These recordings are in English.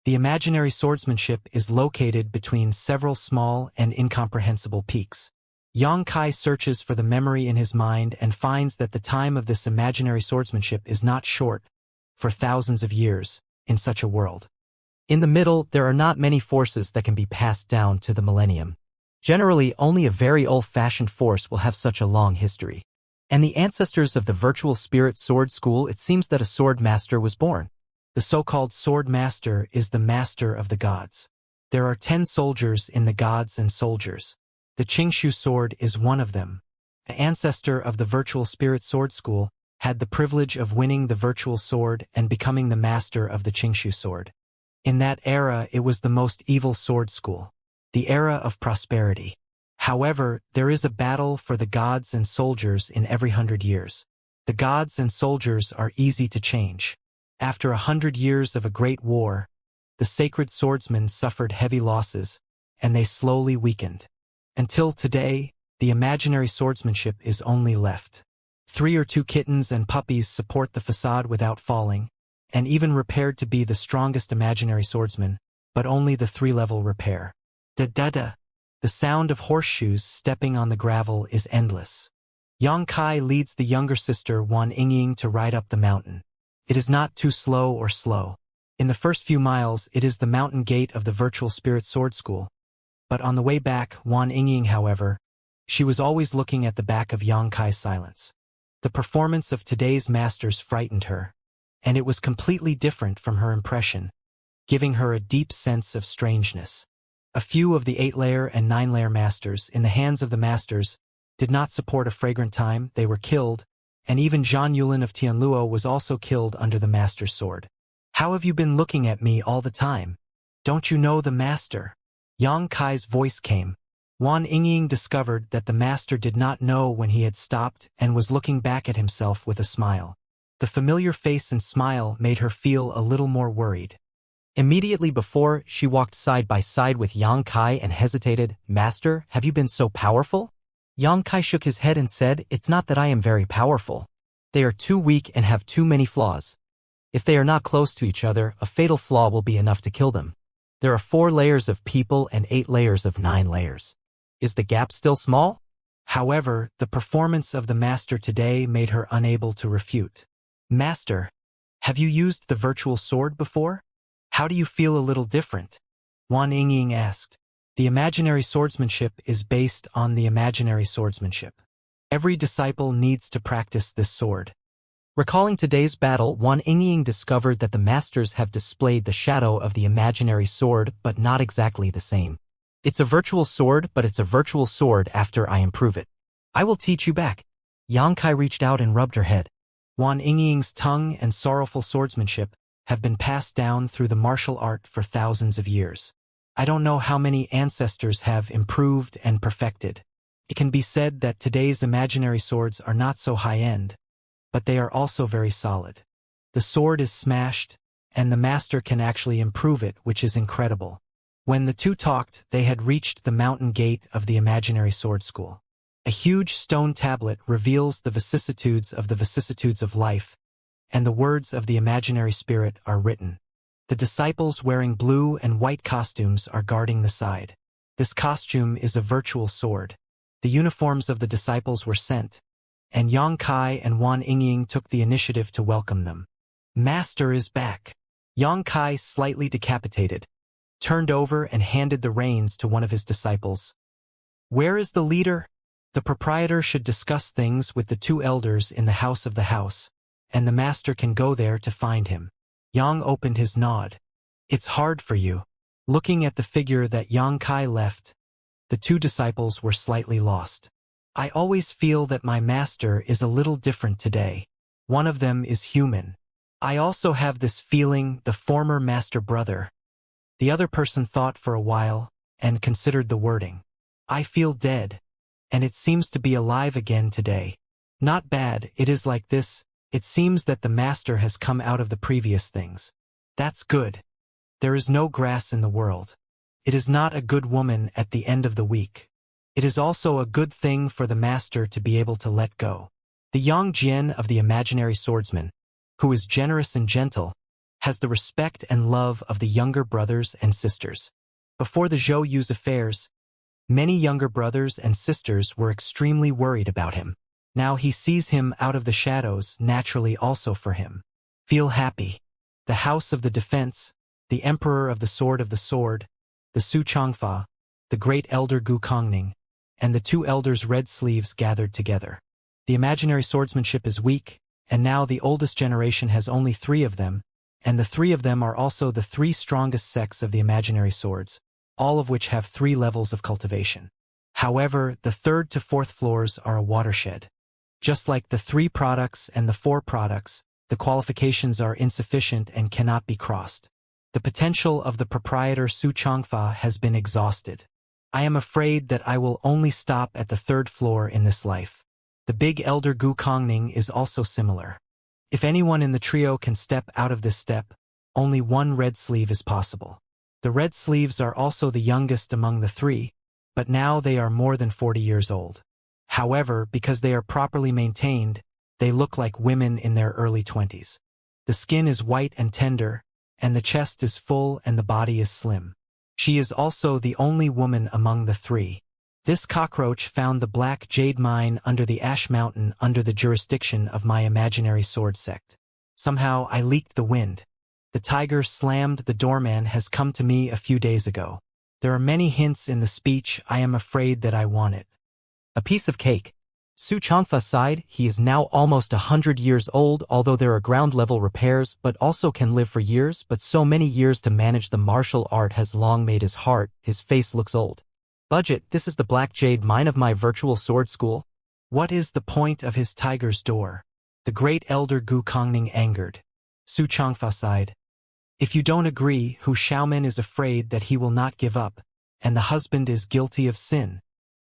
The imaginary swordsmanship is located between several small and incomprehensible peaks. Yang Kai searches for the memory in his mind and finds that the time of this imaginary swordsmanship is not short, for thousands of years, in such a world. In the middle, there are not many forces that can be passed down to the millennium. Generally, only a very old-fashioned force will have such a long history. And the ancestors of the virtual spirit sword school, it seems that a sword master was born. The so-called sword master is the master of the gods. There are 10 soldiers in the gods and soldiers. The Qingshu sword is one of them. An ancestor of the virtual spirit sword school had the privilege of winning the virtual sword and becoming the master of the Qingshu sword. In that era, it was the most evil sword school, the era of prosperity. However, there is a battle for the gods and soldiers in every 100 years. The gods and soldiers are easy to change. After 100 years of a great war, the sacred swordsmen suffered heavy losses, and they slowly weakened. Until today, the imaginary swordsmanship is only left. 3 or 2 kittens and puppies support the facade without falling, and even repaired to be the strongest imaginary swordsman, but only the 3-level repair. Da-da-da. The sound of horseshoes stepping on the gravel is endless. Yang Kai leads the younger sister Wan Yingying to ride up the mountain. It is not too slow or slow. In the first few miles, it is the mountain gate of the virtual spirit sword school. But on the way back, Wan Yingying, however, she was always looking at the back of Yang Kai's silence. The performance of today's masters frightened her, and it was completely different from her impression, giving her a deep sense of strangeness. A few of the 8-layer and 9-layer masters, in the hands of the masters, did not support a fragrant time, they were killed, and even Zhang Yulin of Tianluo was also killed under the master's sword. How have you been looking at me all the time? Don't you know the master? Yang Kai's voice came. Wan Yingying discovered that the master did not know when he had stopped and was looking back at himself with a smile. The familiar face and smile made her feel a little more worried. Immediately before, she walked side by side with Yang Kai and hesitated. Master, have you been so powerful? Yang Kai shook his head and said, It's not that I am very powerful. They are too weak and have too many flaws. If they are not close to each other, a fatal flaw will be enough to kill them. There are 4 layers of people and 8 layers of 9 layers. Is the gap still small? However, the performance of the master today made her unable to refute. Master, have you used the virtual sword before? How do you feel a little different? Wan Yingying asked. The imaginary swordsmanship is based on the imaginary swordsmanship. Every disciple needs to practice this sword. Recalling today's battle, Wan Yingying discovered that the masters have displayed the shadow of the imaginary sword, but not exactly the same. It's a virtual sword, but it's a virtual sword after I improve it. I will teach you back. Yang Kai reached out and rubbed her head. Wan Yingying's tongue and sorrowful swordsmanship have been passed down through the martial art for thousands of years. I don't know how many ancestors have improved and perfected. It can be said that today's imaginary swords are not so high-end, but they are also very solid. The sword is smashed, and the master can actually improve it, which is incredible. When the two talked, they had reached the mountain gate of the imaginary sword school. A huge stone tablet reveals the vicissitudes of life, and the words of the imaginary spirit are written. The disciples wearing blue and white costumes are guarding the side. This costume is a virtual sword. The uniforms of the disciples were sent, and Yang Kai and Wan Yingying took the initiative to welcome them. Master is back. Yang Kai, slightly decapitated, turned over and handed the reins to one of his disciples. Where is the leader? The proprietor should discuss things with the 2 elders in the house of the house, and the master can go there to find him. Yang opened his nod. It's hard for you. Looking at the figure that Yang Kai left, the 2 disciples were slightly lost. I always feel that my master is a little different today. One of them is human. I also have this feeling, the former master brother. The other person thought for a while and considered the wording. I feel dead, and it seems to be alive again today. Not bad, it is like this. It seems that the master has come out of the previous things. That's good. There is no grass in the world. It is not a good woman at the end of the week. It is also a good thing for the master to be able to let go. The Yang Jian of the imaginary swordsman, who is generous and gentle, has the respect and love of the younger brothers and sisters. Before the Zhou Yu's affairs, many younger brothers and sisters were extremely worried about him. Now he sees him out of the shadows, naturally also for him. Feel happy. The House of the Defense, the Emperor of the Sword, the Su Changfa, the Great Elder Gu Kongning, and the two elders Red Sleeves gathered together. The imaginary swordsmanship is weak, and now the oldest generation has only 3 of them, and the 3 of them are also the 3 strongest sects of the imaginary swords, all of which have 3 levels of cultivation. However, the 3rd to 4th floors are a watershed. Just like the 3 products and the 4 products, the qualifications are insufficient and cannot be crossed. The potential of the proprietor Su Changfa has been exhausted. I am afraid that I will only stop at the 3rd floor in this life. The big elder Gu Kongning is also similar. If anyone in the trio can step out of this step, only one red sleeve is possible. The red sleeves are also the youngest among the 3, but now they are more than 40 years old. However, because they are properly maintained, they look like women in their early 20s. The skin is white and tender, and the chest is full and the body is slim. She is also the only woman among the 3. This cockroach found the Black Jade Mine under the Ash Mountain under the jurisdiction of my imaginary sword sect. Somehow I leaked the wind. The tiger slammed the doorman has come to me a few days ago. There are many hints in the speech. I am afraid that I want it. A piece of cake. Su Changfa sighed. He is now almost 100 years old, although there are ground-level repairs, but also can live for years, but so many years to manage the martial art has long made his heart. His face looks old. Budget, this is the Black Jade Mine of my virtual sword school. What is the point of his tiger's door? The great elder Gu Kongning angered. Su Changfa sighed. If you don't agree, Hu Xiaomen is afraid that he will not give up, and the husband is guilty of sin.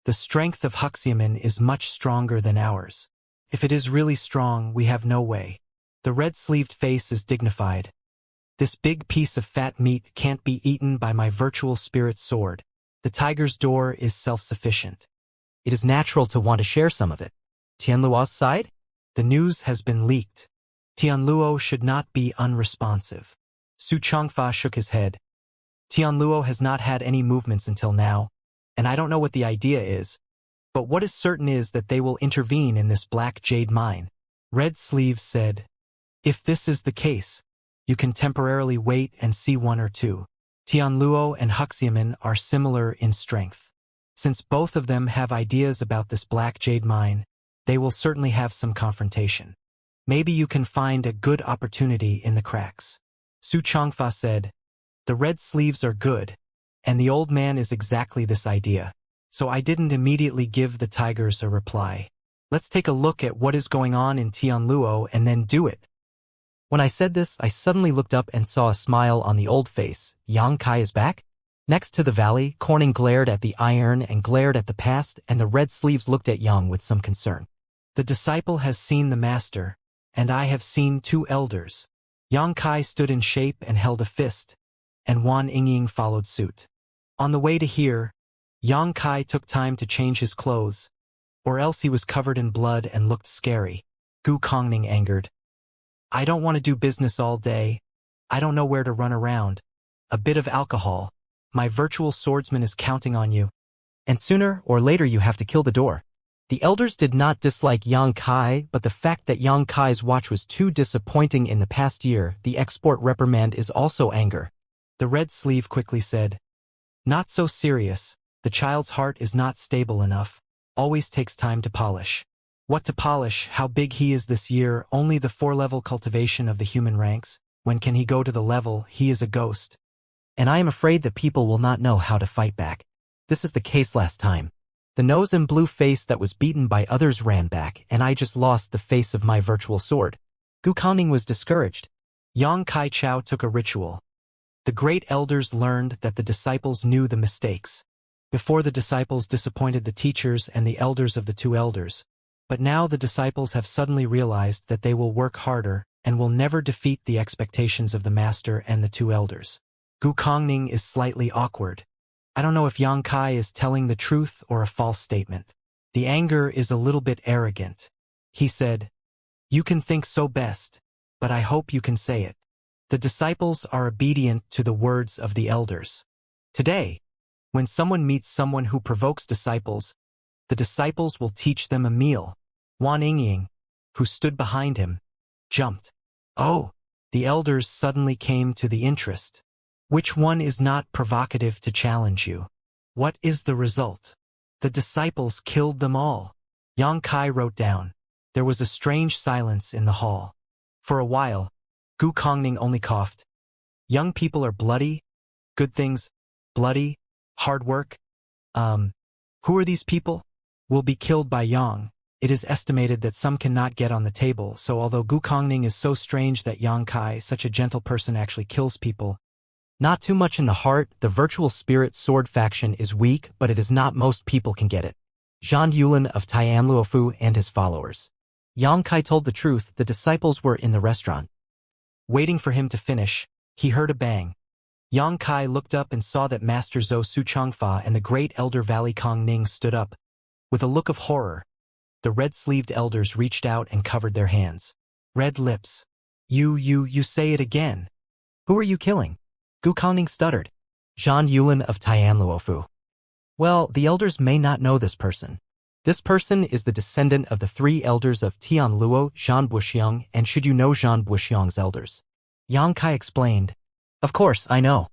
The strength of Huxiamen is much stronger than ours. If it is really strong, we have no way. The red-sleeved face is dignified. This big piece of fat meat can't be eaten by my virtual spirit sword. The tiger's door is self-sufficient. It is natural to want to share some of it. Tianluo's side? The news has been leaked. Tianluo should not be unresponsive. Su Changfa shook his head. Tianluo has not had any movements until now, and I don't know what the idea is, but what is certain is that they will intervene in this Black Jade Mine. Red Sleeves said, if this is the case, you can temporarily wait and see 1 or 2. Tianluo and Huxiamen are similar in strength. Since both of them have ideas about this Black Jade Mine, they will certainly have some confrontation. Maybe you can find a good opportunity in the cracks. Su Changfa said, the red sleeves are good, and the old man is exactly this idea. So I didn't immediately give the tigers a reply. Let's take a look at what is going on in Tianluo and then do it. When I said this, I suddenly looked up and saw a smile on the old face. Yang Kai is back? Next to the valley, Corning glared at the iron and glared at the past, and the red sleeves looked at Yang with some concern. The disciple has seen the master, and I have seen 2 elders. Yang Kai stood in shape and held a fist, and Wan Yingying followed suit. On the way to here, Yang Kai took time to change his clothes, or else he was covered in blood and looked scary. Gu Kongning angered. I don't want to do business all day. I don't know where to run around. A bit of alcohol. My virtual swordsman is counting on you. And sooner or later you have to kill the door. The elders did not dislike Yang Kai, but the fact that Yang Kai's watch was too disappointing in the past year, the export reprimand is also anger. The red sleeve quickly said, not so serious. The child's heart is not stable enough. Always takes time to polish. What to polish? How big he is this year? Only the 4-level cultivation of the human ranks. When can he go to the level? He is a ghost. And I am afraid that people will not know how to fight back. This is the case last time. The nose and blue face that was beaten by others ran back, and I just lost the face of my virtual sword. Gu Kongning was discouraged. Yang Kai Chao took a ritual. The great elders learned that the disciples knew the mistakes. Before the disciples disappointed the teachers and the elders of the 2 elders. But now the disciples have suddenly realized that they will work harder and will never defeat the expectations of the master and the 2 elders. Gu Kongning is slightly awkward. I don't know if Yang Kai is telling the truth or a false statement. The anger is a little bit arrogant. He said, you can think so best, but I hope you can say it. The disciples are obedient to the words of the elders. Today, when someone meets someone who provokes disciples, the disciples will teach them a meal. Wan Yingying, who stood behind him, jumped. Oh! The elders suddenly came to the interest. Which one is not provocative to challenge you? What is the result? The disciples killed them all. Yang Kai wrote down. There was a strange silence in the hall. For a while, Gu Kongning only coughed. Young people are bloody, good things, bloody, hard work. Who are these people? Will be killed by Yang. It is estimated that some cannot get on the table, so although Gu Kongning is so strange that Yang Kai, such a gentle person, actually kills people, not too much in the heart, the virtual spirit sword faction is weak, but it is not most people can get it. Zhang Yulin of Tianluofu and his followers. Yang Kai told the truth. The disciples were in the restaurant. Waiting for him to finish, he heard a bang. Yang Kai looked up and saw that Master Zhou Suchongfa and the great elder Valley Kong Ning stood up. With a look of horror, the red-sleeved elders reached out and covered their hands. Red lips. You say it again. Who are you killing? Gu Kongning stuttered. Zhang Yulin of Tianluofu. Well, the elders may not know this person. This person is the descendant of the three elders of Tianluo, Zhan Buxiang, and should you know Zhan Buxiang's elders? Yang Kai explained. Of course, I know.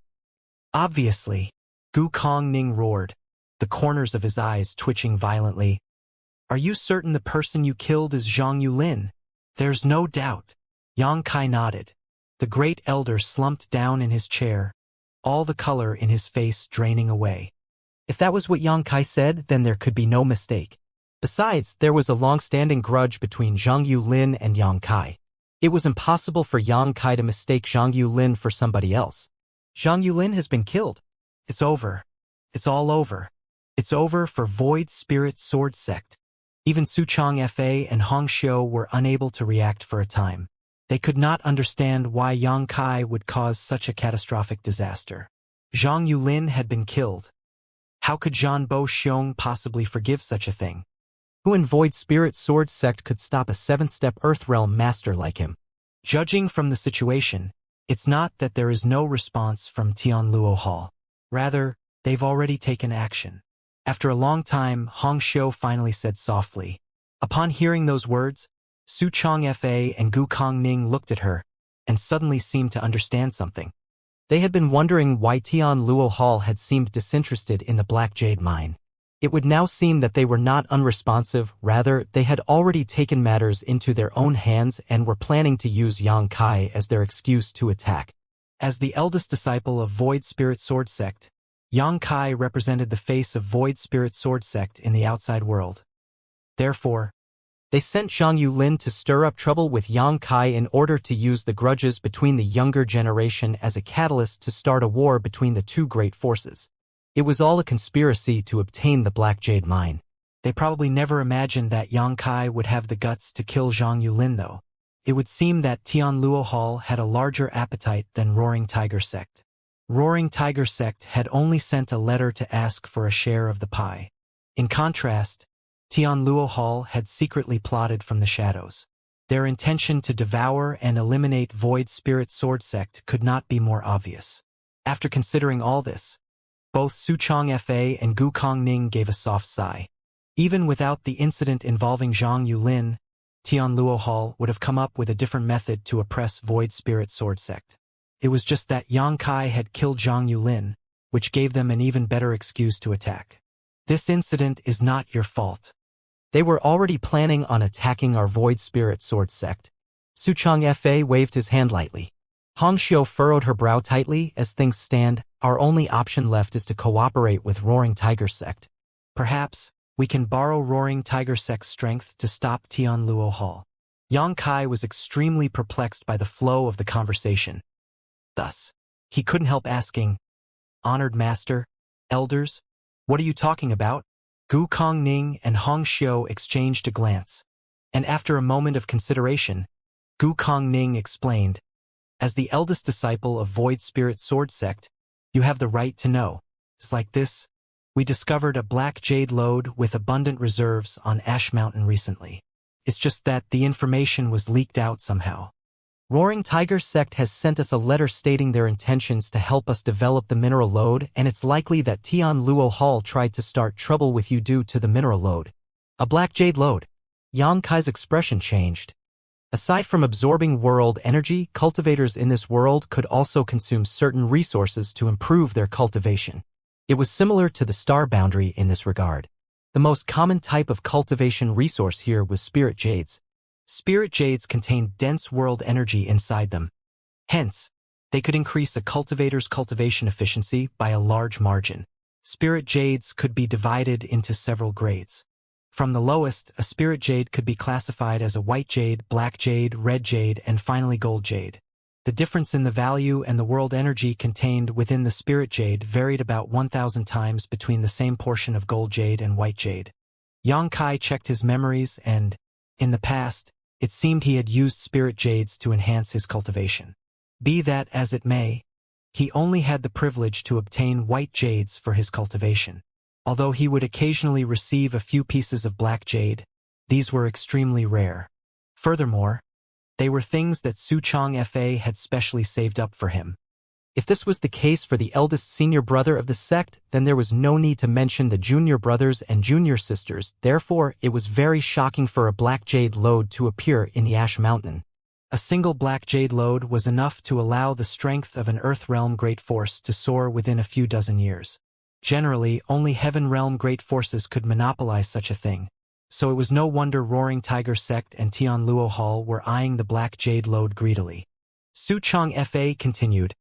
Obviously. Gu Kongning roared, the corners of his eyes twitching violently. Are you certain the person you killed is Zhang Yulin? There's no doubt. Yang Kai nodded. The great elder slumped down in his chair, all the color in his face draining away. If that was what Yang Kai said, then there could be no mistake. Besides, there was a long-standing grudge between Zhang Yulin and Yang Kai. It was impossible for Yang Kai to mistake Zhang Yulin for somebody else. Zhang Yulin has been killed. It's over. It's all over. It's over for Void Spirit Sword Sect. Even Su Chong Fa and Hong Xiu were unable to react for a time. They could not understand why Yang Kai would cause such a catastrophic disaster. Zhang Yulin had been killed. How could Zhan Bo Xiong possibly forgive such a thing? Who in Void Spirit Sword Sect could stop a seventh-step Earthrealm master like him? Judging from the situation, it's not that there is no response from Tianluo Hall. Rather, they've already taken action. After a long time, Hong Xiu finally said softly. Upon hearing those words, Su Chong Fa and Gu Kongning looked at her, and suddenly seemed to understand something. They had been wondering why Tianluo Hall had seemed disinterested in the Black Jade mine. It would now seem that they were not unresponsive, rather, they had already taken matters into their own hands and were planning to use Yang Kai as their excuse to attack. As the eldest disciple of Void Spirit Sword Sect, Yang Kai represented the face of Void Spirit Sword Sect in the outside world. Therefore, they sent Zhang Yulin to stir up trouble with Yang Kai in order to use the grudges between the younger generation as a catalyst to start a war between the two great forces. It was all a conspiracy to obtain the Black Jade mine. They probably never imagined that Yang Kai would have the guts to kill Zhang Yulin though. It would seem that Tianluo Hall had a larger appetite than Roaring Tiger Sect. Roaring Tiger Sect had only sent a letter to ask for a share of the pie. In contrast, Tianluo Hall had secretly plotted from the shadows. Their intention to devour and eliminate Void Spirit Sword Sect could not be more obvious. After considering all this, both Su Chong Fa and Gu Kongning gave a soft sigh. Even without the incident involving Zhang Yulin, Tianluo Hall would have come up with a different method to oppress Void Spirit Sword Sect. It was just that Yang Kai had killed Zhang Yulin, which gave them an even better excuse to attack. This incident is not your fault. They were already planning on attacking our Void Spirit Sword Sect. Su Chong Fa waved his hand lightly. Hong Xiu furrowed her brow tightly. As things stand, our only option left is to cooperate with Roaring Tiger Sect. Perhaps, we can borrow Roaring Tiger Sect's strength to stop Tianluo Hall. Yang Kai was extremely perplexed by the flow of the conversation. Thus, he couldn't help asking, "Honored Master, Elders, what are you talking about?" Gu Kongning and Hong Xiu exchanged a glance, and after a moment of consideration, Gu Kongning explained, "As the eldest disciple of Void Spirit Sword Sect, you have the right to know. It's like this. We discovered a black jade lode with abundant reserves on Ash Mountain recently. It's just that the information was leaked out somehow. Roaring Tiger sect has sent us a letter stating their intentions to help us develop the mineral lode, and it's likely that Tian Luo Hall tried to start trouble with you due to the mineral lode. A black jade lode. Yang Kai's expression changed. Aside from absorbing world energy, cultivators in this world could also consume certain resources to improve their cultivation. It was similar to the star boundary in this regard. The most common type of cultivation resource here was spirit jades. Spirit jades contain dense world energy inside them. Hence, they could increase a cultivator's cultivation efficiency by a large margin. Spirit jades could be divided into several grades. From the lowest, a spirit jade could be classified as a white jade, black jade, red jade, and finally gold jade. The difference in the value and the world energy contained within the spirit jade varied about 1,000 times between the same portion of gold jade and white jade. Yang Kai checked his memories and, in the past, it seemed he had used spirit jades to enhance his cultivation. Be that as it may, he only had the privilege to obtain white jades for his cultivation. Although he would occasionally receive a few pieces of black jade, these were extremely rare. Furthermore, they were things that Su Changfa had specially saved up for him. If this was the case for the eldest senior brother of the sect, then there was no need to mention the junior brothers and junior sisters. Therefore, it was very shocking for a black jade lode to appear in the Ash Mountain. A single black jade lode was enough to allow the strength of an Earth Realm Great Force to soar within a few dozen years. Generally, only Heaven Realm Great Forces could monopolize such a thing. So it was no wonder Roaring Tiger Sect and Tian Luo Hall were eyeing the black jade lode greedily. Su Changfa continued,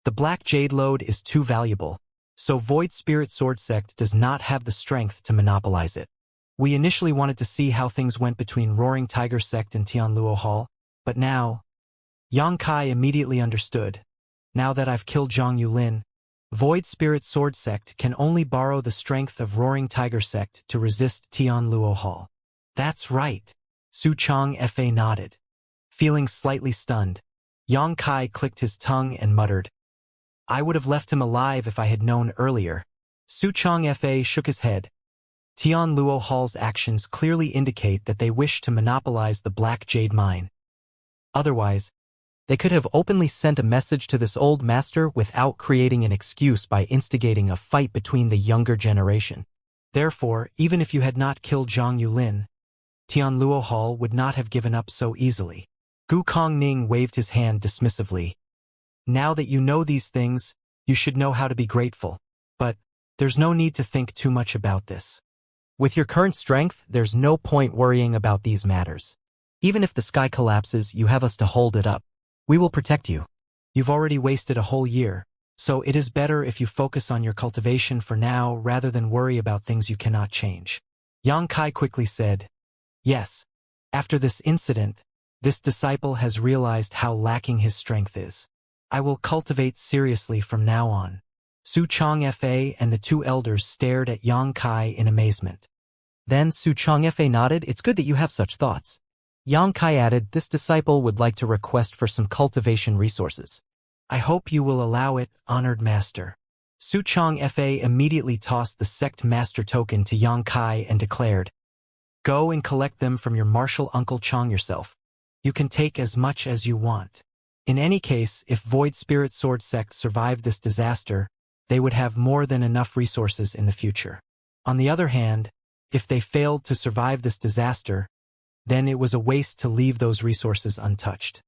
"The black jade lode is too valuable, so Void Spirit Sword Sect does not have the strength to monopolize it. We initially wanted to see how things went between Roaring Tiger Sect and Tian Luo Hall, but now..." Yang Kai immediately understood. Now that I've killed Zhang Yulin, Void Spirit Sword Sect can only borrow the strength of Roaring Tiger Sect to resist Tian Luo Hall. That's right. Su Changfa nodded. Feeling slightly stunned, Yang Kai clicked his tongue and muttered, "I would have left him alive if I had known earlier." Su Changfa shook his head. Tian Luo Hall's actions clearly indicate that they wish to monopolize the Black Jade Mine. Otherwise, they could have openly sent a message to this old master without creating an excuse by instigating a fight between the younger generation. Therefore, even if you had not killed Zhang Yulin, Tian Luo Hall would not have given up so easily. Gu Kongning waved his hand dismissively. Now that you know these things, you should know how to be grateful. But there's no need to think too much about this. With your current strength, there's no point worrying about these matters. Even if the sky collapses, you have us to hold it up. We will protect you. You've already wasted a whole year, so it is better if you focus on your cultivation for now rather than worry about things you cannot change. Yang Kai quickly said, "Yes, after this incident, this disciple has realized how lacking his strength is. I will cultivate seriously from now on." Su Changfa and the two elders stared at Yang Kai in amazement. Then Su Changfa nodded. "It's good that you have such thoughts." Yang Kai added, "This disciple would like to request for some cultivation resources." "I hope you will allow it, honored master." Su Changfa immediately tossed the sect master token to Yang Kai and declared, "Go and collect them from your martial uncle Chang yourself. You can take as much as you want. In any case, if Void Spirit Sword Sect survived this disaster, they would have more than enough resources in the future. On the other hand, if they failed to survive this disaster, then it was a waste to leave those resources untouched."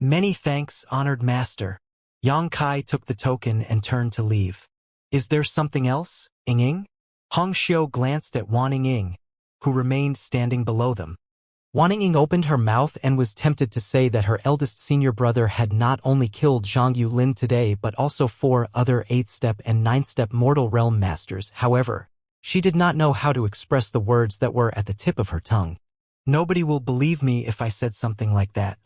"Many thanks, honored master." Yang Kai took the token and turned to leave. "Is there something else, Ying?" Hong Xiu glanced at Wan Ying, who remained standing below them. Wan Ying opened her mouth and was tempted to say that her eldest senior brother had not only killed Zhang Yulin today but also 4 other 8-step and 9-step mortal realm masters. However, she did not know how to express the words that were at the tip of her tongue. "Nobody will believe me if I said something like that.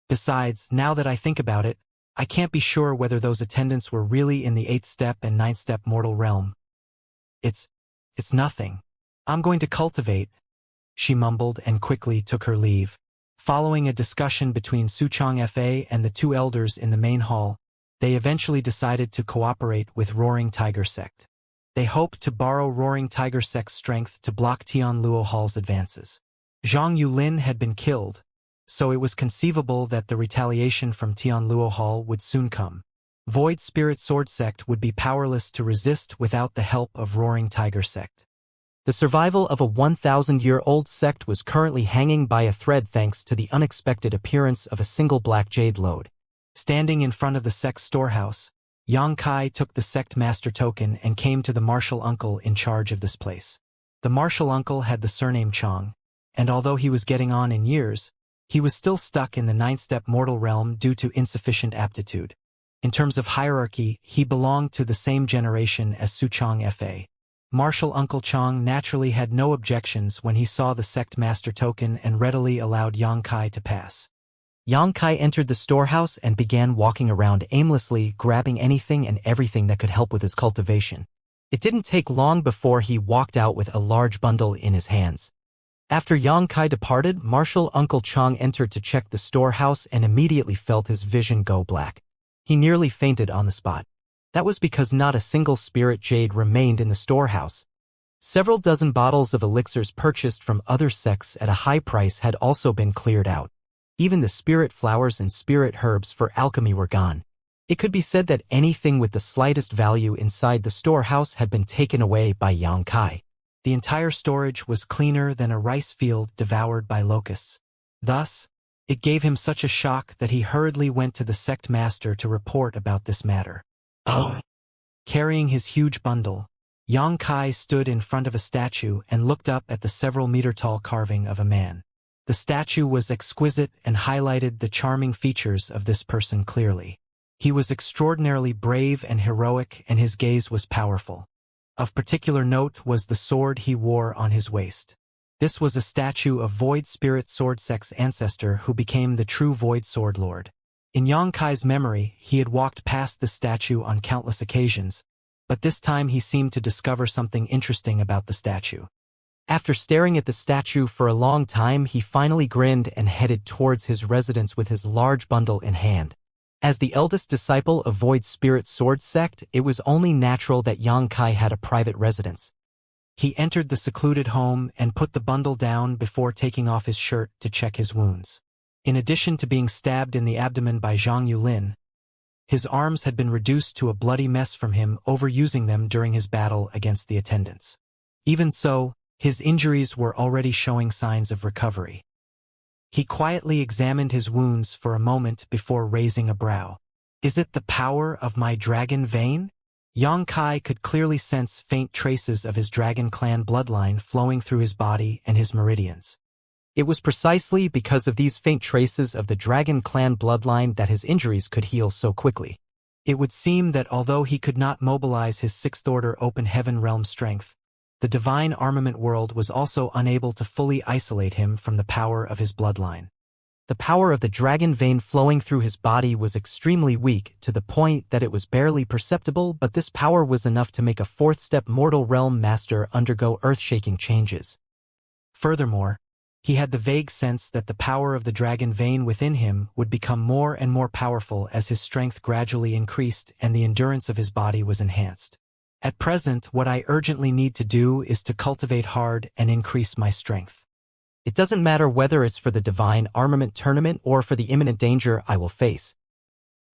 Besides, now that I think about it, I can't be sure whether those attendants were really in the 8th-step and 9th-step mortal realm. It's nothing. I'm going to cultivate," she mumbled and quickly took her leave. Following a discussion between Su Changfa and the two elders in the main hall, they eventually decided to cooperate with Roaring Tiger Sect. They hoped to borrow Roaring Tiger Sect's strength to block Tian Luo Hall's advances. Zhang Yulin had been killed, so it was conceivable that the retaliation from Tianluo Hall would soon come. Void Spirit Sword Sect would be powerless to resist without the help of Roaring Tiger Sect. The survival of a 1,000-year-old sect was currently hanging by a thread thanks to the unexpected appearance of a single black jade lode. Standing in front of the sect's storehouse, Yang Kai took the sect master token and came to the martial uncle in charge of this place. The martial uncle had the surname Chang, and although he was getting on in years, he was still stuck in the ninth-step mortal realm due to insufficient aptitude. In terms of hierarchy, he belonged to the same generation as Su Chang Fa. Martial Uncle Chang naturally had no objections when he saw the sect master token and readily allowed Yang Kai to pass. Yang Kai entered the storehouse and began walking around aimlessly, grabbing anything and everything that could help with his cultivation. It didn't take long before he walked out with a large bundle in his hands. After Yang Kai departed, Martial Uncle Chang entered to check the storehouse and immediately felt his vision go black. He nearly fainted on the spot. That was because not a single spirit jade remained in the storehouse. Several dozen bottles of elixirs purchased from other sects at a high price had also been cleared out. Even the spirit flowers and spirit herbs for alchemy were gone. It could be said that anything with the slightest value inside the storehouse had been taken away by Yang Kai. The entire storage was cleaner than a rice field devoured by locusts. Thus, it gave him such a shock that he hurriedly went to the sect master to report about this matter. Carrying his huge bundle, Yang Kai stood in front of a statue and looked up at the several-meter-tall carving of a man. The statue was exquisite and highlighted the charming features of this person clearly. He was extraordinarily brave and heroic, and his gaze was powerful. Of particular note was the sword he wore on his waist. This was a statue of Void Spirit Sword Sect's ancestor who became the true Void Sword Lord. In Yang Kai's memory, he had walked past the statue on countless occasions, but this time he seemed to discover something interesting about the statue. After staring at the statue for a long time, he finally grinned and headed towards his residence with his large bundle in hand. As the eldest disciple of Void Spirit Sword Sect, it was only natural that Yang Kai had a private residence. He entered the secluded home and put the bundle down before taking off his shirt to check his wounds. In addition to being stabbed in the abdomen by Zhang Yulin, his arms had been reduced to a bloody mess from him overusing them during his battle against the attendants. Even so, his injuries were already showing signs of recovery. He quietly examined his wounds for a moment before raising a brow. Is it the power of my dragon vein? Yang Kai could clearly sense faint traces of his dragon clan bloodline flowing through his body and his meridians. It was precisely because of these faint traces of the dragon clan bloodline that his injuries could heal so quickly. It would seem that although he could not mobilize his sixth-order open heaven realm strength, the divine armament world was also unable to fully isolate him from the power of his bloodline. The power of the dragon vein flowing through his body was extremely weak to the point that it was barely perceptible, but this power was enough to make a fourth-step mortal realm master undergo earth-shaking changes. Furthermore, he had the vague sense that the power of the dragon vein within him would become more and more powerful as his strength gradually increased and the endurance of his body was enhanced. At present, what I urgently need to do is to cultivate hard and increase my strength. It doesn't matter whether it's for the divine armament tournament or for the imminent danger I will face.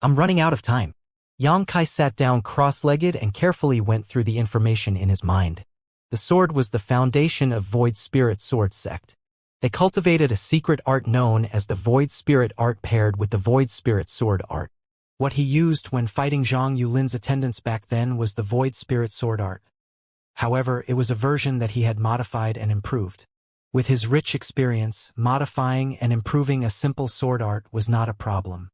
I'm running out of time. Yang Kai sat down cross-legged and carefully went through the information in his mind. The sword was the foundation of Void Spirit Sword Sect. They cultivated a secret art known as the Void Spirit Art paired with the Void Spirit Sword Art. What he used when fighting Zhang Yulin's attendants back then was the Void Spirit Sword Art. However, it was a version that he had modified and improved. With his rich experience, modifying and improving a simple sword art was not a problem.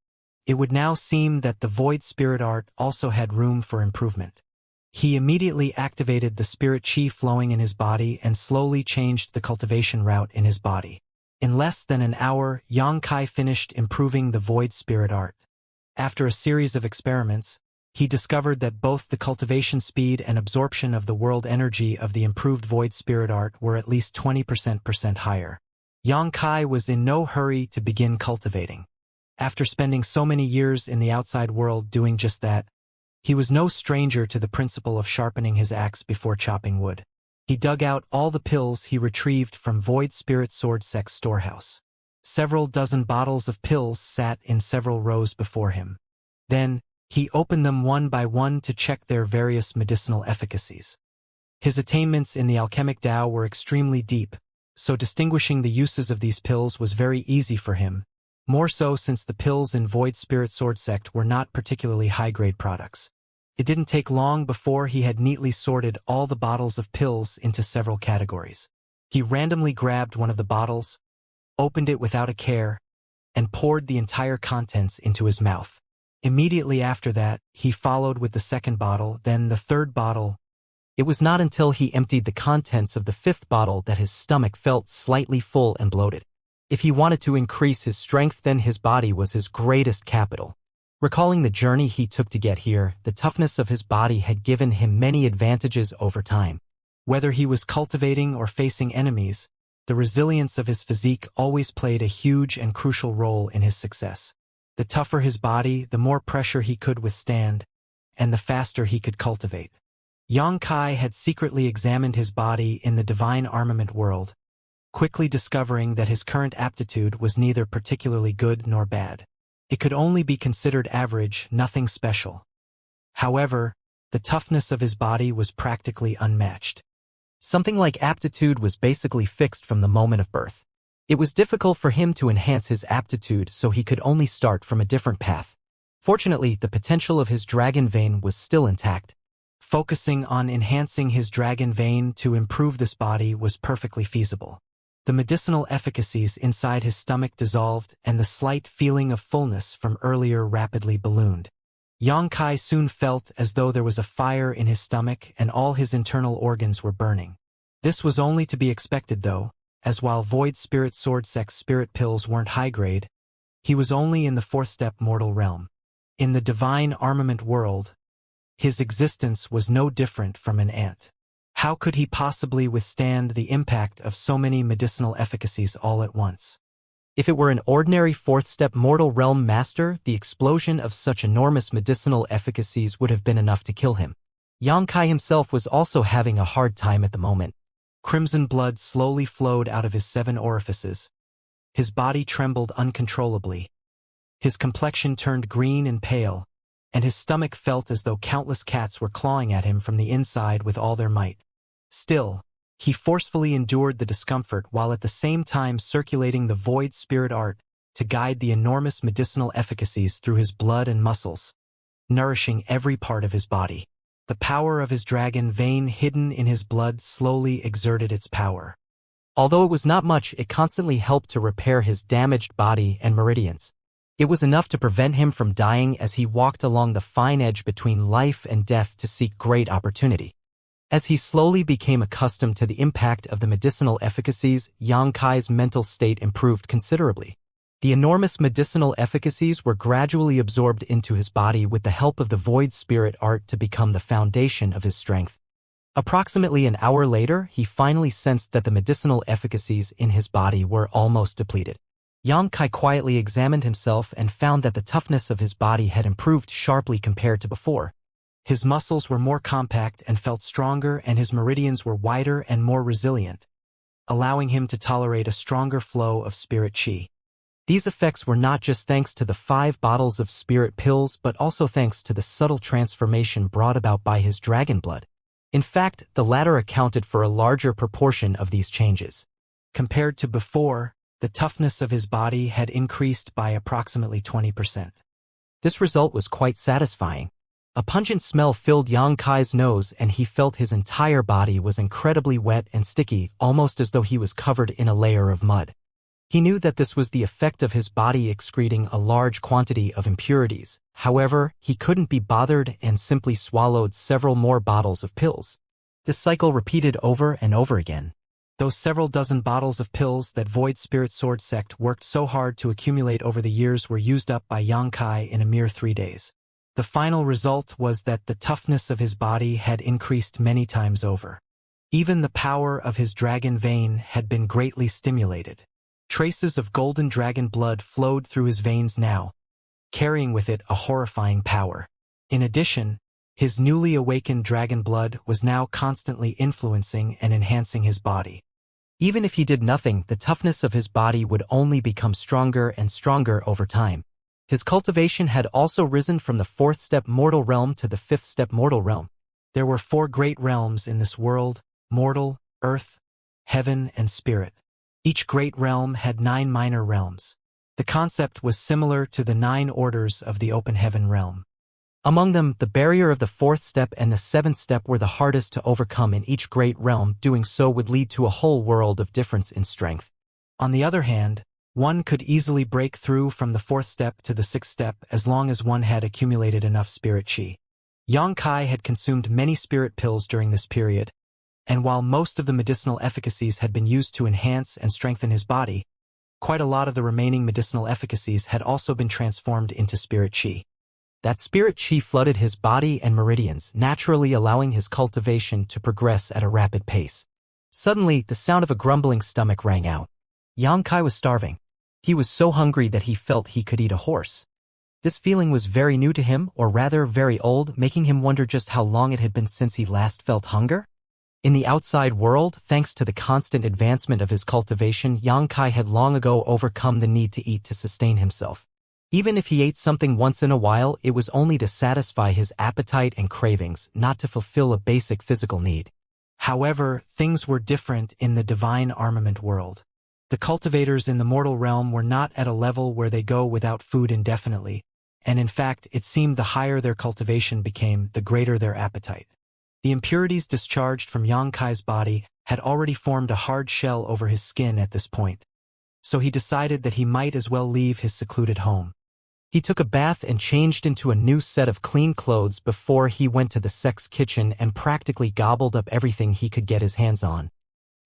It would now seem that the Void Spirit Art also had room for improvement. He immediately activated the spirit chi flowing in his body and slowly changed the cultivation route in his body. In less than an hour, Yang Kai finished improving the Void Spirit Art. After a series of experiments, he discovered that both the cultivation speed and absorption of the world energy of the improved Void Spirit Art were at least 20% higher. Yang Kai was in no hurry to begin cultivating. After spending so many years in the outside world doing just that, he was no stranger to the principle of sharpening his axe before chopping wood. He dug out all the pills he retrieved from Void Spirit Sword Sect's storehouse. Several dozen bottles of pills sat in several rows before him. Then, he opened them one by one to check their various medicinal efficacies. His attainments in the alchemic Tao were extremely deep, so distinguishing the uses of these pills was very easy for him, more so since the pills in Void Spirit Sword Sect were not particularly high-grade products. It didn't take long before he had neatly sorted all the bottles of pills into several categories. He randomly grabbed one of the bottles, opened it without a care, and poured the entire contents into his mouth. Immediately after that, he followed with the second bottle, then the third bottle. It was not until he emptied the contents of the fifth bottle that his stomach felt slightly full and bloated. If he wanted to increase his strength, then his body was his greatest capital. Recalling the journey he took to get here, the toughness of his body had given him many advantages over time. Whether he was cultivating or facing enemies, the resilience of his physique always played a huge and crucial role in his success. The tougher his body, the more pressure he could withstand, and the faster he could cultivate. Xianxia had secretly examined his body in the divine armament world, quickly discovering that his current aptitude was neither particularly good nor bad. It could only be considered average, nothing special. However, the toughness of his body was practically unmatched. Something like aptitude was basically fixed from the moment of birth. It was difficult for him to enhance his aptitude, so he could only start from a different path. Fortunately, the potential of his dragon vein was still intact. Focusing on enhancing his dragon vein to improve this body was perfectly feasible. The medicinal efficacies inside his stomach dissolved, and the slight feeling of fullness from earlier rapidly ballooned. Xianxia soon felt as though there was a fire in his stomach and all his internal organs were burning. This was only to be expected though, as while Void Spirit Sword Sect spirit pills weren't high-grade, he was only in the fourth-step mortal realm. In the divine armament world, his existence was no different from an ant. How could he possibly withstand the impact of so many medicinal efficacies all at once? If it were an ordinary fourth-step mortal realm master, the explosion of such enormous medicinal efficacies would have been enough to kill him. Xianxia himself was also having a hard time at the moment. Crimson blood slowly flowed out of his 7 orifices. His body trembled uncontrollably. His complexion turned green and pale, and his stomach felt as though countless cats were clawing at him from the inside with all their might. Still, he forcefully endured the discomfort while at the same time circulating the void spirit art to guide the enormous medicinal efficacies through his blood and muscles, nourishing every part of his body. The power of his dragon vein hidden in his blood slowly exerted its power. Although it was not much, it constantly helped to repair his damaged body and meridians. It was enough to prevent him from dying as he walked along the fine edge between life and death to seek great opportunity. As he slowly became accustomed to the impact of the medicinal efficacies, Xianxia's mental state improved considerably. The enormous medicinal efficacies were gradually absorbed into his body with the help of the void spirit art to become the foundation of his strength. Approximately an hour later, he finally sensed that the medicinal efficacies in his body were almost depleted. Xianxia quietly examined himself and found that the toughness of his body had improved sharply compared to before. His muscles were more compact and felt stronger, and his meridians were wider and more resilient, allowing him to tolerate a stronger flow of spirit chi. These effects were not just thanks to the 5 bottles of spirit pills but also thanks to the subtle transformation brought about by his dragon blood. In fact, the latter accounted for a larger proportion of these changes. Compared to before, the toughness of his body had increased by approximately 20%. This result was quite satisfying. A pungent smell filled Xianxia's nose and he felt his entire body was incredibly wet and sticky, almost as though he was covered in a layer of mud. He knew that this was the effect of his body excreting a large quantity of impurities. However, he couldn't be bothered and simply swallowed several more bottles of pills. This cycle repeated over and over again. Those several dozen bottles of pills that Void Spirit Sword Sect worked so hard to accumulate over the years were used up by Xianxia in a mere 3 days. The final result was that the toughness of his body had increased many times over. Even the power of his dragon vein had been greatly stimulated. Traces of golden dragon blood flowed through his veins now, carrying with it a horrifying power. In addition, his newly awakened dragon blood was now constantly influencing and enhancing his body. Even if he did nothing, the toughness of his body would only become stronger and stronger over time. His cultivation had also risen from the 4th step mortal realm to the 5th step mortal realm. There were 4 great realms in this world: mortal, earth, heaven, and spirit. Each great realm had 9 minor realms. The concept was similar to the 9 orders of the open heaven realm. Among them, the barrier of the 4th step and the 7th step were the hardest to overcome in each great realm. Doing so would lead to a whole world of difference in strength. On the other hand, one could easily break through from the 4th step to the 6th step as long as one had accumulated enough spirit chi. Xianxia had consumed many spirit pills during this period, and while most of the medicinal efficacies had been used to enhance and strengthen his body, quite a lot of the remaining medicinal efficacies had also been transformed into spirit chi. That spirit chi flooded his body and meridians, naturally allowing his cultivation to progress at a rapid pace. Suddenly, the sound of a grumbling stomach rang out. Xianxia was starving. He was so hungry that he felt he could eat a horse. This feeling was very new to him, or rather very old, making him wonder just how long it had been since he last felt hunger. In the outside world, thanks to the constant advancement of his cultivation, Xianxia had long ago overcome the need to eat to sustain himself. Even if he ate something once in a while, it was only to satisfy his appetite and cravings, not to fulfill a basic physical need. However, things were different in the divine armament world. The cultivators in the mortal realm were not at a level where they go without food indefinitely, and in fact, it seemed the higher their cultivation became, the greater their appetite. The impurities discharged from Xianxia's body had already formed a hard shell over his skin at this point, so he decided that he might as well leave his secluded home. He took a bath and changed into a new set of clean clothes before he went to the sex kitchen and practically gobbled up everything he could get his hands on.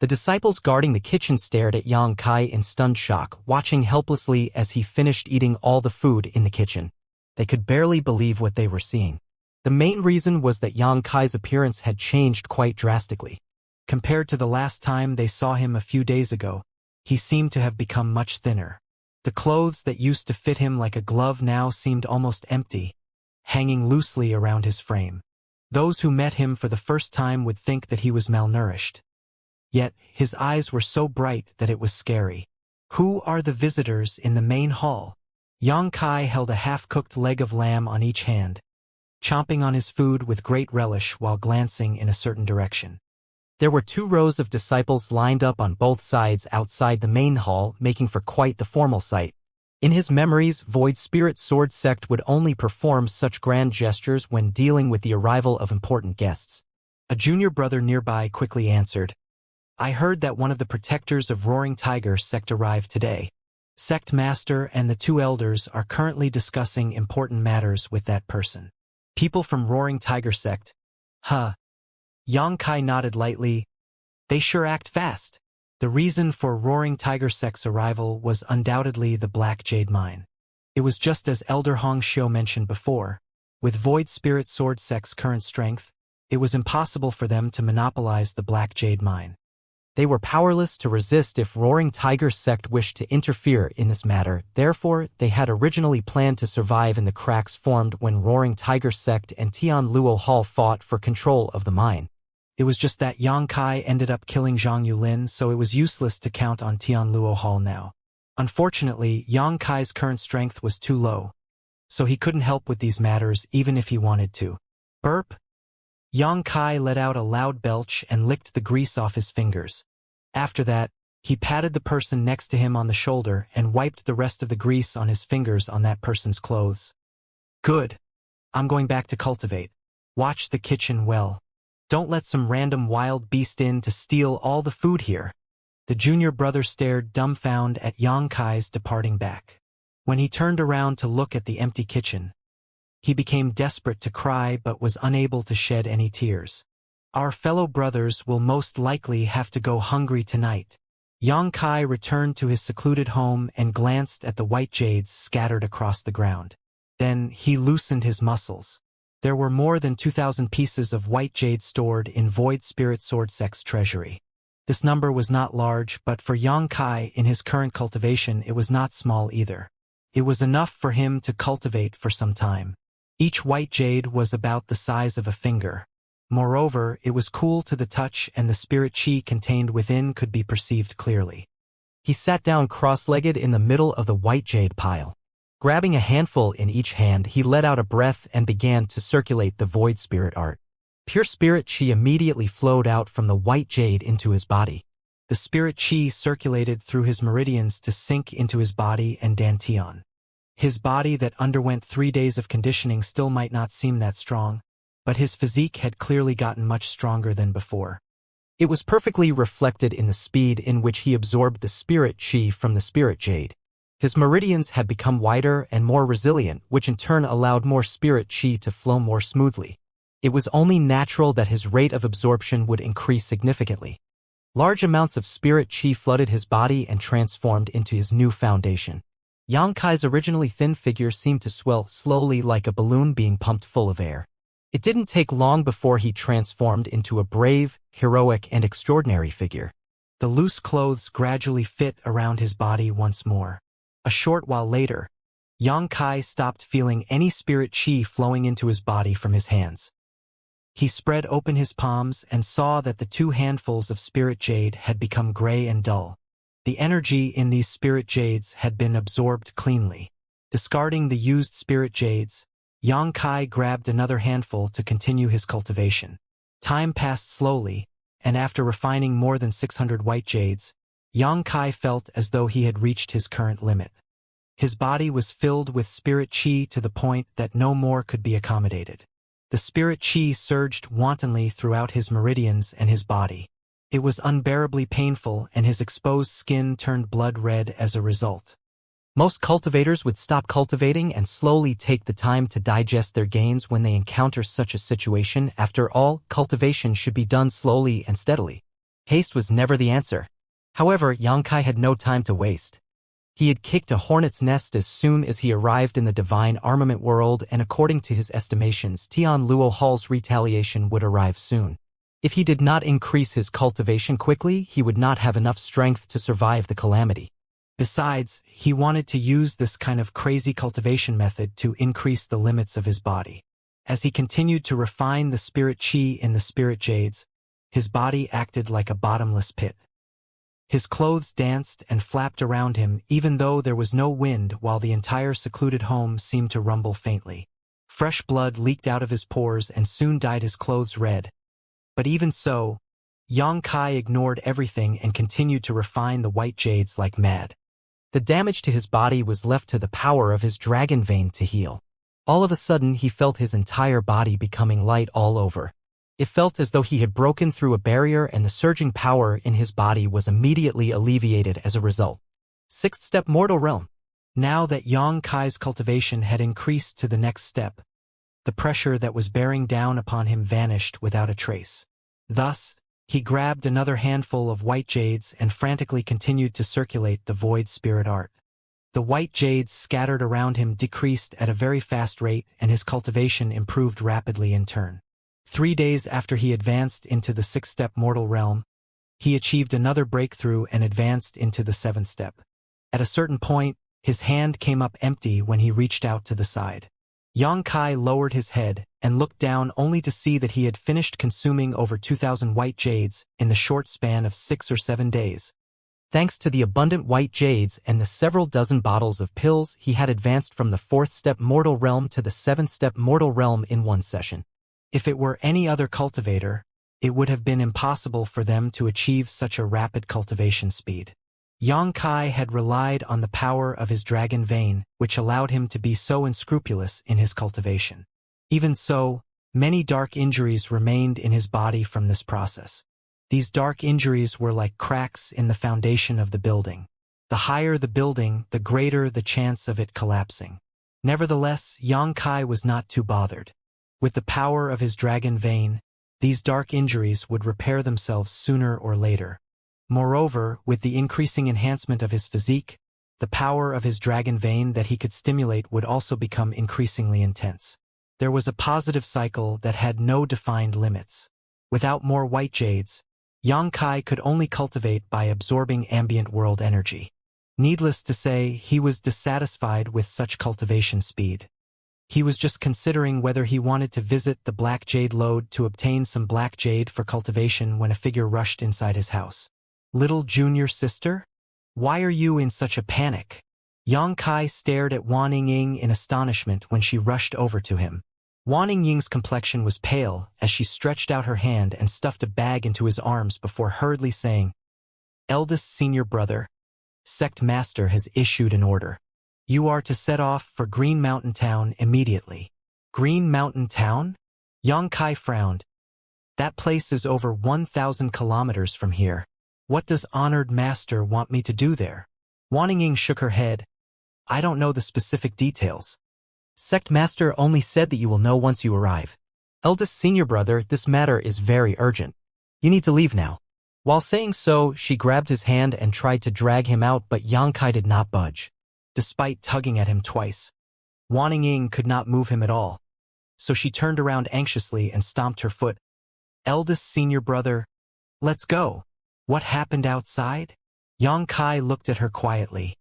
The disciples guarding the kitchen stared at Xianxia in stunned shock, watching helplessly as he finished eating all the food in the kitchen. They could barely believe what they were seeing. The main reason was that Xianxia's appearance had changed quite drastically. Compared to the last time they saw him a few days ago, he seemed to have become much thinner. The clothes that used to fit him like a glove now seemed almost empty, hanging loosely around his frame. Those who met him for the first time would think that he was malnourished. Yet, his eyes were so bright that it was scary. "Who are the visitors in the main hall?" Xianxia held a half-cooked leg of lamb on each hand, chomping on his food with great relish while glancing in a certain direction. There were 2 rows of disciples lined up on both sides outside the main hall, making for quite the formal sight. In his memories, Void Spirit Sword Sect would only perform such grand gestures when dealing with the arrival of important guests. A junior brother nearby quickly answered, "I heard that one of the protectors of Roaring Tiger Sect arrived today. Sect Master and the 2 elders are currently discussing important matters with that person." "People from Roaring Tiger Sect? Huh." Xianxia nodded lightly. "They sure act fast." The reason for Roaring Tiger Sect's arrival was undoubtedly the Black Jade Mine. It was just as Elder Hongxiu mentioned before. With Void Spirit Sword Sect's current strength, it was impossible for them to monopolize the Black Jade Mine. They were powerless to resist if Roaring Tiger Sect wished to interfere in this matter. Therefore, they had originally planned to survive in the cracks formed when Roaring Tiger Sect and Tian Luo Hall fought for control of the mine. It was just that Xianxia ended up killing Zhang Yulin, so it was useless to count on Tian Luo Hall now. Unfortunately, Xianxia's current strength was too low, so he couldn't help with these matters even if he wanted to. Burp. Xianxia let out a loud belch and licked the grease off his fingers. After that, he patted the person next to him on the shoulder and wiped the rest of the grease on his fingers on that person's clothes. "Good. I'm going back to cultivate. Watch the kitchen well. Don't let some random wild beast in to steal all the food here." The junior brother stared dumbfounded at Xianxia's departing back. When he turned around to look at the empty kitchen, he became desperate to cry but was unable to shed any tears. "Our fellow brothers will most likely have to go hungry tonight." Xianxia returned to his secluded home and glanced at the white jades scattered across the ground. Then he loosened his muscles. There were more than 2,000 pieces of white jade stored in Void Spirit Sword Sect's treasury. This number was not large, but for Xianxia in his current cultivation it was not small either. It was enough for him to cultivate for some time. Each white jade was about the size of a finger. Moreover, it was cool to the touch and the spirit chi contained within could be perceived clearly. He sat down cross-legged in the middle of the white jade pile. Grabbing a handful in each hand, he let out a breath and began to circulate the void spirit art. Pure spirit chi immediately flowed out from the white jade into his body. The spirit chi circulated through his meridians to sink into his body and dantian. His body that underwent 3 days of conditioning still might not seem that strong, but his physique had clearly gotten much stronger than before. It was perfectly reflected in the speed in which he absorbed the spirit chi from the spirit jade. His meridians had become wider and more resilient, which in turn allowed more spirit chi to flow more smoothly. It was only natural that his rate of absorption would increase significantly. Large amounts of spirit chi flooded his body and transformed into his new foundation. Xianxia's originally thin figure seemed to swell slowly like a balloon being pumped full of air. It didn't take long before he transformed into a brave, heroic, and extraordinary figure. The loose clothes gradually fit around his body once more. A short while later, Xianxia stopped feeling any spirit chi flowing into his body from his hands. He spread open his palms and saw that the 2 handfuls of spirit jade had become gray and dull. The energy in these spirit jades had been absorbed cleanly. Discarding the used spirit jades, Xianxia grabbed another handful to continue his cultivation. Time passed slowly, and after refining more than 600 white jades, Xianxia felt as though he had reached his current limit. His body was filled with spirit chi to the point that no more could be accommodated. The spirit chi surged wantonly throughout his meridians and his body. It was unbearably painful, and his exposed skin turned blood red as a result. Most cultivators would stop cultivating and slowly take the time to digest their gains when they encounter such a situation. After all, cultivation should be done slowly and steadily. Haste was never the answer. However, Xianxia had no time to waste. He had kicked a hornet's nest as soon as he arrived in the divine armament world, and according to his estimations, Tian Luo Hall's retaliation would arrive soon. If he did not increase his cultivation quickly, he would not have enough strength to survive the calamity. Besides, he wanted to use this kind of crazy cultivation method to increase the limits of his body. As he continued to refine the spirit chi in the spirit jades, his body acted like a bottomless pit. His clothes danced and flapped around him even though there was no wind, while the entire secluded home seemed to rumble faintly. Fresh blood leaked out of his pores and soon dyed his clothes red. But even so, Xianxia ignored everything and continued to refine the white jades like mad. The damage to his body was left to the power of his dragon vein to heal. All of a sudden, he felt his entire body becoming light all over. It felt as though he had broken through a barrier, and the surging power in his body was immediately alleviated as a result. 6th step, Mortal Realm. Now that Xianxia's cultivation had increased to the next step, the pressure that was bearing down upon him vanished without a trace. Thus, he grabbed another handful of white jades and frantically continued to circulate the void spirit art. The white jades scattered around him decreased at a very fast rate, and his cultivation improved rapidly in turn. 3 days after he advanced into the 6th step Mortal Realm, he achieved another breakthrough and advanced into the 7th step. At a certain point, his hand came up empty when he reached out to the side. Xianxia lowered his head and looked down only to see that he had finished consuming over 2,000 white jades in the short span of 6 or 7 days. Thanks to the abundant white jades and the several dozen bottles of pills, he had advanced from the 4th step Mortal Realm to the 7th step Mortal Realm in one session. If it were any other cultivator, it would have been impossible for them to achieve such a rapid cultivation speed. Xianxia had relied on the power of his dragon vein, which allowed him to be so unscrupulous in his cultivation. Even so, many dark injuries remained in his body from this process. These dark injuries were like cracks in the foundation of the building. The higher the building, the greater the chance of it collapsing. Nevertheless, Xianxia was not too bothered. With the power of his dragon vein, these dark injuries would repair themselves sooner or later. Moreover, with the increasing enhancement of his physique, the power of his dragon vein that he could stimulate would also become increasingly intense. There was a positive cycle that had no defined limits. Without more white jades, Xianxia could only cultivate by absorbing ambient world energy. Needless to say, he was dissatisfied with such cultivation speed. He was just considering whether he wanted to visit the Black Jade Lode to obtain some black jade for cultivation when a figure rushed inside his house. Little junior sister? Why are you in such a panic? Xianxia stared at Wan Ying in astonishment when she rushed over to him. Wan Ying's complexion was pale as she stretched out her hand and stuffed a bag into his arms before hurriedly saying, "Eldest senior brother, Sect Master has issued an order. You are to set off for Green Mountain Town immediately." Green Mountain Town? Xianxia frowned. That place is over 1,000 kilometers from here. What does Honored Master want me to do there? Wan Ying shook her head. I don't know the specific details. Sect Master only said that you will know once you arrive. Eldest senior brother, this matter is very urgent. You need to leave now. While saying so, she grabbed his hand and tried to drag him out, but Xianxia did not budge. Despite tugging at him twice, Wan Ying could not move him at all. So she turned around anxiously and stomped her foot. Eldest senior brother, let's go. What happened outside? Xianxia looked at her quietly.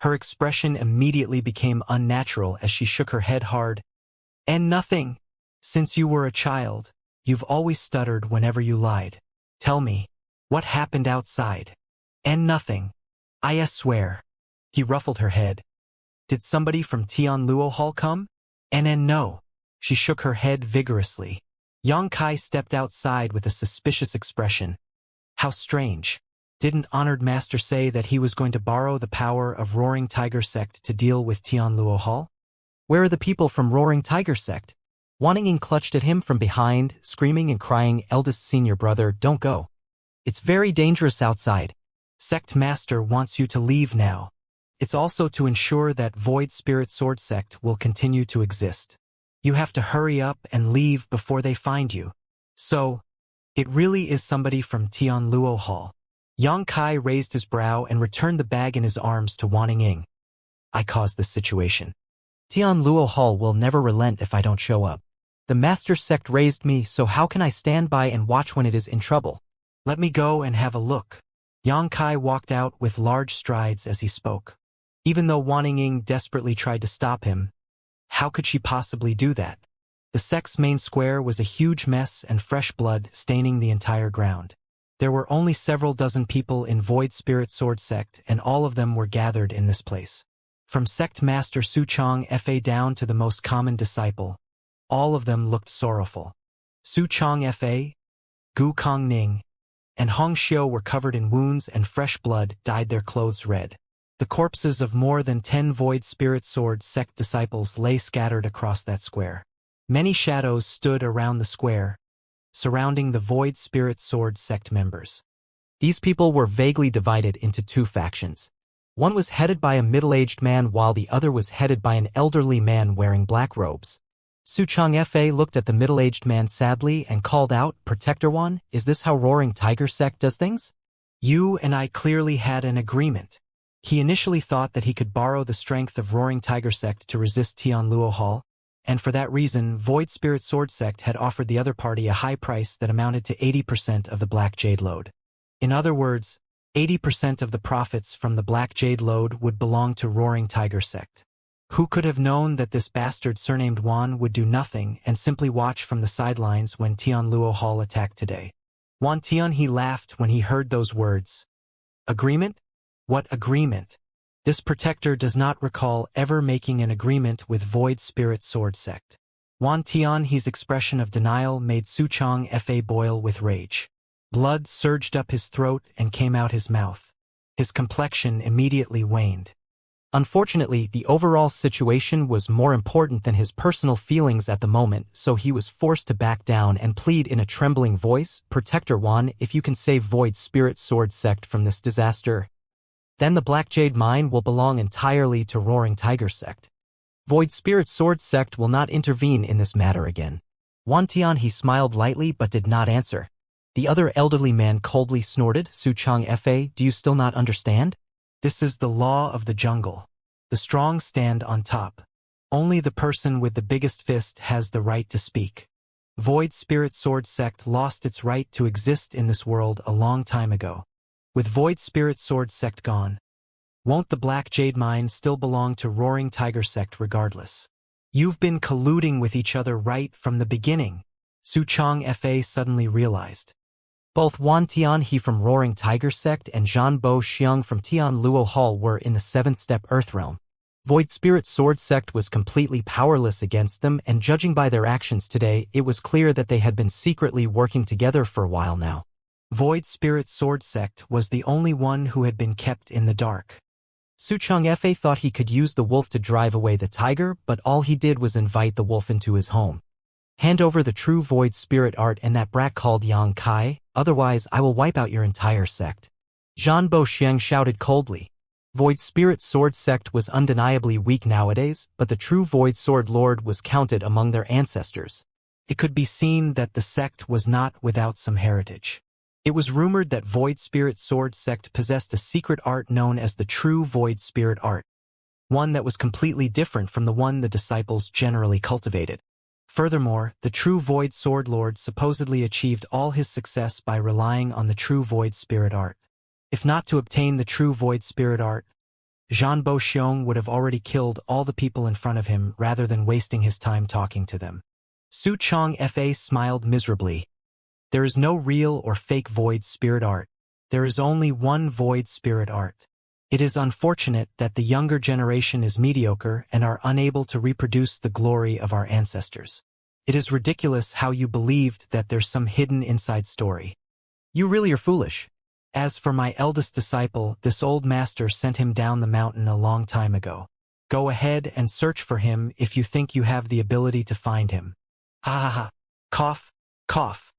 Her expression immediately became unnatural as she shook her head hard. And nothing. Since you were a child, you've always stuttered whenever you lied. Tell me, what happened outside? And nothing. I swear. He ruffled her head. Did somebody from Tianluo Hall come? And no. She shook her head vigorously. Xianxia stepped outside with a suspicious expression. How strange. Didn't Honored Master say that he was going to borrow the power of Roaring Tiger Sect to deal with Tianluo Hall? Where are the people from Roaring Tiger Sect? Wan Ying clutched at him from behind, screaming and crying, Eldest senior brother, don't go. It's very dangerous outside. Sect Master wants you to leave now. It's also to ensure that Void Spirit Sword Sect will continue to exist. You have to hurry up and leave before they find you. So, it really is somebody from Tianluo Hall. Xianxia raised his brow and returned the bag in his arms to Wan Ying. I caused this situation. Tianluo Hall will never relent if I don't show up. The Master Sect raised me, so how can I stand by and watch when it is in trouble? Let me go and have a look. Xianxia walked out with large strides as he spoke. Even though Wan Ying desperately tried to stop him, how could she possibly do that? The sect's main square was a huge mess and fresh blood staining the entire ground. There were only several dozen people in Void Spirit Sword Sect, and all of them were gathered in this place. From Sect Master Su Chong Fa down to the most common disciple, all of them looked sorrowful. Su Chong Fa, Gu Kong Ning, and Hong Xiu were covered in wounds and fresh blood dyed their clothes red. The corpses of more than 10 Void Spirit Sword Sect disciples lay scattered across that square. Many shadows stood around the square, surrounding the Void Spirit Sword Sect members. These people were vaguely divided into two factions. One was headed by a middle-aged man while the other was headed by an elderly man wearing black robes. Su Chong Fa looked at the middle-aged man sadly and called out, Protector One, is this how Roaring Tiger Sect does things? You and I clearly had an agreement. He initially thought that he could borrow the strength of Roaring Tiger Sect to resist Tianluo Hall, and for that reason, Void Spirit Sword Sect had offered the other party a high price that amounted to 80% of the Black Jade Lode. In other words, 80% of the profits from the Black Jade Lode would belong to Roaring Tiger Sect. Who could have known that this bastard surnamed Wan would do nothing and simply watch from the sidelines when Tianluo Hall attacked today? Wan Tian, he laughed when he heard those words. Agreement? What agreement? This protector does not recall ever making an agreement with Void Spirit Sword Sect. Wan Tian, his expression of denial made Su Chong Fa boil with rage. Blood surged up his throat and came out his mouth. His complexion immediately waned. Unfortunately, the overall situation was more important than his personal feelings at the moment, so he was forced to back down and plead in a trembling voice, Protector Wan, if you can save Void Spirit Sword Sect from this disaster, then the Black Jade Mine will belong entirely to Roaring Tiger Sect. Void Spirit Sword Sect will not intervene in this matter again. Wan Tian, he smiled lightly but did not answer. The other elderly man coldly snorted, Su Chong Fa, do you still not understand? This is the law of the jungle. The strong stand on top. Only the person with the biggest fist has the right to speak. Void Spirit Sword Sect lost its right to exist in this world a long time ago. With Void Spirit Sword Sect gone, won't the Black Jade Mine still belong to Roaring Tiger Sect regardless? You've been colluding with each other right from the beginning, Su Changfa suddenly realized. Both Wan Tianhe from Roaring Tiger Sect and Zhan Bo Xiang from Tian Luo Hall were in the seventh-step Earthrealm. Void Spirit Sword Sect was completely powerless against them, and judging by their actions today, it was clear that they had been secretly working together for a while now. Void Spirit Sword Sect was the only one who had been kept in the dark. Su Changfa thought he could use the wolf to drive away the tiger, but all he did was invite the wolf into his home. Hand over the true Void Spirit art and that brat called Yang Kai, otherwise I will wipe out your entire sect. Zhan Bo Xiang shouted coldly. Void Spirit Sword Sect was undeniably weak nowadays, but the true Void Sword Lord was counted among their ancestors. It could be seen that the sect was not without some heritage. It was rumored that Void Spirit Sword Sect possessed a secret art known as the true Void Spirit art, one that was completely different from the one the disciples generally cultivated. Furthermore, the true Void Sword Lord supposedly achieved all his success by relying on the true Void Spirit art. If not to obtain the true Void Spirit art, Zhan Bo Xiang would have already killed all the people in front of him rather than wasting his time talking to them. Su Changfa smiled miserably. There is no real or fake Void Spirit art. There is only one Void Spirit art. It is unfortunate that the younger generation is mediocre and are unable to reproduce the glory of our ancestors. It is ridiculous how you believed that there's some hidden inside story. You really are foolish. As for my eldest disciple, this old master sent him down the mountain a long time ago. Go ahead and search for him if you think you have the ability to find him. Ha ha ha. Cough, cough.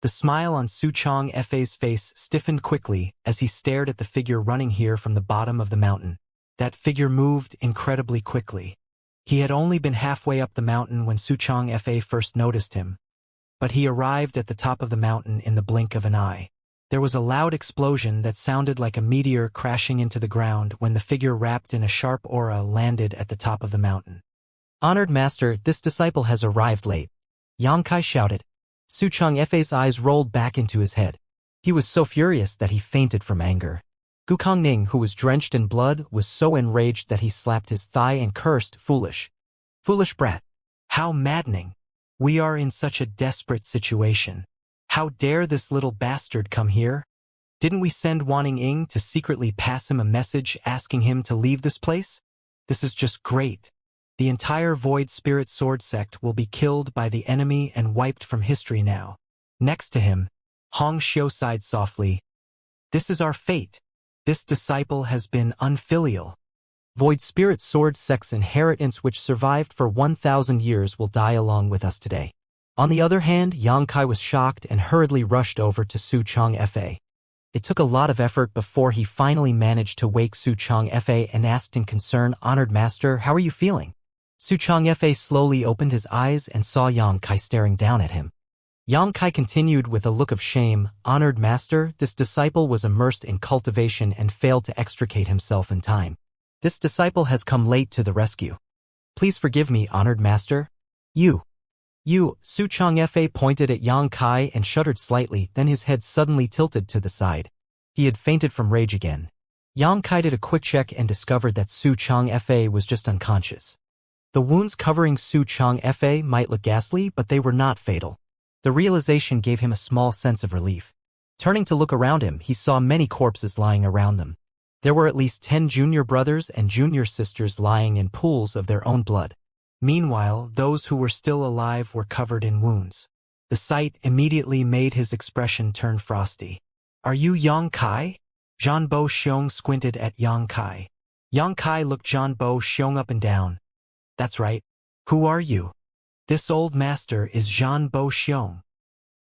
The smile on Su Changfa's face stiffened quickly as he stared at the figure running here from the bottom of the mountain. That figure moved incredibly quickly. He had only been halfway up the mountain when Su Changfa first noticed him, but he arrived at the top of the mountain in the blink of an eye. There was a loud explosion that sounded like a meteor crashing into the ground when the figure wrapped in a sharp aura landed at the top of the mountain. Honored Master, this disciple has arrived late, Yang Kai shouted. Su Changfa's eyes rolled back into his head. He was so furious that he fainted from anger. Gu Kongning, who was drenched in blood, was so enraged that he slapped his thigh and cursed, "Foolish. Foolish brat. How maddening. We are in such a desperate situation. How dare this little bastard come here? Didn't we send Wanning Ying to secretly pass him a message asking him to leave this place? This is just great. The entire Void Spirit Sword Sect will be killed by the enemy and wiped from history now." Next to him, Hong Xiu sighed softly. This is our fate. This disciple has been unfilial. Void Spirit Sword Sect's inheritance which survived for 1,000 years will die along with us today. On the other hand, Yang Kai was shocked and hurriedly rushed over to Su Changfa. It took a lot of effort before he finally managed to wake Su Changfa and asked in concern, "Honored Master, how are you feeling?" Su Changfa slowly opened his eyes and saw Yang Kai staring down at him. Yang Kai continued with a look of shame, "Honored Master, this disciple was immersed in cultivation and failed to extricate himself in time. This disciple has come late to the rescue. Please forgive me, Honored Master." You, Su Changfa pointed at Yang Kai and shuddered slightly, then his head suddenly tilted to the side. He had fainted from rage again. Yang Kai did a quick check and discovered that Su Changfa was just unconscious. The wounds covering Su Changfa might look ghastly, but they were not fatal. The realization gave him a small sense of relief. Turning to look around him, he saw many corpses lying around them. There were at least 10 junior brothers and junior sisters lying in pools of their own blood. Meanwhile, those who were still alive were covered in wounds. The sight immediately made his expression turn frosty. "Are you Yang Kai?" Zhan Bo Xiang squinted at Yang Kai. Yang Kai looked Zhan Bo Xiang up and down. "That's right. Who are you?" "This old master is Zhan Bo Xiang."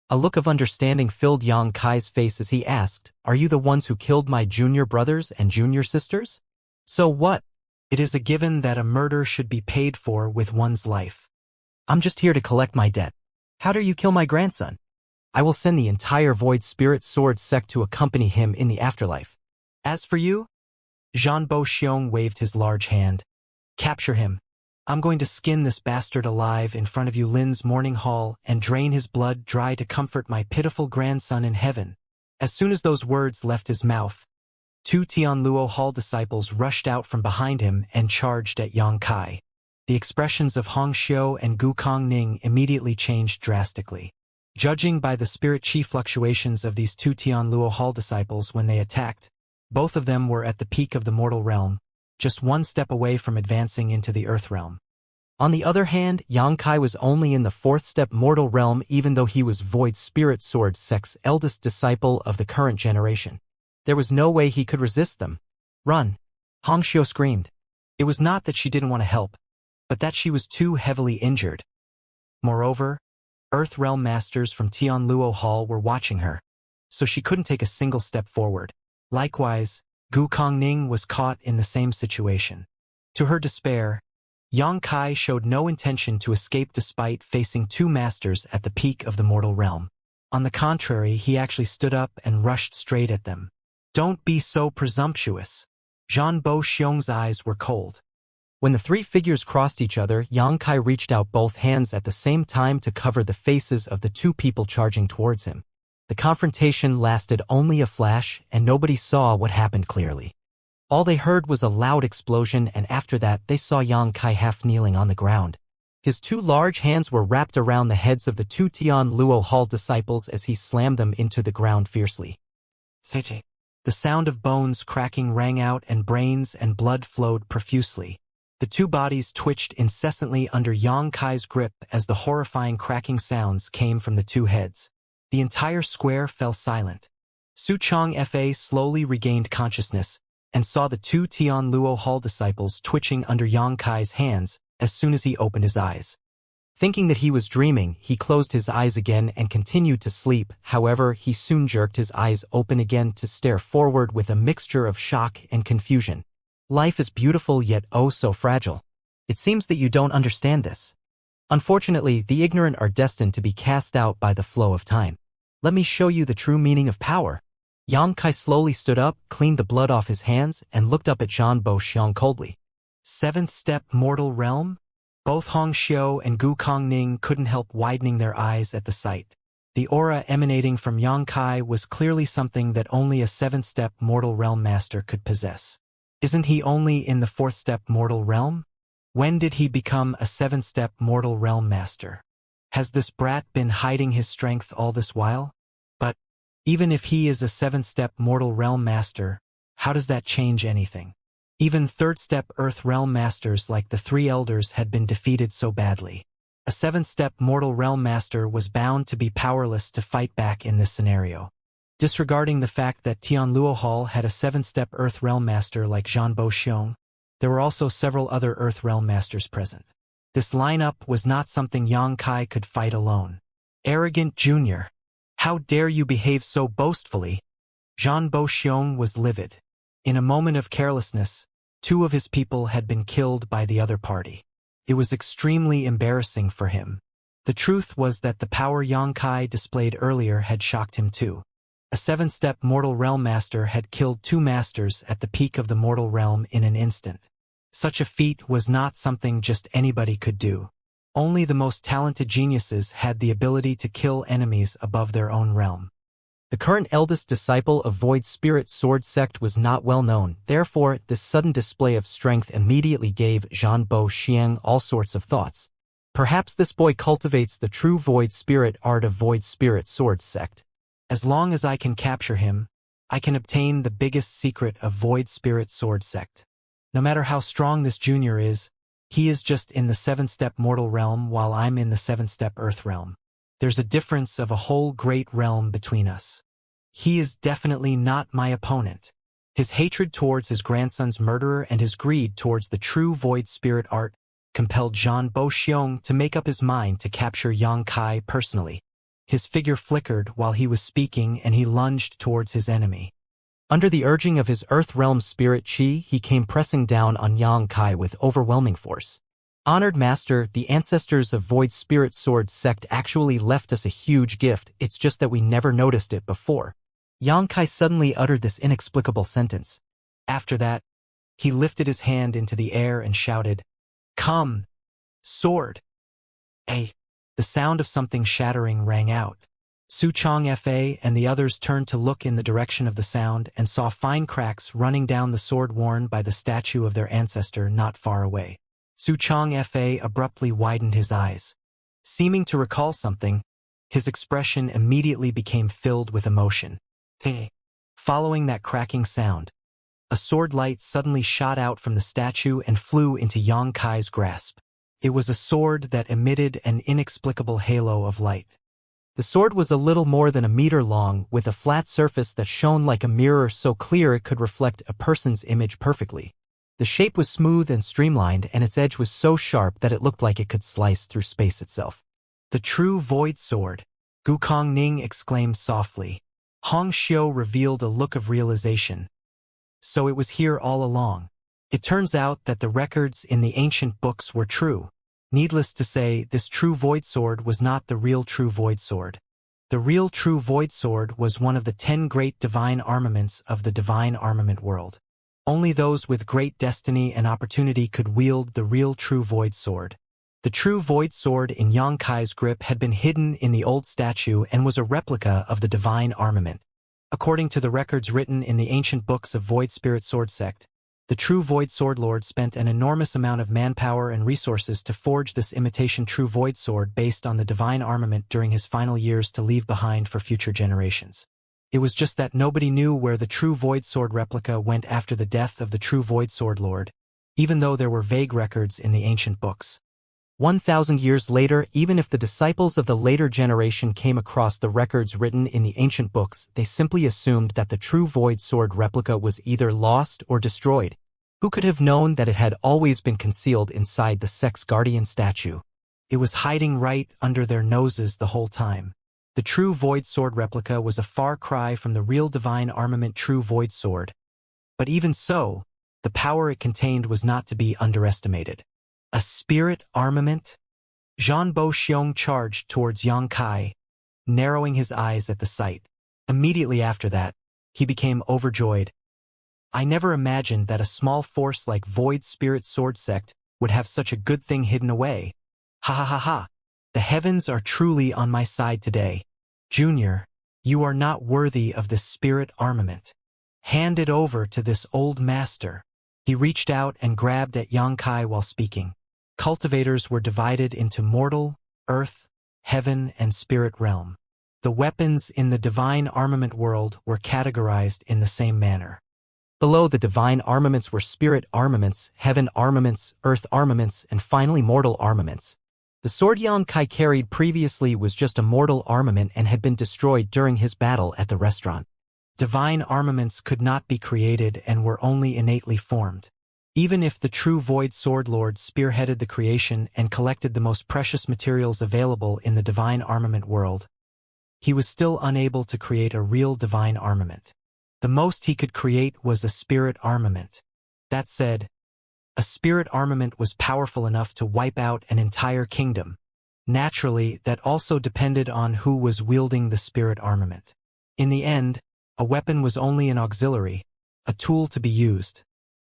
A look of understanding filled Yang Kai's face as he asked, "Are you the ones who killed my junior brothers and junior sisters?" "So what? It is a given that a murder should be paid for with one's life. I'm just here to collect my debt. How dare you kill my grandson? I will send the entire Void Spirit Sword Sect to accompany him in the afterlife. As for you?" Zhan Bo Xiang waved his large hand. "Capture him. I'm going to skin this bastard alive in front of Yulin's morning hall and drain his blood dry to comfort my pitiful grandson in heaven." As soon as those words left his mouth, 2 Tianluo Hall disciples rushed out from behind him and charged at Yang Kai. The expressions of Hong Xiu and Gu Kongning immediately changed drastically. Judging by the spirit chi fluctuations of these two Tianluo Hall disciples when they attacked, both of them were at the peak of the mortal realm, just one step away from advancing into the earth realm. On the other hand, Xianxia was only in the fourth step mortal realm even though he was Void Spirit Sword Sect's eldest disciple of the current generation. There was no way he could resist them. Run! Hong Xiu screamed. It was not that she didn't want to help, but that she was too heavily injured. Moreover, Earth Realm Masters from Tianluo Hall were watching her, so she couldn't take a single step forward. Likewise, Gu Kongning was caught in the same situation. To her despair, Xianxia showed no intention to escape despite facing two masters at the peak of the mortal realm. On the contrary, he actually stood up and rushed straight at them. Don't be so presumptuous. Zhan Bo Xiong's eyes were cold. When the three figures crossed each other, Xianxia reached out both hands at the same time to cover the faces of the two people charging towards him. The confrontation lasted only a flash, and nobody saw what happened clearly. All they heard was a loud explosion, and after that they saw Xianxia half kneeling on the ground. His two large hands were wrapped around the heads of the two Tianluo Hall disciples as he slammed them into the ground fiercely. The sound of bones cracking rang out and brains and blood flowed profusely. The two bodies twitched incessantly under Xianxia's grip as the horrifying cracking sounds came from the two heads. The entire square fell silent. Su Changfa slowly regained consciousness and saw the two Tianluo Hall disciples twitching under Xianxia's hands as soon as he opened his eyes. Thinking that he was dreaming, he closed his eyes again and continued to sleep. However, he soon jerked his eyes open again to stare forward with a mixture of shock and confusion. Life is beautiful yet oh so fragile. It seems that you don't understand this. Unfortunately, the ignorant are destined to be cast out by the flow of time. Let me show you the true meaning of power. Xianxia slowly stood up, cleaned the blood off his hands, and looked up at Zhan Bo Xiong coldly. Seventh step mortal realm? Both Hong Xiu and Gu Kongning couldn't help widening their eyes at the sight. The aura emanating from Xianxia was clearly something that only a seventh-step mortal realm master could possess. Isn't he only in the fourth-step mortal realm? When did he become a seventh-step mortal realm master? Has this brat been hiding his strength all this while? But even if he is a seventh-step mortal realm master, how does that change anything? Even third-step earth realm masters like the three elders had been defeated so badly. A seventh-step mortal realm master was bound to be powerless to fight back in this scenario. Disregarding the fact that Tianluo Hall had a seventh-step earth realm master like Zhan Bo Xiong, there were also several other earth realm masters present. This lineup was not something Xianxia could fight alone. Arrogant junior! How dare you behave so boastfully? Zhan Bo Xiong was livid. In a moment of carelessness, two of his people had been killed by the other party. It was extremely embarrassing for him. The truth was that the power Xianxia displayed earlier had shocked him too. A seven-step mortal realm master had killed two masters at the peak of the mortal realm in an instant. Such a feat was not something just anybody could do. Only the most talented geniuses had the ability to kill enemies above their own realm. The current eldest disciple of Void Spirit Sword Sect was not well known, therefore this sudden display of strength immediately gave Zhan Bo Xiang all sorts of thoughts. Perhaps this boy cultivates the true Void Spirit art of Void Spirit Sword Sect. As long as I can capture him, I can obtain the biggest secret of Void Spirit Sword Sect. No matter how strong this junior is, he is just in the seven-step mortal realm while I'm in the seven-step earth realm. There's a difference of a whole great realm between us. He is definitely not my opponent. His hatred towards his grandson's murderer and his greed towards the true Void Spirit art compelled Zhan Bo Xiong to make up his mind to capture Xianxia personally. His figure flickered while he was speaking and he lunged towards his enemy. Under the urging of his Earth Realm spirit chi, he came pressing down on Xianxia with overwhelming force. Honored Master, the ancestors of Void Spirit Sword Sect actually left us a huge gift, it's just that we never noticed it before. Xianxia suddenly uttered this inexplicable sentence. After that, he lifted his hand into the air and shouted, "Come, sword!" The sound of something shattering rang out. Su Changfa and the others turned to look in the direction of the sound and saw fine cracks running down the sword worn by the statue of their ancestor not far away. Su Chang Fa abruptly widened his eyes. Seeming to recall something, his expression immediately became filled with emotion. Following that cracking sound, a sword light suddenly shot out from the statue and flew into Yang Kai's grasp. It was a sword that emitted an inexplicable halo of light. The sword was a little more than a meter long, with a flat surface that shone like a mirror so clear it could reflect a person's image perfectly. The shape was smooth and streamlined, and its edge was so sharp that it looked like it could slice through space itself. The true void sword, Gukong Ning exclaimed softly. Hong Xiu revealed a look of realization. So it was here all along. It turns out that the records in the ancient books were true. Needless to say, this true void sword was not the real true void sword. The real true void sword was one of the 10 great divine armaments of the divine armament world. Only those with great destiny and opportunity could wield the real true void sword. The true void sword in Yang Kai's grip had been hidden in the old statue and was a replica of the divine armament. According to the records written in the ancient books of Void Spirit Sword Sect, the true Void Sword Lord spent an enormous amount of manpower and resources to forge this imitation true Void Sword based on the divine armament during his final years to leave behind for future generations. It was just that nobody knew where the true Void Sword replica went after the death of the true Void Sword Lord, even though there were vague records in the ancient books. 1,000 years later, even if the disciples of the later generation came across the records written in the ancient books, they simply assumed that the true Void Sword replica was either lost or destroyed. Who could have known that it had always been concealed inside the Sex Guardian statue? It was hiding right under their noses the whole time. The true Void Sword replica was a far cry from the real divine armament true Void Sword. But even so, the power it contained was not to be underestimated. A spirit armament? Zhan Bo Xiong charged towards Yang Kai, narrowing his eyes at the sight. Immediately after that, he became overjoyed. I never imagined that a small force like Void Spirit Sword Sect would have such a good thing hidden away. Ha ha ha ha. The heavens are truly on my side today. Junior, you are not worthy of this spirit armament. Hand it over to this old master. He reached out and grabbed at Yang Kai while speaking. Cultivators were divided into mortal, earth, heaven, and spirit realm. The weapons in the divine armament world were categorized in the same manner. Below the divine armaments were spirit armaments, heaven armaments, earth armaments, and finally mortal armaments. The sword Yang Kai carried previously was just a mortal armament and had been destroyed during his battle at the restaurant. Divine armaments could not be created and were only innately formed. Even if the true Void Sword Lord spearheaded the creation and collected the most precious materials available in the divine armament world, he was still unable to create a real divine armament. The most he could create was a spirit armament. That said, a spirit armament was powerful enough to wipe out an entire kingdom. Naturally, that also depended on who was wielding the spirit armament. In the end, a weapon was only an auxiliary, a tool to be used.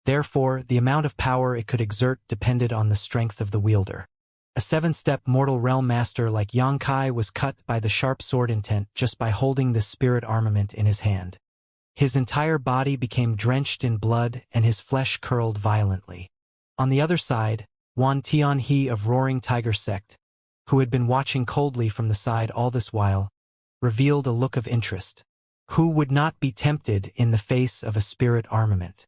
Therefore, the amount of power it could exert depended on the strength of the wielder. A 7-step mortal realm master like Yang Kai was cut by the sharp sword intent just by holding this spirit armament in his hand. His entire body became drenched in blood and his flesh curled violently. On the other side, Wan Tianhe of Roaring Tiger Sect, who had been watching coldly from the side all this while, revealed a look of interest. Who would not be tempted in the face of a spirit armament?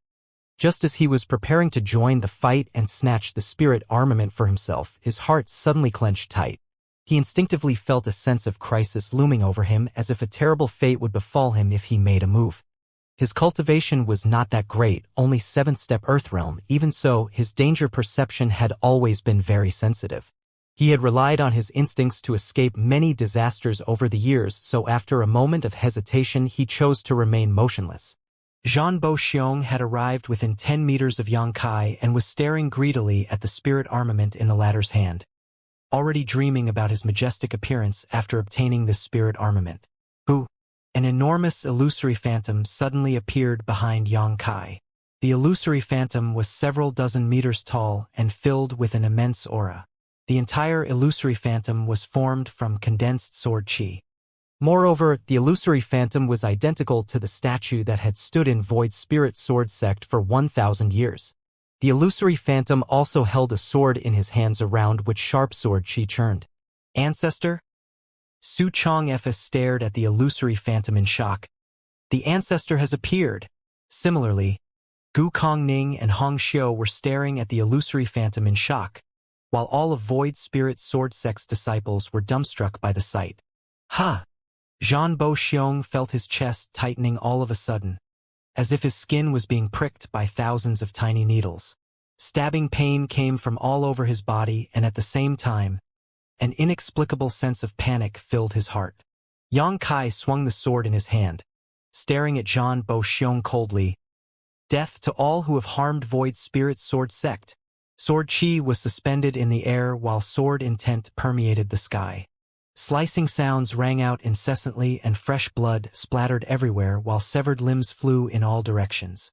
Just as he was preparing to join the fight and snatch the spirit armament for himself, his heart suddenly clenched tight. He instinctively felt a sense of crisis looming over him, as if a terrible fate would befall him if he made a move. His cultivation was not that great, only 7th-step Earth Realm. Even so, his danger perception had always been very sensitive. He had relied on his instincts to escape many disasters over the years, so after a moment of hesitation he chose to remain motionless. Zhan Bo Xiong had arrived within 10 meters of Yang Kai and was staring greedily at the spirit armament in the latter's hand, already dreaming about his majestic appearance after obtaining this spirit armament. An enormous illusory phantom suddenly appeared behind Yang Kai. The illusory phantom was several dozen meters tall and filled with an immense aura. The entire illusory phantom was formed from condensed sword chi. Moreover, the illusory phantom was identical to the statue that had stood in Void Spirit Sword Sect for 1,000 years. The illusory phantom also held a sword in his hands around which sharp sword chi churned. Ancestor? Su Changfs stared at the illusory phantom in shock. The ancestor has appeared. Similarly, Gu Kongning and Hong Xiu were staring at the illusory phantom in shock, while all of Void Spirit Sword Sect's disciples were dumbstruck by the sight. Ha! Zhan Bo Xiong felt his chest tightening all of a sudden, as if his skin was being pricked by thousands of tiny needles. Stabbing pain came from all over his body, and at the same time, an inexplicable sense of panic filled his heart. Yang Kai swung the sword in his hand, staring at Zhan Bo Xiong coldly. Death to all who have harmed Void Spirit Sword Sect. Sword Chi was suspended in the air while sword intent permeated the sky. Slicing sounds rang out incessantly and fresh blood splattered everywhere while severed limbs flew in all directions.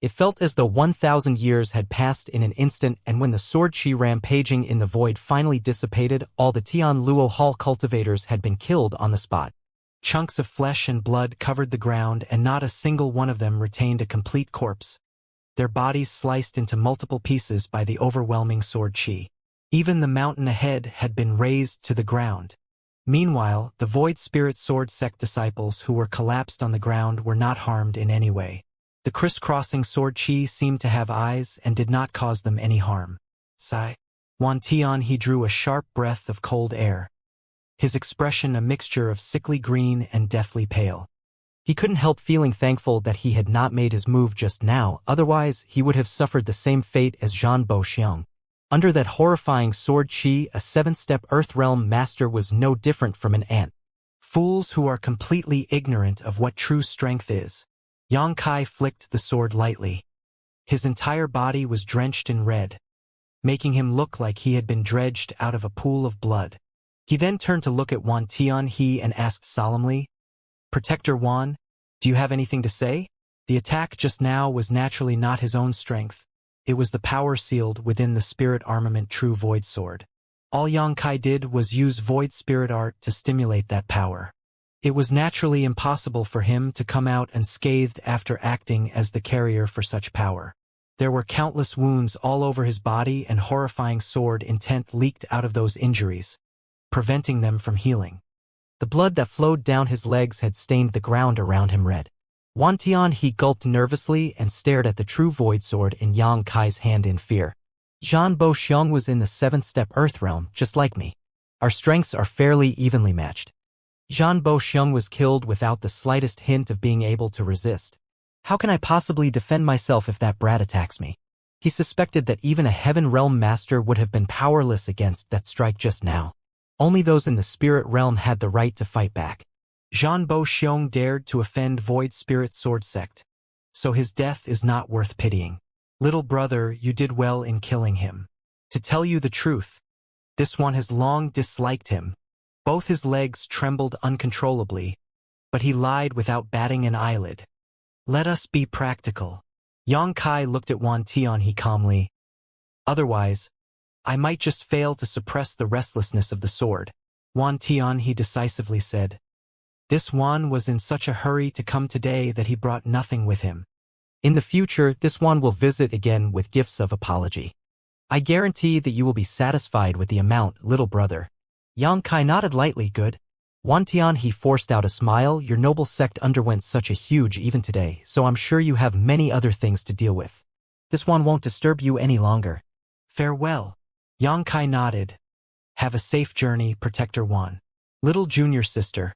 It felt as though 1,000 years had passed in an instant, and when the sword chi rampaging in the void finally dissipated, all the Tian Luo Hall cultivators had been killed on the spot. Chunks of flesh and blood covered the ground, and not a single one of them retained a complete corpse, their bodies sliced into multiple pieces by the overwhelming sword chi. Even the mountain ahead had been razed to the ground. Meanwhile, the Void Spirit Sword Sect disciples who were collapsed on the ground were not harmed in any way. The crisscrossing sword chi seemed to have eyes and did not cause them any harm. Sigh. Wan Tian he drew a sharp breath of cold air, his expression a mixture of sickly green and deathly pale. He couldn't help feeling thankful that he had not made his move just now, otherwise he would have suffered the same fate as Zhan Bo Xiong. Under that horrifying sword chi, a seventh-step Earth Realm master was no different from an ant. Fools who are completely ignorant of what true strength is. Yang Kai flicked the sword lightly. His entire body was drenched in red, making him look like he had been dredged out of a pool of blood. He then turned to look at Wan Tianhe and asked solemnly, "Protector Wan, do you have anything to say?" The attack just now was naturally not his own strength. It was the power sealed within the spirit armament True Void Sword. All Yang Kai did was use Void Spirit Art to stimulate that power. It was naturally impossible for him to come out unscathed after acting as the carrier for such power. There were countless wounds all over his body, and horrifying sword intent leaked out of those injuries, preventing them from healing. The blood that flowed down his legs had stained the ground around him red. Wan Tianhe gulped nervously and stared at the True Void Sword in Yang Kai's hand in fear. Zhan Bo Xiong was in the seventh-step Earth Realm, just like me. Our strengths are fairly evenly matched. Zhan Bo Xiong was killed without the slightest hint of being able to resist. How can I possibly defend myself if that brat attacks me? He suspected that even a Heaven Realm master would have been powerless against that strike just now. Only those in the Spirit Realm had the right to fight back. Zhan Bo Xiong dared to offend Void Spirit Sword Sect, so his death is not worth pitying. Little brother, you did well in killing him. To tell you the truth, this one has long disliked him. Both his legs trembled uncontrollably, but he lied without batting an eyelid. Let us be practical. Yang Kai looked at Wan Tianhe calmly. Otherwise, I might just fail to suppress the restlessness of the sword. Wan Tianhe decisively said. This Wan was in such a hurry to come today that he brought nothing with him. In the future, this Wan will visit again with gifts of apology. I guarantee that you will be satisfied with the amount, little brother. Yang Kai nodded lightly. Good. Wan Tianhe forced out a smile. Your noble sect underwent such a huge even today, so I'm sure you have many other things to deal with. This one won't disturb you any longer. Farewell. Yang Kai nodded. Have a safe journey, Protector Wan. Little junior sister.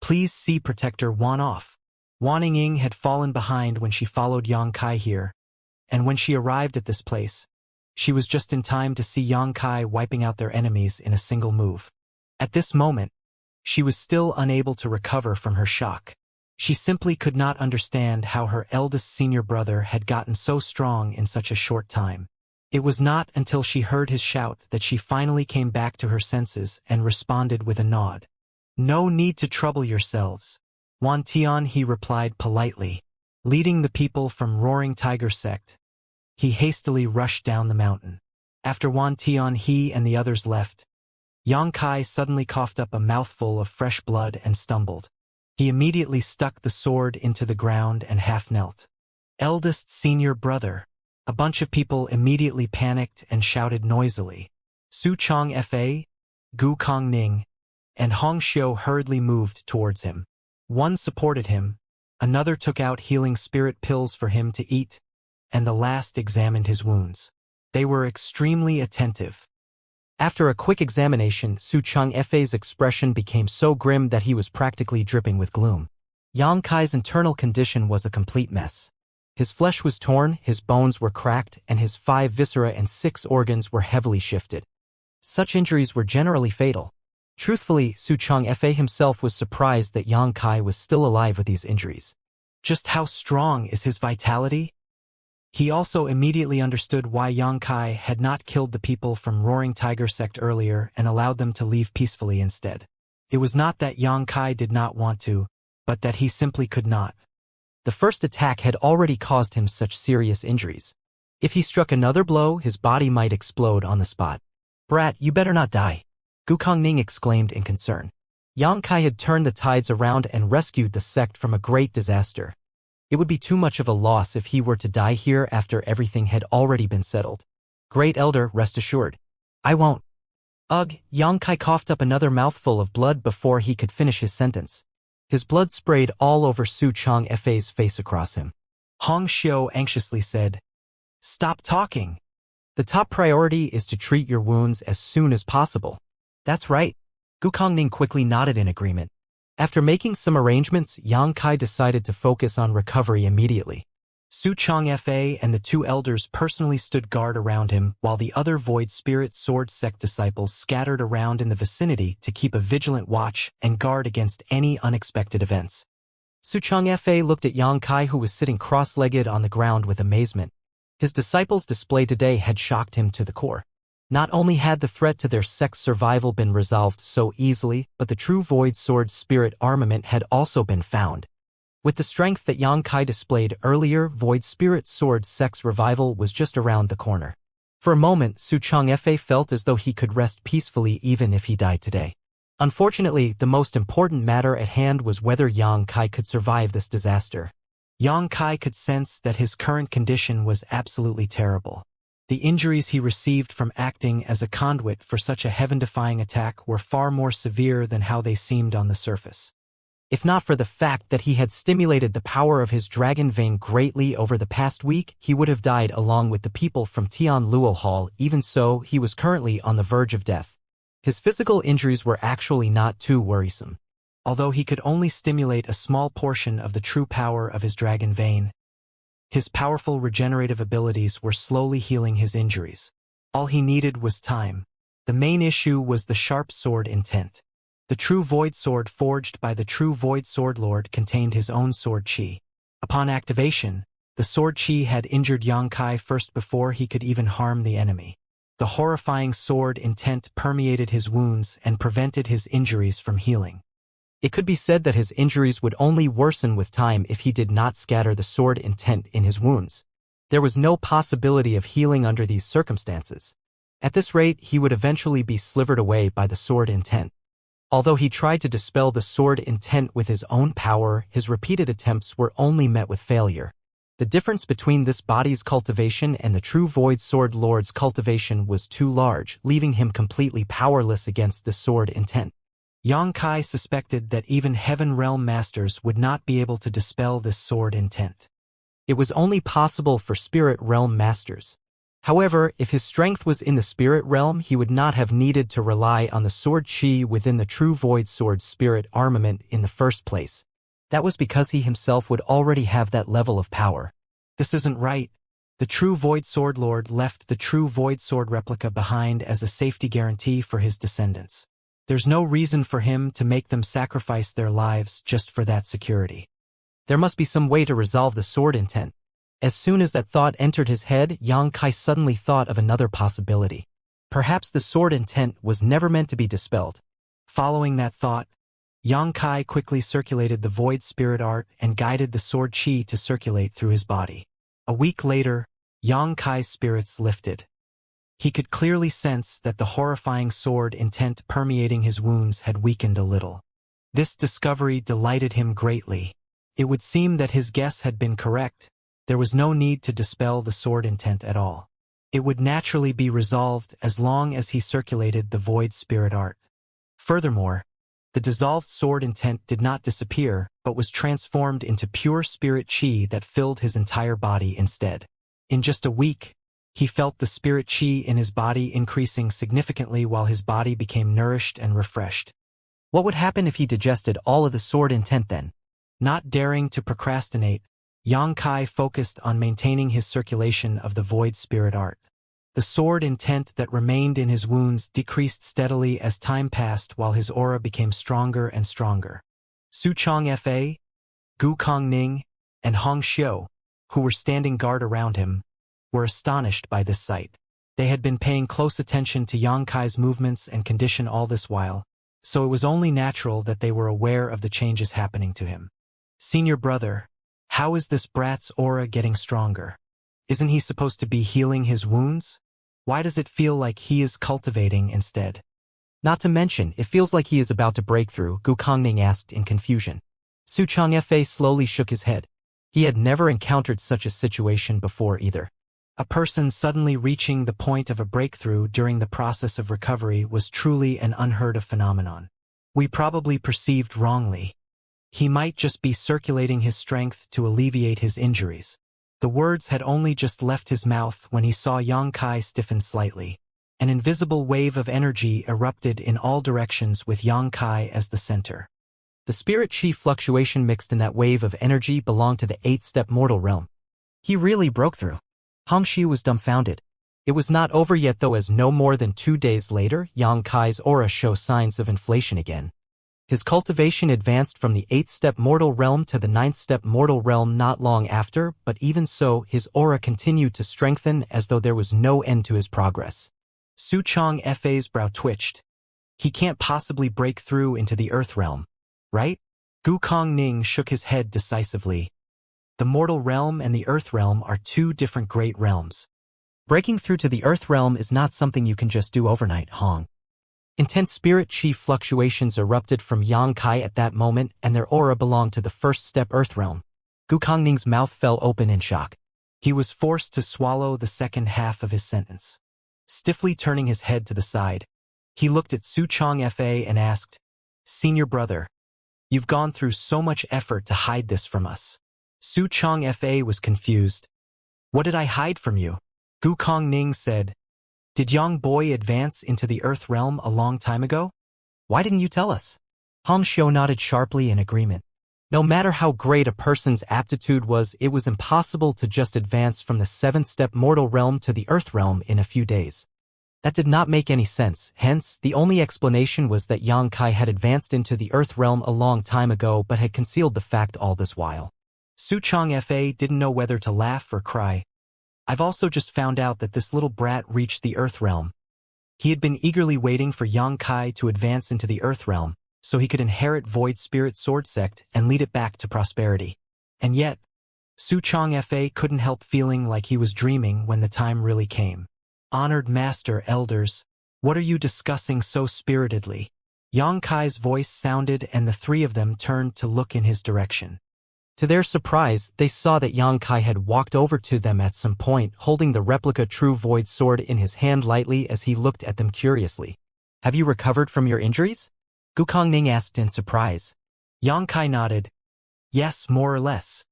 Please see Protector Wan off. Wan Ying had fallen behind when she followed Yang Kai here, and when she arrived at this place, she was just in time to see Yang Kai wiping out their enemies in a single move. At this moment, she was still unable to recover from her shock. She simply could not understand how her eldest senior brother had gotten so strong in such a short time. It was not until she heard his shout that she finally came back to her senses and responded with a nod. No need to trouble yourselves. Wan Tianhe replied politely. Leading the people from Roaring Tiger Sect, he hastily rushed down the mountain. After Wan Tianhe and the others left, Yang Kai suddenly coughed up a mouthful of fresh blood and stumbled. He immediately stuck the sword into the ground and half knelt. Eldest senior brother. A bunch of people immediately panicked and shouted noisily. Su Changfa, Gu Kongning, and Hong Xiu hurriedly moved towards him. One supported him, another took out healing spirit pills for him to eat, and the last examined his wounds. They were extremely attentive. After a quick examination, Su Changfa's expression became so grim that he was practically dripping with gloom. Yang Kai's internal condition was a complete mess. His flesh was torn, his bones were cracked, and his 5 viscera and 6 organs were heavily shifted. Such injuries were generally fatal. Truthfully, Su Changfa himself was surprised that Yang Kai was still alive with these injuries. Just how strong is his vitality? He also immediately understood why Yang Kai had not killed the people from Roaring Tiger sect earlier and allowed them to leave peacefully instead. It was not that Yang Kai did not want to, but that he simply could not. The first attack had already caused him such serious injuries. If he struck another blow, his body might explode on the spot. "Brat, you better not die," Gu Kongning exclaimed in concern. Yang Kai had turned the tides around and rescued the sect from a great disaster. It would be too much of a loss if he were to die here after everything had already been settled. "Great Elder, rest assured. I won't." Ugh, Yang Kai coughed up another mouthful of blood before he could finish his sentence. His blood sprayed all over Su Changfa's face across him. Hong Xiu anxiously said, "Stop talking. The top priority is to treat your wounds as soon as possible." "That's right." Gu Kongning quickly nodded in agreement. After making some arrangements, Yang Kai decided to focus on recovery immediately. Su Changfa and the 2 elders personally stood guard around him while the other Void Spirit Sword Sect disciples scattered around in the vicinity to keep a vigilant watch and guard against any unexpected events. Su Changfa looked at Yang Kai, who was sitting cross-legged on the ground, with amazement. His disciples' display today had shocked him to the core. Not only had the threat to their sect's survival been resolved so easily, but the true Void Sword Spirit armament had also been found. With the strength that Yang Kai displayed earlier, Void Spirit Sword Sect's revival was just around the corner. For a moment, Su Changfa felt as though he could rest peacefully even if he died today. Unfortunately, the most important matter at hand was whether Yang Kai could survive this disaster. Yang Kai could sense that his current condition was absolutely terrible. The injuries he received from acting as a conduit for such a heaven-defying attack were far more severe than how they seemed on the surface. If not for the fact that he had stimulated the power of his dragon vein greatly over the past week, he would have died along with the people from Tian Luo Hall. Even so, he was currently on the verge of death. His physical injuries were actually not too worrisome. Although he could only stimulate a small portion of the true power of his dragon vein, his powerful regenerative abilities were slowly healing his injuries. All he needed was time. The main issue was the sharp sword intent. The true Void Sword forged by the true Void Sword Lord contained his own sword chi. Upon activation, the sword chi had injured Yang Kai first before he could even harm the enemy. The horrifying sword intent permeated his wounds and prevented his injuries from healing. It could be said that his injuries would only worsen with time if he did not scatter the sword intent in his wounds. There was no possibility of healing under these circumstances. At this rate, he would eventually be slivered away by the sword intent. Although he tried to dispel the sword intent with his own power, his repeated attempts were only met with failure. The difference between this body's cultivation and the true Void Sword Lord's cultivation was too large, leaving him completely powerless against the sword intent. Yang Kai suspected that even Heaven Realm Masters would not be able to dispel this sword intent. It was only possible for Spirit Realm Masters. However, if his strength was in the Spirit Realm, he would not have needed to rely on the sword chi within the true Void Sword Spirit armament in the first place. That was because he himself would already have that level of power. This isn't right. The true Void Sword Lord left the true Void Sword replica behind as a safety guarantee for his descendants. There's no reason for him to make them sacrifice their lives just for that security. There must be some way to resolve the sword intent. As soon as that thought entered his head, Yang Kai suddenly thought of another possibility. Perhaps the sword intent was never meant to be dispelled. Following that thought, Yang Kai quickly circulated the Void Spirit Art and guided the sword chi to circulate through his body. A week later, Yang Kai's spirits lifted. He could clearly sense that the horrifying sword intent permeating his wounds had weakened a little. This discovery delighted him greatly. It would seem that his guess had been correct. There was no need to dispel the sword intent at all. It would naturally be resolved as long as he circulated the void spirit art. Furthermore, the dissolved sword intent did not disappear, but was transformed into pure spirit chi that filled his entire body instead. In just a week, he felt the spirit chi in his body increasing significantly while his body became nourished and refreshed. What would happen if he digested all of the sword intent then? Not daring to procrastinate, Xianxia focused on maintaining his circulation of the void spirit art. The sword intent that remained in his wounds decreased steadily as time passed while his aura became stronger and stronger. Su Changfa, Gu Kongning, and Hong Xiu, who were standing guard around him, were astonished by this sight. They had been paying close attention to Xianxia's movements and condition all this while, so it was only natural that they were aware of the changes happening to him. Senior brother, how is this brat's aura getting stronger? Isn't he supposed to be healing his wounds? Why does it feel like he is cultivating instead? Not to mention, it feels like he is about to break through, Gu Kongning asked in confusion. Su Changfa slowly shook his head. He had never encountered such a situation before either. A person suddenly reaching the point of a breakthrough during the process of recovery was truly an unheard of phenomenon. We probably perceived wrongly. He might just be circulating his strength to alleviate his injuries. The words had only just left his mouth when he saw Xianxia stiffen slightly. An invisible wave of energy erupted in all directions with Xianxia as the center. The spirit chi fluctuation mixed in that wave of energy belonged to the 8th-step mortal realm. He really broke through. Hong Xiu was dumbfounded. It was not over yet though, as no more than 2 days later, Xianxia's aura showed signs of inflation again. His cultivation advanced from the 8th-step mortal realm to the 9th-step mortal realm not long after, but even so, his aura continued to strengthen as though there was no end to his progress. Su Changfa's brow twitched. He can't possibly break through into the earth realm, right? Gu Kongning shook his head decisively. The mortal realm and the earth realm are two different great realms. Breaking through to the earth realm is not something you can just do overnight, Hong. Intense spirit chi fluctuations erupted from Xianxia at that moment, and their aura belonged to the 1st-step earth realm. Gu Kongning's mouth fell open in shock. He was forced to swallow the second half of his sentence. Stiffly turning his head to the side, he looked at Su Changfa and asked, "Senior brother, you've gone through so much effort to hide this from us." Su Changfa was confused. "What did I hide from you?" Gu Kongning said, "Did Yang Boy advance into the earth realm a long time ago? Why didn't you tell us?" Hong Xiu nodded sharply in agreement. No matter how great a person's aptitude was, it was impossible to just advance from the 7th-step mortal realm to the earth realm in a few days. That did not make any sense, hence, the only explanation was that Xianxia had advanced into the earth realm a long time ago but had concealed the fact all this while. Su Changfa didn't know whether to laugh or cry. "I've also just found out that this little brat reached the earth realm." He had been eagerly waiting for Xianxia to advance into the earth realm, so he could inherit Void Spirit Sword Sect and lead it back to prosperity. And yet, Su Changfa couldn't help feeling like he was dreaming when the time really came. "Honored Master Elders, what are you discussing so spiritedly?" Xianxia's voice sounded, and the three of them turned to look in his direction. To their surprise, they saw that Xianxia had walked over to them at some point, holding the replica True Void sword in his hand lightly as he looked at them curiously. "Have you recovered from your injuries?" Gu Kongning asked in surprise. Xianxia nodded. "Yes, more or less."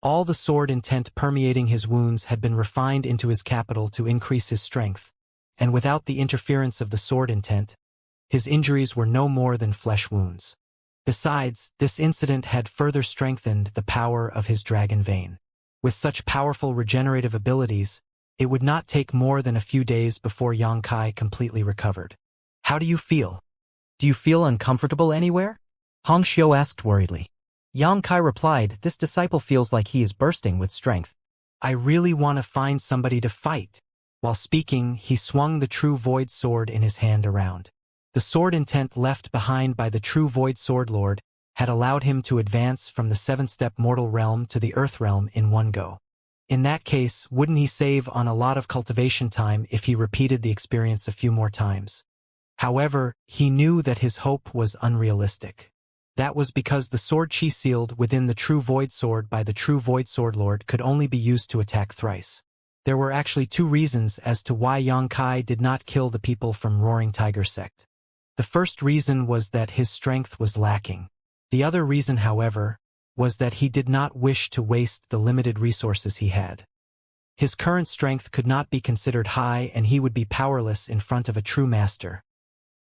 All the sword intent permeating his wounds had been refined into his capital to increase his strength, and without the interference of the sword intent, his injuries were no more than flesh wounds. Besides, this incident had further strengthened the power of his dragon vein. With such powerful regenerative abilities, it would not take more than a few days before Xianxia completely recovered. "How do you feel? Do you feel uncomfortable anywhere?" Hong Xiu asked worriedly. Xianxia replied, "This disciple feels like he is bursting with strength. I really want to find somebody to fight." While speaking, he swung the True Void sword in his hand around. The sword intent left behind by the True Void Sword Lord had allowed him to advance from the 7th-step mortal realm to the earth realm in one go. In that case, wouldn't he save on a lot of cultivation time if he repeated the experience a few more times? However, he knew that his hope was unrealistic. That was because the sword chi sealed within the true void sword by the true void sword lord could only be used to attack thrice. There were actually two reasons as to why Xianxia did not kill the people from Roaring Tiger sect. The first reason was that his strength was lacking. The other reason, however, was that he did not wish to waste the limited resources he had. His current strength could not be considered high and he would be powerless in front of a true master.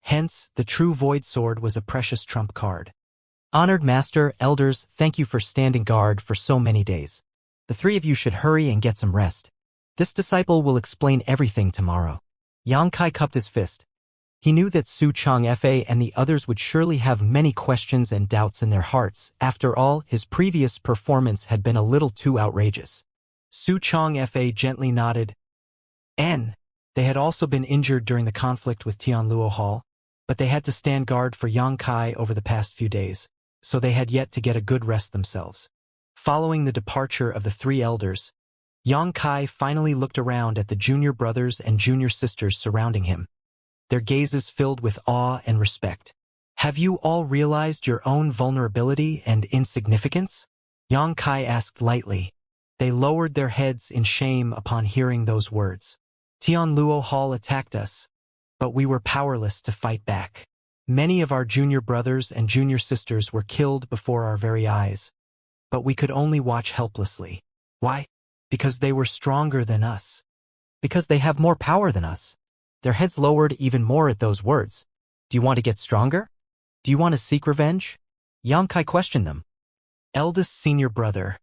Hence, the true void sword was a precious trump card. Honored Master, Elders, thank you for standing guard for so many days. The three of you should hurry and get some rest. This disciple will explain everything tomorrow. Xianxia cupped his fist. He knew that Su Changfa and the others would surely have many questions and doubts in their hearts. After all, his previous performance had been a little too outrageous. Su Changfa gently nodded. They had also been injured during the conflict with Tianluo Hall, but they had to stand guard for Xianxia over the past few days, so they had yet to get a good rest themselves. Following the departure of the three elders, Xianxia finally looked around at the junior brothers and junior sisters surrounding him. Their gazes filled with awe and respect. Have you all realized your own vulnerability and insignificance? Xianxia asked lightly. They lowered their heads in shame upon hearing those words. Tianluo Hall attacked us, but we were powerless to fight back. Many of our junior brothers and junior sisters were killed before our very eyes, but we could only watch helplessly. Why? Because they were stronger than us. Because they have more power than us. Their heads lowered even more at those words. Do you want to get stronger? Do you want to seek revenge? Xianxia questioned them. Eldest senior brother,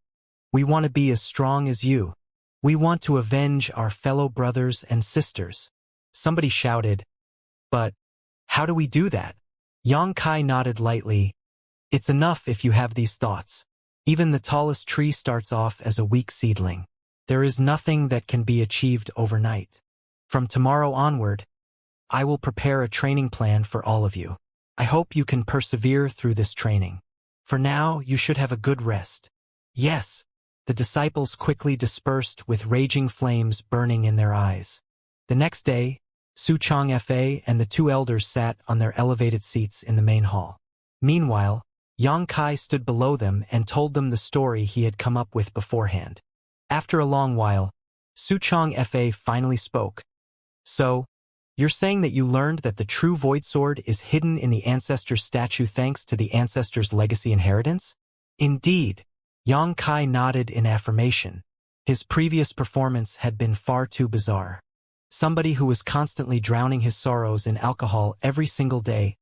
we want to be as strong as you. We want to avenge our fellow brothers and sisters. Somebody shouted. But how do we do that? Xianxia nodded lightly. It's enough if you have these thoughts. Even the tallest tree starts off as a weak seedling. There is nothing that can be achieved overnight. From tomorrow onward, I will prepare a training plan for all of you. I hope you can persevere through this training. For now, you should have a good rest. Yes. The disciples quickly dispersed with raging flames burning in their eyes. The next day, Su Changfa and the two elders sat on their elevated seats in the main hall. Meanwhile, Xianxia stood below them and told them the story he had come up with beforehand. After a long while, Su Changfa finally spoke. So, you're saying that you learned that the true void sword is hidden in the ancestor's statue thanks to the ancestor's legacy inheritance? Indeed. Xianxia nodded in affirmation. His previous performance had been far too bizarre. Somebody who was constantly drowning his sorrows in alcohol every single day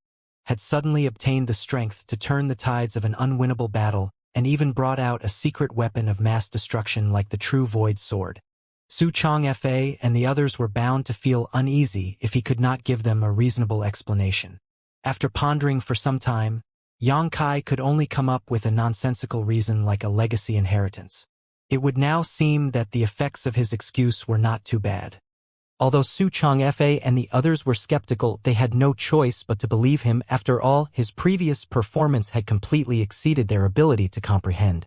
had suddenly obtained the strength to turn the tides of an unwinnable battle and even brought out a secret weapon of mass destruction like the true void sword. Su Changfa and the others were bound to feel uneasy if he could not give them a reasonable explanation. After pondering for some time, Xianxia could only come up with a nonsensical reason like a legacy inheritance. It would now seem that the effects of his excuse were not too bad. Although Su Changfa and the others were skeptical, they had no choice but to believe him. After all, his previous performance had completely exceeded their ability to comprehend.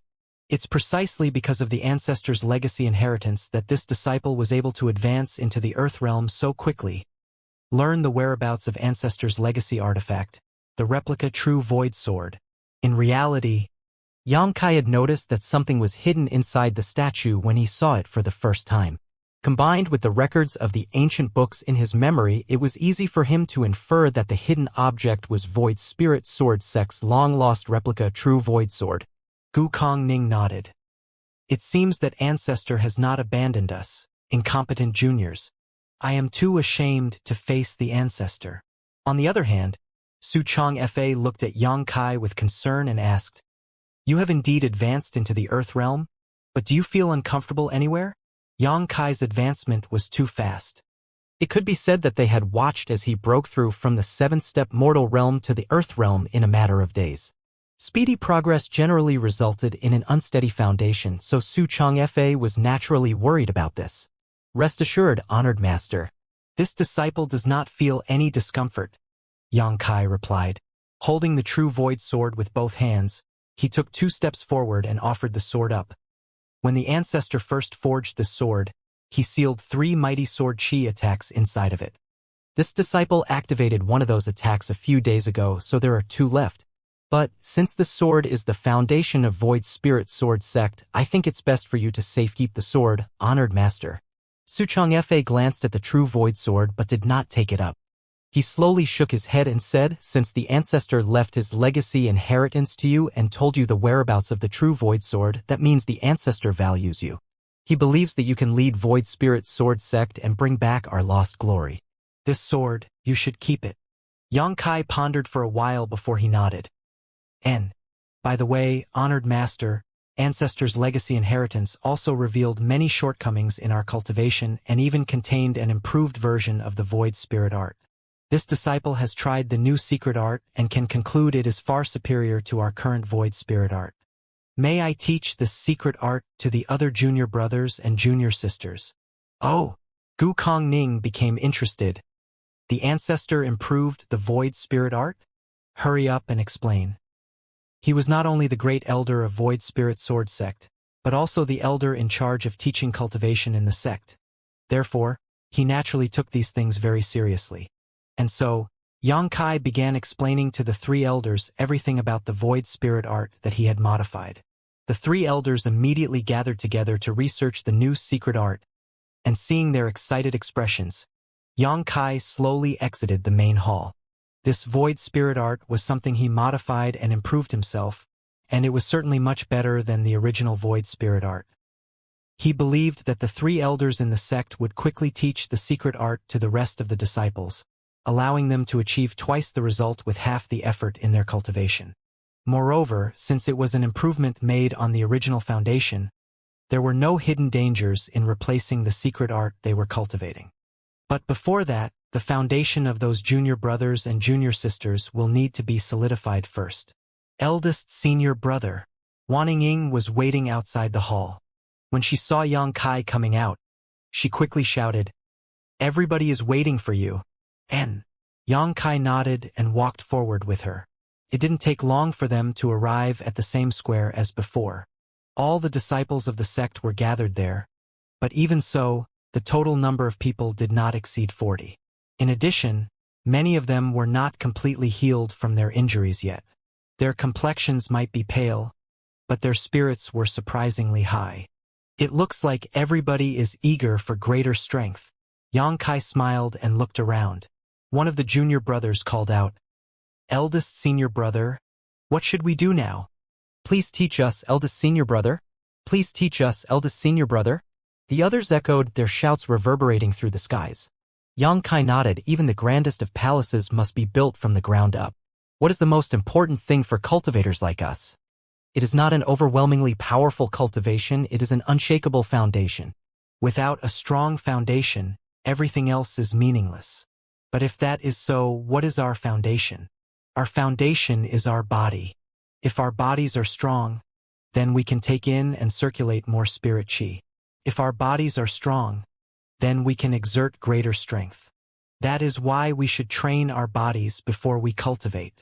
It's precisely because of the ancestor's legacy inheritance that this disciple was able to advance into the Earth realm so quickly. Learn the whereabouts of ancestor's legacy artifact, the replica true void sword. In reality, Xianxia had noticed that something was hidden inside the statue when he saw it for the first time. Combined with the records of the ancient books in his memory, it was easy for him to infer that the hidden object was Void Spirit Sword Sect's long-lost replica true void sword. Gu Kongning nodded. It seems that Ancestor has not abandoned us, incompetent juniors. I am too ashamed to face the Ancestor. On the other hand, Su Changfa looked at Xianxia with concern and asked, You have indeed advanced into the Earth realm, but do you feel uncomfortable anywhere? Xianxia's advancement was too fast. It could be said that they had watched as he broke through from the seventh-step mortal realm to the Earth realm in a matter of days. Speedy progress generally resulted in an unsteady foundation, so Su Changfa was naturally worried about this. Rest assured, honored master. This disciple does not feel any discomfort, Xianxia replied. Holding the true void sword with both hands, he took 2 steps forward and offered the sword up. When the ancestor first forged the sword, he sealed 3 mighty sword chi attacks inside of it. This disciple activated one of those attacks a few days ago, so there are 2 left. But, since the sword is the foundation of Void Spirit Sword Sect, I think it's best for you to safekeep the sword, honored master. Xianxia glanced at the true Void Sword but did not take it up. He slowly shook his head and said, since the ancestor left his legacy inheritance to you and told you the whereabouts of the true Void Sword, that means the ancestor values you. He believes that you can lead Void Spirit Sword Sect and bring back our lost glory. This sword, you should keep it. Xianxia pondered for a while before he nodded. By the way, honored master, Ancestor's legacy inheritance also revealed many shortcomings in our cultivation and even contained an improved version of the Void Spirit art. This disciple has tried the new secret art and can conclude it is far superior to our current Void Spirit art. May I teach this secret art to the other junior brothers and junior sisters? Oh! Gu Kongning became interested. The ancestor improved the Void Spirit art? Hurry up and explain. He was not only the great elder of Void Spirit Sword Sect, but also the elder in charge of teaching cultivation in the sect. Therefore, he naturally took these things very seriously. And so, Xianxia began explaining to the three elders everything about the Void Spirit art that he had modified. The three elders immediately gathered together to research the new secret art, and seeing their excited expressions, Xianxia slowly exited the main hall. This Void Spirit art was something he modified and improved himself, and it was certainly much better than the original Void Spirit art. He believed that the three elders in the sect would quickly teach the secret art to the rest of the disciples, allowing them to achieve twice the result with half the effort in their cultivation. Moreover, since it was an improvement made on the original foundation, there were no hidden dangers in replacing the secret art they were cultivating. But before that, the foundation of those junior brothers and junior sisters will need to be solidified first. Eldest senior brother. Wanning was waiting outside the hall. When she saw Xianxia coming out, she quickly shouted, "Everybody is waiting for you." Xianxia nodded and walked forward with her. It didn't take long for them to arrive at the same square as before. All the disciples of the sect were gathered there, but even so, the total number of people did not exceed 40. In addition, many of them were not completely healed from their injuries yet. Their complexions might be pale, but their spirits were surprisingly high. It looks like everybody is eager for greater strength. Xianxia smiled and looked around. One of the junior brothers called out, "Eldest senior brother, what should we do now?" "Please teach us, eldest senior brother. Please teach us, eldest senior brother." The others echoed, their shouts reverberating through the skies. Xianxia nodded. Even the grandest of palaces must be built from the ground up. What is the most important thing for cultivators like us? It is not an overwhelmingly powerful cultivation, it is an unshakable foundation. Without a strong foundation, everything else is meaningless. But if that is so, what is our foundation? Our foundation is our body. If our bodies are strong, then we can take in and circulate more spirit chi. If our bodies are strong, then we can exert greater strength. That is why we should train our bodies before we cultivate.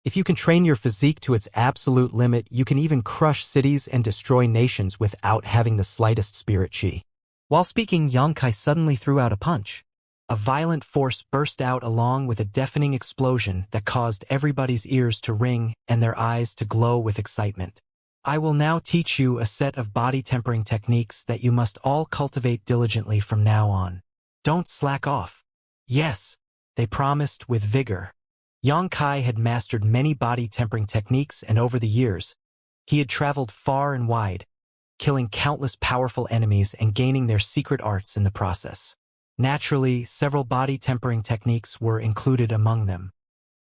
If you can train your physique to its absolute limit, you can even crush cities and destroy nations without having the slightest spirit chi. While speaking, Xianxia suddenly threw out a punch. A violent force burst out along with a deafening explosion that caused everybody's ears to ring and their eyes to glow with excitement. I will now teach you a set of body tempering techniques that you must all cultivate diligently from now on. Don't slack off. Yes, they promised with vigor. Xianxia had mastered many body tempering techniques, and over the years, he had traveled far and wide, killing countless powerful enemies and gaining their secret arts in the process. Naturally, several body tempering techniques were included among them.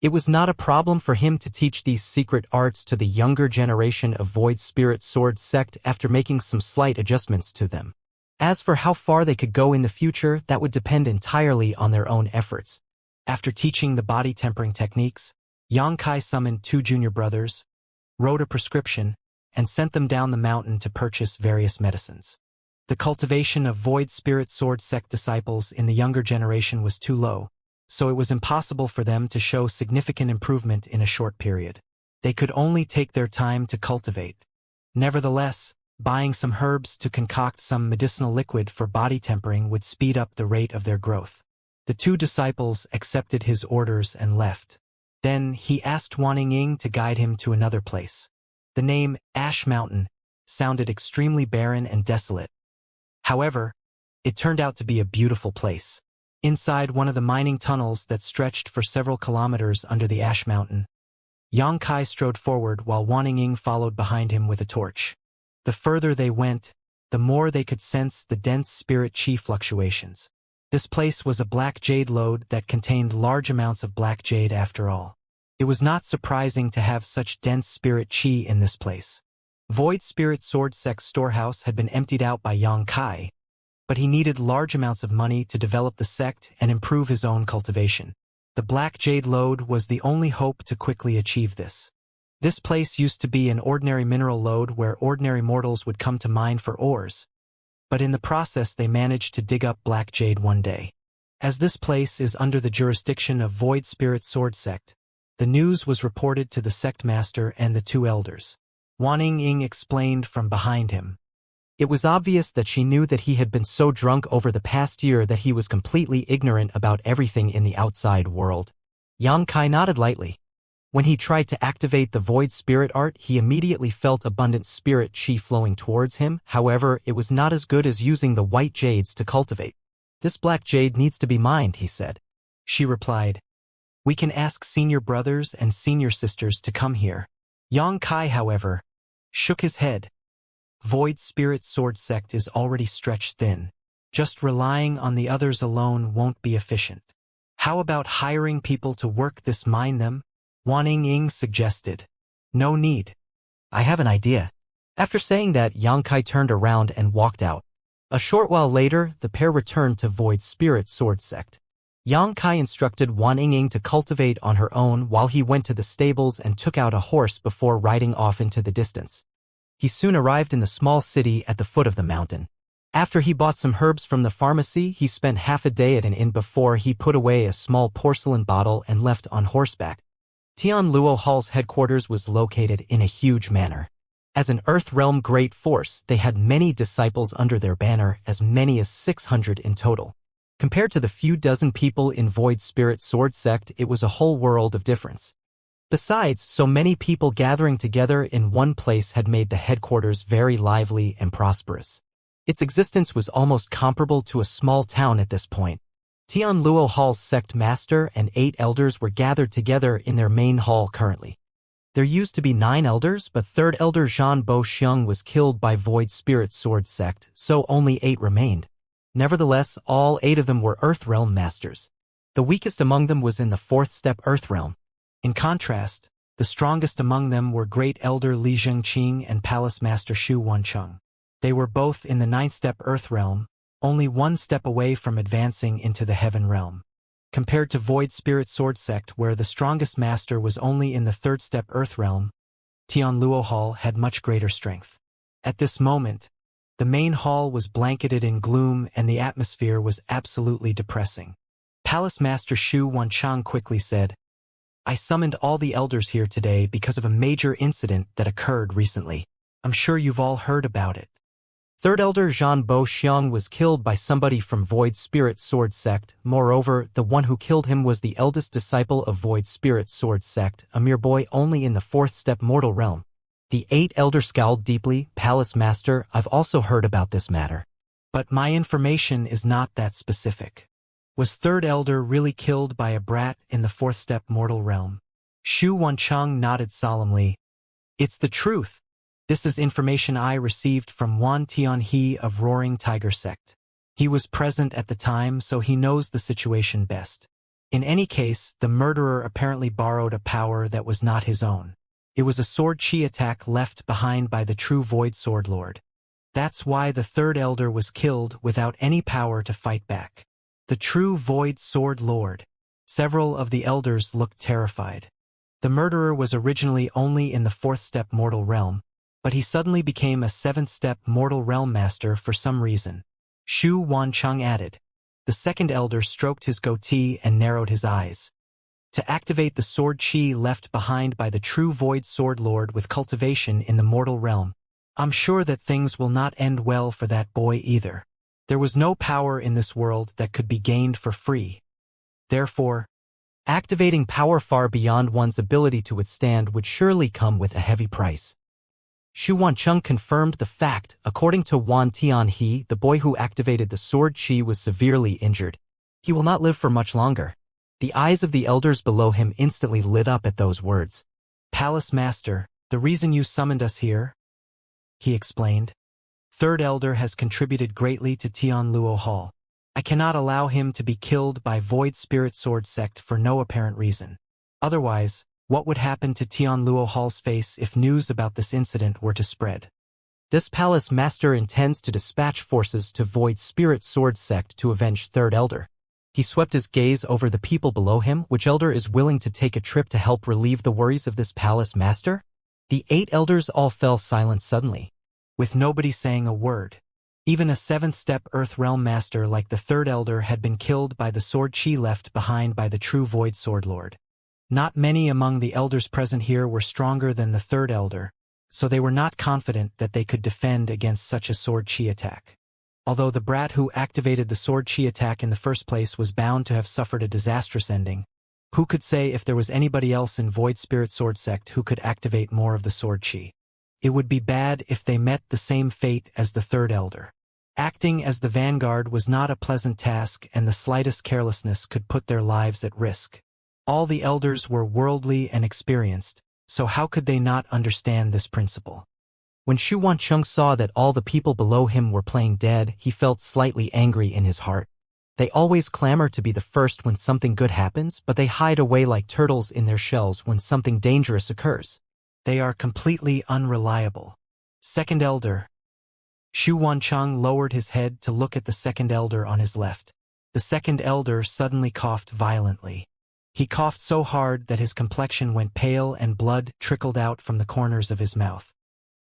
It was not a problem for him to teach these secret arts to the younger generation of Void Spirit Sword Sect after making some slight adjustments to them. As for how far they could go in the future, that would depend entirely on their own efforts. After teaching the body tempering techniques, Xianxia summoned two junior brothers, wrote a prescription, and sent them down the mountain to purchase various medicines. The cultivation of Void Spirit Sword Sect disciples in the younger generation was too low, so it was impossible for them to show significant improvement in a short period. They could only take their time to cultivate. Nevertheless, buying some herbs to concoct some medicinal liquid for body tempering would speed up the rate of their growth. The two disciples accepted his orders and left. Then he asked Wanning to guide him to another place. The name Ash Mountain sounded extremely barren and desolate. However, it turned out to be a beautiful place. Inside one of the mining tunnels that stretched for several kilometers under the Ash Mountain, Xianxia strode forward while Wanning followed behind him with a torch. The further they went, the more they could sense the dense spirit chi fluctuations. This place was a black jade lode that contained large amounts of black jade after all. It was not surprising to have such dense spirit chi in this place. Void Spirit Sword Sect's storehouse had been emptied out by Xianxia, but he needed large amounts of money to develop the sect and improve his own cultivation. The black jade lode was the only hope to quickly achieve this. This place used to be an ordinary mineral lode where ordinary mortals would come to mine for ores, but in the process they managed to dig up black jade one day. As this place is under the jurisdiction of Void Spirit Sword Sect, the news was reported to the sect master and the two elders. Wanning explained from behind him. It was obvious that she knew that he had been so drunk over the past year that he was completely ignorant about everything in the outside world. Xianxia nodded lightly. When he tried to activate the void spirit art, he immediately felt abundant spirit chi flowing towards him. However, it was not as good as using the white jades to cultivate. This black jade needs to be mined, he said. She replied, "We can ask senior brothers and senior sisters to come here." Xianxia, however, shook his head. Void Spirit Sword Sect is already stretched thin. Just relying on the others alone won't be efficient. How about hiring people to work this mine them? Wanning suggested. No need. I have an idea. After saying that, Xianxia turned around and walked out. A short while later, the pair returned to Void Spirit Sword Sect. Xianxia instructed Wanning to cultivate on her own while he went to the stables and took out a horse before riding off into the distance. He soon arrived in the small city at the foot of the mountain. After he bought some herbs from the pharmacy, he spent half a day at an inn before he put away a small porcelain bottle and left on horseback. Tianluo Hall's headquarters was located in a huge manor. As an Earth Realm great force, they had many disciples under their banner, as many as 600 in total. Compared to the few dozen people in Void Spirit Sword Sect, it was a whole world of difference. Besides, so many people gathering together in one place had made the headquarters very lively and prosperous. Its existence was almost comparable to a small town at this point. Tianluo Hall's sect master and 8 elders were gathered together in their main hall currently. There used to be 9 elders, but 3rd elder Zhan Bo Xiang was killed by Void Spirit Sword Sect, so only 8 remained. Nevertheless, all 8 of them were Earth Realm masters. The weakest among them was in the 4th step Earth Realm. In contrast, the strongest among them were Great Elder Li Zhengqing and Palace Master Xu Wancheng. They were both in the 9th step Earth Realm, only 1 step away from advancing into the Heaven Realm. Compared to Void Spirit Sword Sect, where the strongest master was only in the 3rd step Earth Realm, Tianluo Hall had much greater strength. At this moment, the main hall was blanketed in gloom and the atmosphere was absolutely depressing. Palace Master Xu Wancheng quickly said, "I summoned all the elders here today because of a major incident that occurred recently. I'm sure you've all heard about it." 3rd Elder Zhan Bo Xiang was killed by somebody from Void Spirit Sword Sect. Moreover, the one who killed him was the eldest disciple of Void Spirit Sword Sect, a mere boy only in the 4th step mortal realm. The 8 elder scowled deeply. "Palace Master, I've also heard about this matter. But my information is not that specific. Was 3rd elder really killed by a brat in the 4th step mortal realm?" Xu Wancheng nodded solemnly. "It's the truth. This is information I received from Wan Tianhe of Roaring Tiger Sect. He was present at the time, so he knows the situation best. In any case, the murderer apparently borrowed a power that was not his own. It was a sword chi attack left behind by the true Void Sword Lord. That's why the 3rd elder was killed without any power to fight back. The true Void Sword Lord." Several of the elders looked terrified. The murderer was originally only in the 4th step mortal realm, but he suddenly became a 7th step mortal realm master for some reason. Xu Wancheng added. The 2nd elder stroked his goatee and narrowed his eyes. To activate the sword chi left behind by the true Void Sword Lord with cultivation in the mortal realm, I'm sure that things will not end well for that boy either. There was no power in this world that could be gained for free. Therefore, Activating power far beyond one's ability to withstand would surely come with a heavy price. Xu Wancheng confirmed the fact. According to Wan Tianhe, the boy who activated the sword chi was severely injured. He will not live for much longer. The eyes of the elders below him instantly lit up at those words. Palace Master, the reason you summoned us here, he explained. Third Elder has contributed greatly to Tianluo Hall. I cannot allow him to be killed by Void Spirit Sword Sect for no apparent reason. Otherwise, what would happen to Tianluo Hall's face if news about this incident were to spread? This palace master intends to dispatch forces to Void Spirit Sword Sect to avenge Third Elder. He swept his gaze over the people below him. Which elder is willing to take a trip to help relieve the worries of this palace master? The 8 elders all fell silent suddenly, with nobody saying a word. Even a 7th-step Earth Realm Master like the Third Elder had been killed by the sword chi left behind by the true Void Sword Lord. Not many among the elders present here were stronger than the Third Elder, so they were not confident that they could defend against such a sword chi attack. Although the brat who activated the sword chi attack in the first place was bound to have suffered a disastrous ending, who could say if there was anybody else in Void Spirit Sword Sect who could activate more of the sword chi? It would be bad if they met the same fate as the Third Elder. Acting as the vanguard was not a pleasant task, and the slightest carelessness could put their lives at risk. All the elders were worldly and experienced, so how could they not understand this principle? When Xu Wancheng saw that all the people below him were playing dead, he felt slightly angry in his heart. They always clamor to be the first when something good happens, but they hide away like turtles in their shells when something dangerous occurs. They are completely unreliable. Second Elder. Xu Wancheng lowered his head to look at the Second Elder on his left. The Second Elder suddenly coughed violently. He coughed so hard that his complexion went pale and blood trickled out from the corners of his mouth.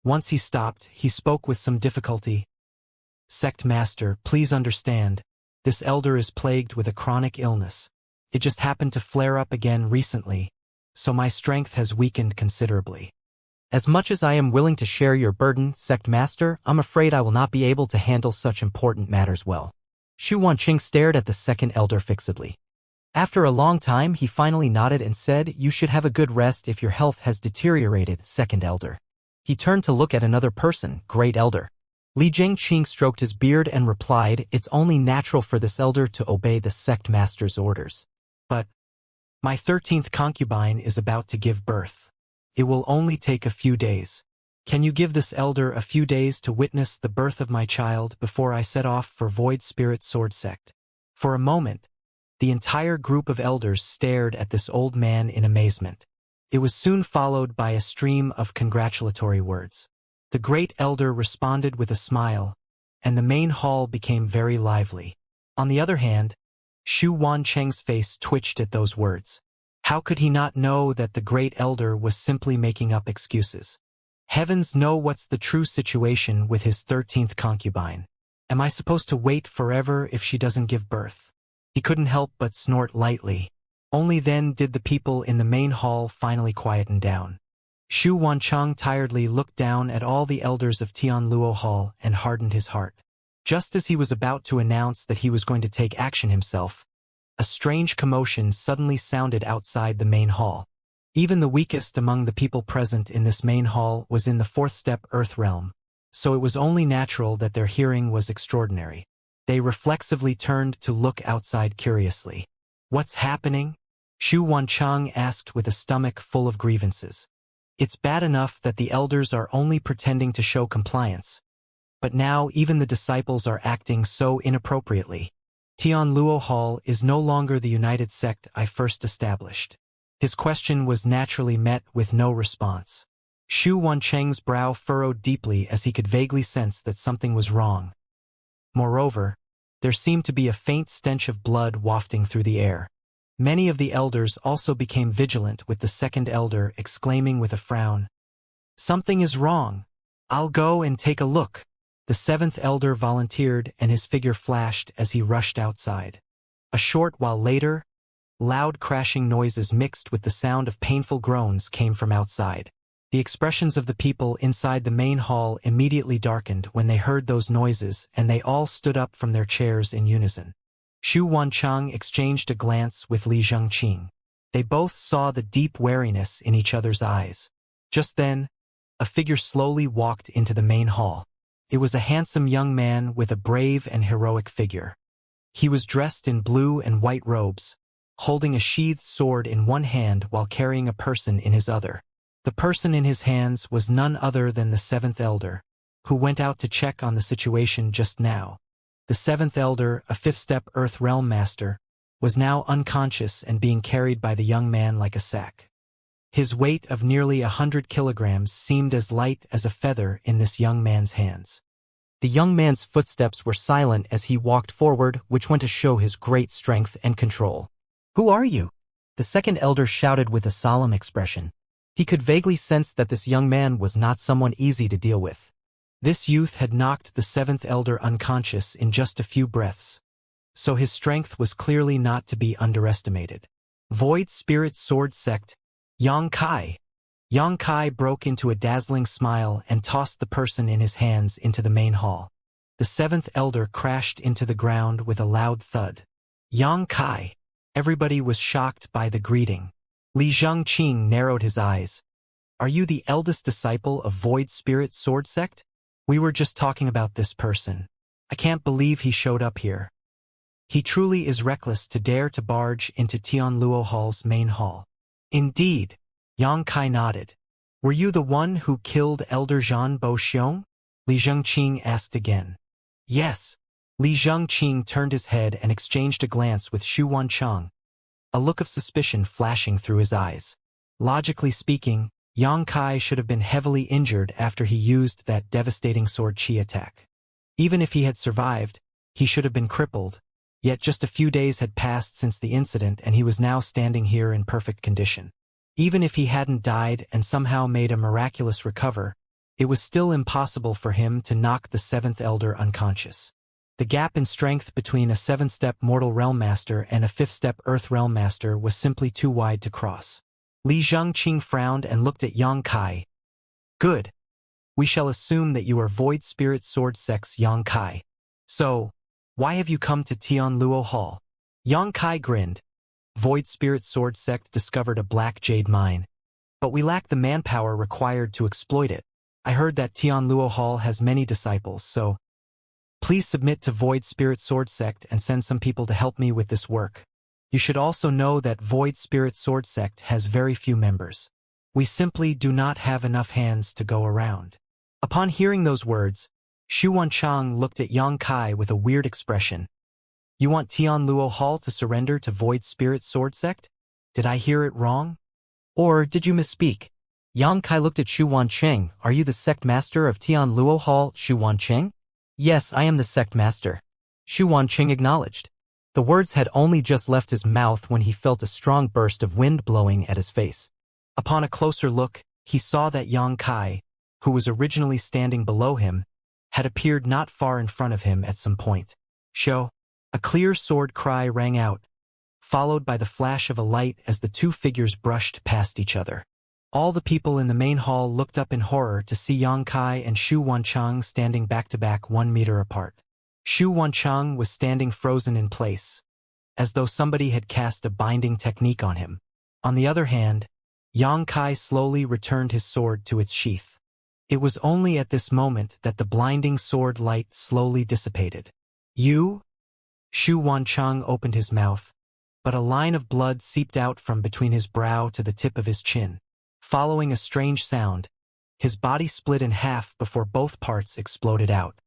Once he stopped, he spoke with some difficulty. Sect Master, please understand. This elder is plagued with a chronic illness. It just happened to flare up again recently, so my strength has weakened considerably. As much as I am willing to share your burden, Sect Master, I'm afraid I will not be able to handle such important matters well. Xu Wancheng stared at the Second Elder fixedly. After a long time, he finally nodded and said, "You should have a good rest if your health has deteriorated, Second Elder." He turned to look at another person, Great Elder. Li Jingqing stroked his beard and replied, "It's only natural for this elder to obey the Sect Master's orders. But my 13th concubine is about to give birth. It will only take a few days. Can you give this elder a few days to witness the birth of my child before I set off for Void Spirit Sword Sect?" For a moment, the entire group of elders stared at this old man in amazement. It was soon followed by a stream of congratulatory words. The Great Elder responded with a smile, and the main hall became very lively. On the other hand, Xu Wancheng's face twitched at those words. How could he not know that the Great Elder was simply making up excuses? Heavens know what's the true situation with his 13th concubine. Am I supposed to wait forever if she doesn't give birth? He couldn't help but snort lightly. Only then did the people in the main hall finally quieten down. Xu Wancheng tiredly looked down at all the elders of Tianluo Hall and hardened his heart. Just as he was about to announce that he was going to take action himself, a strange commotion suddenly sounded outside the main hall. Even the weakest among the people present in this main hall was in the 4th-step Earth Realm, so it was only natural that their hearing was extraordinary. They reflexively turned to look outside curiously. "What's happening?" Xu Wancheng asked with a stomach full of grievances. It's bad enough that the elders are only pretending to show compliance, but now even the disciples are acting so inappropriately. Tianluo Hall is no longer the united sect I first established. His question was naturally met with no response. Xu Wancheng's brow furrowed deeply as he could vaguely sense that something was wrong. Moreover, there seemed to be a faint stench of blood wafting through the air. Many of the elders also became vigilant, with the Second Elder exclaiming with a frown, "Something is wrong. I'll go and take a look." The 7th Elder volunteered, and his figure flashed as he rushed outside. A short while later, loud crashing noises mixed with the sound of painful groans came from outside. The expressions of the people inside the main hall immediately darkened when they heard those noises, and they all stood up from their chairs in unison. Xu Wancheng exchanged a glance with Li Jingqing. They both saw the deep wariness in each other's eyes. Just then, a figure slowly walked into the main hall. It was a handsome young man with a brave and heroic figure. He was dressed in blue and white robes, holding a sheathed sword in one hand while carrying a person in his other. The person in his hands was none other than the seventh elder, who went out to check on the situation just now. The seventh elder, a fifth-step Earth Realm master, was now unconscious and being carried by the young man like a sack. His weight of nearly 100 kilograms seemed as light as a feather in this young man's hands. The young man's footsteps were silent as he walked forward, which went to show his great strength and control. "Who are you?" the second elder shouted with a solemn expression. He could vaguely sense that this young man was not someone easy to deal with. This youth had knocked the seventh elder unconscious in just a few breaths, so his strength was clearly not to be underestimated. Void Spirit Sword Sect, Xianxia. Xianxia broke into a dazzling smile and tossed the person in his hands into the main hall. The seventh elder crashed into the ground with a loud thud. Xianxia. Everybody was shocked by the greeting. Li Zhengqing narrowed his eyes. "Are you the eldest disciple of Void Spirit Sword Sect? We were just talking about this person. I can't believe he showed up here. He truly is reckless to dare to barge into Tianluo Hall's main hall." "Indeed," Xianxia nodded. "Were you the one who killed Elder Zhan Boxiong?" Li Zhengqing asked again. "Yes." Li Zhengqing turned his head and exchanged a glance with Xu Wanchang, a look of suspicion flashing through his eyes. Logically speaking, Xianxia should have been heavily injured after he used that devastating sword chi attack. Even if he had survived, he should have been crippled, yet just a few days had passed since the incident and he was now standing here in perfect condition. Even if he hadn't died and somehow made a miraculous recover, it was still impossible for him to knock the seventh elder unconscious. The gap in strength between a seventh-step Mortal Realm Master and a fifth-step Earth Realm Master was simply too wide to cross. Li Zhengqing frowned and looked at Xianxia. "Good. We shall assume that you are Void Spirit Sword Sect's Xianxia. So, why have you come to Tianluo Hall?" Xianxia grinned. "Void Spirit Sword Sect discovered a black jade mine, but we lack the manpower required to exploit it. I heard that Tianluo Hall has many disciples, so please submit to Void Spirit Sword Sect and send some people to help me with this work. You should also know that Void Spirit Sword Sect has very few members. We simply do not have enough hands to go around." Upon hearing those words, Xu Wanchang looked at Xianxia with a weird expression. "You want Tianluo Hall to surrender to Void Spirit Sword Sect? Did I hear it wrong? Or did you misspeak?" Xianxia looked at Xu Wancheng. "Are you the sect master of Tianluo Hall, Xu Wancheng?" "Yes, I am the sect master," Xu Wancheng acknowledged. The words had only just left his mouth when he felt a strong burst of wind blowing at his face. Upon a closer look, he saw that Xianxia, who was originally standing below him, had appeared not far in front of him at some point. "Show!" A clear sword cry rang out, followed by the flash of a light as the two figures brushed past each other. All the people in the main hall looked up in horror to see Xianxia and Xu Wanchang standing back-to-back 1 meter apart. Xu Wanchang was standing frozen in place, as though somebody had cast a binding technique on him. On the other hand, Xianxia slowly returned his sword to its sheath. It was only at this moment that the blinding sword light slowly dissipated. "You?" Xu Wanchang opened his mouth, but a line of blood seeped out from between his brow to the tip of his chin. Following a strange sound, his body split in half before both parts exploded out.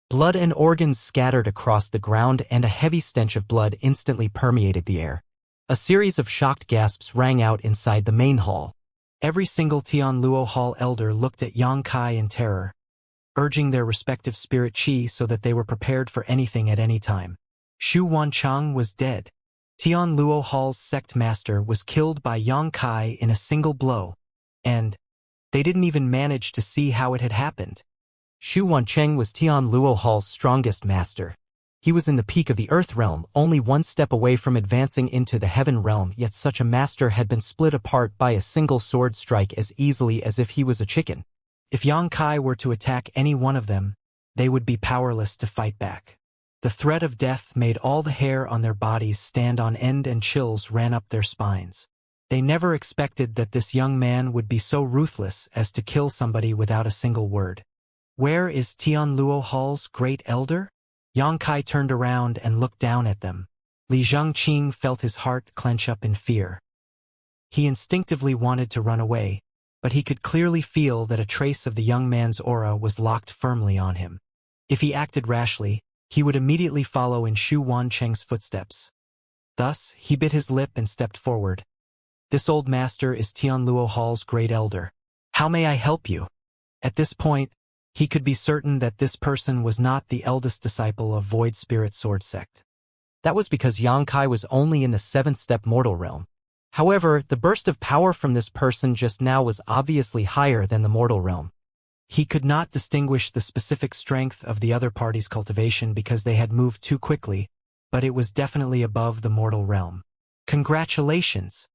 Blood and organs scattered across the ground and a heavy stench of blood instantly permeated the air. A series of shocked gasps rang out inside the main hall. Every single Tianluo Hall elder looked at Xianxia in terror, urging their respective spirit chi so that they were prepared for anything at any time. Xu Wanchang was dead. Tianluo Hall's sect master was killed by Xianxia in a single blow, and they didn't even manage to see how it had happened. Xu Wancheng was Tianluo Hall's strongest master. He was in the peak of the Earth Realm, only one step away from advancing into the Heaven Realm, yet such a master had been split apart by a single sword strike as easily as if he was a chicken. If Xianxia were to attack any one of them, they would be powerless to fight back. The threat of death made all the hair on their bodies stand on end and chills ran up their spines. They never expected that this young man would be so ruthless as to kill somebody without a single word. Where is Tianluo Hall's great elder? Yang Kai turned around and looked down at them. Li Zhengqing felt his heart clench up in fear. He instinctively wanted to run away, but he could clearly feel that a trace of the young man's aura was locked firmly on him. If he acted rashly, he would immediately follow in Xu Wancheng's footsteps. Thus, he bit his lip and stepped forward. This old master is Tianluo Hall's great elder. How may I help you? At this point, he could be certain that this person was not the eldest disciple of Void Spirit Sword Sect. That was because Yang Kai was only in the 7th step mortal realm. However, the burst of power from this person just now was obviously higher than the mortal realm. He could not distinguish the specific strength of the other party's cultivation because they had moved too quickly, but it was definitely above the mortal realm. Congratulations!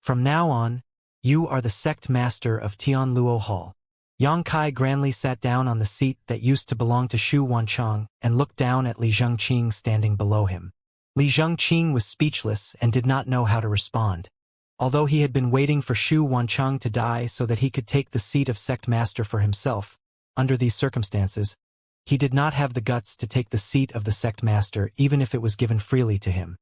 From now on, you are the sect master of Tianluo Hall. Yang Kai grandly sat down on the seat that used to belong to Xu Wancheng and looked down at Li Zhengqing standing below him. Li Zhengqing was speechless and did not know how to respond. Although he had been waiting for Xu Wancheng to die so that he could take the seat of sect master for himself, under these circumstances, he did not have the guts to take the seat of the sect master even if it was given freely to him.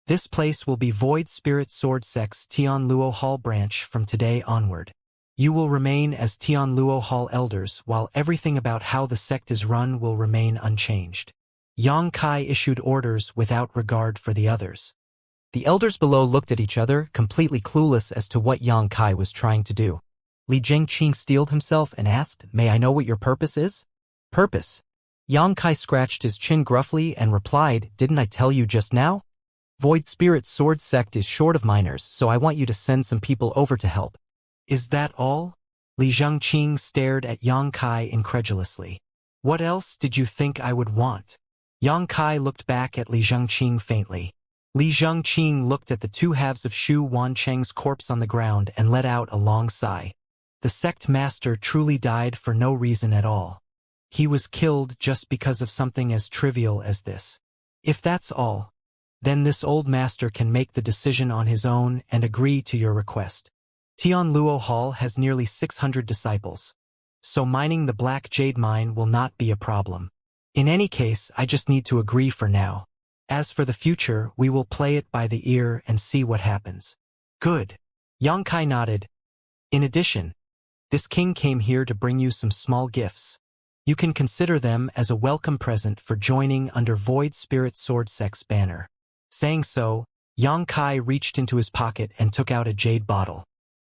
This place will be Void Spirit Sword Sect's Tianluo Hall branch from today onward. You will remain as Tianluo Hall elders while everything about how the sect is run will remain unchanged. Yang Kai issued orders without regard for the others. The elders below looked at each other, completely clueless as to what Yang Kai was trying to do. Li Zhengqing steeled himself and asked, "May I know what your purpose is?" "Purpose?" Yang Kai scratched his chin gruffly and replied, "Didn't I tell you just now? Void Spirit Sword Sect is short of miners, so I want you to send some people over to help." Is that all? Li Zhengqing stared at Yang Kai incredulously. What else did you think I would want? Yang Kai looked back at Li Zhengqing faintly. Li Zhengqing looked at the two halves of Xu Wancheng's corpse on the ground and let out a long sigh. The sect master truly died for no reason at all. He was killed just because of something as trivial as this. If that's all, then this old master can make the decision on his own and agree to your request. Tianluo Hall has nearly 600 disciples, so mining the Black Jade mine will not be a problem. In any case, I just need to agree for now. As for the future, we will play it by the ear and see what happens. Good. Yang Kai nodded. In addition, this king came here to bring you some small gifts. You can consider them as a welcome present for joining under Void Spirit Sword Sect's banner. Saying so, Yang Kai reached into his pocket and took out a jade bottle.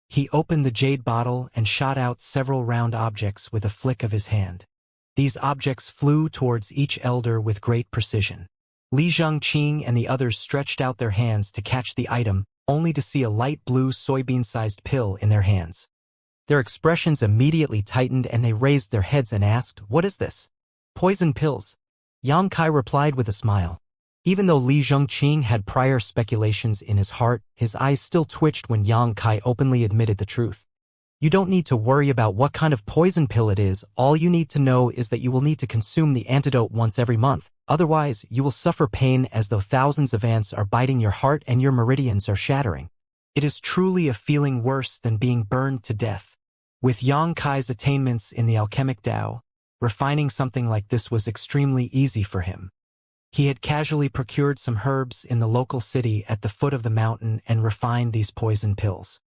He opened the jade bottle and shot out several round objects with a flick of his hand. These objects flew towards each elder with great precision. Li Zhengqing and the others stretched out their hands to catch the item, only to see a light blue soybean-sized pill in their hands. Their expressions immediately tightened and they raised their heads and asked, "What is this?" "Poison pills," Yang Kai replied with a smile. Even though Li Zhengqing had prior speculations in his heart, his eyes still twitched when Yang Kai openly admitted the truth. You don't need to worry about what kind of poison pill it is. All you need to know is that you will need to consume the antidote once every month. Otherwise, you will suffer pain as though thousands of ants are biting your heart and your meridians are shattering. It is truly a feeling worse than being burned to death. With Yang Kai's attainments in the alchemic Tao, refining something like this was extremely easy for him. He had casually procured some herbs in the local city at the foot of the mountain and refined these poison pills.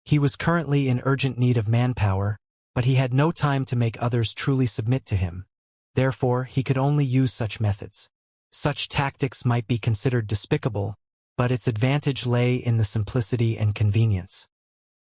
He was currently in urgent need of manpower, but he had no time to make others truly submit to him. Therefore, he could only use such methods. Such tactics might be considered despicable, but its advantage lay in the simplicity and convenience.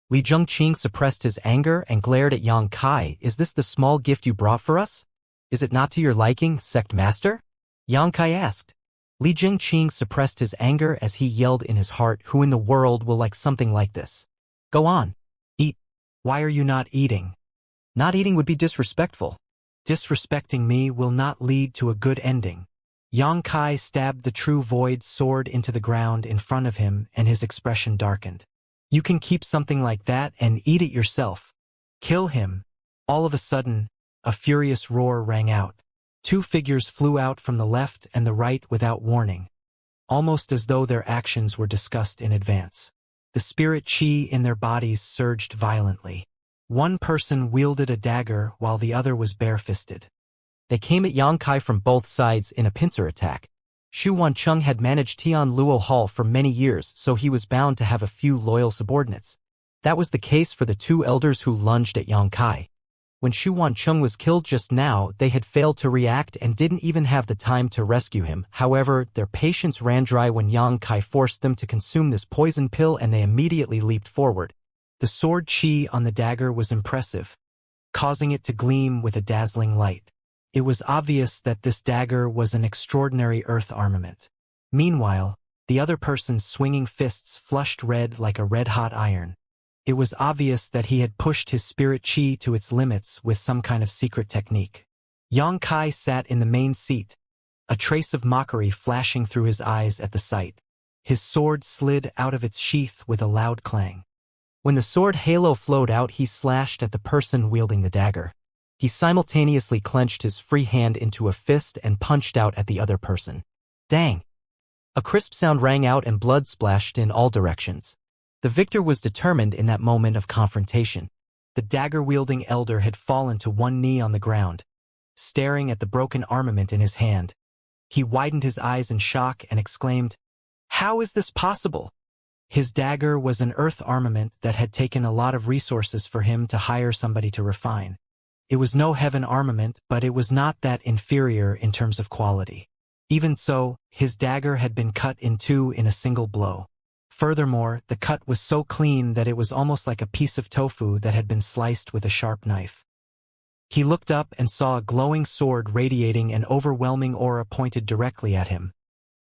Li Zhengqing suppressed his anger and glared at Yang Kai. "Is this the small gift you brought for us? Is it not to your liking, sect master?" Yang Kai asked. Li Zhengqing suppressed his anger as he yelled in his heart, "Who in the world will like something like this? Go on. Eat." "Why are you not eating?" "Not eating would be disrespectful." "Disrespecting me will not lead to a good ending." Yang Kai stabbed the true void sword into the ground in front of him and his expression darkened. "You can keep something like that and eat it yourself. Kill him." All of a sudden, a furious roar rang out. Two figures flew out from the left and the right without warning, almost as though their actions were discussed in advance. The spirit chi in their bodies surged violently. One person wielded a dagger while the other was bare-fisted. They came at Yang Kai from both sides in a pincer attack. Xu Wancheng had managed Tian Luo Hall for many years, so he was bound to have a few loyal subordinates. That was the case for the two elders who lunged at Yang Kai. When Xu Wancheng was killed just now, they had failed to react and didn't even have the time to rescue him. However, their patience ran dry when Yang Kai forced them to consume this poison pill, and they immediately leaped forward. The sword chi on the dagger was impressive, causing it to gleam with a dazzling light. It was obvious that this dagger was an extraordinary earth armament. Meanwhile, the other person's swinging fists flushed red like a red-hot iron. It was obvious that he had pushed his spirit chi to its limits with some kind of secret technique. Yang Kai sat in the main seat, a trace of mockery flashing through his eyes at the sight. His sword slid out of its sheath with a loud clang. When the sword halo flowed out, he slashed at the person wielding the dagger. He simultaneously clenched his free hand into a fist and punched out at the other person. Dang! A crisp sound rang out and blood splashed in all directions. The victor was determined in that moment of confrontation. The dagger-wielding elder had fallen to one knee on the ground, staring at the broken armament in his hand. He widened his eyes in shock and exclaimed, "How is this possible?" His dagger was an earth armament that had taken a lot of resources for him to hire somebody to refine. It was no heaven armament, but it was not that inferior in terms of quality. Even so, his dagger had been cut in two in a single blow. Furthermore, the cut was so clean that it was almost like a piece of tofu that had been sliced with a sharp knife. He looked up and saw a glowing sword radiating an overwhelming aura pointed directly at him.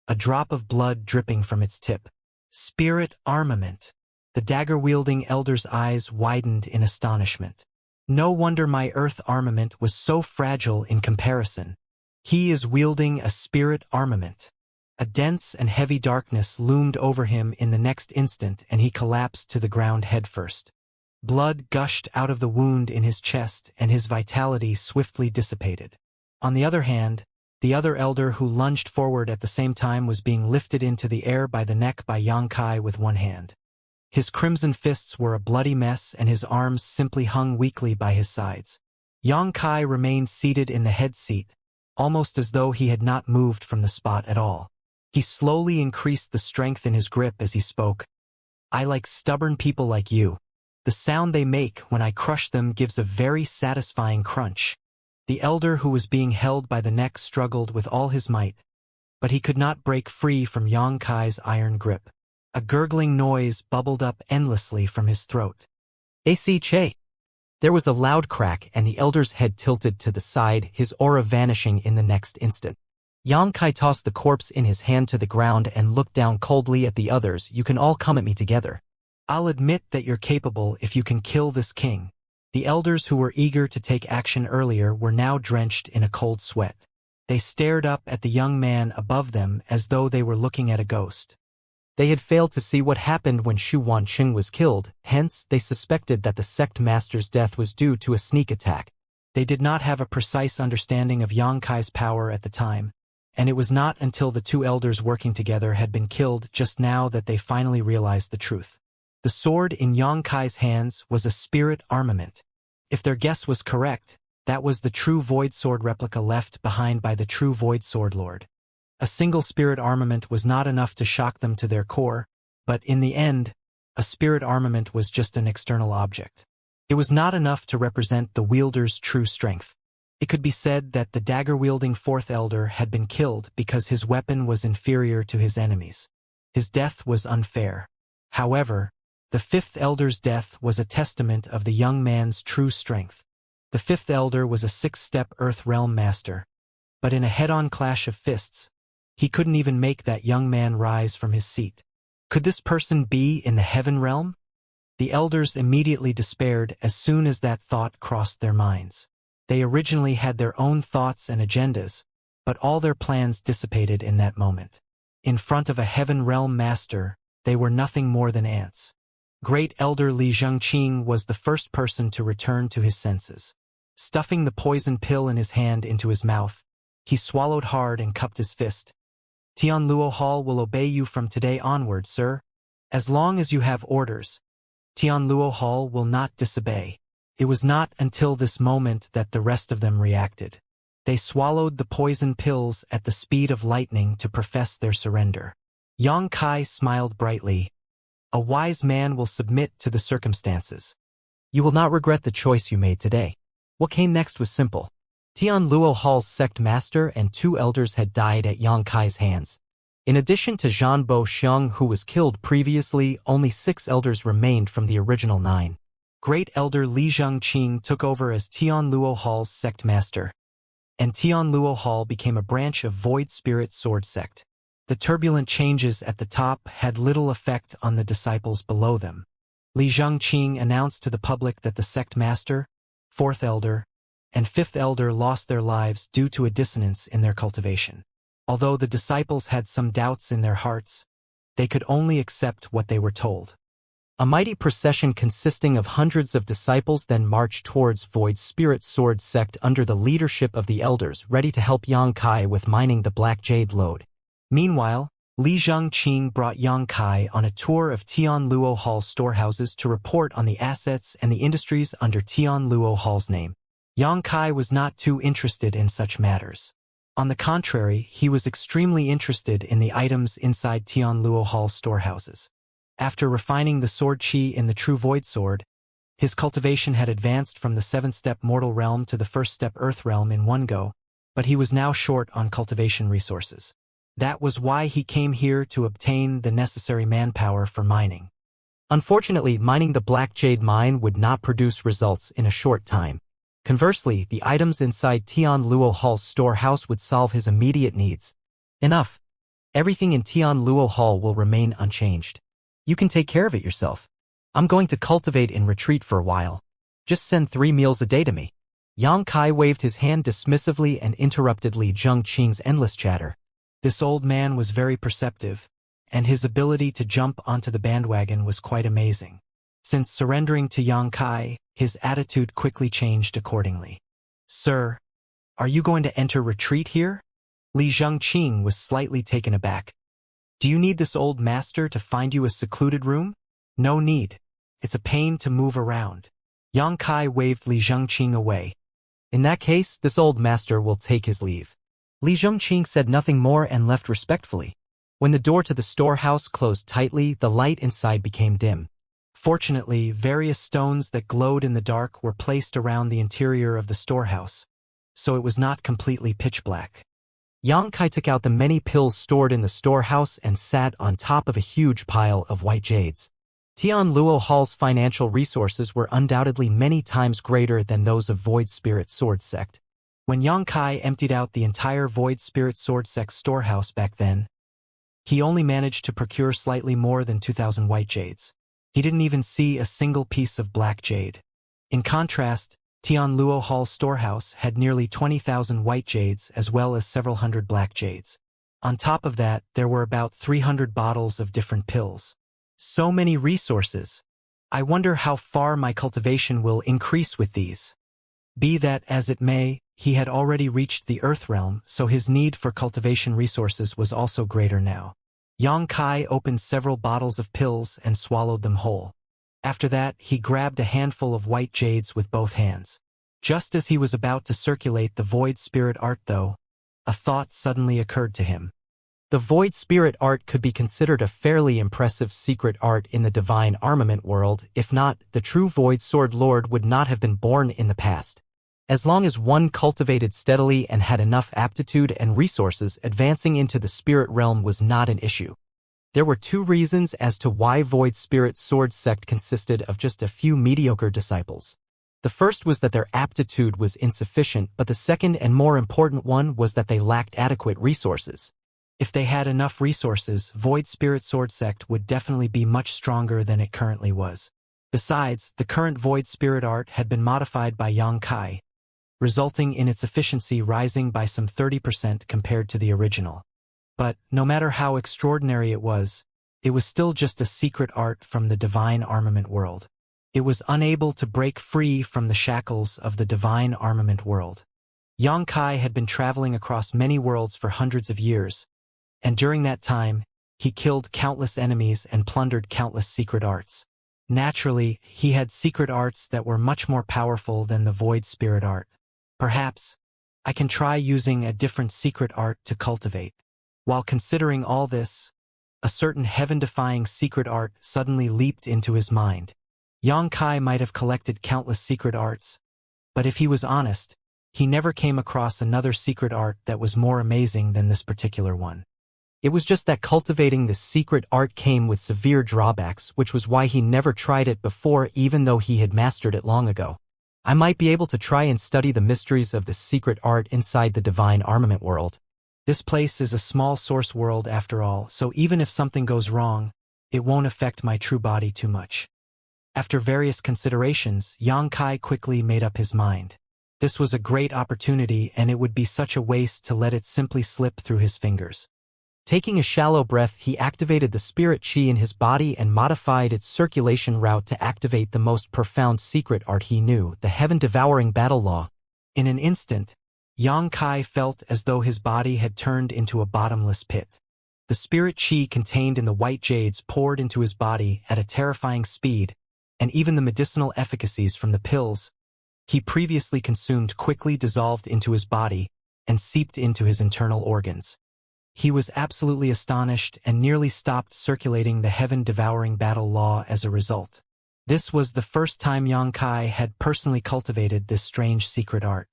A drop of blood dripping from its tip. Spirit armament. The dagger-wielding elder's eyes widened in astonishment. No wonder my earth armament was so fragile in comparison. He is wielding a spirit armament. A dense and heavy darkness loomed over him in the next instant, and he collapsed to the ground headfirst. Blood gushed out of the wound in his chest, and his vitality swiftly dissipated. On the other hand, the other elder who lunged forward at the same time was being lifted into the air by the neck by Yang Kai with one hand. His crimson fists were a bloody mess, and his arms simply hung weakly by his sides. Yang Kai remained seated in the head seat, almost as though he had not moved from the spot at all. He slowly increased the strength in his grip as he spoke. "I like stubborn people like you. The sound they make when I crush them gives a very satisfying crunch." The elder who was being held by the neck struggled with all his might, but he could not break free from Yang Kai's iron grip. A gurgling noise bubbled up endlessly from his throat. AC Che! There was a loud crack, and the elder's head tilted to the side, his aura vanishing in the next instant. Yang Kai tossed the corpse in his hand to the ground and looked down coldly at the others. "You can all come at me together. I'll admit that you're capable if you can kill this king." The elders who were eager to take action earlier were now drenched in a cold sweat. They stared up at the young man above them as though they were looking at a ghost. They had failed to see what happened when Xu Wancheng was killed, hence they suspected that the sect master's death was due to a sneak attack. They did not have a precise understanding of Yang Kai's power at the time, and it was not until the two elders working together had been killed just now that they finally realized the truth. The sword in Yang Kai's hands was a spirit armament. If their guess was correct, that was the true Void Sword replica left behind by the true Void Sword Lord. A single spirit armament was not enough to shock them to their core, but in the end, a spirit armament was just an external object. It was not enough to represent the wielder's true strength. It could be said that the dagger-wielding fourth elder had been killed because his weapon was inferior to his enemy's. His death was unfair. However, the fifth elder's death was a testament of the young man's true strength. The fifth elder was a six-step Earth Realm master, but in a head-on clash of fists, he couldn't even make that young man rise from his seat. Could this person be in the heaven realm? The elders immediately despaired as soon as that thought crossed their minds. They originally had their own thoughts and agendas, but all their plans dissipated in that moment. In front of a heaven realm master, they were nothing more than ants. Great Elder Li Zhengqing was the first person to return to his senses. Stuffing the poison pill in his hand into his mouth, he swallowed hard and cupped his fist. "Tian Luo Hall will obey you from today onward, sir." As long as you have orders, Tianluo Hall will not disobey. It was not until this moment that the rest of them reacted. They swallowed the poison pills at the speed of lightning to profess their surrender. Yang Kai smiled brightly. A wise man will submit to the circumstances. You will not regret the choice you made today. What came next was simple. Tianluo Hall's sect master and 2 elders had died at Yang Kai's hands. In addition to Zhan Bo Xiang, who was killed previously, only 6 elders remained from the original 9. Great Elder Li Zhengqing took over as Tianluo Hall's sect master, and Tianluo Hall became a branch of Void Spirit Sword sect. The turbulent changes at the top had little effect on the disciples below them. Li Zhengqing announced to the public that the sect master, 4th elder, and 5th elder lost their lives due to a dissonance in their cultivation. Although the disciples had some doubts in their hearts, they could only accept what they were told. A mighty procession consisting of hundreds of disciples then marched towards Void Spirit Sword sect under the leadership of the elders, ready to help Yang Kai with mining the Black Jade lode. Meanwhile, Li Zhengqing brought Yang Kai on a tour of Tianluo Hall storehouses to report on the assets and the industries under Tianluo Hall's name. Yang Kai was not too interested in such matters. On the contrary, he was extremely interested in the items inside Tianluo Hall storehouses. After refining the sword qi in the true void sword, his cultivation had advanced from the 7th-step mortal realm to the 1st-step earth realm in one go, but he was now short on cultivation resources. That was why he came here to obtain the necessary manpower for mining. Unfortunately, mining the Black Jade mine would not produce results in a short time. Conversely, the items inside Tianluo Hall's storehouse would solve his immediate needs. Enough. Everything in Tianluo Hall will remain unchanged. You can take care of it yourself. I'm going to cultivate in retreat for a while. Just send 3 meals a day to me. Yang Kai waved his hand dismissively and interrupted Li Zhengqing's endless chatter. This old man was very perceptive, and his ability to jump onto the bandwagon was quite amazing. Since surrendering to Yang Kai, his attitude quickly changed accordingly. Sir, are you going to enter retreat here? Li Zhengqing was slightly taken aback. Do you need this old master to find you a secluded room? No need. It's a pain to move around. Yang Kai waved Li Zhengqing away. In that case, this old master will take his leave. Li Zhengqing said nothing more and left respectfully. When the door to the storehouse closed tightly, the light inside became dim. Fortunately, various stones that glowed in the dark were placed around the interior of the storehouse, so it was not completely pitch black. Yang Kai took out the many pills stored in the storehouse and sat on top of a huge pile of white jades. Tianluo Hall's financial resources were undoubtedly many times greater than those of Void Spirit Sword sect. When Yang Kai emptied out the entire Void Spirit Sword sect storehouse back then, he only managed to procure slightly more than 2,000 white jades. He didn't even see a single piece of black jade. In contrast, Tianluo Hall storehouse had nearly 20,000 white jades as well as several hundred black jades. On top of that, there were about 300 bottles of different pills. So many resources. I wonder how far my cultivation will increase with these. Be that as it may, he had already reached the Earth realm, so his need for cultivation resources was also greater now. Yang Kai opened several bottles of pills and swallowed them whole. After that, he grabbed a handful of white jades with both hands. Just as he was about to circulate the Void Spirit Art though, a thought suddenly occurred to him. The Void Spirit Art could be considered a fairly impressive secret art in the divine armament world. If not, the true Void Sword Lord would not have been born in the past. As long as one cultivated steadily and had enough aptitude and resources, advancing into the spirit realm was not an issue. There were 2 reasons as to why Void Spirit Sword sect consisted of just a few mediocre disciples. The first was that their aptitude was insufficient, but the second and more important one was that they lacked adequate resources. If they had enough resources, Void Spirit Sword sect would definitely be much stronger than it currently was. Besides, the current Void Spirit Art had been modified by Yang Kai, resulting in its efficiency rising by some 30% compared to the original. But, no matter how extraordinary it was still just a secret art from the divine armament world. It was unable to break free from the shackles of the divine armament world. Yang Kai had been traveling across many worlds for hundreds of years, and during that time, He killed countless enemies and plundered countless secret arts. Naturally, he had secret arts that were much more powerful than the void spirit art. Perhaps, I can try using a different secret art to cultivate. While considering all this, a certain heaven-defying secret art suddenly leaped into his mind. Xianxia might have collected countless secret arts, but if he was honest, he never came across another secret art that was more amazing than this particular one. It was just that cultivating this secret art came with severe drawbacks, which was why he never tried it before even though he had mastered it long ago. I might be able to try and study the mysteries of this secret art inside the divine armament world. This place is a small source world after all, so even if something goes wrong, it won't affect my true body too much. After various considerations, Xianxia quickly made up his mind. This was a great opportunity and it would be such a waste to let it simply slip through his fingers. Taking a shallow breath, he activated the spirit chi in his body and modified its circulation route to activate the most profound secret art he knew, the heaven-devouring battle law. In an instant, Xianxia felt as though his body had turned into a bottomless pit. The spirit chi contained in the white jades poured into his body at a terrifying speed, and even the medicinal efficacies from the pills he previously consumed quickly dissolved into his body and seeped into his internal organs. He was absolutely astonished and nearly stopped circulating the heaven-devouring battle law as a result. This was the first time Xianxia had personally cultivated this strange secret art.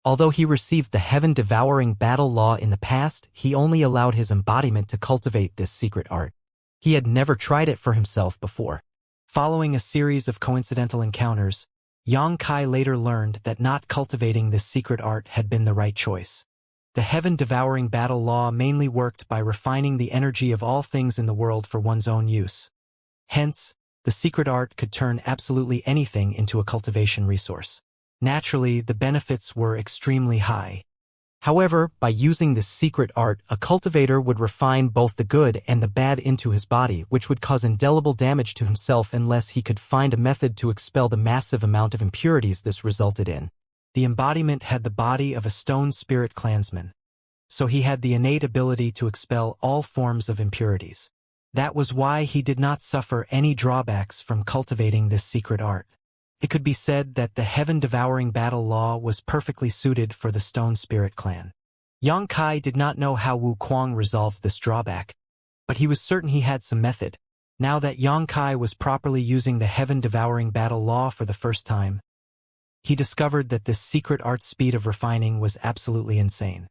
Although he received the heaven-devouring battle law in the past, he only allowed his embodiment to cultivate this secret art. He had never tried it for himself before. Following a series of coincidental encounters, Xianxia later learned that not cultivating this secret art had been the right choice. The heaven-devouring battle law mainly worked by refining the energy of all things in the world for one's own use. Hence, the secret art could turn absolutely anything into a cultivation resource. Naturally, the benefits were extremely high. However, by using this secret art, a cultivator would refine both the good and the bad into his body, which would cause indelible damage to himself unless he could find a method to expel the massive amount of impurities this resulted in. The embodiment had the body of a stone spirit clansman, so he had the innate ability to expel all forms of impurities. That was why he did not suffer any drawbacks from cultivating this secret art. It could be said that the heaven-devouring battle law was perfectly suited for the stone spirit clan. Xianxia did not know how Wuquang resolved this drawback, but he was certain he had some method. Now that Xianxia was properly using the heaven-devouring battle law for the first time, he discovered that this secret art speed of refining was absolutely insane.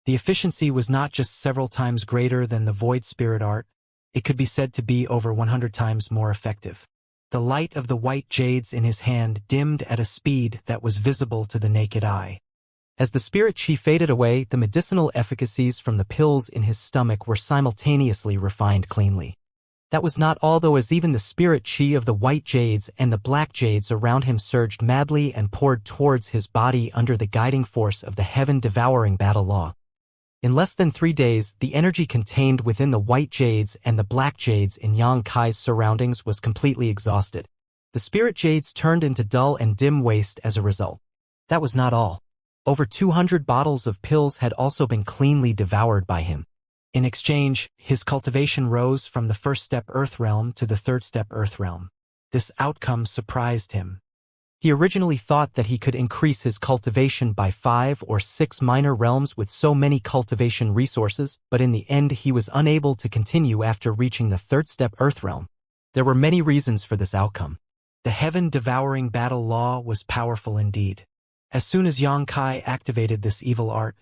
The efficiency was not just several times greater than the void spirit art, it could be said to be over 100 times more effective. The light of the white jades in his hand dimmed at a speed that was visible to the naked eye. As the spirit chi faded away, the medicinal efficacies from the pills in his stomach were simultaneously refined cleanly. That was not all though, as even the spirit chi of the white jades and the black jades around him surged madly and poured towards his body under the guiding force of the heaven-devouring battle law. In less than 3 days, the energy contained within the white jades and the black jades in Xianxia's surroundings was completely exhausted. The spirit jades turned into dull and dim waste as a result. That was not all. Over 200 bottles of pills had also been cleanly devoured by him. In exchange, his cultivation rose from the first step Earth Realm to the third step Earth Realm. This outcome surprised him. He originally thought that he could increase his cultivation by 5 or 6 minor realms with so many cultivation resources, but in the end he was unable to continue after reaching the third step Earth Realm. There were many reasons for this outcome. The heaven-devouring battle law was powerful indeed. As soon as Xianxia activated this evil art,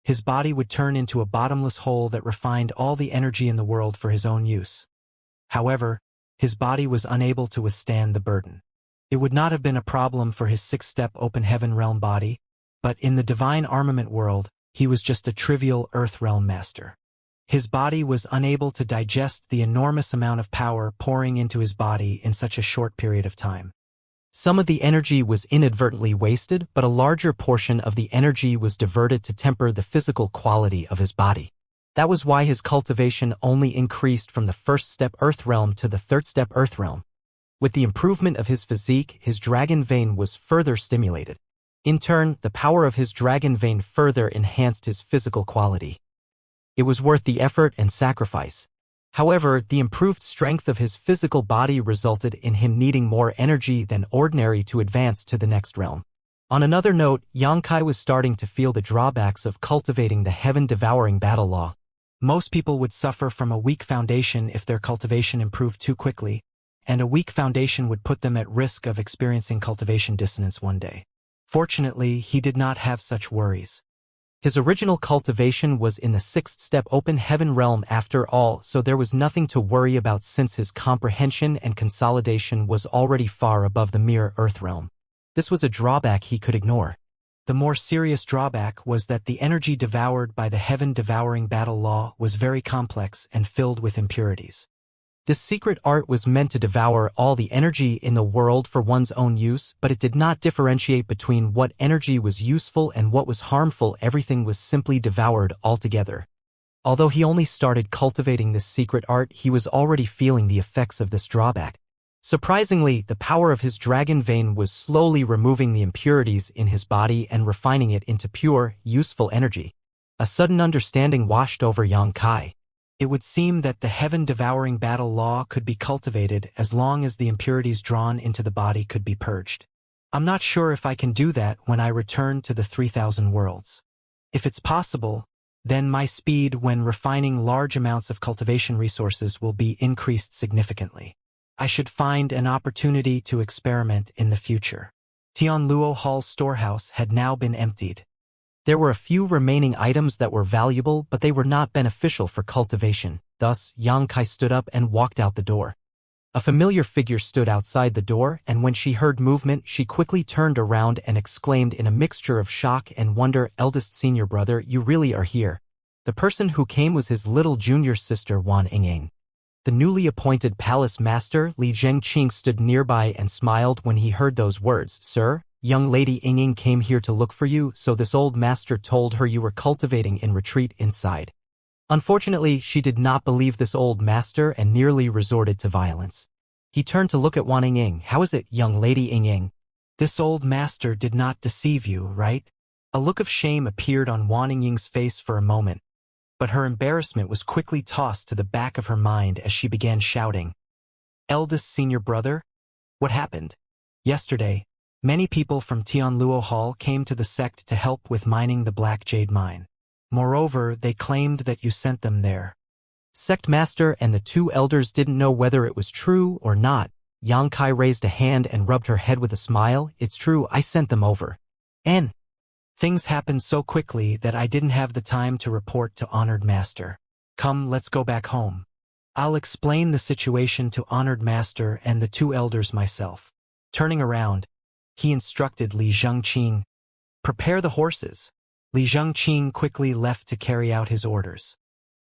his body would turn into a bottomless hole that refined all the energy in the world for his own use. However, his body was unable to withstand the burden. It would not have been a problem for his 6-step open heaven realm body, but in the divine armament world, he was just a trivial earth realm master. His body was unable to digest the enormous amount of power pouring into his body in such a short period of time. Some of the energy was inadvertently wasted, but a larger portion of the energy was diverted to temper the physical quality of his body. That was why his cultivation only increased from the first step Earth Realm to the third step Earth Realm. With the improvement of his physique, his dragon vein was further stimulated. In turn, the power of his dragon vein further enhanced his physical quality. It was worth the effort and sacrifice. However, the improved strength of his physical body resulted in him needing more energy than ordinary to advance to the next realm. On another note, Xianxia was starting to feel the drawbacks of cultivating the heaven-devouring battle law. Most people would suffer from a weak foundation if their cultivation improved too quickly, and a weak foundation would put them at risk of experiencing cultivation dissonance one day. Fortunately, he did not have such worries. His original cultivation was in the 6th step open heaven realm after all, so there was nothing to worry about since his comprehension and consolidation was already far above the mere earth realm. This was a drawback he could ignore. The more serious drawback was that the energy devoured by the heaven-devouring battle law was very complex and filled with impurities. This secret art was meant to devour all the energy in the world for one's own use, but it did not differentiate between what energy was useful and what was harmful. Everything was simply devoured altogether. Although he only started cultivating this secret art, he was already feeling the effects of this drawback. Surprisingly, the power of his dragon vein was slowly removing the impurities in his body and refining it into pure, useful energy. A sudden understanding washed over Xianxia. It would seem that the heaven-devouring battle law could be cultivated as long as the impurities drawn into the body could be purged. I'm not sure if I can do that when I return to the 3,000 worlds. If it's possible, then my speed when refining large amounts of cultivation resources will be increased significantly. I should find an opportunity to experiment in the future. Tianluo Hall's storehouse had now been emptied. There were a few remaining items that were valuable, but they were not beneficial for cultivation. Thus, Xianxia stood up and walked out the door. A familiar figure stood outside the door, and when she heard movement, she quickly turned around and exclaimed in a mixture of shock and wonder, "Eldest senior brother, you really are here." The person who came was his little junior sister Wan Yingying. The newly appointed palace master, Li Zhengqing, stood nearby and smiled when he heard those words. "Sir, young lady Yingying came here to look for you, so this old master told her you were cultivating in retreat inside." Unfortunately, she did not believe this old master and nearly resorted to violence. He turned to look at Wan Yingying. "How is it, young lady Yingying? This old master did not deceive you, right?" A look of shame appeared on Wan Yingying's face for a moment, but her embarrassment was quickly tossed to the back of her mind as she began shouting, "Eldest senior brother? What happened? Yesterday, many people from Tianluo Hall came to the sect to help with mining the Black Jade mine. Moreover, they claimed that you sent them there." Sect master and the two elders didn't know whether it was true or not. Xianxia raised a hand and rubbed her head with a smile. "It's true, I sent them over. And things happened so quickly that I didn't have the time to report to Honored Master. Come, let's go back home. I'll explain the situation to Honored Master and the two elders myself." Turning around, he instructed Li Zhengqing, "Prepare the horses." Li Zhengqing quickly left to carry out his orders.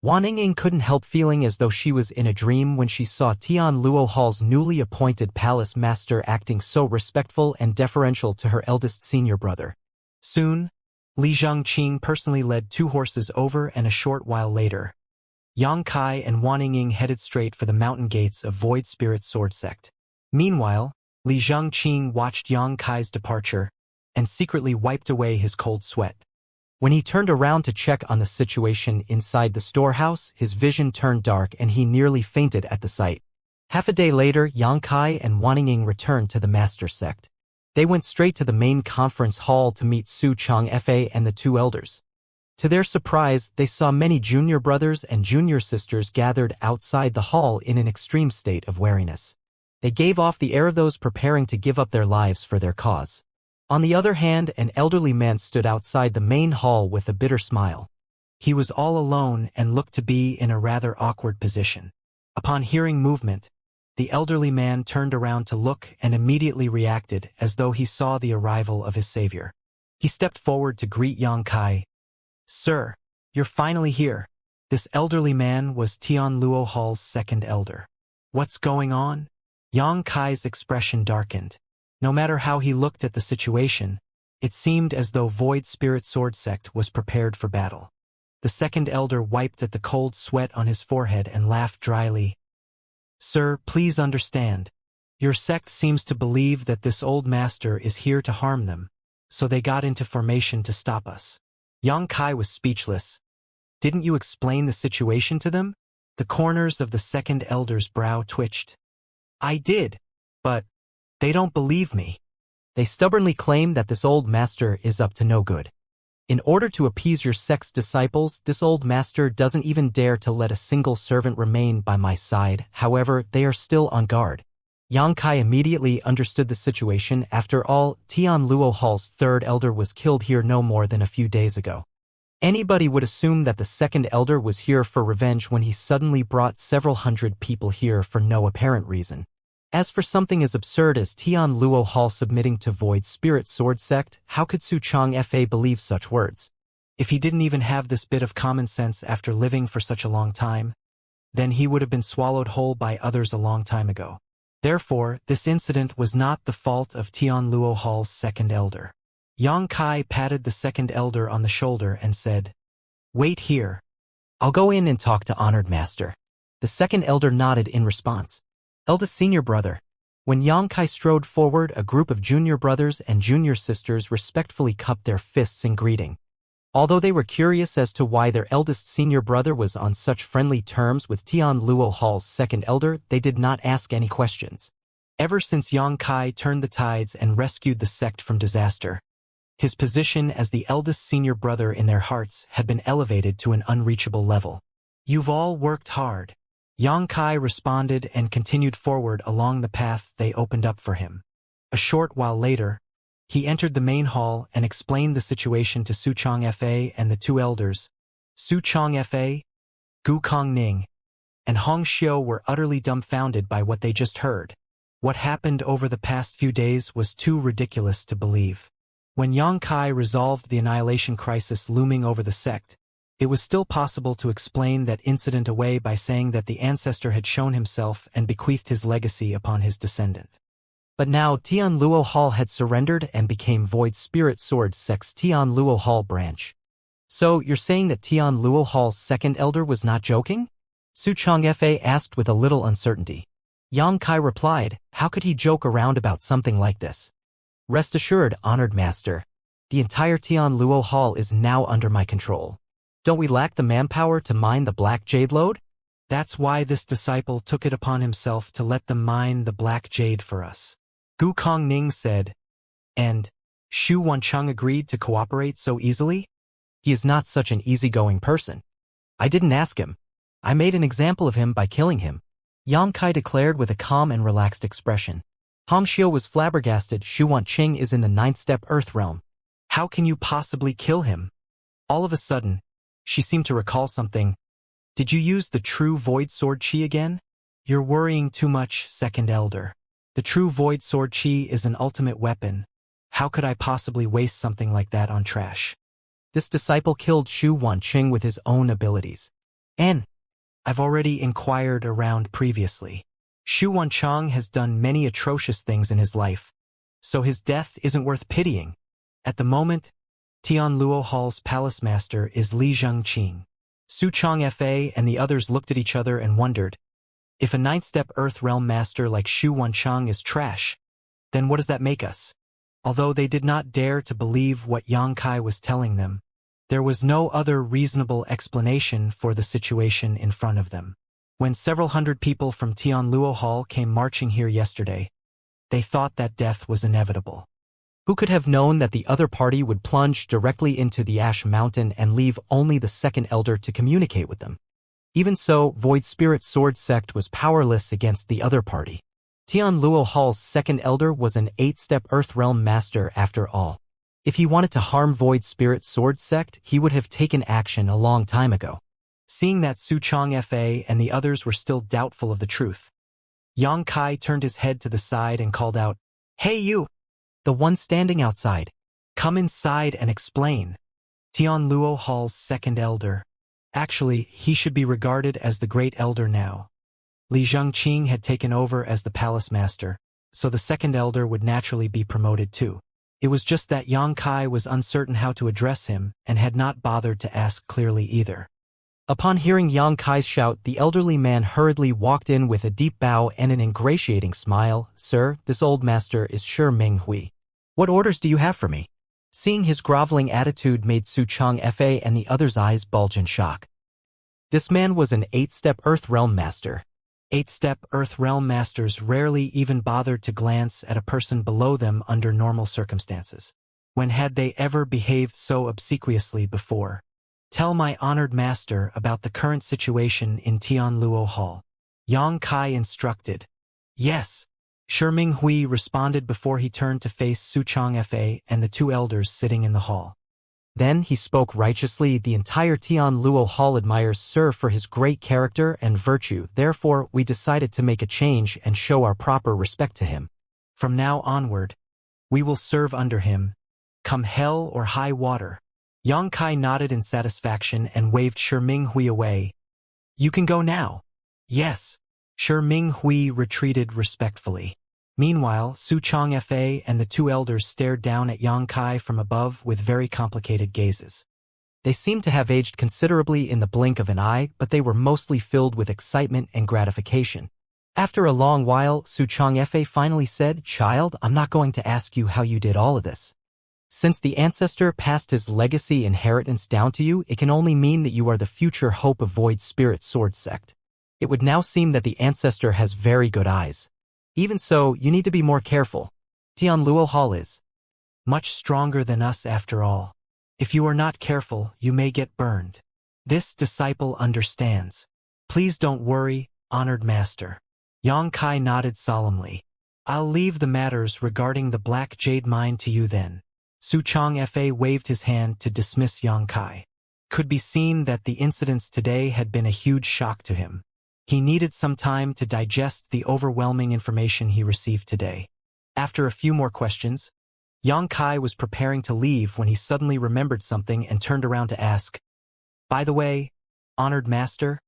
Wan Yingying couldn't help feeling as though she was in a dream when she saw Tianluo Hall's newly appointed palace master acting so respectful and deferential to her eldest senior brother. Soon, Li Zhengqing personally led two horses over, and a short while later, Xianxia and Wan Yingying headed straight for the mountain gates of Void Spirit Sword Sect. Meanwhile, Li Zhengqing watched Xianxia's departure and secretly wiped away his cold sweat. When he turned around to check on the situation inside the storehouse, his vision turned dark and he nearly fainted at the sight. Half a day later, Xianxia and Wan Yingying returned to the master sect. They went straight to the main conference hall to meet Su Changfei and the two elders. To their surprise, they saw many junior brothers and junior sisters gathered outside the hall in an extreme state of wariness. They gave off the air of those preparing to give up their lives for their cause. On the other hand, an elderly man stood outside the main hall with a bitter smile. He was all alone and looked to be in a rather awkward position. Upon hearing movement, the elderly man turned around to look and immediately reacted as though he saw the arrival of his savior. He stepped forward to greet Xianxia. "Sir, you're finally here." This elderly man was Tianluo Hall's second elder. "What's going on?" Xianxia's expression darkened. No matter how he looked at the situation, it seemed as though Void Spirit Sword Sect was prepared for battle. The second elder wiped at the cold sweat on his forehead and laughed dryly. "Sir, please understand. Your sect seems to believe that this old master is here to harm them, so they got into formation to stop us." Xianxia was speechless. "Didn't you explain the situation to them?" The corners of the second elder's brow twitched. I did, but they don't believe me. They stubbornly claim that this old master is up to no good. In order to appease your sect's disciples, this old master doesn't even dare to let a single servant remain by my side. However, they are still on guard. Xianxia immediately understood the situation. After all, Tian Luo Hall's third elder was killed here no more than a few days ago. Anybody would assume that the second elder was here for revenge when he suddenly brought several hundred people here for no apparent reason. As for something as absurd as Tian Luo Hall submitting to Void Spirit Sword Sect, how could Su Changfa believe such words? If he didn't even have this bit of common sense after living for such a long time, then he would have been swallowed whole by others a long time ago. Therefore, this incident was not the fault of Tian Luo Hall's second elder. Xianxia patted the second elder on the shoulder and said, "Wait here. I'll go in and talk to Honored Master." The second elder nodded in response. Eldest senior brother. When Xianxia strode forward, a group of junior brothers and junior sisters respectfully cupped their fists in greeting. Although they were curious as to why their eldest senior brother was on such friendly terms with Tian Luo Hall's second elder, they did not ask any questions. Ever since Xianxia turned the tides and rescued the sect from disaster, his position as the eldest senior brother in their hearts had been elevated to an unreachable level. You've all worked hard. Xianxia responded and continued forward along the path they opened up for him. A short while later, he entered the main hall and explained the situation to Su Changfa and the two elders. Su Changfa, Gu Kongning, and Hong Xiu were utterly dumbfounded by what they just heard. What happened over the past few days was too ridiculous to believe. When Xianxia resolved the annihilation crisis looming over the sect, it was still possible to explain that incident away by saying that the ancestor had shown himself and bequeathed his legacy upon his descendant. But now Tian Luo Hall had surrendered and became Void Spirit Sword Sect's Tian Luo Hall branch. So you're saying that Tian Luo Hall's second elder was not joking? Su Changfa asked with a little uncertainty. Xianxia replied, how could he joke around about something like this? Rest assured, Honored Master. The entire Tian Luo Hall is now under my control. Don't we lack the manpower to mine the Black Jade lode? That's why this disciple took it upon himself to let them mine the Black Jade for us. Gu Kongning said. And Xu Wancheng agreed to cooperate so easily? He is not such an easygoing person. I didn't ask him. I made an example of him by killing him. Xianxia declared with a calm and relaxed expression. Hong Xiu was flabbergasted. Xu Wancheng is in the 9th step Earth realm. How can you possibly kill him? All of a sudden, she seemed to recall something. Did you use the true Void Sword Chi again? You're worrying too much, second elder. The true Void Sword Chi is an ultimate weapon. How could I possibly waste something like that on trash? This disciple killed Xu Wancheng with his own abilities. And I've already inquired around previously. Xu Wancheng has done many atrocious things in his life, so his death isn't worth pitying. At the moment, Tian Luo Hall's palace master is Li Zhengqing. Su Changfa and the others looked at each other and wondered, if a 9th step Earth realm master like Xu Wancheng is trash, then what does that make us? Although they did not dare to believe what Xianxia was telling them, there was no other reasonable explanation for the situation in front of them. When several hundred people from Tian Luo Hall came marching here yesterday, they thought that death was inevitable. Who could have known that the other party would plunge directly into the Ash Mountain and leave only the second elder to communicate with them? Even so, Void Spirit Sword Sect was powerless against the other party. Tian Luo Hall's second elder was an 8th step Earth Realm master after all. If he wanted to harm Void Spirit Sword Sect, he would have taken action a long time ago. Seeing that Su Changfa and the others were still doubtful of the truth, Xianxia turned his head to the side and called out, "Hey you! The one standing outside. Come inside and explain." Tian Luo Hall's second elder. Actually, he should be regarded as the great elder now. Li Zhengqing had taken over as the palace master, so the second elder would naturally be promoted too. It was just that Xianxia was uncertain how to address him and had not bothered to ask clearly either. Upon hearing Xianxia's shout, the elderly man hurriedly walked in with a deep bow and an ingratiating smile. "Sir, this old master is sure Meng Hui. What orders do you have for me?" Seeing his groveling attitude made Su Changfa and the others' eyes bulge in shock. This man was an 8-step Earth Realm Master. 8-step Earth Realm Masters rarely even bothered to glance at a person below them under normal circumstances. When had they ever behaved so obsequiously before? Tell my honored master about the current situation in Tianluo Hall. Yang Kai instructed. Yes. Shiming Hui responded before he turned to face Su Changfa and the two elders sitting in the hall. Then he spoke righteously. The entire Tianluo Hall admires Sir for his great character and virtue. Therefore, we decided to make a change and show our proper respect to him. From now onward, we will serve under him, come hell or high water. Yang Kai nodded in satisfaction and waved Shiming Hui away. You can go now. Yes. Shiming Hui retreated respectfully. Meanwhile, Su Changfa and the two elders stared down at Yang Kai from above with very complicated gazes. They seemed to have aged considerably in the blink of an eye, but they were mostly filled with excitement and gratification. After a long while, Su Changfa finally said, "Child, I'm not going to ask you how you did all of this. Since the ancestor passed his legacy inheritance down to you, it can only mean that you are the future hope of Void Spirit Sword Sect. It would now seem that the ancestor has very good eyes. Even so, you need to be more careful. Tianluo Hall is much stronger than us after all. If you are not careful, you may get burned. This disciple understands. Please don't worry, honored master." Yang Kai nodded solemnly. "I'll leave the matters regarding the Black Jade Mine to you then." Su Changfa waved his hand to dismiss Yang Kai. Could be seen that the incidents today had been a huge shock to him. He needed some time to digest the overwhelming information he received today. After a few more questions, Yang Kai was preparing to leave when he suddenly remembered something and turned around to ask, "By the way, honored master,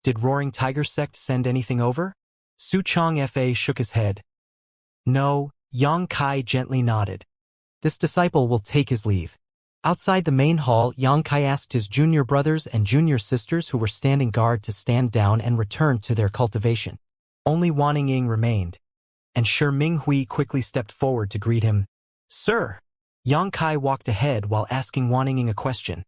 did Roaring Tiger Sect send anything over?" Su Changfa shook his head. "No," Yang Kai gently nodded. "This disciple will take his leave." Outside the main hall, Yang Kai asked his junior brothers and junior sisters who were standing guard to stand down and return to their cultivation. Only Wanning remained, and Shiming Hui quickly stepped forward to greet him. "Sir!" Yang Kai walked ahead while asking Wanning a question.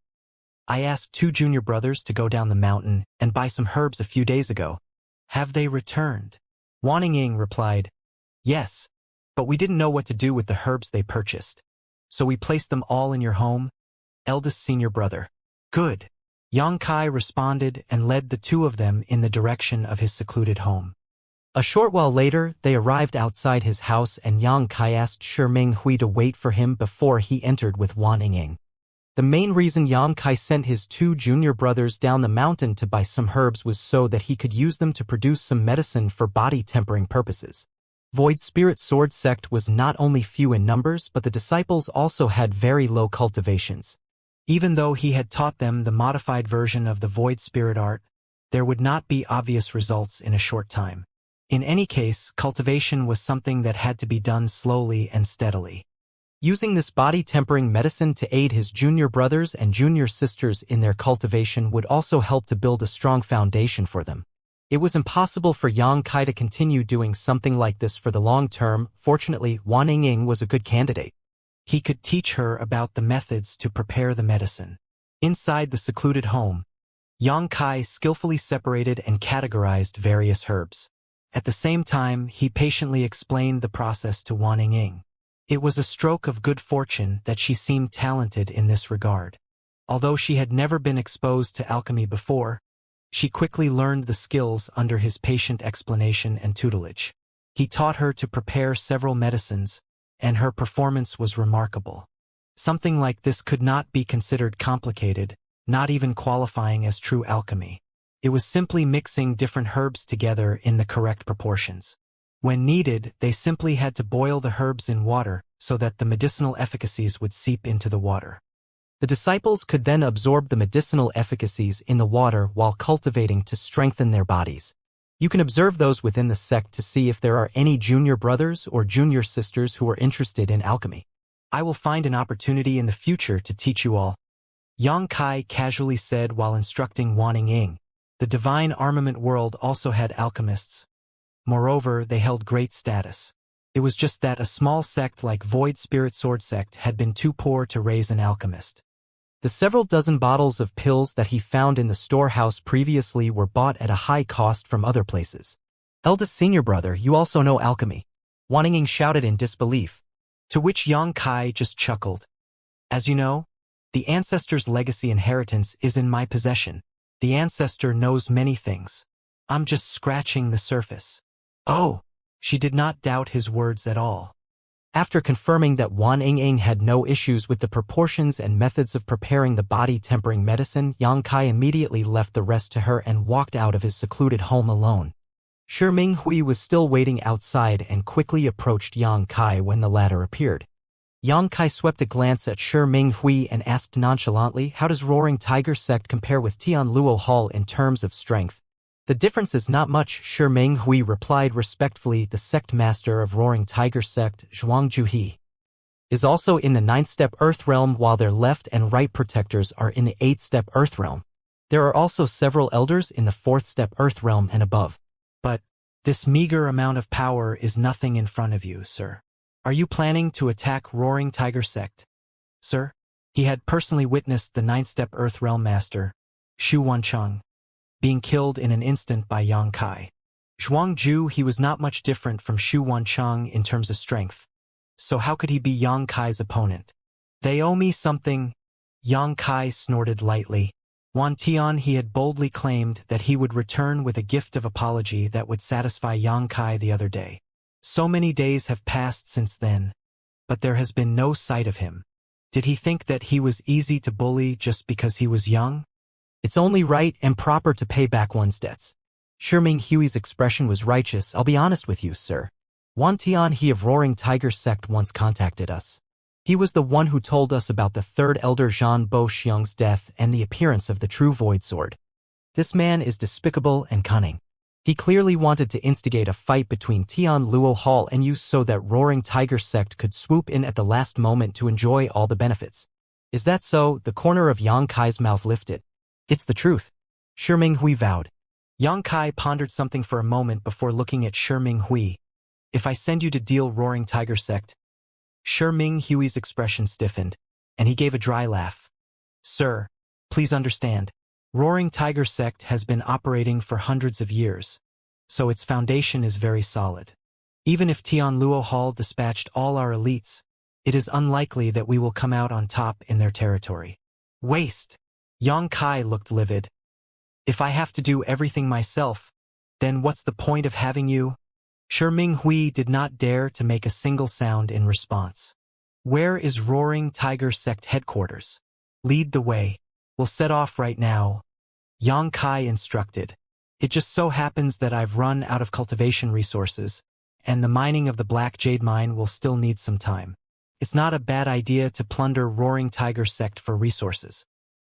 "I asked two junior brothers to go down the mountain and buy some herbs a few days ago. Have they returned?" Wanning replied, "Yes, but we didn't know what to do with the herbs they purchased. So we placed them all in your home, eldest senior brother." "Good." Yang Kai responded and led the two of them in the direction of his secluded home. A short while later, they arrived outside his house and Yang Kai asked Shiming Hui to wait for him before he entered with Wanning. The main reason Yang Kai sent his two junior brothers down the mountain to buy some herbs was so that he could use them to produce some medicine for body tempering purposes. Void Spirit Sword Sect was not only few in numbers, but the disciples also had very low cultivations. Even though he had taught them the modified version of the Void Spirit art, there would not be obvious results in a short time. In any case, cultivation was something that had to be done slowly and steadily. Using this body-tempering medicine to aid his junior brothers and junior sisters in their cultivation would also help to build a strong foundation for them. It was impossible for Yang Kai to continue doing something like this for the long term. Fortunately, Wanning was a good candidate. He could teach her about the methods to prepare the medicine. Inside the secluded home, Yang Kai skillfully separated and categorized various herbs. At the same time, he patiently explained the process to Wanning. It was a stroke of good fortune that she seemed talented in this regard. Although she had never been exposed to alchemy before, she quickly learned the skills under his patient explanation and tutelage. He taught her to prepare several medicines, and her performance was remarkable. Something like this could not be considered complicated, not even qualifying as true alchemy. It was simply mixing different herbs together in the correct proportions. When needed, they simply had to boil the herbs in water so that the medicinal efficacies would seep into the water. The disciples could then absorb the medicinal efficacies in the water while cultivating to strengthen their bodies. You can observe those within the sect to see if there are any junior brothers or junior sisters who are interested in alchemy. "I will find an opportunity in the future to teach you all," Yang Kai casually said while instructing Wanning. The divine armament world also had alchemists. Moreover, they held great status. It was just that a small sect like Void Spirit Sword Sect had been too poor to raise an alchemist. The several dozen bottles of pills that he found in the storehouse previously were bought at a high cost from other places. Eldest senior brother, you also know alchemy. Wan Ying shouted in disbelief, to which Yang Kai just chuckled. As you know, the ancestor's legacy inheritance is in my possession. The ancestor knows many things. I'm just scratching the surface. Oh, she did not doubt his words at all. After confirming that Wan Ying had no issues with the proportions and methods of preparing the body-tempering medicine, Yang Kai immediately left the rest to her and walked out of his secluded home alone. Shi Minghui was still waiting outside and quickly approached Yang Kai when the latter appeared. Yang Kai swept a glance at Shi Minghui and asked nonchalantly, how does Roaring Tiger Sect compare with Tian Luo Hall in terms of strength? The difference is not much, Shi Minghui replied respectfully. The sect master of Roaring Tiger Sect, Zhuangju He, is also in the 9th step Earth Realm, while their left and right protectors are in the 8th step Earth Realm. There are also several elders in the 4th step Earth Realm and above. But this meager amount of power is nothing in front of you, sir. Are you planning to attack Roaring Tiger Sect? Sir? He had personally witnessed the 9th step Earth Realm Master, Xu Wancheng, being killed in an instant by Yang Kai. Zhuangju, he was not much different from Xu Wancheng in terms of strength. So how could he be Yang Kai's opponent? They owe me something. Yang Kai snorted lightly. Wan Tian, he had boldly claimed that he would return with a gift of apology that would satisfy Yang Kai the other day. So many days have passed since then, but there has been no sight of him. Did he think that he was easy to bully just because he was young? It's only right and proper to pay back one's debts. Shi Minghui's expression was righteous. I'll be honest with you, sir. Wan Tian, he of Roaring Tiger Sect, once contacted us. He was the one who told us about the third elder Zhan Bo Xiang's death and the appearance of the true Void Sword. This man is despicable and cunning. He clearly wanted to instigate a fight between Tian Luo Hall and you so that Roaring Tiger Sect could swoop in at the last moment to enjoy all the benefits. Is that so? The corner of Yang Kai's mouth lifted. It's the truth. Shi Minghui vowed. Yang Kai pondered something for a moment before looking at Shi Minghui. If I send you to deal Roaring Tiger Sect? Shi Minghui's expression stiffened, and he gave a dry laugh. Sir, please understand. Roaring Tiger Sect has been operating for hundreds of years, so its foundation is very solid. Even if Tian Luo Hall dispatched all our elites, it is unlikely that we will come out on top in their territory. Waste! Yang Kai looked livid. If I have to do everything myself, then what's the point of having you? Shi Minghui did not dare to make a single sound in response. Where is Roaring Tiger Sect headquarters? Lead the way. We'll set off right now. Yang Kai instructed. It just so happens that I've run out of cultivation resources, and the mining of the Black Jade Mine will still need some time. It's not a bad idea to plunder Roaring Tiger Sect for resources.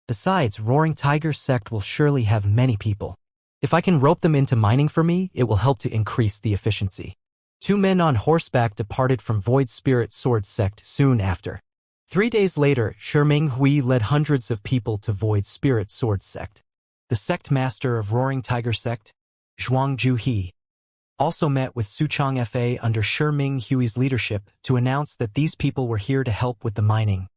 Besides, Roaring Tiger Sect will surely have many people. If I can rope them into mining for me, it will help to increase the efficiency. 2 men on horseback departed from Void Spirit Sword Sect soon after. 3 days later, Shi Minghui led hundreds of people to Void Spirit Sword Sect. The sect master of Roaring Tiger Sect, Zhuangju He, also met with Suchong Fa under Shi Minghui's leadership to announce that these people were here to help with the mining.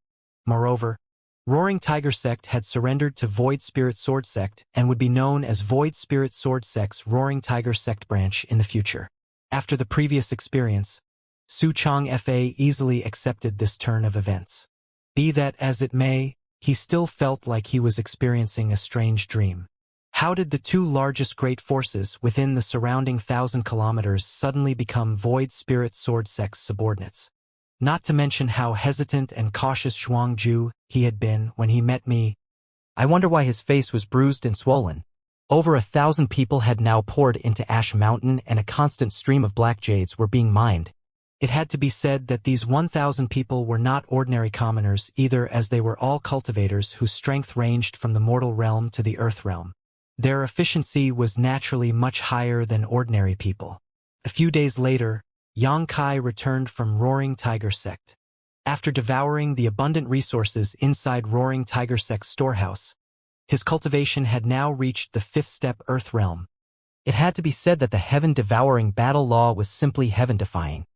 Moreover, Roaring Tiger Sect had surrendered to Void Spirit Sword Sect and would be known as Void Spirit Sword Sect's Roaring Tiger Sect branch in the future. After the previous experience, Suchong Fa easily accepted this turn of events. Be that as it may, he still felt like he was experiencing a strange dream. How did the 2 largest great forces within the surrounding 1,000 kilometers suddenly become Void Spirit Sword Sect's subordinates? Not to mention how hesitant and cautious Zhuangju he had been when he met me. I wonder why his face was bruised and swollen. Over 1,000 people had now poured into Ash Mountain and a constant stream of black jades were being mined. It had to be said that these 1,000 people were not ordinary commoners either, as they were all cultivators whose strength ranged from the mortal realm to the earth realm. Their efficiency was naturally much higher than ordinary people. A few days later, Yang Kai returned from Roaring Tiger Sect. After devouring the abundant resources inside Roaring Tiger Sect's storehouse, his cultivation had now reached the 5th step Earth Realm. It had to be said that the heaven-devouring battle law was simply heaven-defying.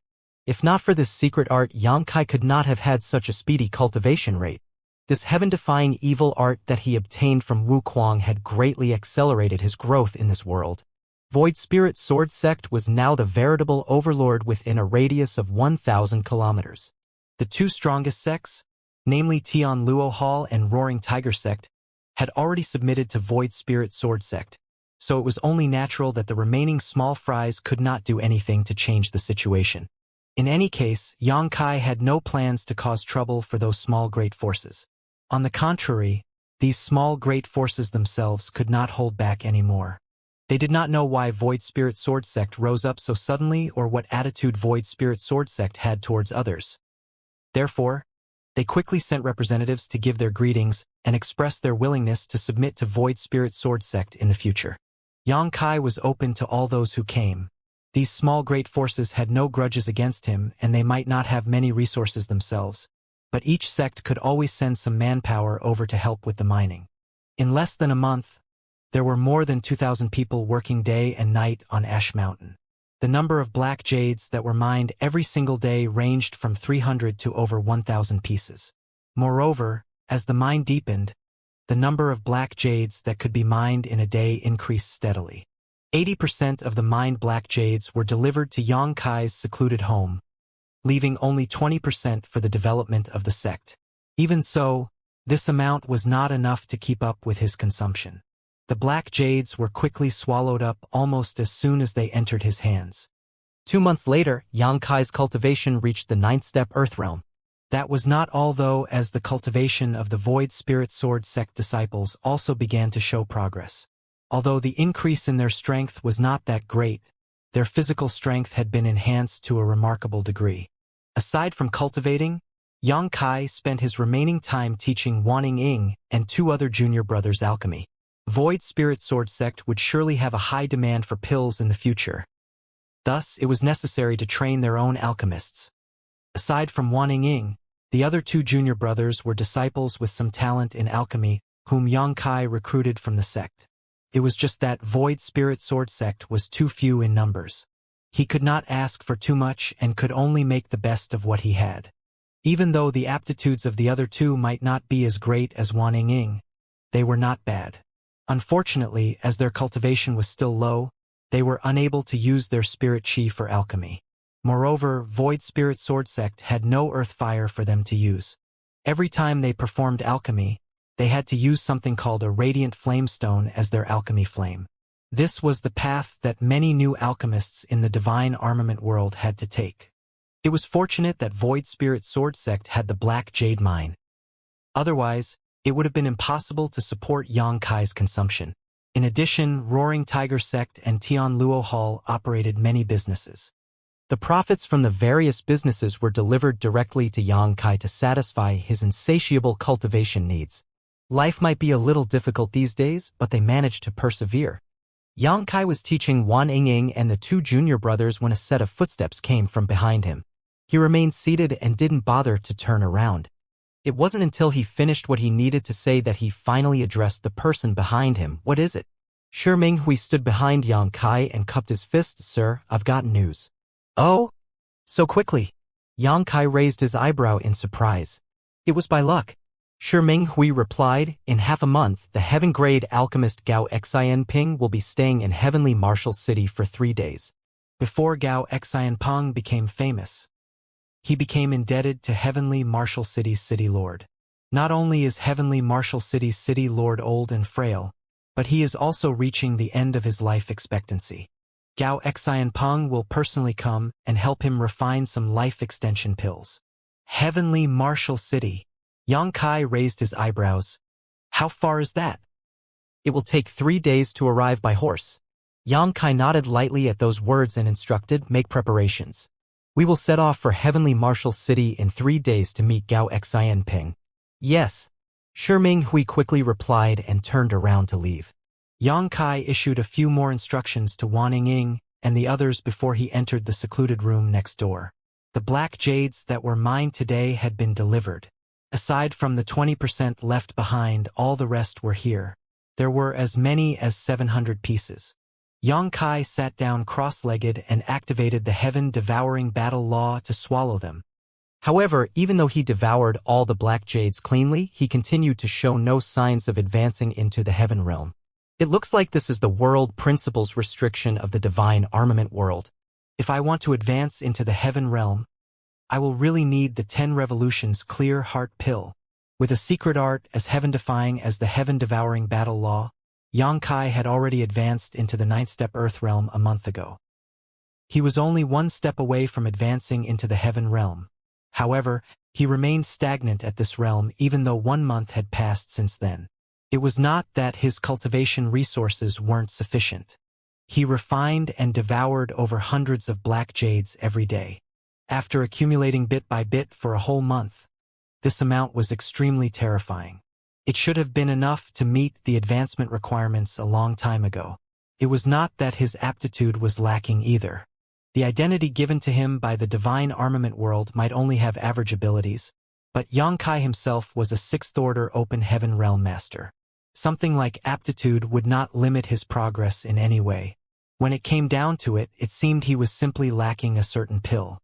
If not for this secret art, Yang Kai could not have had such a speedy cultivation rate. This heaven-defying evil art that he obtained from Wuquang had greatly accelerated his growth in this world. Void Spirit Sword Sect was now the veritable overlord within a radius of 1,000 kilometers. The two strongest sects, namely Tian Luo Hall and Roaring Tiger Sect, had already submitted to Void Spirit Sword Sect, so it was only natural that the remaining small fries could not do anything to change the situation. In any case, Xianxia had no plans to cause trouble for those small great forces. On the contrary, these small great forces themselves could not hold back anymore. They did not know why Void Spirit Sword Sect rose up so suddenly or what attitude Void Spirit Sword Sect had towards others. Therefore, they quickly sent representatives to give their greetings and express their willingness to submit to Void Spirit Sword Sect in the future. Xianxia was open to all those who came. These small great forces had no grudges against him and they might not have many resources themselves, but each sect could always send some manpower over to help with the mining. In less than a month, there were more than 2,000 people working day and night on Ash Mountain. The number of black jades that were mined every single day ranged from 300 to over 1,000 pieces. Moreover, as the mine deepened, the number of black jades that could be mined in a day increased steadily. 80% of the mined black jades were delivered to Xianxia's secluded home, leaving only 20% for the development of the sect. Even so, this amount was not enough to keep up with his consumption. The black jades were quickly swallowed up almost as soon as they entered his hands. 2 months later, Xianxia's cultivation reached the 9th step Earthrealm. That was not all though, as the cultivation of the Void Spirit Sword Sect disciples also began to show progress. Although the increase in their strength was not that great, their physical strength had been enhanced to a remarkable degree. Aside from cultivating, Xianxia spent his remaining time teaching Wanning Ying and 2 other junior brothers alchemy. Void Spirit Sword Sect would surely have a high demand for pills in the future. Thus, it was necessary to train their own alchemists. Aside from Wanning Ying, the other 2 junior brothers were disciples with some talent in alchemy, whom Xianxia recruited from the sect. It was just that Void Spirit Sword Sect was too few in numbers. He could not ask for too much and could only make the best of what he had. Even though the aptitudes of the other 2 might not be as great as Wanning Ying, they were not bad. Unfortunately, as their cultivation was still low, they were unable to use their spirit chi for alchemy. Moreover, Void Spirit Sword Sect had no earth fire for them to use. Every time they performed alchemy, they had to use something called a radiant flamestone as their alchemy flame. This was the path that many new alchemists in the divine armament world had to take. It was fortunate that Void Spirit Sword Sect had the Black Jade Mine. Otherwise, it would have been impossible to support Xianxia's consumption. In addition, Roaring Tiger Sect and Tian Luo Hall operated many businesses. The profits from the various businesses were delivered directly to Xianxia to satisfy his insatiable cultivation needs. Life might be a little difficult these days, but they managed to persevere. Xianxia was teaching Wanning Ying and the 2 junior brothers when a set of footsteps came from behind him. He remained seated and didn't bother to turn around. It wasn't until he finished what he needed to say that he finally addressed the person behind him. "What is it?" Shi Minghui stood behind Xianxia and cupped his fist. "Sir, I've got news." "Oh? So quickly?" Xianxia raised his eyebrow in surprise. "It was by luck," Shi Minghui replied. "In half a month, the heaven-grade alchemist Gao Xianping will be staying in Heavenly Martial City for 3 days. Before Gao Xianpeng became famous, he became indebted to Heavenly Martial City's City Lord. Not only is Heavenly Martial City's City Lord old and frail, but he is also reaching the end of his life expectancy. Gao Xianpeng will personally come and help him refine some life extension pills." Heavenly Martial City. Xianxia raised his eyebrows. "How far is that?" "It will take 3 days to arrive by horse." Xianxia nodded lightly at those words and instructed, "Make preparations. We will set off for Heavenly Martial City in 3 days to meet Gao Xianping." "Yes," Shi Minghui quickly replied and turned around to leave. Xianxia issued a few more instructions to Wanning Ying and the others before he entered the secluded room next door. The black jades that were mined today had been delivered. Aside from the 20% left behind, all the rest were here. There were as many as 700 pieces. Xianxia sat down cross-legged and activated the heaven-devouring battle law to swallow them. However, even though he devoured all the black jades cleanly, he continued to show no signs of advancing into the heaven realm. It looks like this is the world principles restriction of the divine armament world. If I want to advance into the heaven realm, I will really need the 10 revolutions clear heart pill. With a secret art as heaven-defying as the heaven-devouring battle law, Xianxia had already advanced into the 9th step earth realm a month ago. He was only one step away from advancing into the heaven realm. However, he remained stagnant at this realm even though 1 month had passed since then. It was not that his cultivation resources weren't sufficient. He refined and devoured over hundreds of black jades every day. After accumulating bit by bit for a whole month, this amount was extremely terrifying. It should have been enough to meet the advancement requirements a long time ago. It was not that his aptitude was lacking either. The identity given to him by the divine armament world might only have average abilities, but Xianxia himself was a 6th-order open heaven realm master. Something like aptitude would not limit his progress in any way. When it came down to it, it seemed he was simply lacking a certain pill.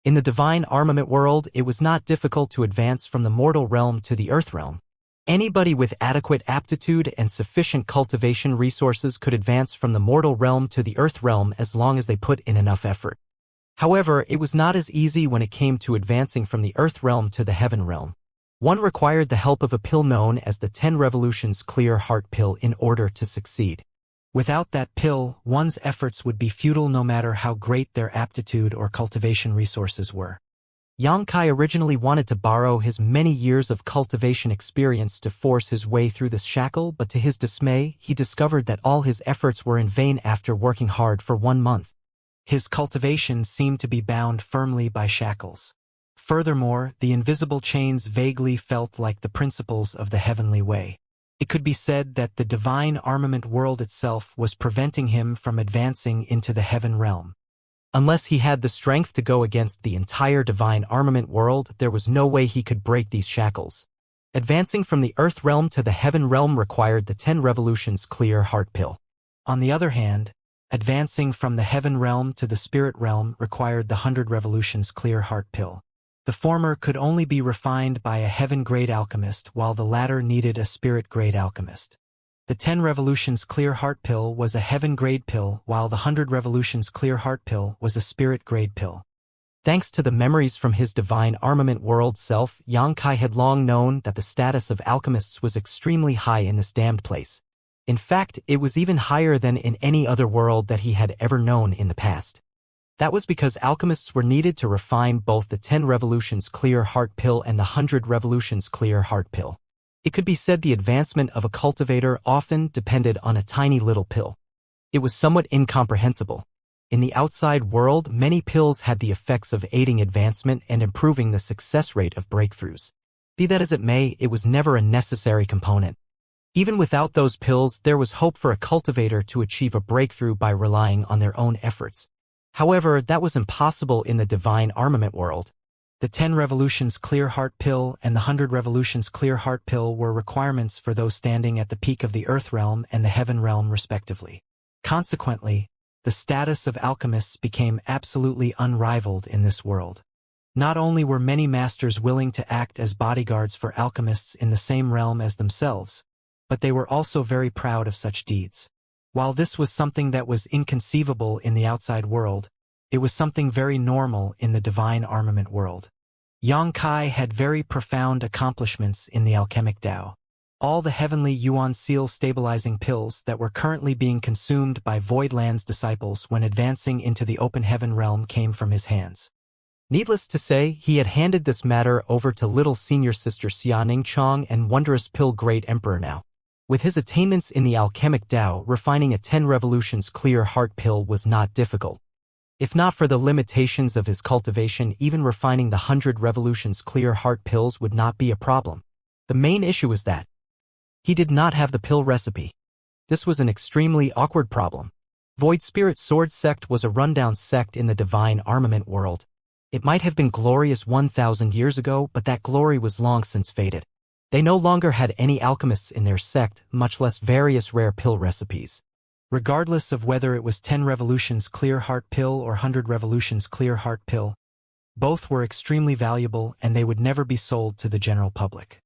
In the divine armament world, it was not difficult to advance from the mortal realm to the earth realm. Anybody with adequate aptitude and sufficient cultivation resources could advance from the mortal realm to the earth realm as long as they put in enough effort. However, it was not as easy when it came to advancing from the earth realm to the heaven realm. One required the help of a pill known as the 10 revolutions clear heart pill in order to succeed. Without that pill, one's efforts would be futile no matter how great their aptitude or cultivation resources were. Xianxia originally wanted to borrow his many years of cultivation experience to force his way through this shackle, but to his dismay, he discovered that all his efforts were in vain after working hard for 1 month. His cultivation seemed to be bound firmly by shackles. Furthermore, the invisible chains vaguely felt like the principles of the heavenly way. It could be said that the divine armament world itself was preventing him from advancing into the heaven realm. Unless he had the strength to go against the entire divine armament world, there was no way he could break these shackles. Advancing from the earth realm to the heaven realm required the 10 revolutions clear heart pill. On the other hand, advancing from the heaven realm to the spirit realm required the 100 revolutions clear heart pill. The former could only be refined by a heaven-grade alchemist, while the latter needed a spirit-grade alchemist. The 10 revolutions clear heart pill was a heaven-grade pill, while the 100 revolutions clear heart pill was a spirit-grade pill. Thanks to the memories from his divine armament world self, Xianxia had long known that the status of alchemists was extremely high in this damned place. In fact, it was even higher than in any other world that he had ever known in the past. That was because alchemists were needed to refine both the 10 revolutions clear heart pill and the 100 revolutions clear heart pill. It could be said the advancement of a cultivator often depended on a tiny little pill. It was somewhat incomprehensible. In the outside world, many pills had the effects of aiding advancement and improving the success rate of breakthroughs. Be that as it may, it was never a necessary component. Even without those pills, there was hope for a cultivator to achieve a breakthrough by relying on their own efforts. However, that was impossible in the divine armament world. The 10 revolutions clear heart pill and the 100 revolutions clear heart pill were requirements for those standing at the peak of the earth realm and the heaven realm respectively. Consequently, the status of alchemists became absolutely unrivaled in this world. Not only were many masters willing to act as bodyguards for alchemists in the same realm as themselves, but they were also very proud of such deeds. While this was something that was inconceivable in the outside world, it was something very normal in the divine armament world. Xianxia had very profound accomplishments in the alchemic Tao. All the heavenly Yuan seal stabilizing pills that were currently being consumed by Voidland's disciples when advancing into the open heaven realm came from his hands. Needless to say, he had handed this matter over to little senior sister Xianxia and wondrous pill great emperor now. With his attainments in the alchemic Tao, refining a 10 revolutions clear heart pill was not difficult. If not for the limitations of his cultivation, even refining the 100 revolutions clear heart pills would not be a problem. The main issue was that he did not have the pill recipe. This was an extremely awkward problem. Void Spirit Sword Sect was a rundown sect in the divine armament world. It might have been glorious 1,000 years ago, but that glory was long since faded. They no longer had any alchemists in their sect, much less various rare pill recipes. Regardless of whether it was 10 revolutions clear heart pill or 100 revolutions clear heart pill, Both were extremely valuable and they would never be sold to the general public.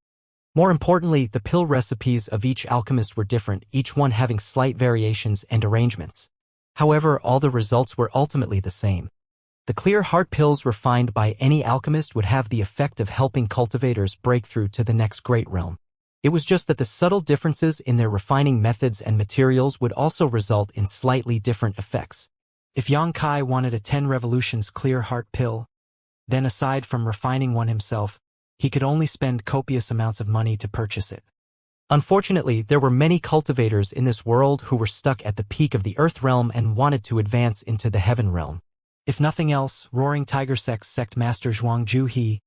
More importantly, the pill recipes of each alchemist were different, each one having slight variations and arrangements. However, all the results were ultimately the same. The clear heart pills refined by any alchemist would have the effect of helping cultivators break through to the next great realm. It was just that the subtle differences in their refining methods and materials would also result in slightly different effects. If Xianxia wanted a 10 revolutions clear heart pill, then aside from refining one himself, he could only spend copious amounts of money to purchase it. Unfortunately, there were many cultivators in this world who were stuck at the peak of the Earth realm and wanted to advance into the Heaven realm. If nothing else, Roaring Tiger Sect Master Zhuangzhu He,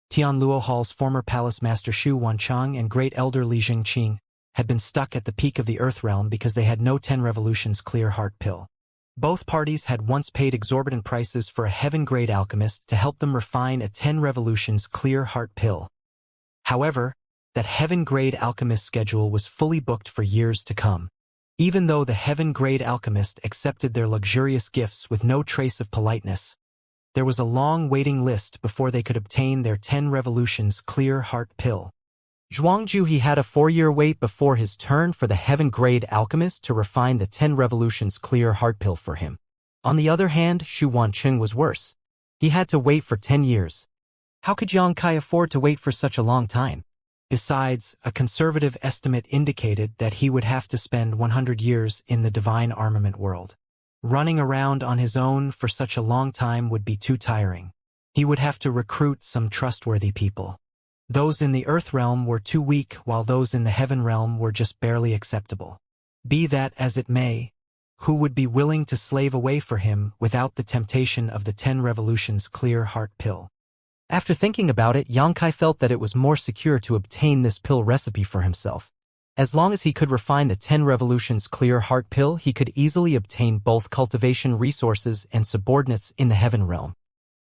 Tian Luo Hall's former palace master Xu Wanchang and great elder Li Jingqing had been stuck at the peak of the Earth realm because they had no 10 revolutions clear heart pill. Both parties had once paid exorbitant prices for a heaven-grade alchemist to help them refine a 10 revolutions clear heart pill. However, that heaven-grade alchemist schedule was fully booked for years to come. Even though the heaven-grade alchemist accepted their luxurious gifts with no trace of politeness, there was a long waiting list before they could obtain their 10 revolutions clear heart pill. Zhuangzhu had a 4-year wait before his turn for the heaven-grade alchemist to refine the 10 revolutions clear heart pill for him. On the other hand, Xu Wancheng was worse. He had to wait for 10 years. How could Xianxia afford to wait for such a long time? Besides, a conservative estimate indicated that he would have to spend 100 years in the divine armament world. Running around on his own for such a long time would be too tiring. He would have to recruit some trustworthy people. Those in the Earth realm were too weak, while those in the Heaven realm were just barely acceptable. Be that as it may, who would be willing to slave away for him without the temptation of the 10 revolutions clear heart pill? After thinking about it, Xianxia felt that it was more secure to obtain this pill recipe for himself. As long as he could refine the 10 revolutions clear heart pill, he could easily obtain both cultivation resources and subordinates in the Heaven realm.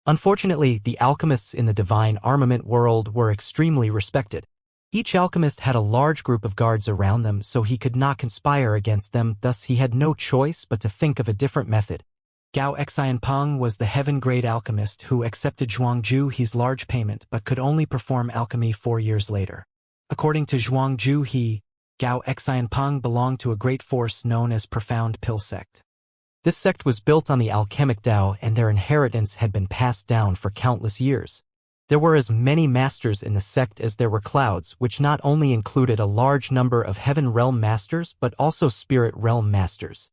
Unfortunately, the alchemists in the divine armament world were extremely respected. Each alchemist had a large group of guards around them, so he could not conspire against them, thus he had no choice but to think of a different method. Gao Xianpeng was the heaven-grade alchemist who accepted Zhuangzhu large payment but could only perform alchemy 4 years later. According to Zhuangzhu, Gao Xianpeng belonged to a great force known as Profound Pill Sect. This sect was built on the alchemic Tao and their inheritance had been passed down for countless years. There were as many masters in the sect as there were clouds, which not only included a large number of Heaven Realm masters but also Spirit Realm masters.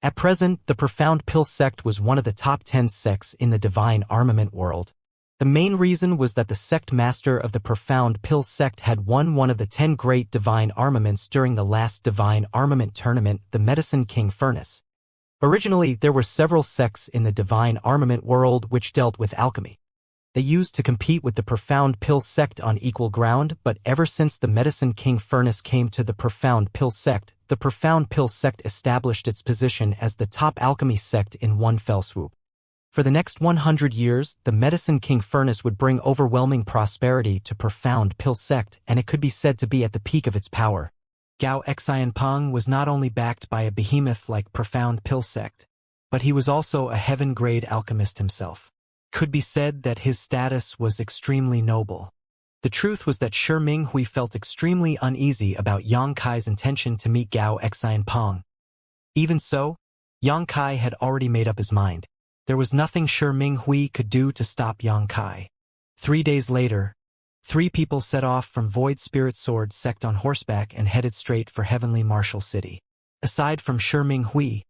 At present, the Profound Pill sect was one of the top 10 sects in the divine armament world. The main reason was that the sect master of the Profound Pill sect had won one of the 10 great divine armaments during the last divine armament tournament, the Medicine King Furnace. Originally, there were several sects in the divine armament world which dealt with alchemy. They used to compete with the Profound Pill sect on equal ground, but ever since the Medicine King Furnace came to the Profound Pill sect, the Profound Pill sect established its position as the top alchemy sect in one fell swoop. For the next 100 years, the Medicine King Furnace would bring overwhelming prosperity to Profound Pill sect, and it could be said to be at the peak of its power. Gao Xianpeng was not only backed by a behemoth like Profound Pill sect, but he was also a heaven-grade alchemist himself. Could be said that his status was extremely noble. The truth was that Shi Minghui felt extremely uneasy about Xianxia's intention to meet Gao Xianpeng. Even so, Xianxia had already made up his mind. There was nothing Shi Minghui could do to stop Xianxia. 3 days later, 3 people set off from Void Spirit Sword sect on horseback and headed straight for Heavenly Martial City. Aside from Shi Minghui,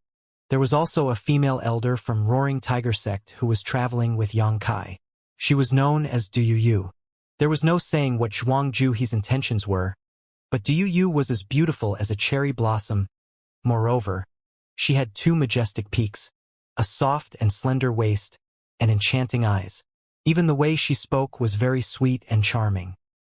there was also a female elder from Roaring Tiger sect who was traveling with Xianxia. She was known as Du Yu. There was no saying what Zhuangzhu's intentions were, but Du Yu was as beautiful as a cherry blossom. Moreover, she had 2 majestic peaks, a soft and slender waist, and enchanting eyes. Even the way she spoke was very sweet and charming.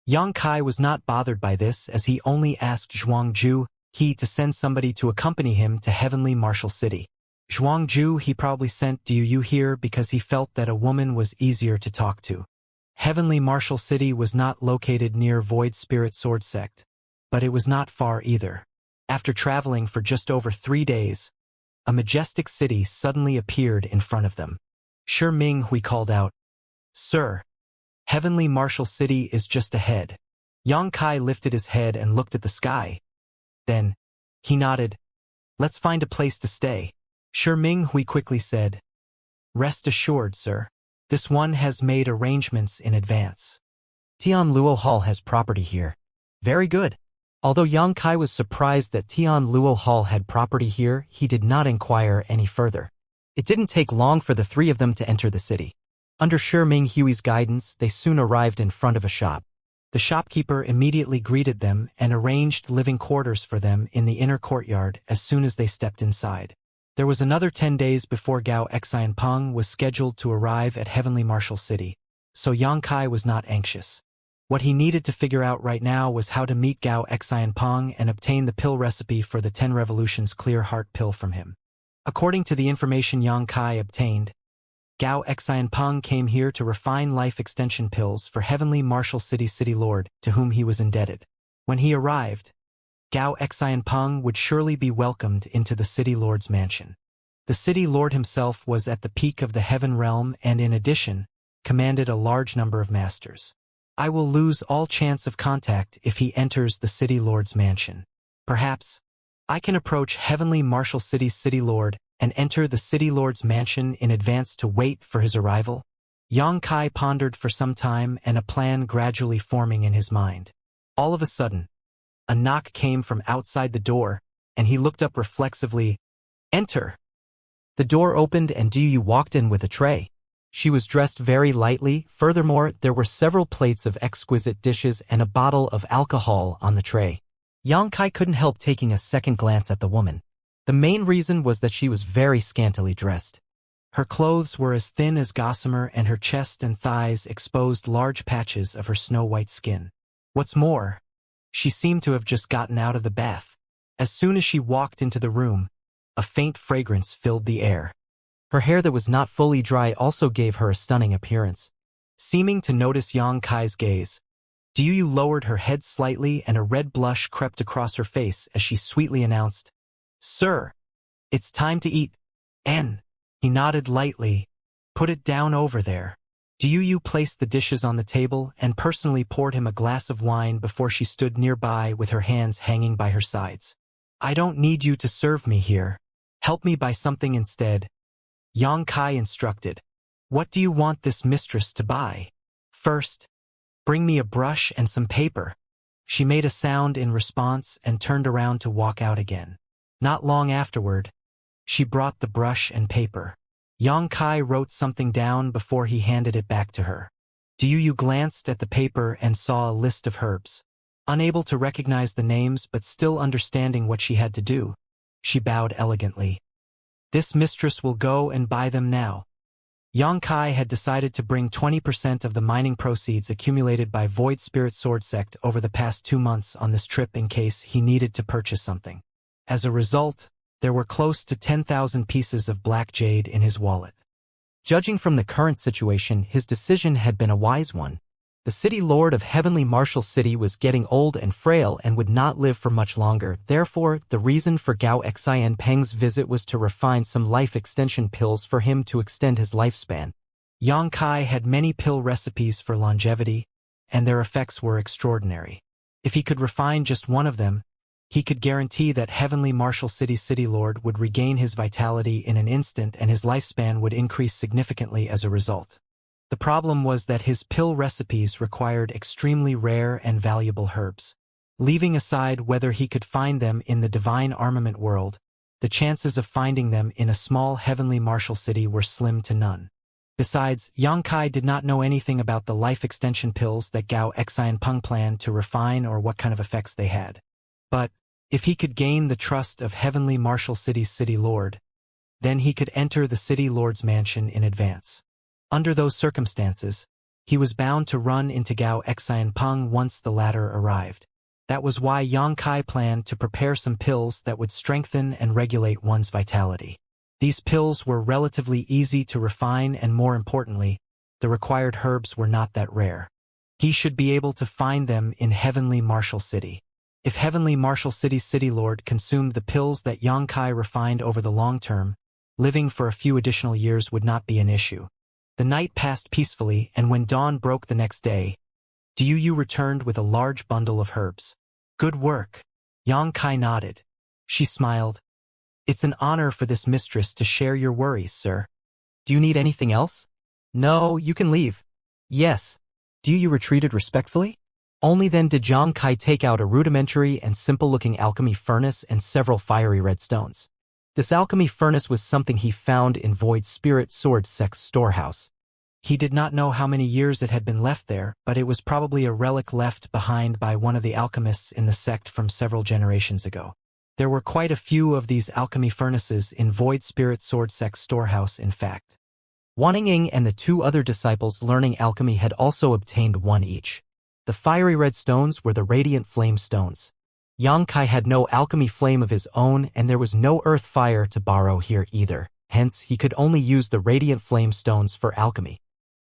Xianxia was not bothered by this, as he only asked Zhuangzhu to send somebody to accompany him to Heavenly Martial City. Zhuangzhu probably sent Du Yu here because he felt that a woman was easier to talk to. Heavenly Martial City was not located near Void Spirit Sword sect, but it was not far either. After traveling for just over 3 days, a majestic city suddenly appeared in front of them. Shi Minghui called out, Sir, Heavenly Martial City is just ahead. Yang Kai lifted his head and looked at the sky. Then, he nodded. Let's find a place to stay. Shi Ming Hui quickly said. Rest assured, sir. This one has made arrangements in advance. Tian Luo Hall has property here. Very good. Although Yang Kai was surprised that Tian Luo Hall had property here, he did not inquire any further. It didn't take long for the three of them to enter the city. Under Shi Ming Hui's guidance, they soon arrived in front of a shop. The shopkeeper immediately greeted them and arranged living quarters for them in the inner courtyard as soon as they stepped inside. There was another 10 days before Gao Xianpeng was scheduled to arrive at Heavenly Martial City, so Yang Kai was not anxious. What he needed to figure out right now was how to meet Gao Xianpeng and obtain the pill recipe for the 10 Revolutions Clear Heart pill from him. According to the information Yang Kai obtained, Gao Xianpeng came here to refine life extension pills for Heavenly Martial City City Lord, to whom he was indebted. When he arrived, Gao Xianpeng would surely be welcomed into the City Lord's mansion. The City Lord himself was at the peak of the Heaven Realm and in addition, commanded a large number of masters. I will lose all chance of contact if he enters the City Lord's mansion. Perhaps, I can approach Heavenly Martial City's City Lord and enter the City Lord's mansion in advance to wait for his arrival? Yang Kai pondered for some time and a plan gradually forming in his mind. All of a sudden, a knock came from outside the door, and he looked up reflexively. Enter! The door opened and Du Yu walked in with a tray. She was dressed very lightly. Furthermore, there were several plates of exquisite dishes and a bottle of alcohol on the tray. Yang Kai couldn't help taking a second glance at the woman. The main reason was that she was very scantily dressed. Her clothes were as thin as gossamer and her chest and thighs exposed large patches of her snow-white skin. What's more, she seemed to have just gotten out of the bath. As soon as she walked into the room, a faint fragrance filled the air. Her hair that was not fully dry also gave her a stunning appearance. Seeming to notice Yang Kai's gaze, Du Yu lowered her head slightly and a red blush crept across her face as she sweetly announced, Sir, it's time to eat. N. He nodded lightly. Put it down over there. Du Yu placed the dishes on the table and personally poured him a glass of wine before she stood nearby with her hands hanging by her sides. I don't need you to serve me here. Help me buy something instead. Yang Kai instructed. What do you want this mistress to buy? First, bring me a brush and some paper. She made a sound in response and turned around to walk out again. Not long afterward, she brought the brush and paper. Yang Kai wrote something down before he handed it back to her. Du Yu glanced at the paper and saw a list of herbs. Unable to recognize the names but still understanding what she had to do, she bowed elegantly. This mistress will go and buy them now. Yang Kai had decided to bring 20% of the mining proceeds accumulated by Void Spirit Sword Sect over the past 2 months on this trip in case he needed to purchase something. As a result, there were close to 10,000 pieces of black jade in his wallet. Judging from the current situation, his decision had been a wise one. The City Lord of Heavenly Martial City was getting old and frail and would not live for much longer. Therefore, the reason for Gao Xianpeng's visit was to refine some life extension pills for him to extend his lifespan. Yang Kai had many pill recipes for longevity, and their effects were extraordinary. If he could refine just one of them, he could guarantee that Heavenly Martial City's City Lord would regain his vitality in an instant and his lifespan would increase significantly as a result. The problem was that his pill recipes required extremely rare and valuable herbs. Leaving aside whether he could find them in the divine armament world, the chances of finding them in a small Heavenly Martial City were slim to none. Besides, Yang Kai did not know anything about the life extension pills that Gao Xianpeng planned to refine or what kind of effects they had. But, if he could gain the trust of Heavenly Martial City's City Lord, then he could enter the City Lord's mansion in advance. Under those circumstances, he was bound to run into Gao Xianpeng once the latter arrived. That was why Yang Kai planned to prepare some pills that would strengthen and regulate one's vitality. These pills were relatively easy to refine and more importantly, the required herbs were not that rare. He should be able to find them in Heavenly Martial City. If Heavenly Martial City's City Lord consumed the pills that Yang Kai refined over the long term, living for a few additional years would not be an issue. The night passed peacefully, and when dawn broke the next day, Du returned with a large bundle of herbs. Good work. Yang Kai nodded. She smiled. It's an honor for this mistress to share your worries, sir. Do you need anything else? No, you can leave. Yes. You retreated respectfully? Only then did Yang Kai take out a rudimentary and simple-looking alchemy furnace and several fiery red stones. This alchemy furnace was something he found in Void Spirit Sword Sect's storehouse. He did not know how many years it had been left there, but it was probably a relic left behind by one of the alchemists in the sect from several generations ago. There were quite a few of these alchemy furnaces in Void Spirit Sword Sect's storehouse, in fact. Wanning and the two other disciples learning alchemy had also obtained one each. The fiery red stones were the radiant flame stones. Yang Kai had no alchemy flame of his own, and there was no earth fire to borrow here either. Hence, he could only use the radiant flame stones for alchemy.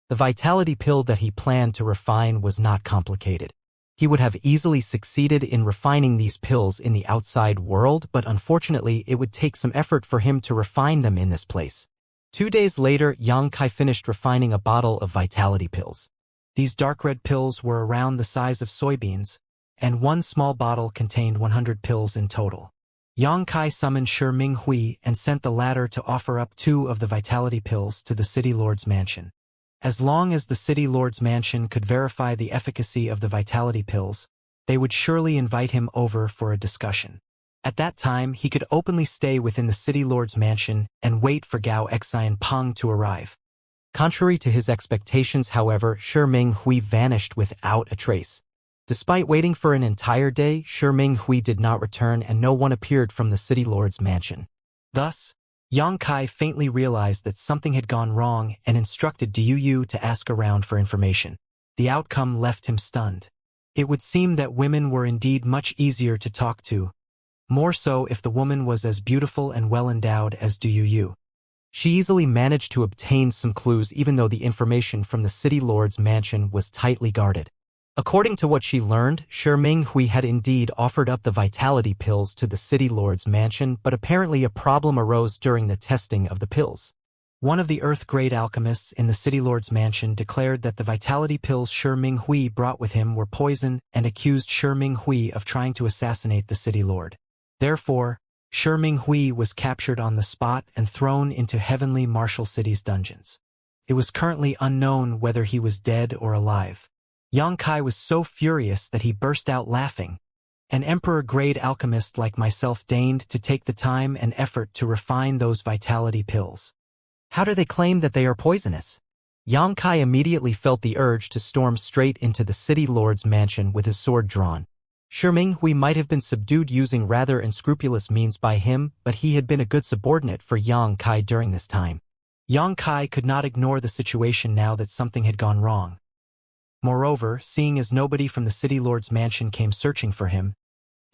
The vitality pill that he planned to refine was not complicated. He would have easily succeeded in refining these pills in the outside world, but unfortunately it would take some effort for him to refine them in this place. 2 days later, Yang Kai finished refining a bottle of vitality pills. These dark red pills were around the size of soybeans, and one small bottle contained 100 pills in total. Yang Kai summoned Shi Minghui and sent the latter to offer up 2 of the vitality pills to the city lord's mansion. As long as the city lord's mansion could verify the efficacy of the vitality pills, they would surely invite him over for a discussion. At that time, he could openly stay within the city lord's mansion and wait for Gao Xian Peng to arrive. Contrary to his expectations, however, Shi Minghui vanished without a trace. Despite waiting for an entire day, Shi Minghui did not return and no one appeared from the city lord's mansion. Thus, Yang Kai faintly realized that something had gone wrong and instructed Du to ask around for information. The outcome left him stunned. It would seem that women were indeed much easier to talk to, more so if the woman was as beautiful and well-endowed as Du. She easily managed to obtain some clues even though the information from the city lord's mansion was tightly guarded. According to what she learned, Shi Minghui had indeed offered up the vitality pills to the city lord's mansion, but apparently a problem arose during the testing of the pills. One of the earth-grade alchemists in the city lord's mansion declared that the vitality pills Shi Minghui brought with him were poison and accused Shi Minghui of trying to assassinate the city lord. Therefore, Shi Minghui was captured on the spot and thrown into Heavenly Marshal City's dungeons. It was currently unknown whether he was dead or alive. Yang Kai was so furious that he burst out laughing. An emperor-grade alchemist like myself deigned to take the time and effort to refine those vitality pills. How do they claim that they are poisonous? Yang Kai immediately felt the urge to storm straight into the city lord's mansion with his sword drawn. Shi Minghui might have been subdued using rather unscrupulous means by him, but he had been a good subordinate for Yang Kai during this time. Yang Kai could not ignore the situation now that something had gone wrong. Moreover, seeing as nobody from the city lord's mansion came searching for him,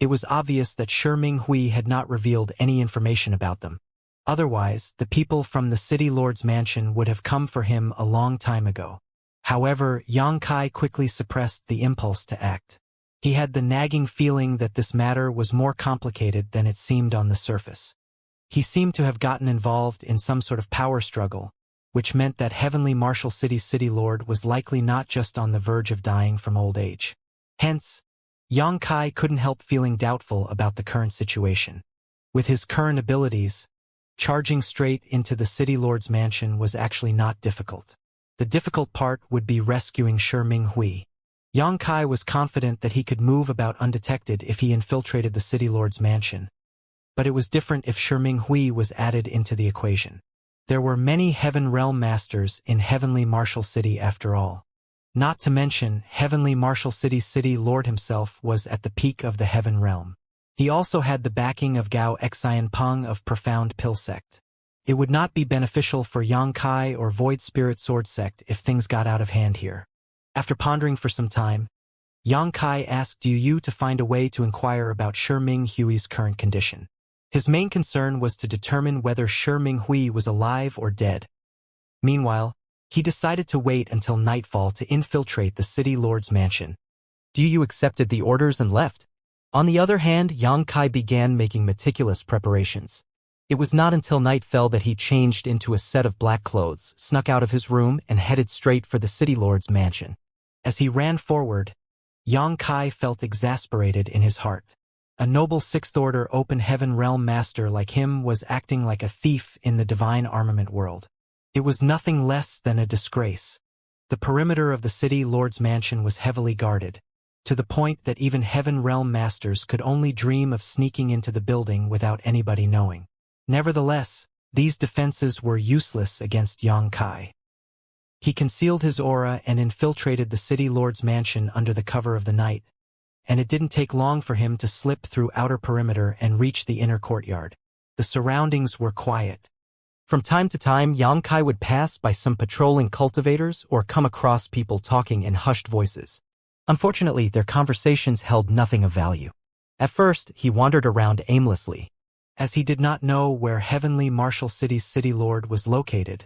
it was obvious that Shi Minghui had not revealed any information about them. Otherwise, the people from the city lord's mansion would have come for him a long time ago. However, Yang Kai quickly suppressed the impulse to act. He had the nagging feeling that this matter was more complicated than it seemed on the surface. He seemed to have gotten involved in some sort of power struggle, which meant that Heavenly Marshal City's city lord was likely not just on the verge of dying from old age. Hence, Yang Kai couldn't help feeling doubtful about the current situation. With his current abilities, charging straight into the city lord's mansion was actually not difficult. The difficult part would be rescuing Shi Minghui. Yang Kai was confident that he could move about undetected if he infiltrated the city lord's mansion. But it was different if Shi Minghui was added into the equation. There were many Heaven Realm Masters in Heavenly Marshal City after all. Not to mention, Heavenly Marshal City's city lord himself was at the peak of the Heaven Realm. He also had the backing of Gao Xian Peng of Profound Pill Sect. It would not be beneficial for Yang Kai or Void Spirit Sword Sect if things got out of hand here. After pondering for some time, Yang Kai asked Du to find a way to inquire about Shi Minghui's current condition. His main concern was to determine whether Shi Minghui was alive or dead. Meanwhile, he decided to wait until nightfall to infiltrate the city lord's mansion. Du accepted the orders and left. On the other hand, Yang Kai began making meticulous preparations. It was not until night fell that he changed into a set of black clothes, snuck out of his room, and headed straight for the city lord's mansion. As he ran forward, Yang Kai felt exasperated in his heart. A noble sixth-order open heaven realm master like him was acting like a thief in the divine armament world. It was nothing less than a disgrace. The perimeter of the city lord's mansion was heavily guarded, to the point that even heaven realm masters could only dream of sneaking into the building without anybody knowing. Nevertheless, these defenses were useless against Yang Kai. He concealed his aura and infiltrated the city lord's mansion under the cover of the night, and it didn't take long for him to slip through outer perimeter and reach the inner courtyard. The surroundings were quiet. From time to time, Yang Kai would pass by some patrolling cultivators or come across people talking in hushed voices. Unfortunately, their conversations held nothing of value. At first, he wandered around aimlessly, as he did not know where Heavenly Martial City's city lord was located.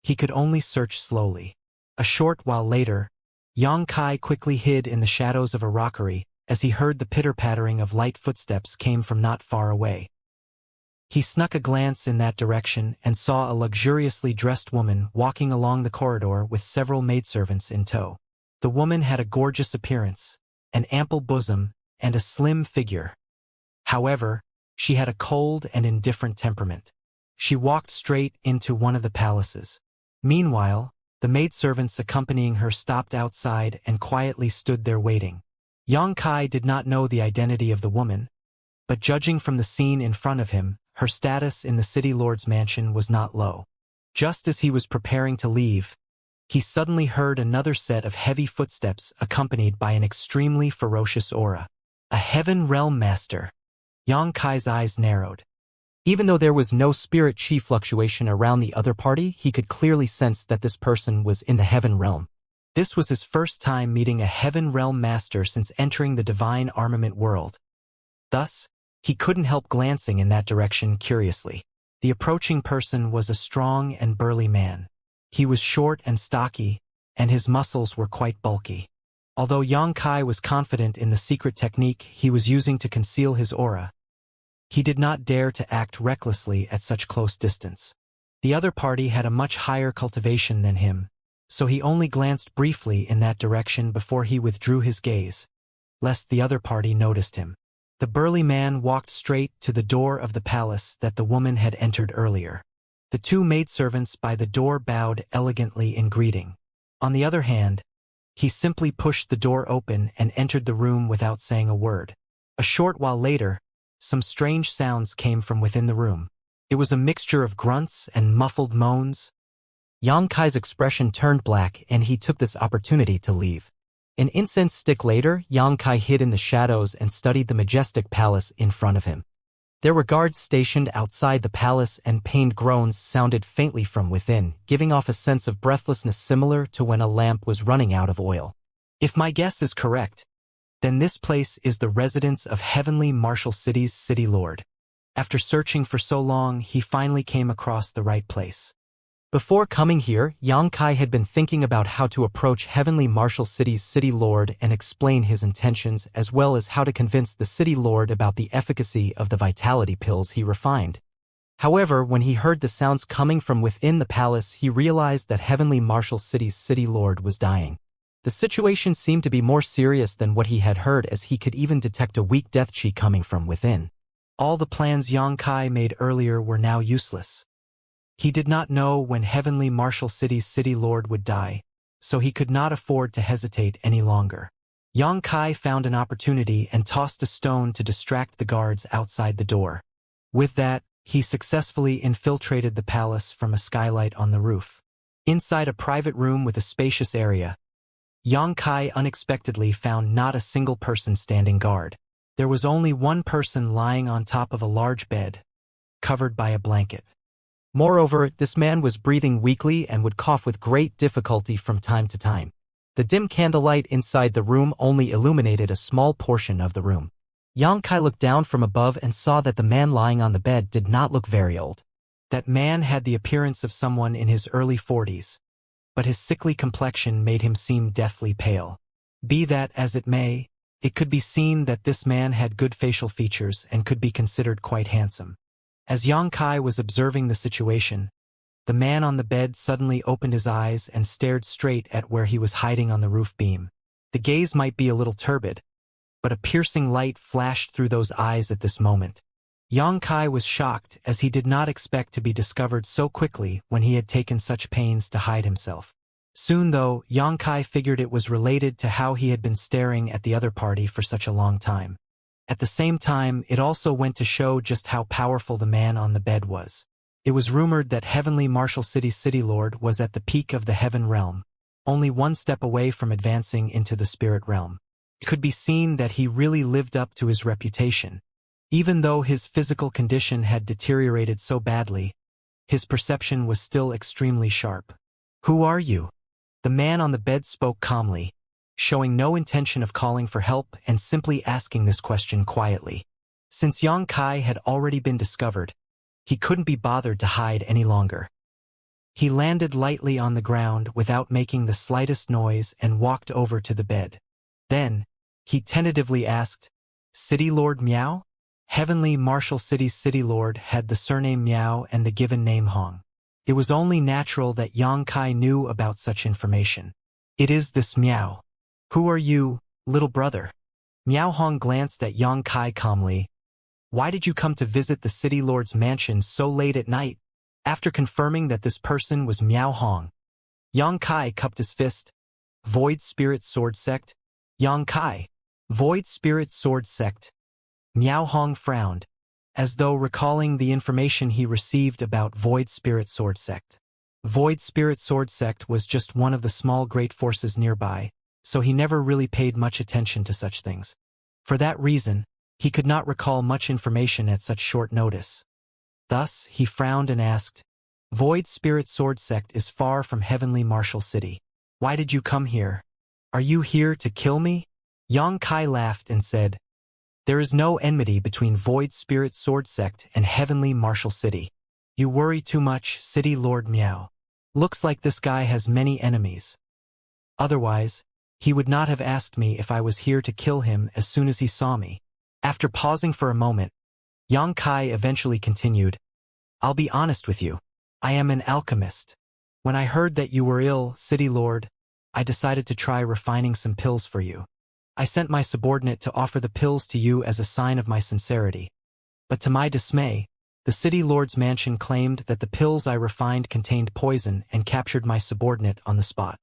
He could only search slowly. A short while later, Yang Kai quickly hid in the shadows of a rockery as he heard the pitter-pattering of light footsteps came from not far away. He snuck a glance in that direction and saw a luxuriously dressed woman walking along the corridor with several maidservants in tow. The woman had a gorgeous appearance, an ample bosom, and a slim figure. However, she had a cold and indifferent temperament. She walked straight into one of the palaces. Meanwhile, the maidservants accompanying her stopped outside and quietly stood there waiting. Yang Kai did not know the identity of the woman, but judging from the scene in front of him, her status in the city lord's mansion was not low. Just as he was preparing to leave, he suddenly heard another set of heavy footsteps accompanied by an extremely ferocious aura. A heaven realm master. Yang Kai's eyes narrowed. Even though there was no spirit chi fluctuation around the other party, he could clearly sense that this person was in the heaven realm. This was his first time meeting a heaven realm master since entering the divine armament world. Thus, he couldn't help glancing in that direction curiously. The approaching person was a strong and burly man. He was short and stocky, and his muscles were quite bulky. Although Yang Kai was confident in the secret technique he was using to conceal his aura, he did not dare to act recklessly at such close distance. The other party had a much higher cultivation than him, so he only glanced briefly in that direction before he withdrew his gaze, lest the other party noticed him. The burly man walked straight to the door of the palace that the woman had entered earlier. The two maidservants by the door bowed elegantly in greeting. On the other hand, he simply pushed the door open and entered the room without saying a word. A short while later, some strange sounds came from within the room. It was a mixture of grunts and muffled moans. Yang Kai's expression turned black and he took this opportunity to leave. An incense stick later, Yang Kai hid in the shadows and studied the majestic palace in front of him. There were guards stationed outside the palace and pained groans sounded faintly from within, giving off a sense of breathlessness similar to when a lamp was running out of oil. If my guess is correct, then this place is the residence of Heavenly Martial City's city lord. After searching for so long, he finally came across the right place. Before coming here, Yang Kai had been thinking about how to approach Heavenly Martial City's city lord and explain his intentions, as well as how to convince the city lord about the efficacy of the vitality pills he refined. However, when he heard the sounds coming from within the palace, he realized that Heavenly Martial City's city lord was dying. The situation seemed to be more serious than what he had heard, as he could even detect a weak death chi coming from within. All the plans Yang Kai made earlier were now useless. He did not know when Heavenly Martial City's city lord would die, so he could not afford to hesitate any longer. Yang Kai found an opportunity and tossed a stone to distract the guards outside the door. With that, he successfully infiltrated the palace from a skylight on the roof. Inside a private room with a spacious area, Yang Kai unexpectedly found not a single person standing guard. There was only one person lying on top of a large bed, covered by a blanket. Moreover, this man was breathing weakly and would cough with great difficulty from time to time. The dim candlelight inside the room only illuminated a small portion of the room. Yang Kai looked down from above and saw that the man lying on the bed did not look very old. That man had the appearance of someone in his early 40s, but his sickly complexion made him seem deathly pale. Be that as it may, it could be seen that this man had good facial features and could be considered quite handsome. As Yang Kai was observing the situation, the man on the bed suddenly opened his eyes and stared straight at where he was hiding on the roof beam. The gaze might be a little turbid, but a piercing light flashed through those eyes at this moment. Yang Kai was shocked as he did not expect to be discovered so quickly when he had taken such pains to hide himself. Soon though, Yang Kai figured it was related to how he had been staring at the other party for such a long time. At the same time, it also went to show just how powerful the man on the bed was. It was rumored that Heavenly Martial City's City Lord was at the peak of the Heaven Realm, only one step away from advancing into the Spirit Realm. It could be seen that he really lived up to his reputation. Even though his physical condition had deteriorated so badly, his perception was still extremely sharp. "Who are you?" The man on the bed spoke calmly, showing no intention of calling for help and simply asking this question quietly. Since Yang Kai had already been discovered, he couldn't be bothered to hide any longer. He landed lightly on the ground without making the slightest noise and walked over to the bed. Then, he tentatively asked, "City Lord Miao?" Heavenly Martial City's City Lord had the surname Miao and the given name Hong. It was only natural that Yang Kai knew about such information. "It is this Miao. Who are you, little brother?" Miao Hong glanced at Yang Kai calmly. "Why did you come to visit the City Lord's mansion so late at night?" After confirming that this person was Miao Hong, Yang Kai cupped his fist. "Void Spirit Sword Sect?" "Yang Kai. Void Spirit Sword Sect." Miao Hong frowned, as though recalling the information he received about Void Spirit Sword Sect. Void Spirit Sword Sect was just one of the small great forces nearby, so he never really paid much attention to such things. For that reason, he could not recall much information at such short notice. Thus, he frowned and asked, "Void Spirit Sword Sect is far from Heavenly Martial City. Why did you come here? Are you here to kill me?" Yang Kai laughed and said, "There is no enmity between Void Spirit Sword Sect and Heavenly Martial City. You worry too much, City Lord Miao. Looks like this guy has many enemies. Otherwise, he would not have asked me if I was here to kill him as soon as he saw me." After pausing for a moment, Yang Kai eventually continued, "I'll be honest with you. I am an alchemist. When I heard that you were ill, City Lord, I decided to try refining some pills for you. I sent my subordinate to offer the pills to you as a sign of my sincerity. But to my dismay, the City Lord's mansion claimed that the pills I refined contained poison and captured my subordinate on the spot."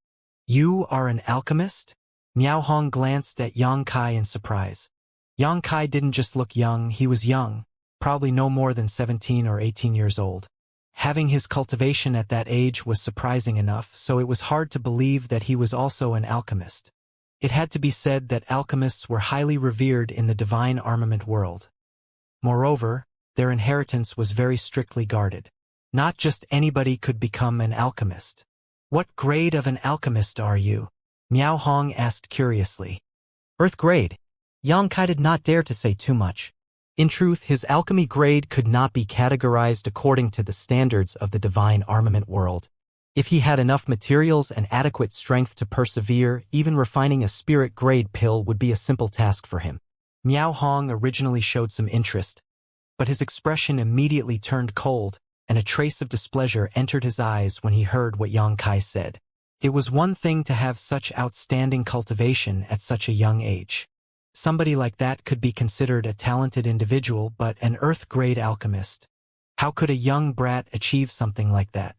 "You are an alchemist?" Miao Hong glanced at Yang Kai in surprise. Yang Kai didn't just look young, he was young, probably no more than 17 or 18 years old. Having his cultivation at that age was surprising enough, so it was hard to believe that he was also an alchemist. It had to be said that alchemists were highly revered in the divine armament world. Moreover, their inheritance was very strictly guarded. Not just anybody could become an alchemist. "What grade of an alchemist are you?" Miao Hong asked curiously. "Earth grade." Yang Kai did not dare to say too much. In truth, his alchemy grade could not be categorized according to the standards of the divine armament world. If he had enough materials and adequate strength to persevere, even refining a spirit-grade pill would be a simple task for him. Miao Hong originally showed some interest, but his expression immediately turned cold, and a trace of displeasure entered his eyes when he heard what Yang Kai said. It was one thing to have such outstanding cultivation at such a young age. Somebody like that could be considered a talented individual, but an Earth-grade alchemist. How could a young brat achieve something like that?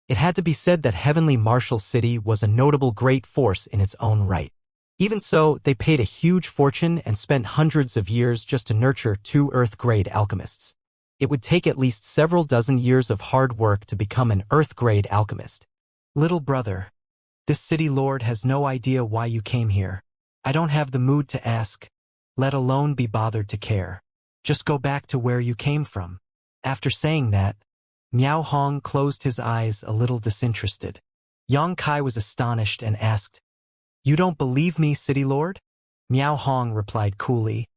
It had to be said that Heavenly Martial City was a notable great force in its own right. Even so, they paid a huge fortune and spent hundreds of years just to nurture 2 Earth-grade alchemists. It would take at least several dozen years of hard work to become an Earth-grade alchemist. "Little brother, this City Lord has no idea why you came here. I don't have the mood to ask, let alone be bothered to care. Just go back to where you came from." After saying that, Miao Hong closed his eyes a little disinterested. Yang Kai was astonished and asked, "You don't believe me, City Lord?" Miao Hong replied coolly,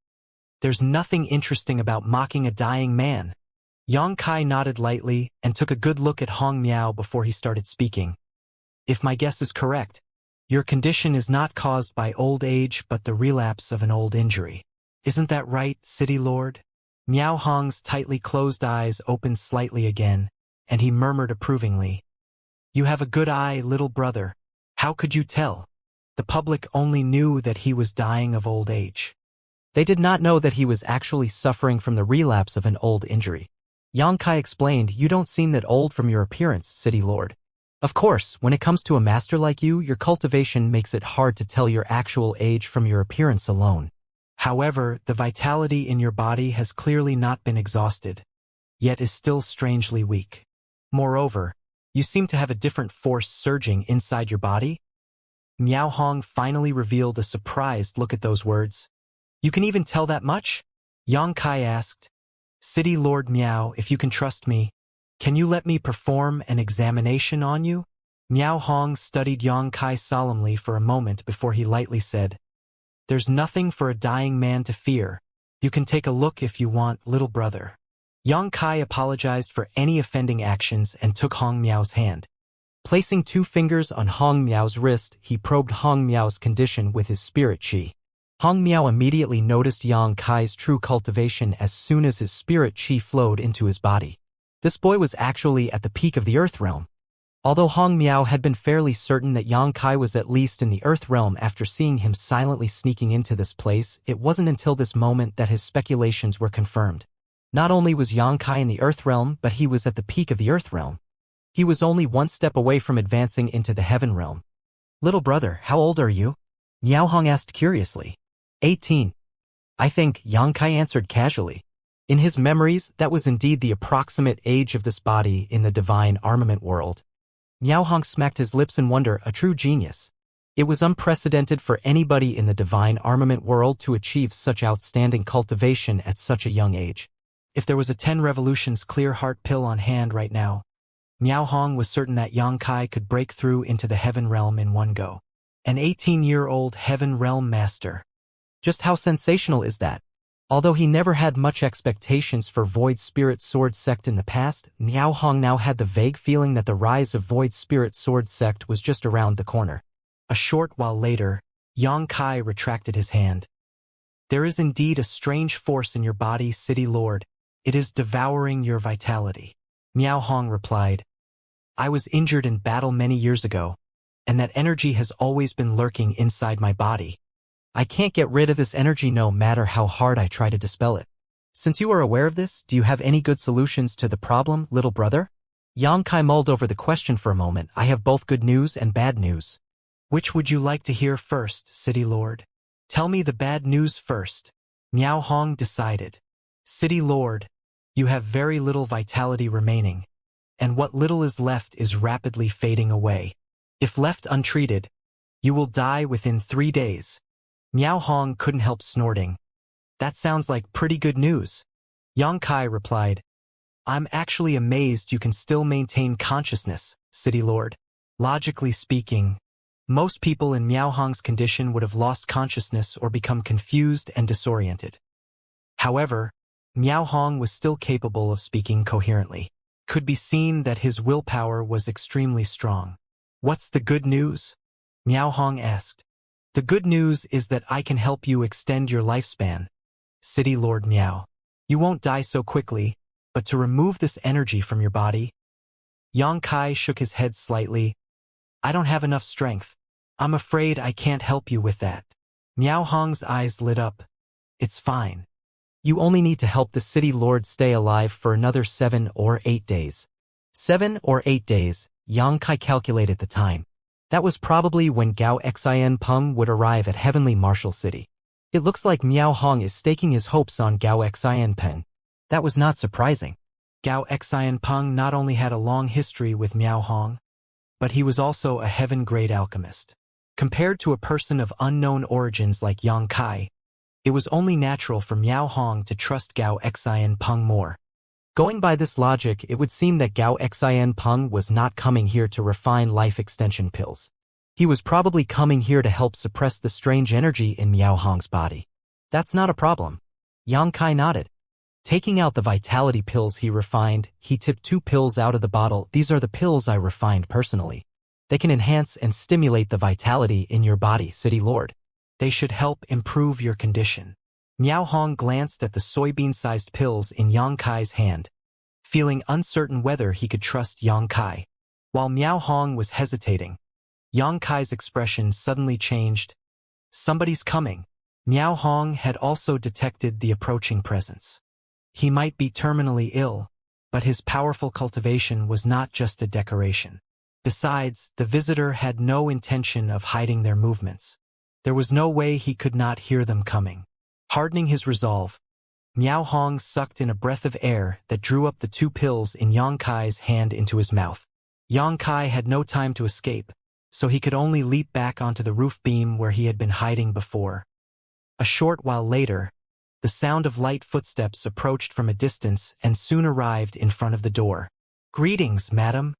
"There's nothing interesting about mocking a dying man." Yang Kai nodded lightly and took a good look at Hong Miao before he started speaking. "If my guess is correct, your condition is not caused by old age but the relapse of an old injury. Isn't that right, City Lord?" Miao Hong's tightly closed eyes opened slightly again, and he murmured approvingly, "You have a good eye, little brother. How could you tell? The public only knew that he was dying of old age. They did not know that he was actually suffering from the relapse of an old injury. Xianxia explained, "You don't seem that old from your appearance, City Lord. Of course, when it comes to a master like you, your cultivation makes it hard to tell your actual age from your appearance alone. However, the vitality in your body has clearly not been exhausted, yet is still strangely weak. Moreover, you seem to have a different force surging inside your body." Miao Hong finally revealed a surprised look at those words. "You can even tell that much?" Xianxia asked. "City Lord Miao, if you can trust me, can you let me perform an examination on you?" Miao Hong studied Xianxia solemnly for a moment before he lightly said, "There's nothing for a dying man to fear. You can take a look if you want, little brother." Xianxia apologized for any offending actions and took Hong Miao's hand. Placing 2 fingers on Hong Miao's wrist, he probed Hong Miao's condition with his spirit qi. Hong Miao immediately noticed Xianxia's true cultivation as soon as his spirit qi flowed into his body. This boy was actually at the peak of the Earth realm. Although Hong Miao had been fairly certain that Xianxia was at least in the Earth realm after seeing him silently sneaking into this place, it wasn't until this moment that his speculations were confirmed. Not only was Xianxia in the Earth realm, but he was at the peak of the Earth realm. He was only one step away from advancing into the Heaven realm. "Little brother, how old are you?" Miao Hong asked curiously. 18. "I think," Xianxia answered casually. In his memories, that was indeed the approximate age of this body in the divine armament world. Miao Hong smacked his lips in wonder, a true genius. It was unprecedented for anybody in the divine armament world to achieve such outstanding cultivation at such a young age. If there was a 10 revolutions clear heart pill on hand right now, Miao Hong was certain that Xianxia could break through into the Heaven realm in one go. An 18-year-old Heaven realm master. Just how sensational is that? Although he never had much expectations for Void Spirit Sword Sect in the past, Miao Hong now had the vague feeling that the rise of Void Spirit Sword Sect was just around the corner. A short while later, Xianxia retracted his hand. "There is indeed a strange force in your body, City Lord. It is devouring your vitality." Miao Hong replied, "I was injured in battle many years ago, and that energy has always been lurking inside my body. I can't get rid of this energy no matter how hard I try to dispel it. Since you are aware of this, do you have any good solutions to the problem, little brother?" Xianxia mulled over the question for a moment. "I have both good news and bad news." "Which would you like to hear first, City Lord?" "Tell me the bad news first." Miao Hong decided. "City Lord, you have very little vitality remaining, and what little is left is rapidly fading away. If left untreated, you will die within 3 days. Miao Hong couldn't help snorting. "That sounds like pretty good news." Xianxia replied, "I'm actually amazed you can still maintain consciousness, City Lord. Logically speaking, most people in Miao Hong's condition would have lost consciousness or become confused and disoriented. However, Miao Hong was still capable of speaking coherently. Could be seen that his willpower was extremely strong. "What's the good news?" Miao Hong asked. "The good news is that I can help you extend your lifespan, City Lord Miao. You won't die so quickly, but to remove this energy from your body." Xianxia shook his head slightly. "I don't have enough strength. I'm afraid I can't help you with that." Miao Hong's eyes lit up. "It's fine. You only need to help the City Lord stay alive for another 7 or 8 days. 7 or 8 days, Xianxia calculated the time. That was probably when Gao Xian Peng would arrive at Heavenly Martial City. It looks like Miao Hong is staking his hopes on Gao Xian Peng. That was not surprising. Gao Xian Peng not only had a long history with Miao Hong, but he was also a heaven-grade alchemist. Compared to a person of unknown origins like Xianxia, it was only natural for Miao Hong to trust Gao Xian Peng more. Going by this logic, it would seem that Gao Xian Peng was not coming here to refine life extension pills. He was probably coming here to help suppress the strange energy in Miao Hong's body. That's not a problem. Xianxia nodded. Taking out the vitality pills he refined, he tipped 2 pills out of the bottle. "These are the pills I refined personally. They can enhance and stimulate the vitality in your body, City Lord. They should help improve your condition." Miao Hong glanced at the soybean-sized pills in Yang Kai's hand, feeling uncertain whether he could trust Yang Kai. While Miao Hong was hesitating, Yang Kai's expression suddenly changed. Somebody's coming. Miao Hong had also detected the approaching presence. He might be terminally ill, but his powerful cultivation was not just a decoration. Besides, the visitor had no intention of hiding their movements. There was no way he could not hear them coming. Hardening his resolve, Miao Hong sucked in a breath of air that drew up the 2 pills in Yang Kai's hand into his mouth. Yang Kai had no time to escape, so he could only leap back onto the roof beam where he had been hiding before. A short while later, the sound of light footsteps approached from a distance and soon arrived in front of the door. "Greetings, madam."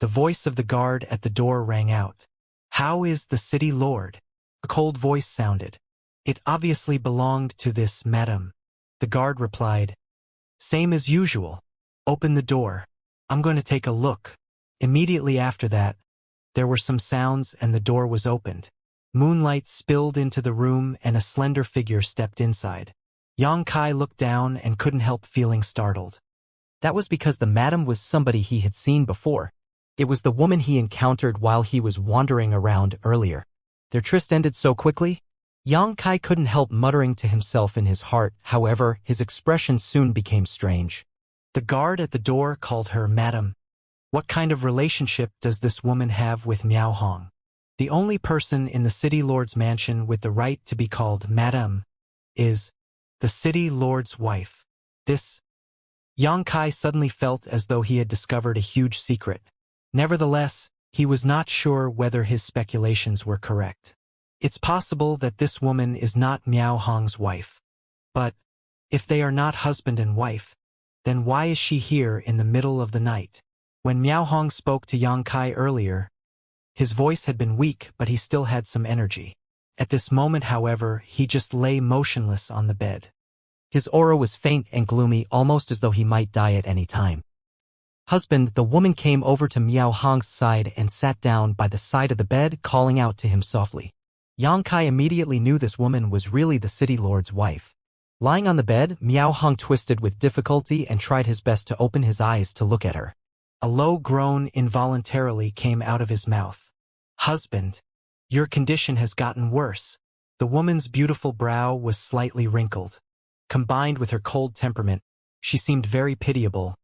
The voice of the guard at the door rang out. "How is the city lord?" A cold voice sounded. "It obviously belonged to this madam." The guard replied, "Same as usual. Open the door. I'm going to take a look." Immediately after that, there were some sounds and the door was opened. Moonlight spilled into the room and a slender figure stepped inside. Yang Kai looked down and couldn't help feeling startled. That was because the madam was somebody he had seen before. It was the woman he encountered while he was wandering around earlier. Their tryst ended so quickly? Yang Kai couldn't help muttering to himself in his heart. However, his expression soon became strange. The guard at the door called her Madam. What kind of relationship does this woman have with Miao Hong? The only person in the city lord's mansion with the right to be called Madam is the city lord's wife. Yang Kai suddenly felt as though he had discovered a huge secret. Nevertheless, he was not sure whether his speculations were correct. It's possible that this woman is not Miao Hong's wife. But if they are not husband and wife, then why is she here in the middle of the night? When Miao Hong spoke to Yang Kai earlier, his voice had been weak, but he still had some energy. At this moment, however, he just lay motionless on the bed. His aura was faint and gloomy, almost as though he might die at any time. "Husband," the woman came over to Miao Hong's side and sat down by the side of the bed, calling out to him softly. Yang Kai immediately knew this woman was really the city lord's wife. Lying on the bed, Miao Hong twisted with difficulty and tried his best to open his eyes to look at her. A low groan involuntarily came out of his mouth. "Husband, your condition has gotten worse." The woman's beautiful brow was slightly wrinkled. Combined with her cold temperament, she seemed very pitiable.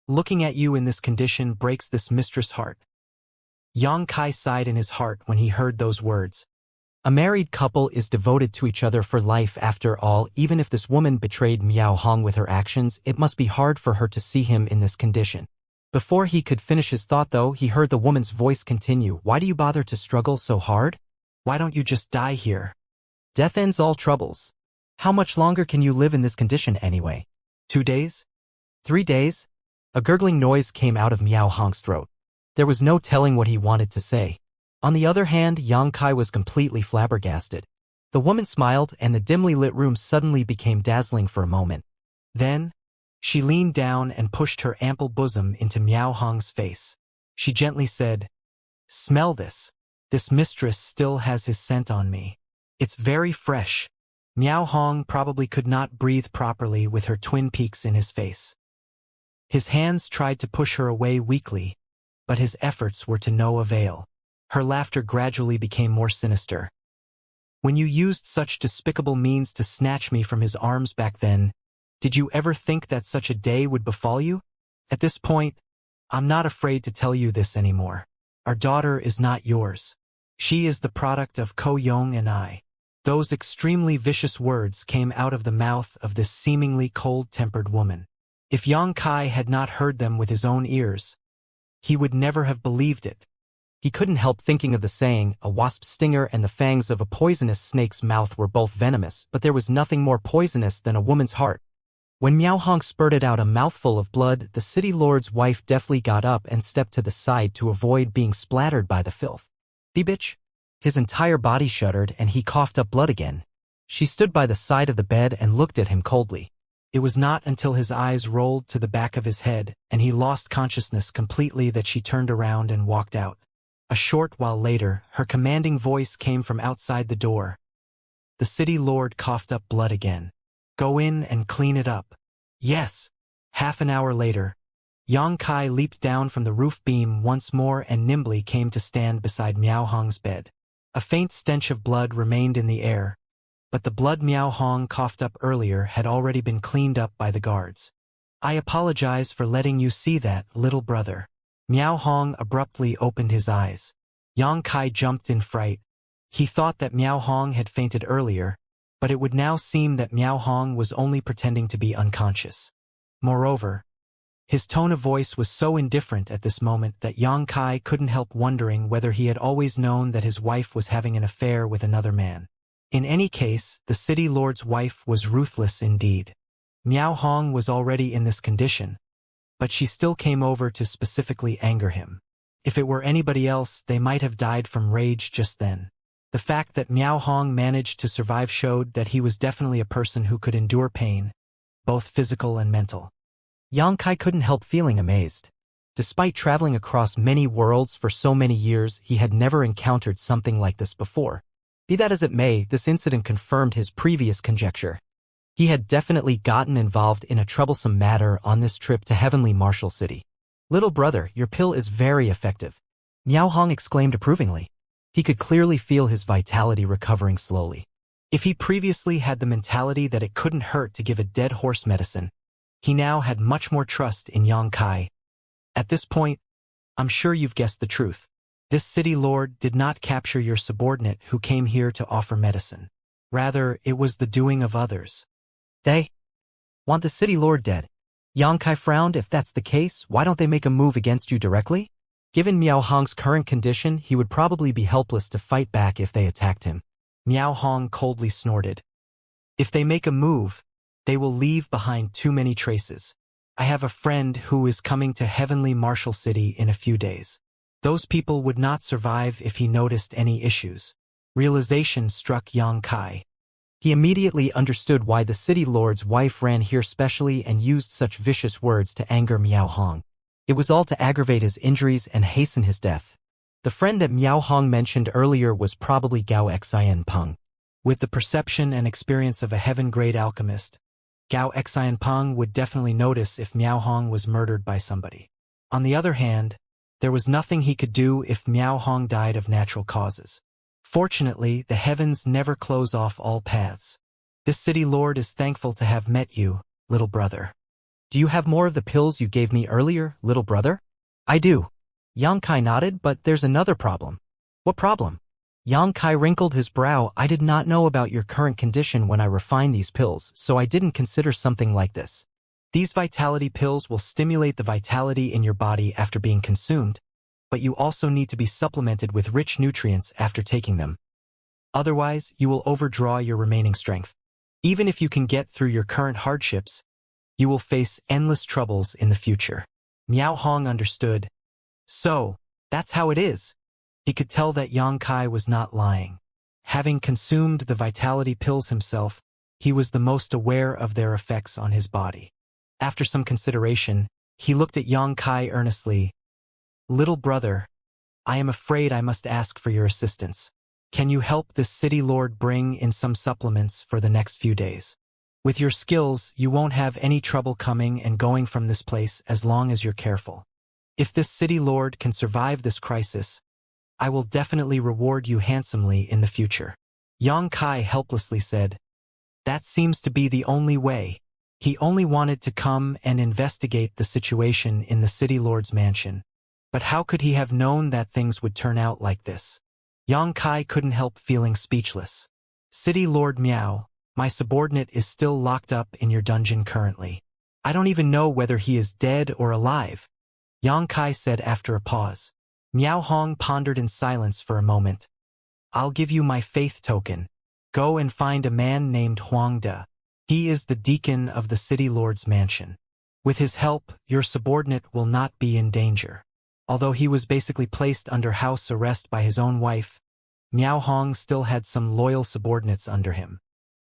"Looking at you in this condition breaks this mistress' heart." Yang Kai sighed in his heart when he heard those words. A married couple is devoted to each other for life after all. Even if this woman betrayed Miao Hong with her actions, it must be hard for her to see him in this condition. Before he could finish his thought though, he heard the woman's voice continue. "Why do you bother to struggle so hard? Why don't you just die here? Death ends all troubles. How much longer can you live in this condition anyway? 2 days? 3 days? A gurgling noise came out of Miao Hong's throat. There was no telling what he wanted to say. On the other hand, Yang Kai was completely flabbergasted. The woman smiled and the dimly lit room suddenly became dazzling for a moment. Then, she leaned down and pushed her ample bosom into Miao Hong's face. She gently said, "Smell this. This mistress still has his scent on me. It's very fresh." Miao Hong probably could not breathe properly with her twin peaks in his face. His hands tried to push her away weakly, but his efforts were to no avail. Her laughter gradually became more sinister. "When you used such despicable means to snatch me from his arms back then, did you ever think that such a day would befall you? At this point, I'm not afraid to tell you this anymore. Our daughter is not yours. She is the product of Ko Yong and I." Those extremely vicious words came out of the mouth of this seemingly cold-tempered woman. If Yang Kai had not heard them with his own ears, he would never have believed it. He couldn't help thinking of the saying, "A wasp's stinger and the fangs of a poisonous snake's mouth were both venomous," but there was nothing more poisonous than a woman's heart. When Miao Hong spurted out a mouthful of blood, the city lord's wife deftly got up and stepped to the side to avoid being splattered by the filth. "Bitch." His entire body shuddered and he coughed up blood again. She stood by the side of the bed and looked at him coldly. It was not until his eyes rolled to the back of his head and he lost consciousness completely that she turned around and walked out. A short while later, her commanding voice came from outside the door. The city lord coughed up blood again. Go in and clean it up. Yes. Half an hour later, Xianxia leaped down from the roof beam once more and nimbly came to stand beside Miao Hong's bed. A faint stench of blood remained in the air, but the blood Miao Hong coughed up earlier had already been cleaned up by the guards. I apologize for letting you see that, little brother. Miao Hong abruptly opened his eyes. Xianxia jumped in fright. He thought that Miao Hong had fainted earlier, but it would now seem that Miao Hong was only pretending to be unconscious. Moreover, his tone of voice was so indifferent at this moment that Xianxia couldn't help wondering whether he had always known that his wife was having an affair with another man. In any case, the city lord's wife was ruthless indeed. Miao Hong was already in this condition, but she still came over to specifically anger him. If it were anybody else, they might have died from rage just then. The fact that Miao Hong managed to survive showed that he was definitely a person who could endure pain, both physical and mental. Xianxia couldn't help feeling amazed. Despite traveling across many worlds for so many years, he had never encountered something like this before. Be that as it may, this incident confirmed his previous conjecture. He had definitely gotten involved in a troublesome matter on this trip to Heavenly Martial City. Little brother, your pill is very effective. Miao Hong exclaimed approvingly. He could clearly feel his vitality recovering slowly. If he previously had the mentality that it couldn't hurt to give a dead horse medicine, he now had much more trust in Xianxia. At this point, I'm sure you've guessed the truth. This city lord did not capture your subordinate who came here to offer medicine. Rather, it was the doing of others. They want the city lord dead. Xianxia frowned. If that's the case, why don't they make a move against you directly? Given Miao Hong's current condition, he would probably be helpless to fight back if they attacked him. Miao Hong coldly snorted. If they make a move, they will leave behind too many traces. I have a friend who is coming to Heavenly Martial City in a few days. Those people would not survive if he noticed any issues. Realization struck Xianxia. He immediately understood why the city lord's wife ran here specially and used such vicious words to anger Miao Hong. It was all to aggravate his injuries and hasten his death. The friend that Miao Hong mentioned earlier was probably Gao Xianpeng. With the perception and experience of a heaven-grade alchemist, Gao Xianpeng would definitely notice if Miao Hong was murdered by somebody. On the other hand, there was nothing he could do if Miao Hong died of natural causes. Fortunately, the heavens never close off all paths. This city lord is thankful to have met you, little brother. Do you have more of the pills you gave me earlier, little brother? I do. Xianxia nodded, but there's another problem. What problem? Xianxia wrinkled his brow. I did not know about your current condition when I refined these pills, so I didn't consider something like this. These vitality pills will stimulate the vitality in your body after being consumed, but you also need to be supplemented with rich nutrients after taking them. Otherwise, you will overdraw your remaining strength. Even if you can get through your current hardships, you will face endless troubles in the future. Miao Hong understood. So, that's how it is. He could tell that Xianxia was not lying. Having consumed the vitality pills himself, he was the most aware of their effects on his body. After some consideration, he looked at Xianxia earnestly. Little brother, I am afraid I must ask for your assistance. Can you help this city lord bring in some supplements for the next few days? With your skills, you won't have any trouble coming and going from this place as long as you're careful. If this city lord can survive this crisis, I will definitely reward you handsomely in the future. Xianxia helplessly said. That seems to be the only way. He only wanted to come and investigate the situation in the city lord's mansion. But how could he have known that things would turn out like this? Xianxia couldn't help feeling speechless. City Lord Miao, my subordinate is still locked up in your dungeon currently. I don't even know whether he is dead or alive, Xianxia said after a pause. Miao Hong pondered in silence for a moment. I'll give you my faith token. Go and find a man named Huang De. He is the deacon of the city lord's mansion. With his help, your subordinate will not be in danger. Although he was basically placed under house arrest by his own wife, Miao Hong still had some loyal subordinates under him.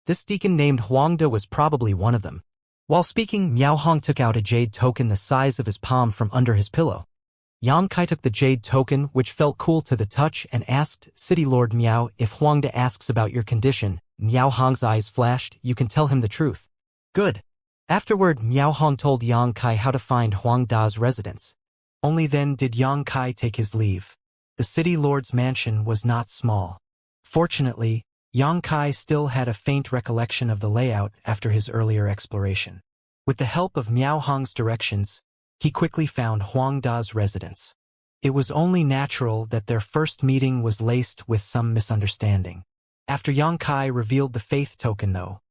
This deacon named Huang De was probably one of them. While speaking, Miao Hong took out a jade token the size of his palm from under his pillow. Xianxia took the jade token, which felt cool to the touch, and asked, City Lord Miao, if Huang De asks about your condition, Miao Hong's eyes flashed. You can tell him the truth. Good. Afterward, Miao Hong told Yang Kai how to find Huang Da's residence. Only then did Yang Kai take his leave. The city lord's mansion was not small. Fortunately, Yang Kai still had a faint recollection of the layout after his earlier exploration. With the help of Miao Hong's directions, he quickly found Huang Da's residence. It was only natural that their first meeting was laced with some misunderstanding. After Yang Kai revealed the faith token, though,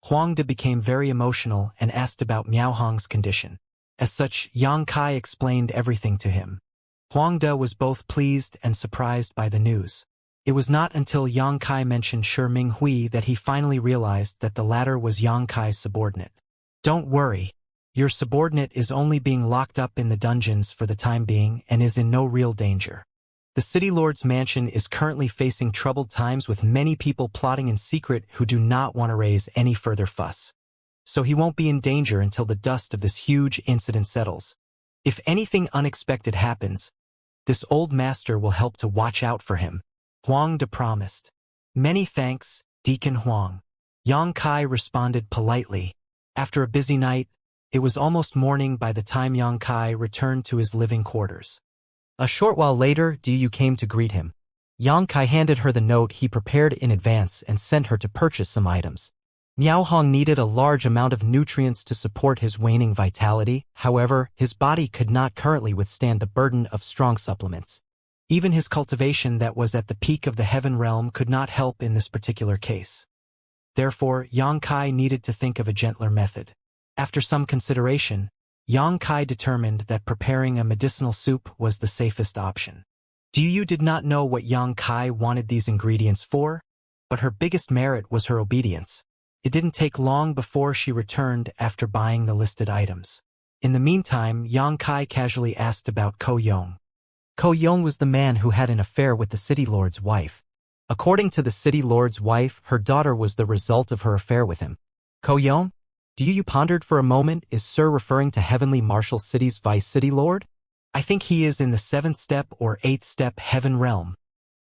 Huang Da became very emotional and asked about Miao Hong's condition. As such, Yang Kai explained everything to him. Huang Da was both pleased and surprised by the news. It was not until Yang Kai mentioned Shi Minghui that he finally realized that the latter was Yang Kai's subordinate. Don't worry. Your subordinate is only being locked up in the dungeons for the time being and is in no real danger. The city lord's mansion is currently facing troubled times with many people plotting in secret who do not want to raise any further fuss. So he won't be in danger until the dust of this huge incident settles. If anything unexpected happens, this old master will help to watch out for him, Huang Da promised. Many thanks, Deacon Huang. Yang Kai responded politely. After a busy night, it was almost morning by the time Yang Kai returned to his living quarters. A short while later, Yu came to greet him. Yang Kai handed her the note he prepared in advance and sent her to purchase some items. Miao Hong needed a large amount of nutrients to support his waning vitality. However, his body could not currently withstand the burden of strong supplements. Even his cultivation that was at the peak of the heaven realm could not help in this particular case. Therefore, Yang Kai needed to think of a gentler method. After some consideration, Yang Kai determined that preparing a medicinal soup was the safest option. Yu did not know what Yang Kai wanted these ingredients for, but her biggest merit was her obedience. It didn't take long before she returned after buying the listed items. In the meantime, Yang Kai casually asked about Ko Yong. Ko Yong was the man who had an affair with the city lord's wife. According to the city lord's wife, her daughter was the result of her affair with him. Ko Yong? Yu pondered for a moment. Is Sir referring to Heavenly Marshal City's Vice City Lord? I think he is in the 7th step or 8th step heaven realm.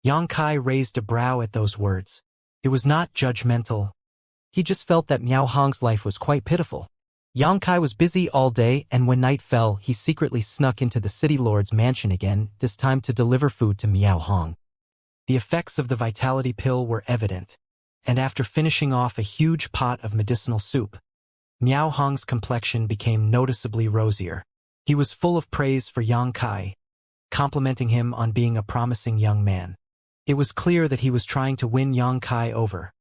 Yang Kai raised a brow at those words. It was not judgmental. He just felt that Miao Hong's life was quite pitiful. Yang Kai was busy all day, and when night fell, he secretly snuck into the city lord's mansion again, this time to deliver food to Miao Hong. The effects of the vitality pill were evident, and after finishing off a huge pot of medicinal soup, Miao Hong's complexion became noticeably rosier. He was full of praise for Yang Kai, complimenting him on being a promising young man. It was clear that he was trying to win Yang Kai over.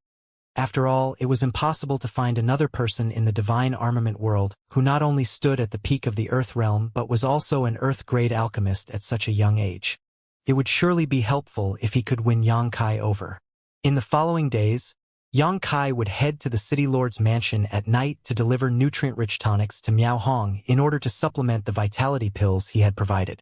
After all, it was impossible to find another person in the divine armament world who not only stood at the peak of the Earth realm but was also an Earth-grade alchemist at such a young age. It would surely be helpful if he could win Yang Kai over. In the following days, Yang Kai would head to the city lord's mansion at night to deliver nutrient-rich tonics to Miao Hong in order to supplement the vitality pills he had provided.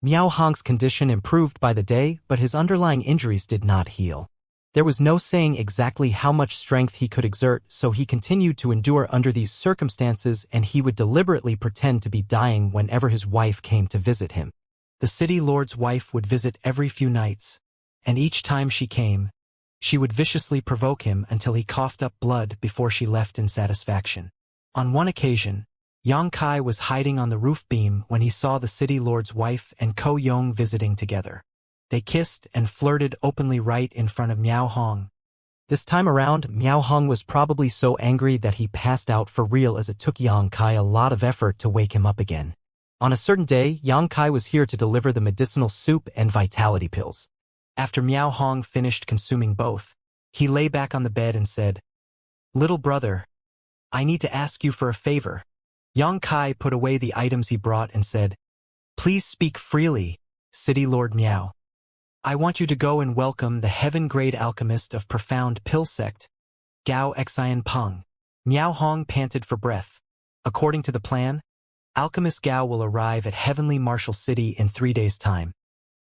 Miao Hong's condition improved by the day, but his underlying injuries did not heal. There was no saying exactly how much strength he could exert, so he continued to endure under these circumstances, and he would deliberately pretend to be dying whenever his wife came to visit him. The city lord's wife would visit every few nights, and each time she came, she would viciously provoke him until he coughed up blood before she left in satisfaction. On one occasion, Yang Kai was hiding on the roof beam when he saw the city lord's wife and Ko Yong visiting together. They kissed and flirted openly right in front of Miao Hong. This time around, Miao Hong was probably so angry that he passed out for real, as it took Yang Kai a lot of effort to wake him up again. On a certain day, Yang Kai was here to deliver the medicinal soup and vitality pills. After Miao Hong finished consuming both, he lay back on the bed and said, "Little brother, I need to ask you for a favor." Yang Kai put away the items he brought and said, "Please speak freely, City Lord Miao. I want you to go and welcome the heaven-grade alchemist of profound pill sect, Gao Xian Peng." Miao Hong panted for breath. According to the plan, Alchemist Gao will arrive at Heavenly Marshal City in 3 days' time.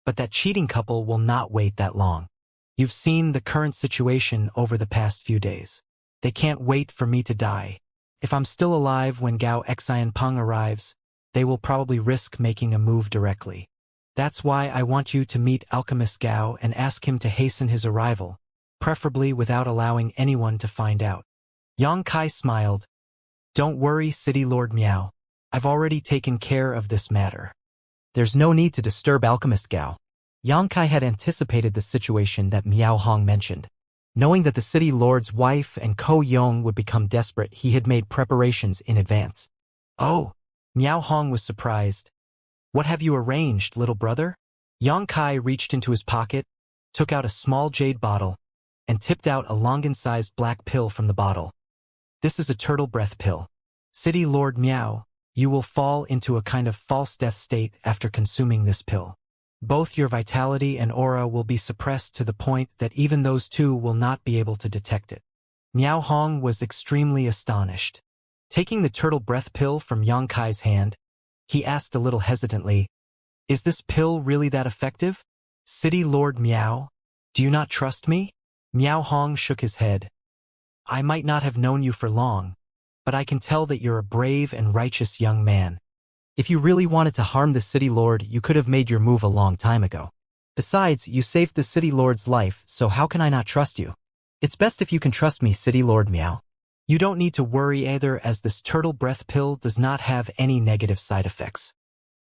But that cheating couple will not wait that long. You've seen the current situation over the past few days. They can't wait for me to die. If I'm still alive when Gao Xian Peng arrives, they will probably risk making a move directly. That's why I want you to meet Alchemist Gao and ask him to hasten his arrival, preferably without allowing anyone to find out. Yang Kai smiled. Don't worry, City Lord Miao. I've already taken care of this matter. There's no need to disturb Alchemist Gao. Yang Kai had anticipated the situation that Miao Hong mentioned. Knowing that the city lord's wife and Ko Yong would become desperate, he had made preparations in advance. Oh, Miao Hong was surprised. What have you arranged, little brother? Yang Kai reached into his pocket, took out a small jade bottle, and tipped out a Longan-sized black pill from the bottle. This is a turtle breath pill. City Lord Miao, you will fall into a kind of false death state after consuming this pill. Both your vitality and aura will be suppressed to the point that even those two will not be able to detect it. Miao Hong was extremely astonished. Taking the turtle breath pill from Yang Kai's hand, he asked a little hesitantly, Is this pill really that effective? City Lord Miao, do you not trust me? Miao Hong shook his head. I might not have known you for long, but I can tell that you're a brave and righteous young man. If you really wanted to harm the city lord, you could have made your move a long time ago. Besides, you saved the city lord's life, so how can I not trust you? It's best if you can trust me, City Lord Miao. You don't need to worry either, as this turtle breath pill does not have any negative side effects.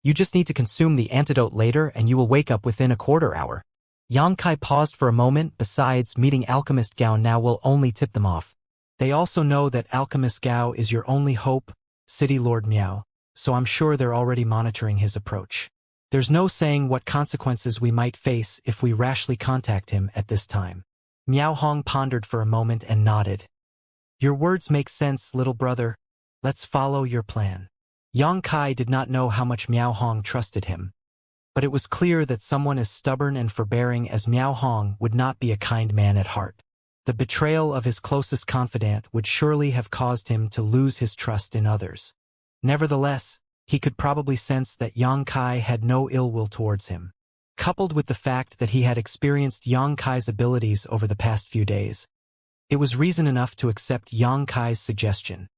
You just need to consume the antidote later and you will wake up within a quarter hour. Yang Kai paused for a moment. Besides, meeting Alchemist Gao now will only tip them off. They also know that Alchemist Gao is your only hope, City Lord Miao, so I'm sure they're already monitoring his approach. There's no saying what consequences we might face if we rashly contact him at this time. Miao Hong pondered for a moment and nodded. Your words make sense, little brother. Let's follow your plan. Yang Kai did not know how much Miao Hong trusted him, but it was clear that someone as stubborn and forbearing as Miao Hong would not be a kind man at heart. The betrayal of his closest confidant would surely have caused him to lose his trust in others. Nevertheless, he could probably sense that Yang Kai had no ill will towards him. Coupled with the fact that he had experienced Yang Kai's abilities over the past few days, it was reason enough to accept Yang Kai's suggestion.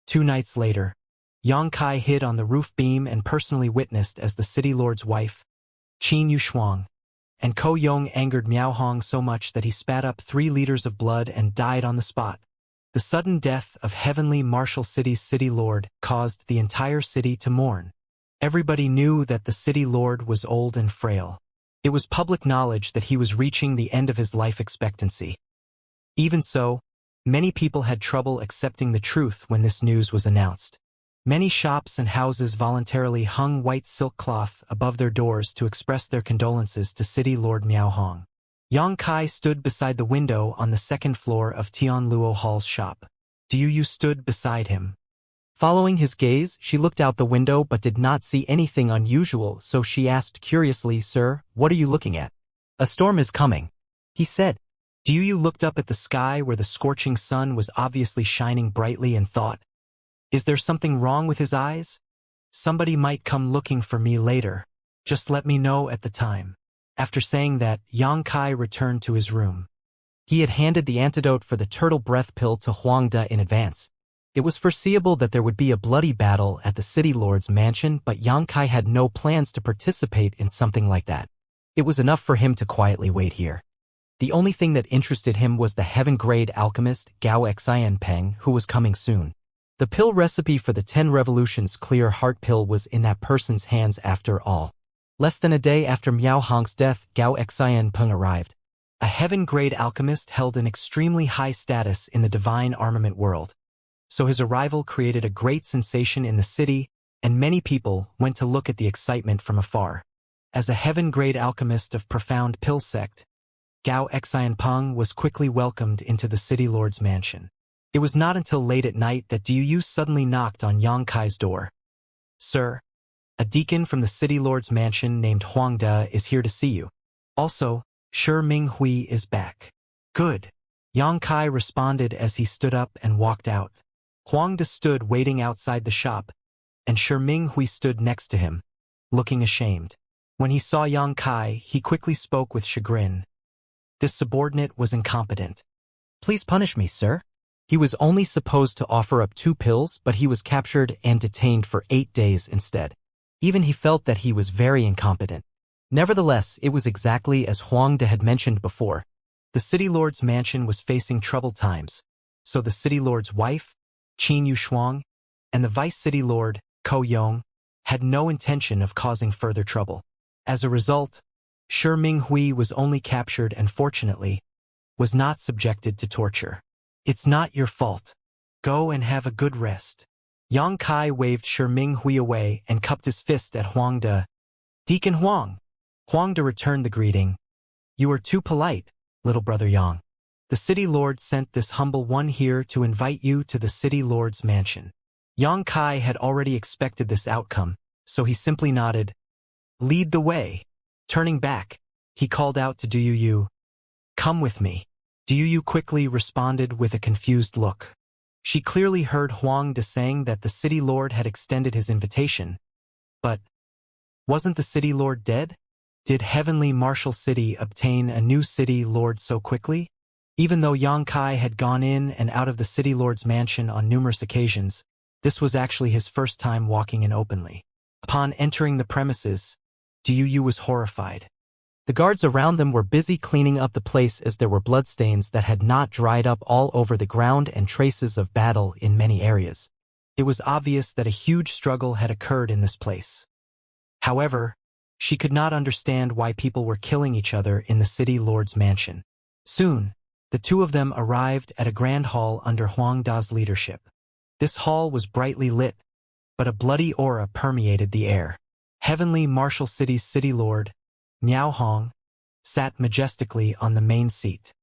2 nights later, Yang Kai hid on the roof beam and personally witnessed as the city lord's wife, Qin Yushuang, and Ko Yong angered Miao Hong so much that he spat up 3 liters of blood and died on the spot. The sudden death of Heavenly Martial City's city lord caused the entire city to mourn. Everybody knew that the city lord was old and frail. It was public knowledge that he was reaching the end of his life expectancy. Even so, many people had trouble accepting the truth when this news was announced. Many shops and houses voluntarily hung white silk cloth above their doors to express their condolences to City Lord Miao Hong. Yang Kai stood beside the window on the 2nd floor of Tian Luo Hall's shop. You stood beside him. Following his gaze, she looked out the window but did not see anything unusual, so she asked curiously, Sir, what are you looking at? A storm is coming, he said. You looked up at the sky where the scorching sun was obviously shining brightly and thought, is there something wrong with his eyes? Somebody might come looking for me later. Just let me know at the time. After saying that, Yang Kai returned to his room. He had handed the antidote for the turtle breath pill to Huang De in advance. It was foreseeable that there would be a bloody battle at the city lord's mansion, but Yang Kai had no plans to participate in something like that. It was enough for him to quietly wait here. The only thing that interested him was the heaven-grade alchemist Gao Xian Peng, who was coming soon. The pill recipe for the 10 Revolutions Clear Heart pill was in that person's hands after all. Less than a day after Miao Hong's death, Gao Xian Peng arrived. A heaven-grade alchemist held an extremely high status in the divine armament world. So his arrival created a great sensation in the city, and many people went to look at the excitement from afar. As a heaven-grade alchemist of profound pill sect, Gao Xian Peng was quickly welcomed into the city lord's mansion. It was not until late at night that Yu suddenly knocked on Yang Kai's door. Sir, a deacon from the city lord's mansion named Huang De is here to see you. Also, Shi Ming Hui is back. Good. Yang Kai responded as he stood up and walked out. Huang De stood waiting outside the shop, and Shi Ming Hui stood next to him, looking ashamed. When he saw Yang Kai, he quickly spoke with chagrin. This subordinate was incompetent. Please punish me, sir. He was only supposed to offer up 2 pills, but he was captured and detained for 8 days instead. Even he felt that he was very incompetent. Nevertheless, it was exactly as Huang De had mentioned before. The city lord's mansion was facing troubled times, so the city lord's wife, Qin Yushuang, and the vice city lord, Ko Yong, had no intention of causing further trouble. As a result, Shi Minghui was only captured and, fortunately, was not subjected to torture. It's not your fault. Go and have a good rest. Yang Kai waved Shi Minghui away and cupped his fist at Huang De. Deacon Huang. Huang De returned the greeting. You are too polite, little brother Yang. The city lord sent this humble one here to invite you to the city lord's mansion. Yang Kai had already expected this outcome, so he simply nodded. Lead the way. Turning back, he called out to Du Yu. Come with me. Du Yu quickly responded with a confused look. She clearly heard Huang De saying that the city lord had extended his invitation. But wasn't the city lord dead? Did Heavenly Martial City obtain a new city lord so quickly? Even though Yang Kai had gone in and out of the city lord's mansion on numerous occasions, this was actually his first time walking in openly. Upon entering the premises, Du Yu was horrified. The guards around them were busy cleaning up the place as there were bloodstains that had not dried up all over the ground and traces of battle in many areas. It was obvious that a huge struggle had occurred in this place. However, she could not understand why people were killing each other in the city lord's mansion. Soon, the two of them arrived at a grand hall under Huang Da's leadership. This hall was brightly lit, but a bloody aura permeated the air. Heavenly Martial City's city lord, Miao Hong, sat majestically on the main seat.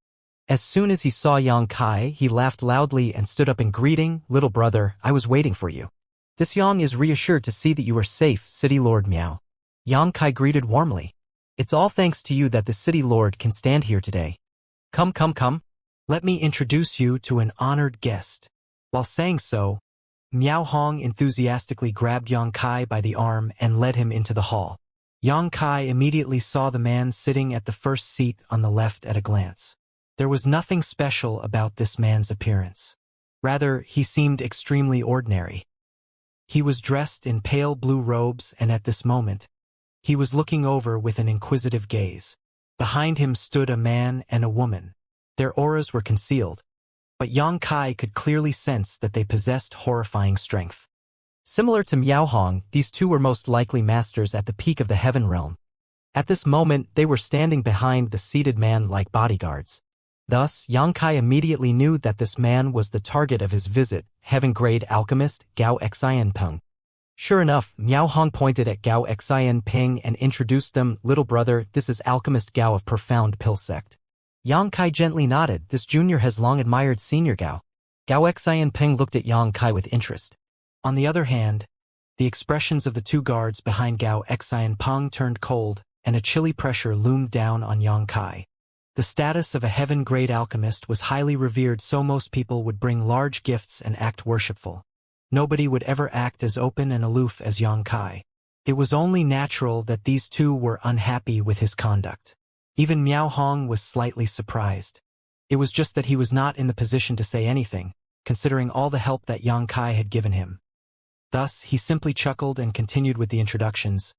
As soon as he saw Yang Kai, he laughed loudly and stood up in greeting. Little brother, I was waiting for you. This Yang is reassured to see that you are safe, City Lord Miao. Yang Kai greeted warmly. It's all thanks to you that the City Lord can stand here today. Come. Let me introduce you to an honored guest. While saying so, Miao Hong enthusiastically grabbed Yang Kai by the arm and led him into the hall. Yang Kai immediately saw the man sitting at the first seat on the left at a glance. There was nothing special about this man's appearance. Rather, he seemed extremely ordinary. He was dressed in pale blue robes, and at this moment, he was looking over with an inquisitive gaze. Behind him stood a man and a woman. Their auras were concealed, but Yang Kai could clearly sense that they possessed horrifying strength. Similar to Miao Hong, these two were most likely masters at the peak of the heaven realm. At this moment, they were standing behind the seated man like bodyguards. Thus, Yang Kai immediately knew that this man was the target of his visit, heaven-grade alchemist Gao Xianpeng. Sure enough, Miao Hong pointed at Gao Xianpeng and introduced them. Little brother, this is alchemist Gao of Profound Pill Sect. Yang Kai gently nodded. This junior has long admired senior Gao. Gao Xianpeng looked at Yang Kai with interest. On the other hand, the expressions of the two guards behind Gao Xianpeng turned cold, and a chilly pressure loomed down on Yang Kai. The status of a heaven-grade alchemist was highly revered, so most people would bring large gifts and act worshipful. Nobody would ever act as open and aloof as Yang Kai. It was only natural that these two were unhappy with his conduct. Even Miao Hong was slightly surprised. It was just that he was not in the position to say anything, considering all the help that Yang Kai had given him. Thus, he simply chuckled and continued with the introductions.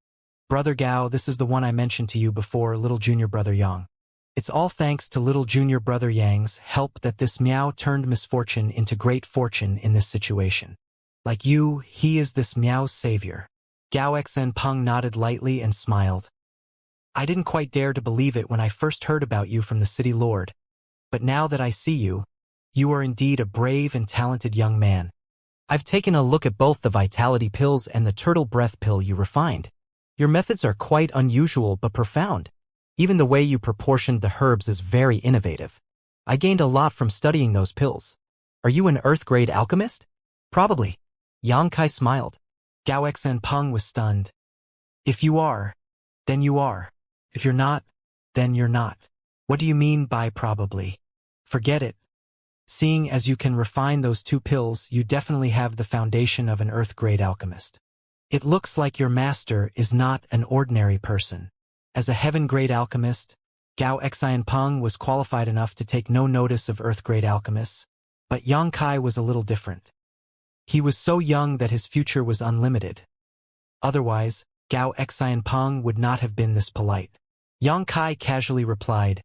Brother Gao, this is the one I mentioned to you before, little junior brother Yang. It's all thanks to little junior brother Yang's help that this Miao turned misfortune into great fortune in this situation. Like you, he is this Miao's savior. Gao Xianpeng nodded lightly and smiled. I didn't quite dare to believe it when I first heard about you from the city lord, but now that I see you, you are indeed a brave and talented young man. I've taken a look at both the vitality pills and the turtle breath pill you refined. Your methods are quite unusual but profound. Even the way you proportioned the herbs is very innovative. I gained a lot from studying those pills. Are you an earth-grade alchemist? Probably. Yang Kai smiled. Gao Xianpeng was stunned. If you are, then you are. If you're not, then you're not. What do you mean by probably? Forget it. Seeing as you can refine those two pills, you definitely have the foundation of an earth-grade alchemist. It looks like your master is not an ordinary person. As a heaven-grade alchemist, Gao Xianpeng was qualified enough to take no notice of earth-grade alchemists, but Yang Kai was a little different. He was so young that his future was unlimited. Otherwise, Gao Xianpeng would not have been this polite. Yang Kai casually replied,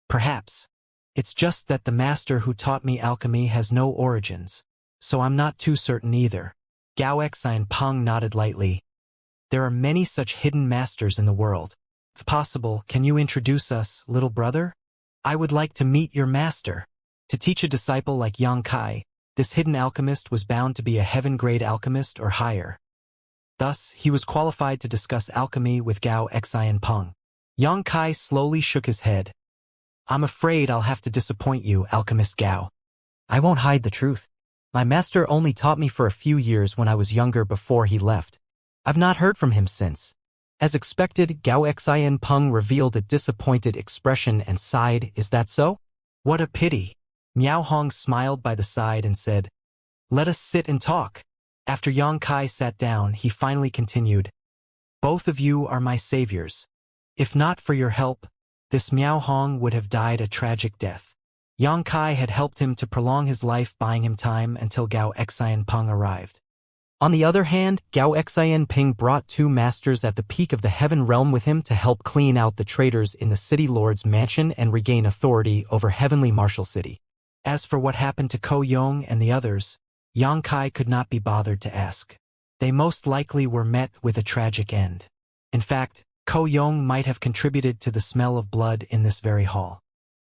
Perhaps. It's just that the master who taught me alchemy has no origins, so I'm not too certain either. Gao Xianpeng nodded lightly. There are many such hidden masters in the world. If possible, can you introduce us, little brother? I would like to meet your master. To teach a disciple like Yang Kai, this hidden alchemist was bound to be a heaven-grade alchemist or higher. Thus, he was qualified to discuss alchemy with Gao Xianpeng. Yang Kai slowly shook his head. I'm afraid I'll have to disappoint you, Alchemist Gao. I won't hide the truth. My master only taught me for a few years when I was younger before he left. I've not heard from him since. As expected, Gao Xianpeng revealed a disappointed expression and sighed. Is that so? What a pity. Miao Hong smiled by the side and said, Let us sit and talk. After Yang Kai sat down, he finally continued, Both of you are my saviors. If not for your help, this Miao Hong would have died a tragic death. Yang Kai had helped him to prolong his life, buying him time until Gao Xianpeng arrived. On the other hand, Gao Xianpeng brought two masters at the peak of the heaven realm with him to help clean out the traitors in the city lord's mansion and regain authority over heavenly martial city. As for what happened to Ko Yong and the others, Yang Kai could not be bothered to ask. They most likely were met with a tragic end. In fact, Ko Yong might have contributed to the smell of blood in this very hall.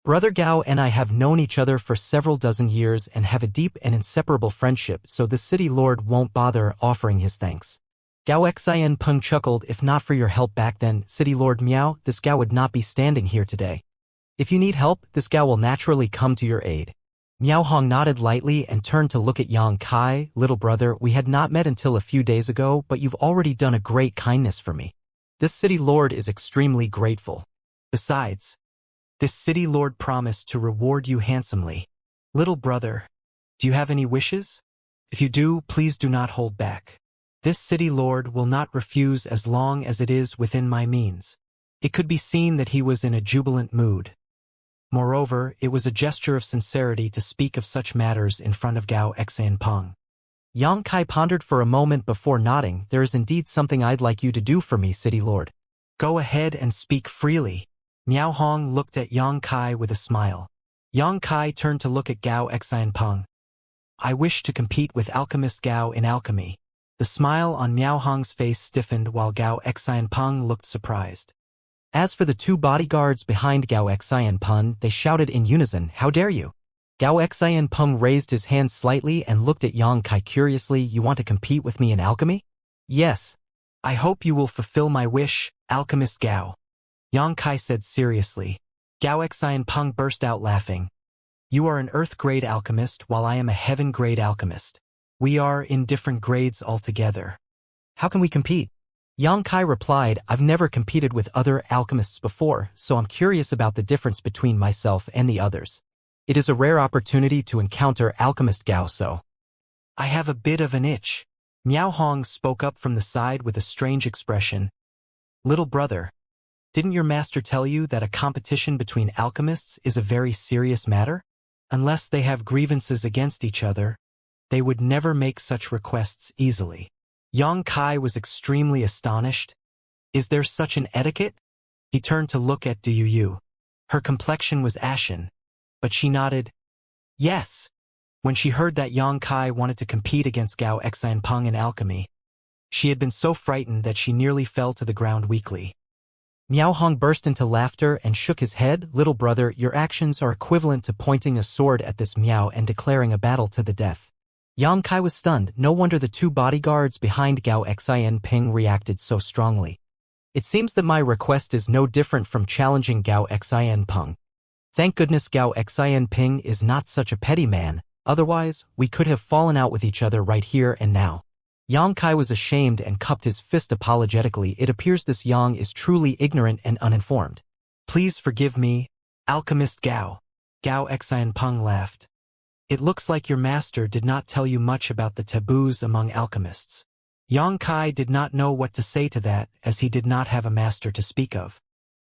Brother Gao and I have known each other for several dozen years and have a deep and inseparable friendship, so the city lord won't bother offering his thanks. Gao Xianpeng chuckled. If not for your help back then, City Lord Miao, this Gao would not be standing here today. If you need help, this Gao will naturally come to your aid. Miao Hong nodded lightly and turned to look at Yang Kai. Little brother, we had not met until a few days ago, but you've already done a great kindness for me. This city lord is extremely grateful. Besides, this city lord promised to reward you handsomely. Little brother, do you have any wishes? If you do, please do not hold back. This city lord will not refuse as long as it is within my means. It could be seen that he was in a jubilant mood. Moreover, it was a gesture of sincerity to speak of such matters in front of Gao Xianpeng. Yang Kai pondered for a moment before nodding. There is indeed something I'd like you to do for me, City Lord. Go ahead and speak freely. Miao Hong looked at Yang Kai with a smile. Yang Kai turned to look at Gao Xianpeng. I wish to compete with Alchemist Gao in alchemy. The smile on Miao Hong's face stiffened while Gao Xianpeng looked surprised. As for the two bodyguards behind Gao Xianpeng, they shouted in unison, How dare you? Gao Xianpeng raised his hand slightly and looked at Yang Kai curiously. You want to compete with me in alchemy? Yes. I hope you will fulfill my wish, Alchemist Gao. Yang Kai said seriously. Gao Xianpeng burst out laughing. You are an earth-grade alchemist while I am a heaven-grade alchemist. We are in different grades altogether. How can we compete? Yang Kai replied, I've never competed with other alchemists before, so I'm curious about the difference between myself and the others. It is a rare opportunity to encounter Alchemist Gao, so. I have a bit of an itch. Miao Hong spoke up from the side with a strange expression. Little brother, didn't your master tell you that a competition between alchemists is a very serious matter? Unless they have grievances against each other, they would never make such requests easily. Yang Kai was extremely astonished. Is there such an etiquette? He turned to look at Du Yu. Her complexion was ashen, but she nodded. Yes. When she heard that Yang Kai wanted to compete against Gao Xianpeng in alchemy, she had been so frightened that she nearly fell to the ground weakly. Miao Hong burst into laughter and shook his head. Little brother, your actions are equivalent to pointing a sword at this Miao and declaring a battle to the death. Yang Kai was stunned. No wonder the two bodyguards behind Gao Xianpeng reacted so strongly. It seems that my request is no different from challenging Gao Xianpeng. Thank goodness Gao Xianpeng is not such a petty man, otherwise we could have fallen out with each other right here and now. Yang Kai was ashamed and cupped his fist apologetically. It appears this Yang is truly ignorant and uninformed. Please forgive me, Alchemist Gao. Gao Xianpeng laughed. It looks like your master did not tell you much about the taboos among alchemists. Yang Kai did not know what to say to that, as he did not have a master to speak of.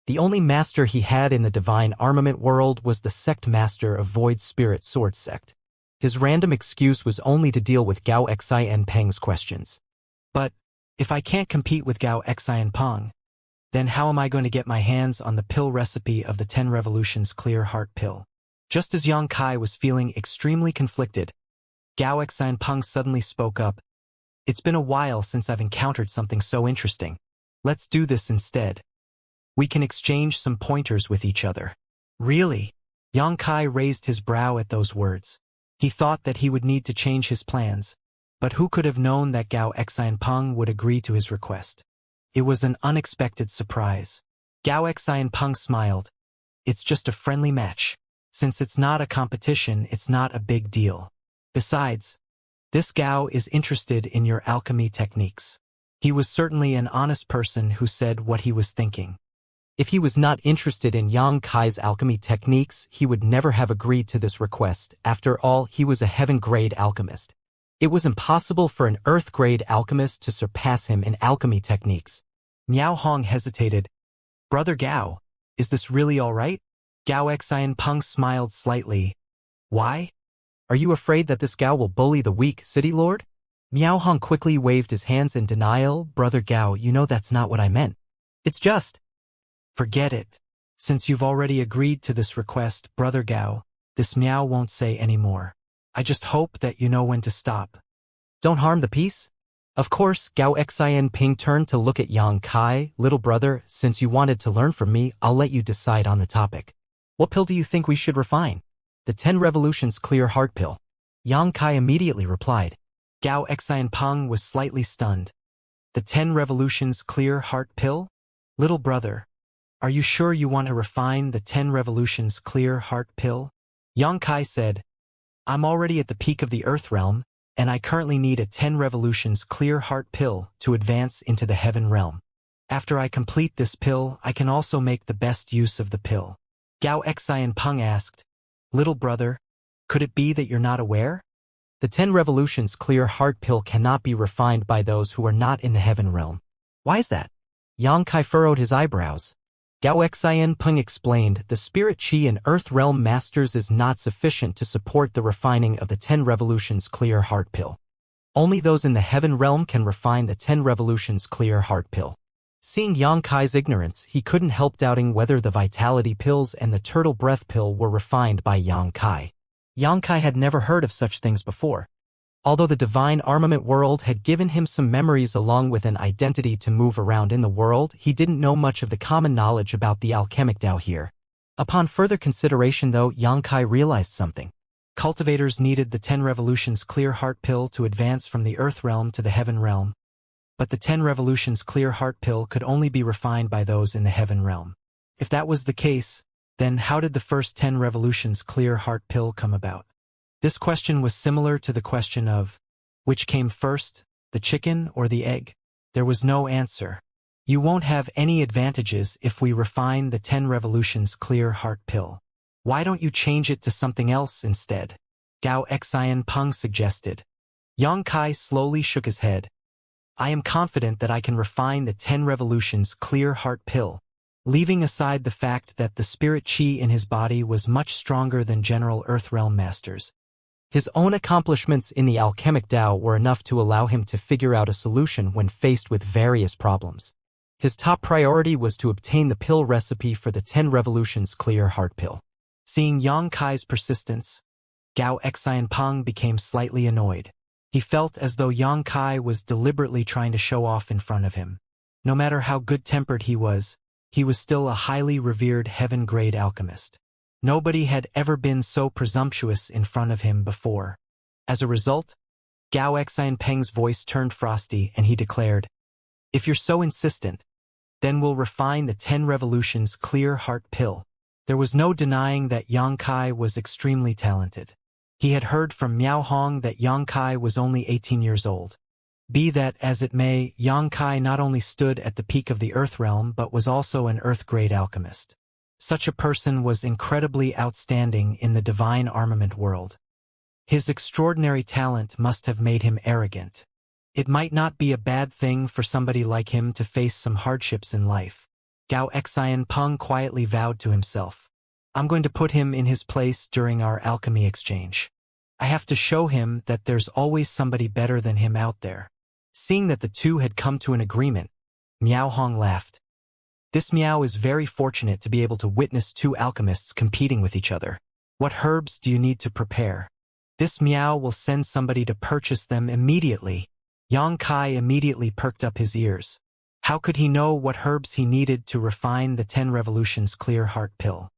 The only master he had in the divine armament world was the sect master of Void Spirit Sword Sect. His random excuse was only to deal with Gao Xianpeng's questions. But, if I can't compete with Gao Xianpeng, then how am I going to get my hands on the pill recipe of the 10 Revolutions Clear Heart Pill? Just as Yang Kai was feeling extremely conflicted, Gao Xianpeng suddenly spoke up. It's been a while since I've encountered something so interesting. Let's do this instead. We can exchange some pointers with each other. Really? Yang Kai raised his brow at those words. He thought that he would need to change his plans, but who could have known that Gao Xianpeng would agree to his request? It was an unexpected surprise. Gao Xianpeng smiled. It's just a friendly match. Since it's not a competition, it's not a big deal. Besides, this Gao is interested in your alchemy techniques. He was certainly an honest person who said what he was thinking. If he was not interested in Yang Kai's alchemy techniques, he would never have agreed to this request. After all, he was a heaven-grade alchemist. It was impossible for an earth-grade alchemist to surpass him in alchemy techniques. Miao Hong hesitated. Brother Gao, is this really all right? Gao Xianpeng smiled slightly. Why? Are you afraid that this Gao will bully the weak city lord? Miao Hong quickly waved his hands in denial. Brother Gao, you know that's not what I meant. It's just... Forget it. Since you've already agreed to this request, Brother Gao, this Miao won't say any more. I just hope that you know when to stop. Don't harm the peace? Of course, Gao Xianpeng turned to look at Yang Kai. Little brother, since you wanted to learn from me, I'll let you decide on the topic. What pill do you think we should refine? The 10 Revolutions Clear Heart Pill. Yang Kai immediately replied. Gao Xianpeng was slightly stunned. The 10 Revolutions Clear Heart Pill? Little brother, are you sure you want to refine the 10 Revolutions Clear Heart Pill? Yang Kai said, I'm already at the peak of the Earth realm, and I currently need a 10 Revolutions Clear Heart Pill to advance into the Heaven realm. After I complete this pill, I can also make the best use of the pill. Gao Xianpeng asked, Little brother, could it be that you're not aware? The 10 Revolutions Clear Heart Pill cannot be refined by those who are not in the Heaven realm. Why is that? Yang Kai furrowed his eyebrows. Gao Xianpeng explained, the spirit chi in Earth Realm Masters is not sufficient to support the refining of the 10 Revolutions Clear Heart Pill. Only those in the Heaven Realm can refine the 10 Revolutions Clear Heart Pill. Seeing Yang Kai's ignorance, he couldn't help doubting whether the Vitality Pills and the Turtle Breath Pill were refined by Yang Kai. Yang Kai had never heard of such things before. Although the divine armament world had given him some memories along with an identity to move around in the world, he didn't know much of the common knowledge about the alchemic Tao here. Upon further consideration though, Yang Kai realized something. Cultivators needed the 10 Revolutions Clear Heart Pill to advance from the Earth Realm to the Heaven Realm. But the 10 Revolutions Clear Heart Pill could only be refined by those in the Heaven Realm. If that was the case, then how did the first 10 Revolutions Clear Heart Pill come about? This question was similar to the question of, which came first, the chicken or the egg? There was no answer. You won't have any advantages if we refine the 10 Revolutions Clear Heart Pill. Why don't you change it to something else instead? Gao Xianpeng suggested. Yang Kai slowly shook his head. I am confident that I can refine the 10 Revolutions Clear Heart Pill, leaving aside the fact that the spirit chi in his body was much stronger than general Earth Realm Masters. His own accomplishments in the alchemic Tao were enough to allow him to figure out a solution when faced with various problems. His top priority was to obtain the pill recipe for the 10 Revolutions Clear Heart Pill. Seeing Yang Kai's persistence, Gao Xianpeng became slightly annoyed. He felt as though Yang Kai was deliberately trying to show off in front of him. No matter how good-tempered he was still a highly revered heaven-grade alchemist. Nobody had ever been so presumptuous in front of him before. As a result, Gao Xianpeng's voice turned frosty and he declared, If you're so insistent, then we'll refine the 10 Revolutions Clear Heart Pill. There was no denying that Yang Kai was extremely talented. He had heard from Miao Hong that Yang Kai was only 18 years old. Be that as it may, Yang Kai not only stood at the peak of the Earth Realm but was also an Earth-grade alchemist. Such a person was incredibly outstanding in the divine armament world. His extraordinary talent must have made him arrogant. It might not be a bad thing for somebody like him to face some hardships in life. Gao Xianpeng quietly vowed to himself. I'm going to put him in his place during our alchemy exchange. I have to show him that there's always somebody better than him out there. Seeing that the two had come to an agreement, Miao Hong laughed. This Miao is very fortunate to be able to witness two alchemists competing with each other. What herbs do you need to prepare? This Miao will send somebody to purchase them immediately. Yang Kai immediately perked up his ears. How could he know what herbs he needed to refine the 10 Revolutions Clear Heart Pill?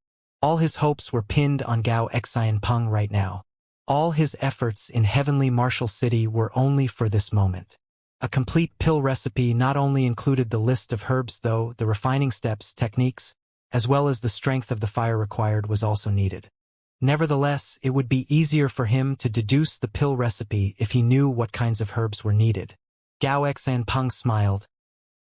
All his hopes were pinned on Gao Xianpeng right now. All his efforts in Heavenly Martial City were only for this moment. A complete pill recipe not only included the list of herbs though, the refining steps, techniques, as well as the strength of the fire required was also needed. Nevertheless, it would be easier for him to deduce the pill recipe if he knew what kinds of herbs were needed. Gao Xianpeng smiled.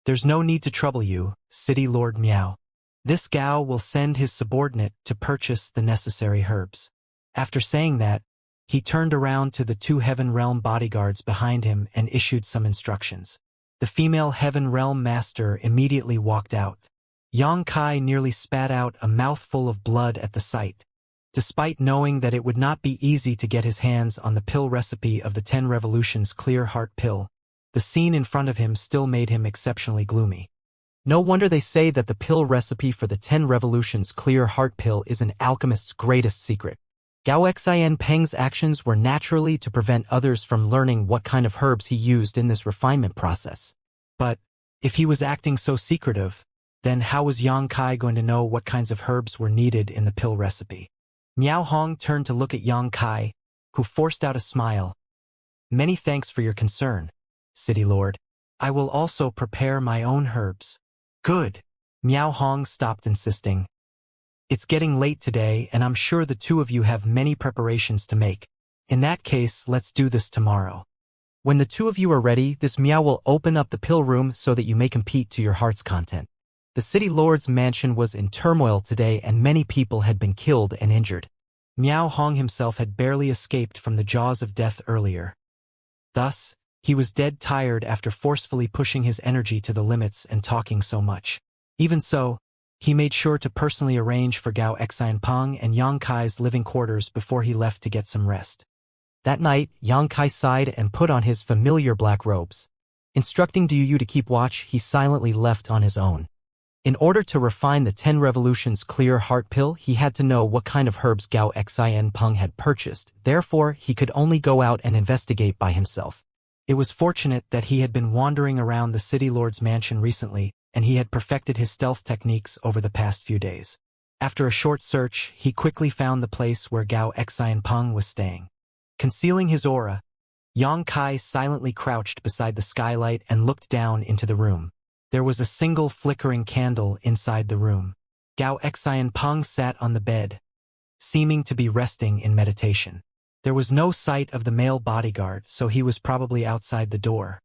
There's no need to trouble you, City Lord Miao. This Gao will send his subordinate to purchase the necessary herbs. After saying that, he turned around to the 2 Heaven Realm bodyguards behind him and issued some instructions. The female Heaven Realm master immediately walked out. Yang Kai nearly spat out a mouthful of blood at the sight. Despite knowing that it would not be easy to get his hands on the pill recipe of the 10 Revolutions Clear Heart Pill, the scene in front of him still made him exceptionally gloomy. No wonder they say that the pill recipe for the 10 Revolutions Clear Heart Pill is an alchemist's greatest secret. Gao Xianpeng's actions were naturally to prevent others from learning what kind of herbs he used in this refinement process. But, if he was acting so secretive, then how was Yang Kai going to know what kinds of herbs were needed in the pill recipe? Miao Hong turned to look at Yang Kai, who forced out a smile. Many thanks for your concern, City Lord. I will also prepare my own herbs. Good. Miao Hong stopped insisting. It's getting late today and I'm sure the 2 of you have many preparations to make. In that case, let's do this tomorrow. When the 2 of you are ready, this Miao will open up the pill room so that you may compete to your heart's content. The City Lord's mansion was in turmoil today and many people had been killed and injured. Miao Hong himself had barely escaped from the jaws of death earlier. Thus, he was dead tired after forcefully pushing his energy to the limits and talking so much. Even so, he made sure to personally arrange for Gao Xianpeng and Yang Kai's living quarters before he left to get some rest. That night, Yang Kai sighed and put on his familiar black robes. Instructing Du Yu to keep watch, he silently left on his own. In order to refine the 10 Revolutions Clear Heart Pill, he had to know what kind of herbs Gao Xianpeng had purchased, therefore he could only go out and investigate by himself. It was fortunate that he had been wandering around the City Lord's mansion recently, and he had perfected his stealth techniques over the past few days. After a short search, he quickly found the place where Gao Xianpeng was staying. Concealing his aura, Yang Kai silently crouched beside the skylight and looked down into the room. There was a single flickering candle inside the room. Gao Xianpeng sat on the bed, seeming to be resting in meditation. There was no sight of the male bodyguard, so he was probably outside the door.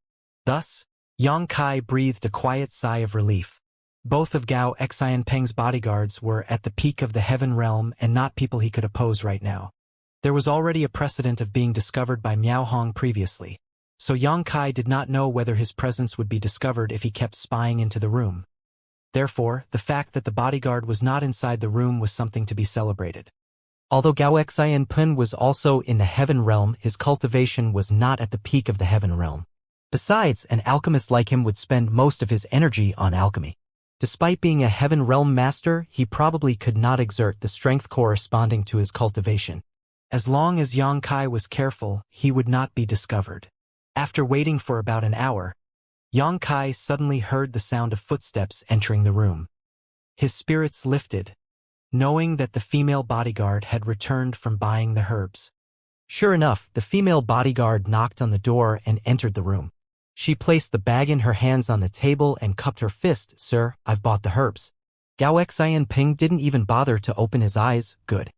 Thus, Yang Kai breathed a quiet sigh of relief. Both of Gao Xianpeng's bodyguards were at the peak of the Heaven Realm and not people he could oppose right now. There was already a precedent of being discovered by Miao Hong previously, so Yang Kai did not know whether his presence would be discovered if he kept spying into the room. Therefore, the fact that the bodyguard was not inside the room was something to be celebrated. Although Gao Xianpeng was also in the Heaven Realm, his cultivation was not at the peak of the Heaven Realm. Besides, an alchemist like him would spend most of his energy on alchemy. Despite being a Heaven Realm master, he probably could not exert the strength corresponding to his cultivation. As long as Yang Kai was careful, he would not be discovered. After waiting for about an hour, Yang Kai suddenly heard the sound of footsteps entering the room. His spirits lifted, knowing that the female bodyguard had returned from buying the herbs. Sure enough, the female bodyguard knocked on the door and entered the room. She placed the bag in her hands on the table and cupped her fist. Sir, I've bought the herbs. Gao Xianpeng didn't even bother to open his eyes. Good.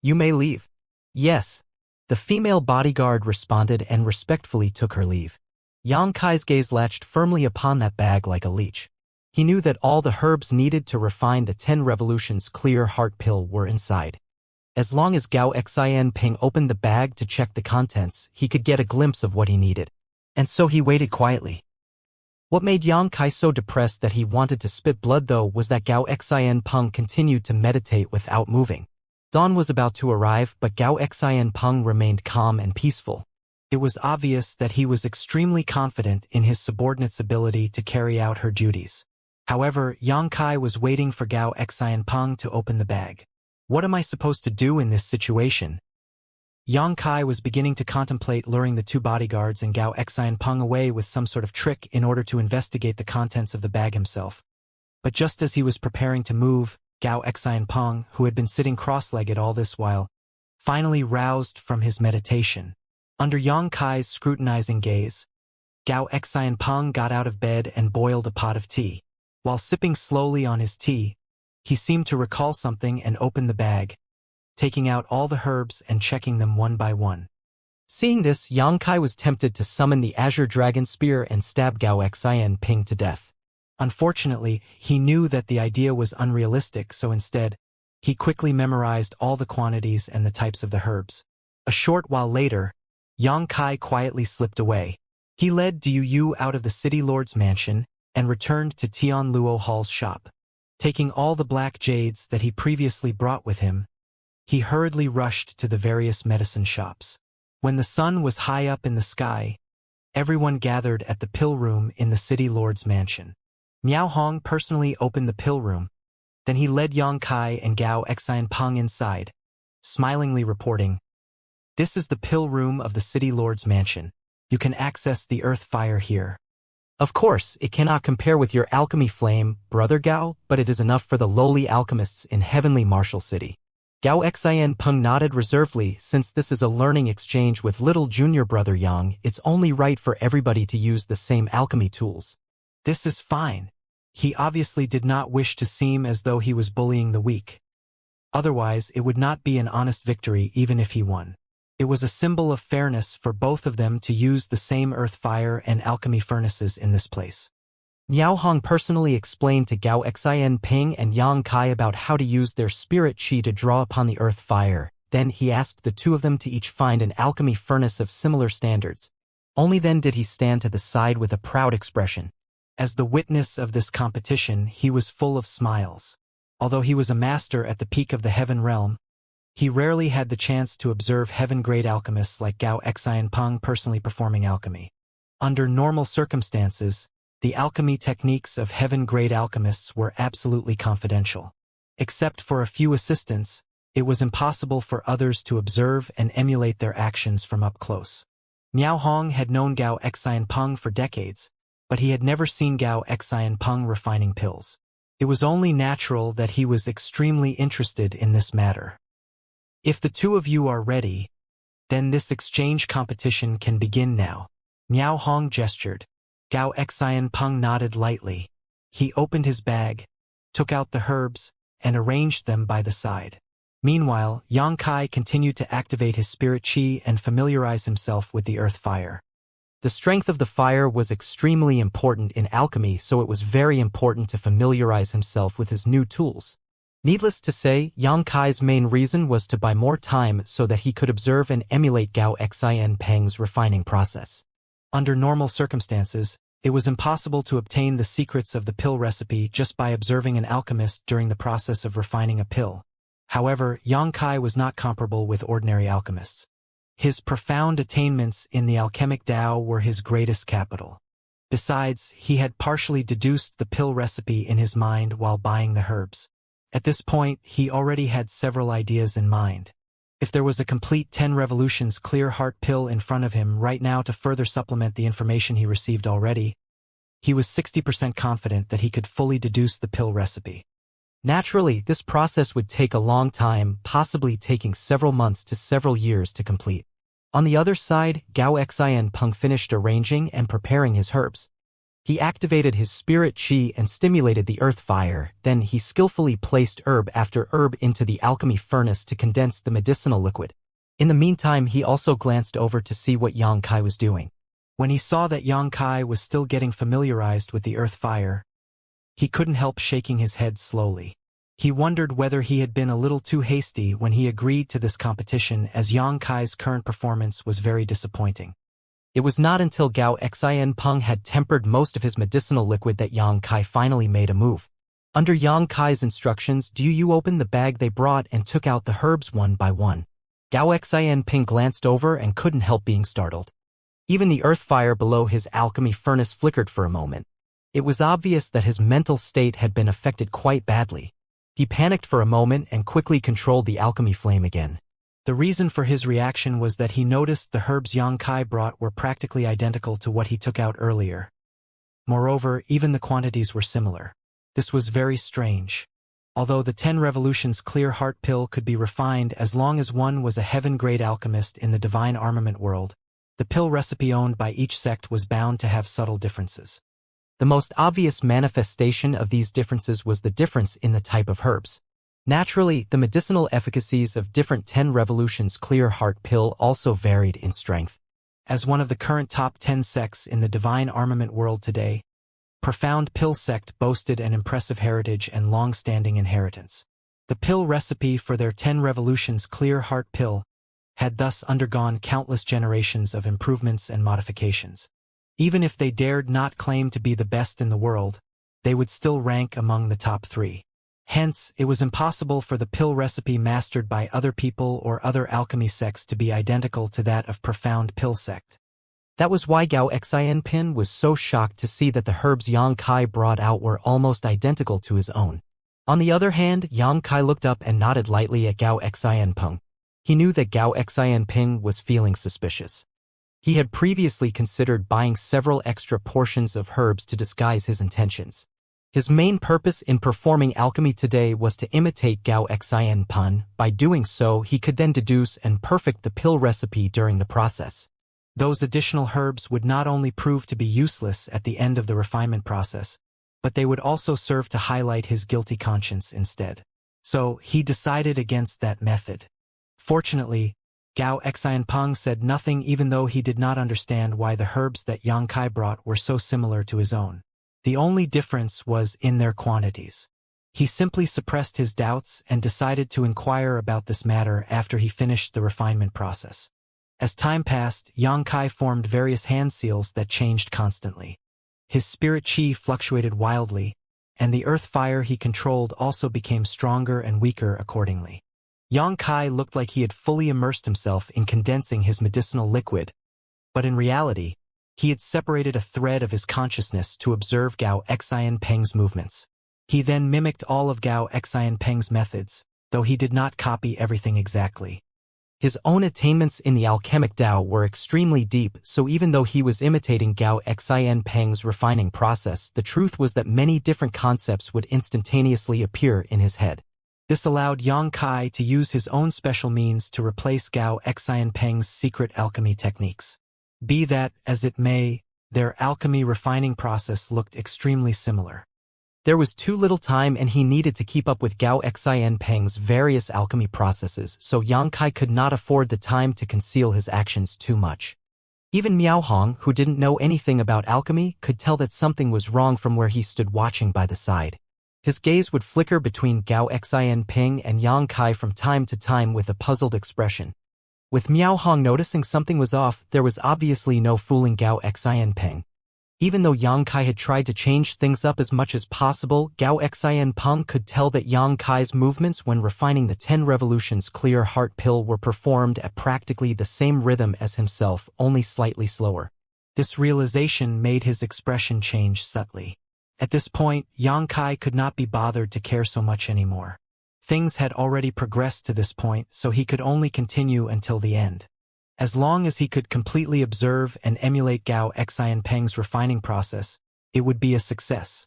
You may leave. Yes. The female bodyguard responded and respectfully took her leave. Yang Kai's gaze latched firmly upon that bag like a leech. He knew that all the herbs needed to refine the 10 Revolutions Clear Heart Pill were inside. As long as Gao Xianpeng opened the bag to check the contents, he could get a glimpse of what he needed. And so he waited quietly. What made Yang Kai so depressed that he wanted to spit blood though was that Gao Xianpeng continued to meditate without moving. Dawn was about to arrive, but Gao Xianpeng remained calm and peaceful. It was obvious that he was extremely confident in his subordinate's ability to carry out her duties. However, Yang Kai was waiting for Gao Xianpeng to open the bag. What am I supposed to do in this situation? Yang Kai was beginning to contemplate luring the two bodyguards and Gao Xianpeng away with some sort of trick in order to investigate the contents of the bag himself. But just as he was preparing to move, Gao Xianpeng, who had been sitting cross-legged all this while, finally roused from his meditation. Under Yang Kai's scrutinizing gaze, Gao Xianpeng got out of bed and boiled a pot of tea. While sipping slowly on his tea, he seemed to recall something and opened the bag, taking out all the herbs and checking them one by one. Seeing this, Yang Kai was tempted to summon the Azure Dragon Spear and stab Gao Xianpeng to death. Unfortunately, he knew that the idea was unrealistic, so instead, he quickly memorized all the quantities and the types of the herbs. A short while later, Yang Kai quietly slipped away. He led Du Yu out of the city lord's mansion and returned to Tian Luo Hall's shop. Taking all the black jades that he previously brought with him, he hurriedly rushed to the various medicine shops. When the sun was high up in the sky, everyone gathered at the pill room in the city lord's mansion. Miao Hong personally opened the pill room. Then he led Yang Kai and Gao Xianpeng inside, smilingly reporting, "This is the pill room of the city lord's mansion. You can access the earth fire here." Of course, it cannot compare with your alchemy flame, Brother Gao, but it is enough for the lowly alchemists in heavenly martial city. Gao Xianpeng nodded reservedly. Since this is a learning exchange with little junior brother Yang, it's only right for everybody to use the same alchemy tools. This is fine. He obviously did not wish to seem as though he was bullying the weak. Otherwise, it would not be an honest victory even if he won. It was a symbol of fairness for both of them to use the same earth fire and alchemy furnaces in this place. Miao Hong personally explained to Gao Xianpeng and Yang Kai about how to use their spirit chi to draw upon the earth fire. Then he asked the two of them to each find an alchemy furnace of similar standards. Only then did he stand to the side with a proud expression. As the witness of this competition, he was full of smiles. Although he was a master at the peak of the heaven realm, he rarely had the chance to observe heaven-grade alchemists like Gao Xianpeng personally performing alchemy. Under normal circumstances, the alchemy techniques of heaven-grade alchemists were absolutely confidential. Except for a few assistants, it was impossible for others to observe and emulate their actions from up close. Miao Hong had known Gao Xianpeng for decades, but he had never seen Gao Xianpeng refining pills. It was only natural that he was extremely interested in this matter. "If the two of you are ready, then this exchange competition can begin now." Miao Hong gestured. Gao Xianpeng nodded lightly. He opened his bag, took out the herbs, and arranged them by the side. Meanwhile, Yang Kai continued to activate his spirit chi and familiarize himself with the earth fire. The strength of the fire was extremely important in alchemy, so it was very important to familiarize himself with his new tools. Needless to say, Yang Kai's main reason was to buy more time so that he could observe and emulate Gao Xianpeng's refining process. Under normal circumstances, it was impossible to obtain the secrets of the pill recipe just by observing an alchemist during the process of refining a pill. However, Yang Kai was not comparable with ordinary alchemists. His profound attainments in the alchemic Tao were his greatest capital. Besides, he had partially deduced the pill recipe in his mind while buying the herbs. At this point, he already had several ideas in mind. If there was a complete 10 revolutions clear heart pill in front of him right now to further supplement the information he received already, he was 60% confident that he could fully deduce the pill recipe. Naturally, this process would take a long time, possibly taking several months to several years to complete. On the other side, Gao Xianpeng finished arranging and preparing his herbs. He activated his spirit chi and stimulated the earth fire. Then he skillfully placed herb after herb into the alchemy furnace to condense the medicinal liquid. In the meantime, he also glanced over to see what Yang Kai was doing. When he saw that Yang Kai was still getting familiarized with the earth fire, he couldn't help shaking his head slowly. He wondered whether he had been a little too hasty when he agreed to this competition, as Yang Kai's current performance was very disappointing. It was not until Gao Xianpeng had tempered most of his medicinal liquid that Yang Kai finally made a move. Under Yang Kai's instructions, Du Yu opened the bag they brought and took out the herbs one by one. Gao Xianpeng glanced over and couldn't help being startled. Even the earth fire below his alchemy furnace flickered for a moment. It was obvious that his mental state had been affected quite badly. He panicked for a moment and quickly controlled the alchemy flame again. The reason for his reaction was that he noticed the herbs Yang Kai brought were practically identical to what he took out earlier. Moreover, even the quantities were similar. This was very strange. Although the 10 Revolutions Clear Heart Pill could be refined as long as one was a heaven-grade alchemist in the divine armament world, the pill recipe owned by each sect was bound to have subtle differences. The most obvious manifestation of these differences was the difference in the type of herbs. Naturally, the medicinal efficacies of different 10 Revolutions Clear Heart Pill also varied in strength. As one of the current top 10 sects in the divine armament world today, Profound Pill Sect boasted an impressive heritage and long-standing inheritance. The pill recipe for their 10 Revolutions Clear Heart Pill had thus undergone countless generations of improvements and modifications. Even if they dared not claim to be the best in the world, they would still rank among the top 3. Hence, it was impossible for the pill recipe mastered by other people or other alchemy sects to be identical to that of Profound Pill Sect. That was why Gao Xianping was so shocked to see that the herbs Yang Kai brought out were almost identical to his own. On the other hand, Yang Kai looked up and nodded lightly at Gao Xianping. He knew that Gao Xianping was feeling suspicious. He had previously considered buying several extra portions of herbs to disguise his intentions. His main purpose in performing alchemy today was to imitate Gao Xianping. By doing so, he could then deduce and perfect the pill recipe during the process. Those additional herbs would not only prove to be useless at the end of the refinement process, but they would also serve to highlight his guilty conscience instead. So, he decided against that method. Fortunately, Gao Xianping said nothing even though he did not understand why the herbs that Yang Kai brought were so similar to his own. The only difference was in their quantities. He simply suppressed his doubts and decided to inquire about this matter after he finished the refinement process. As time passed, Yang Kai formed various hand seals that changed constantly. His spirit chi fluctuated wildly, and the earth fire he controlled also became stronger and weaker accordingly. Yang Kai looked like he had fully immersed himself in condensing his medicinal liquid, but in reality, he had separated a thread of his consciousness to observe Gao Xianping's movements. He then mimicked all of Gao Xianping's methods, though he did not copy everything exactly. His own attainments in the alchemic Tao were extremely deep, so even though he was imitating Gao Xianping's refining process, the truth was that many different concepts would instantaneously appear in his head. This allowed Yang Kai to use his own special means to replace Gao Xianping's secret alchemy techniques. Be that as it may, their alchemy refining process looked extremely similar. There was too little time and he needed to keep up with Gao Xianping's various alchemy processes, so Yang Kai could not afford the time to conceal his actions too much. Even Miao Hong, who didn't know anything about alchemy, could tell that something was wrong from where he stood watching by the side. His gaze would flicker between Gao Xianping and Yang Kai from time to time with a puzzled expression. With Miao Hong noticing something was off, there was obviously no fooling Gao Xianping. Even though Yang Kai had tried to change things up as much as possible, Gao Xianping could tell that Yang Kai's movements when refining the 10 Revolutions Clear Heart Pill were performed at practically the same rhythm as himself, only slightly slower. This realization made his expression change subtly. At this point, Yang Kai could not be bothered to care so much anymore. Things had already progressed to this point, so he could only continue until the end. As long as he could completely observe and emulate Gao Xianping's refining process, it would be a success.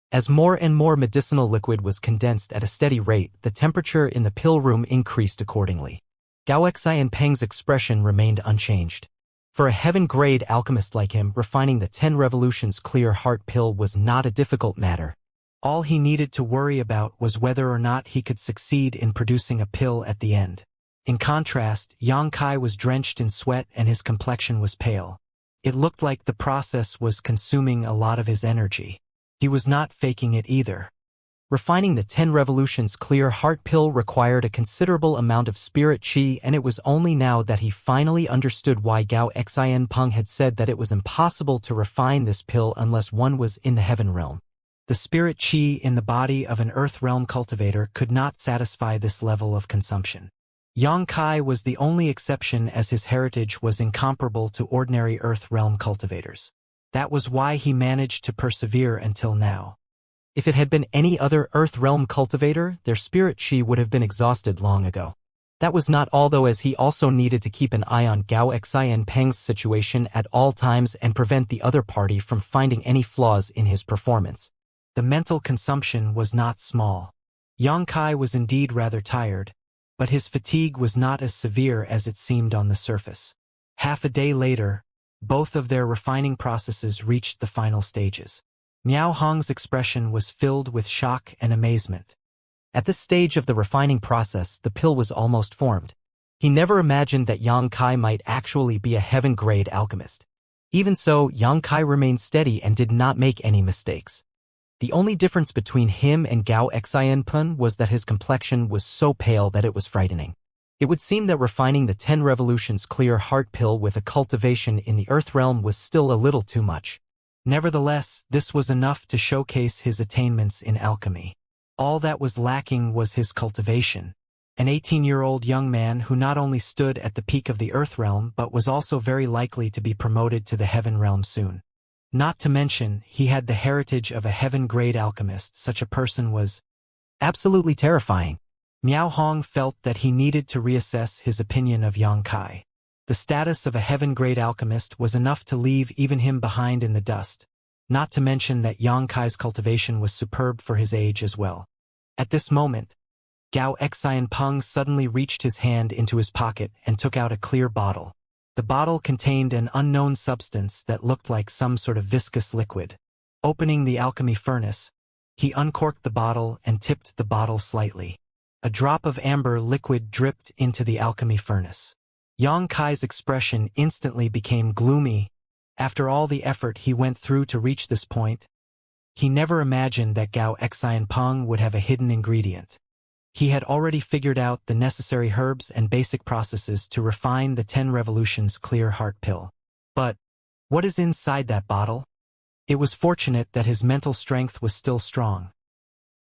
As more and more medicinal liquid was condensed at a steady rate, the temperature in the pill room increased accordingly. Gao Xianping's expression remained unchanged. For a heaven-grade alchemist like him, refining the 10 Revolutions Clear Heart Pill was not a difficult matter. All he needed to worry about was whether or not he could succeed in producing a pill at the end. In contrast, Yang Kai was drenched in sweat and his complexion was pale. It looked like the process was consuming a lot of his energy. He was not faking it either. Refining the 10 Revolutions Clear Heart Pill required a considerable amount of spirit chi, and it was only now that he finally understood why Gao Xianping had said that it was impossible to refine this pill unless one was in the heaven realm. The spirit chi in the body of an earth realm cultivator could not satisfy this level of consumption. Yang Kai was the only exception, as his heritage was incomparable to ordinary earth realm cultivators. That was why he managed to persevere until now. If it had been any other Earth Realm cultivator, their spirit chi would have been exhausted long ago. That was not all though, as he also needed to keep an eye on Gao Xian Peng's situation at all times and prevent the other party from finding any flaws in his performance. The mental consumption was not small. Yang Kai was indeed rather tired, but his fatigue was not as severe as it seemed on the surface. Half a day later, both of their refining processes reached the final stages. Miao Hong's expression was filled with shock and amazement. At this stage of the refining process, the pill was almost formed. He never imagined that Yang Kai might actually be a heaven-grade alchemist. Even so, Yang Kai remained steady and did not make any mistakes. The only difference between him and Gao Xianpeng was that his complexion was so pale that it was frightening. It would seem that refining the 10 revolutions clear heart pill with a cultivation in the Earth realm was still a little too much. Nevertheless, this was enough to showcase his attainments in alchemy. All that was lacking was his cultivation. An 18-year-old young man who not only stood at the peak of the Earth realm but was also very likely to be promoted to the Heaven realm soon. Not to mention, he had the heritage of a heaven-grade alchemist. Such a person was absolutely terrifying. Miao Hong felt that he needed to reassess his opinion of Yang Kai. The status of a heaven-grade alchemist was enough to leave even him behind in the dust, not to mention that Yang Kai's cultivation was superb for his age as well. At this moment, Gao Xianpeng suddenly reached his hand into his pocket and took out a clear bottle. The bottle contained an unknown substance that looked like some sort of viscous liquid. Opening the alchemy furnace, he uncorked the bottle and tipped the bottle slightly. A drop of amber liquid dripped into the alchemy furnace. Yang Kai's expression instantly became gloomy. After all the effort he went through to reach this point, he never imagined that Gao Xianpeng would have a hidden ingredient. He had already figured out the necessary herbs and basic processes to refine the 10 revolutions clear heart pill. But what is inside that bottle? It was fortunate that his mental strength was still strong.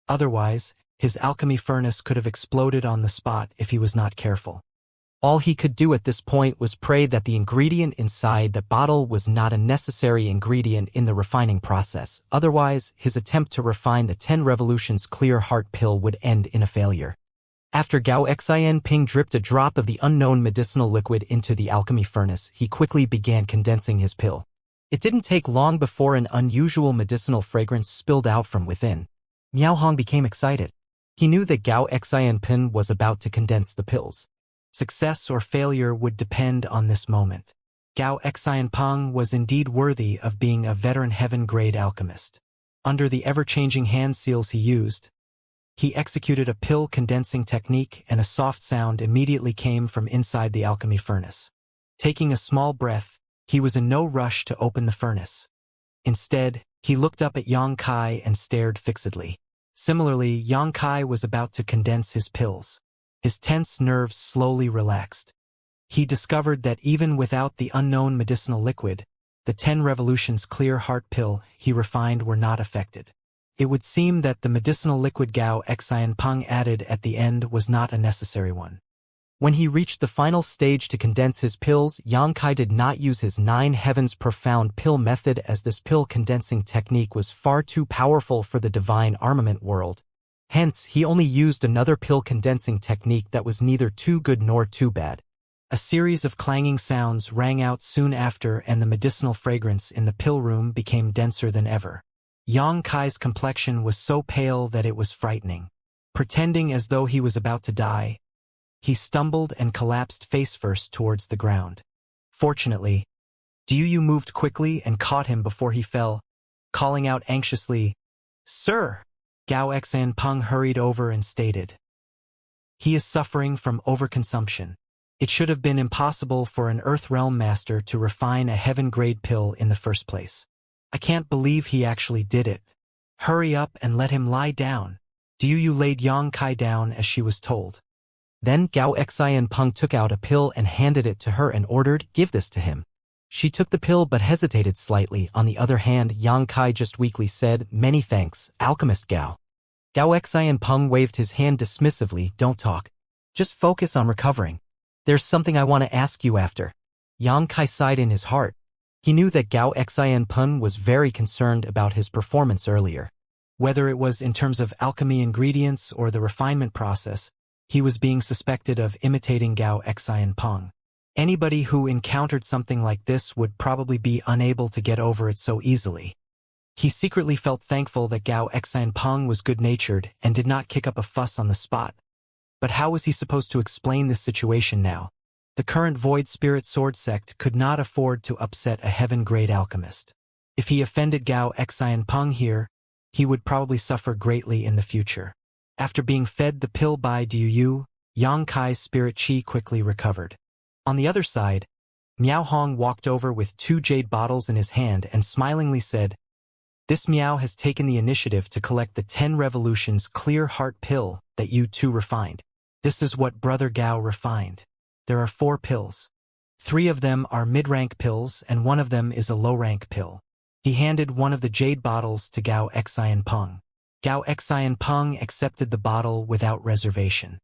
Otherwise, his alchemy furnace could have exploded on the spot if he was not careful. All he could do at this point was pray that the ingredient inside the bottle was not a necessary ingredient in the refining process. Otherwise, his attempt to refine the 10 revolutions clear heart pill would end in a failure. After Gao Xianpeng dripped a drop of the unknown medicinal liquid into the alchemy furnace, he quickly began condensing his pill. It didn't take long before an unusual medicinal fragrance spilled out from within. Miao Hong became excited. He knew that Gao Xianpeng was about to condense the pills. Success or failure would depend on this moment. Gao Xianpeng was indeed worthy of being a veteran heaven-grade alchemist. Under the ever-changing hand seals he used, he executed a pill-condensing technique, and a soft sound immediately came from inside the alchemy furnace. Taking a small breath, he was in no rush to open the furnace. Instead, he looked up at Yang Kai and stared fixedly. Similarly, Yang Kai was about to condense his pills. His tense nerves slowly relaxed. He discovered that even without the unknown medicinal liquid, the 10 revolutions clear heart pill he refined were not affected. It would seem that the medicinal liquid Gao Xianpeng added at the end was not a necessary one. When he reached the final stage to condense his pills, Yang Kai did not use his 9 heavens profound pill method, as this pill condensing technique was far too powerful for the divine armament world. Hence, he only used another pill-condensing technique that was neither too good nor too bad. A series of clanging sounds rang out soon after, and the medicinal fragrance in the pill room became denser than ever. Yang Kai's complexion was so pale that it was frightening. Pretending as though he was about to die, he stumbled and collapsed face-first towards the ground. Fortunately, Diyu moved quickly and caught him before he fell, calling out anxiously, "Sir!" Gao Xianpeng hurried over and stated, "He is suffering from overconsumption. It should have been impossible for an Earth Realm master to refine a heaven-grade pill in the first place. I can't believe he actually did it. Hurry up and let him lie down." Diyu laid Yang Kai down as she was told. Then Gao Xianpeng took out a pill and handed it to her and ordered, "Give this to him." She took the pill but hesitated slightly. On the other hand, Yang Kai just weakly said, "Many thanks, Alchemist Gao." Gao Xianpeng waved his hand dismissively. "Don't talk. Just focus on recovering. There's something I want to ask you after." Yang Kai sighed in his heart. He knew that Gao Xianpeng was very concerned about his performance earlier. Whether it was in terms of alchemy ingredients or the refinement process, he was being suspected of imitating Gao Xian Peng. Anybody who encountered something like this would probably be unable to get over it so easily. He secretly felt thankful that Gao Xian Peng was good-natured and did not kick up a fuss on the spot. But how was he supposed to explain this situation now? The current Void Spirit Sword sect could not afford to upset a heaven-grade alchemist. If he offended Gao Xian Peng here, he would probably suffer greatly in the future. After being fed the pill by Diyu, Yang Kai's spirit chi quickly recovered. On the other side, Miao Hong walked over with 2 jade bottles in his hand and smilingly said, "This Miao has taken the initiative to collect the 10 revolutions clear heart pill that you 2 refined. This is what Brother Gao refined. There are 4 pills. 3 of them are mid-rank pills and 1 of them is a low-rank pill." He handed one of the jade bottles to Gao Xian Peng. Gao Xian Peng accepted the bottle without reservation.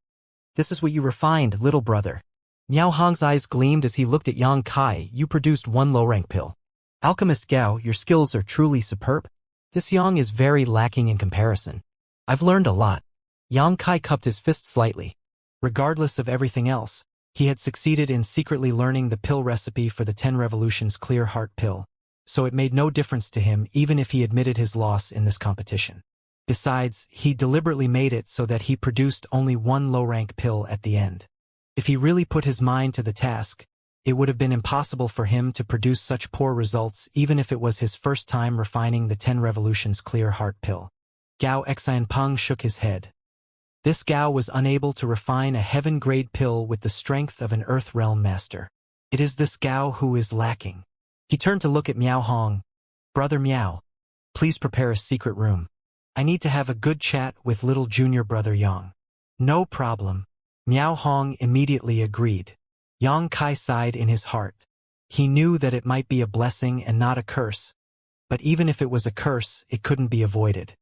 "This is what you refined, little brother." Miao Hong's eyes gleamed as he looked at Yang Kai. "You produced 1 low-rank pill. Alchemist Gao, your skills are truly superb. This Yang is very lacking in comparison. I've learned a lot." Yang Kai cupped his fist slightly. Regardless of everything else, he had succeeded in secretly learning the pill recipe for the 10 revolutions clear heart pill, so it made no difference to him even if he admitted his loss in this competition. Besides, he deliberately made it so that he produced only 1 low-rank pill at the end. If he really put his mind to the task, it would have been impossible for him to produce such poor results even if it was his first time refining the 10 revolutions clear heart pill. Gao Xian Peng shook his head. This Gao was unable to refine a heaven-grade pill with the strength of an Earth Realm master. It is this Gao who is lacking. He turned to look at Miao Hong. "Brother Miao, please prepare a secret room. I need to have a good chat with little junior brother Yang." "No problem." Miao Hong immediately agreed. Yang Kai sighed in his heart. He knew that it might be a blessing and not a curse, but even if it was a curse, it couldn't be avoided.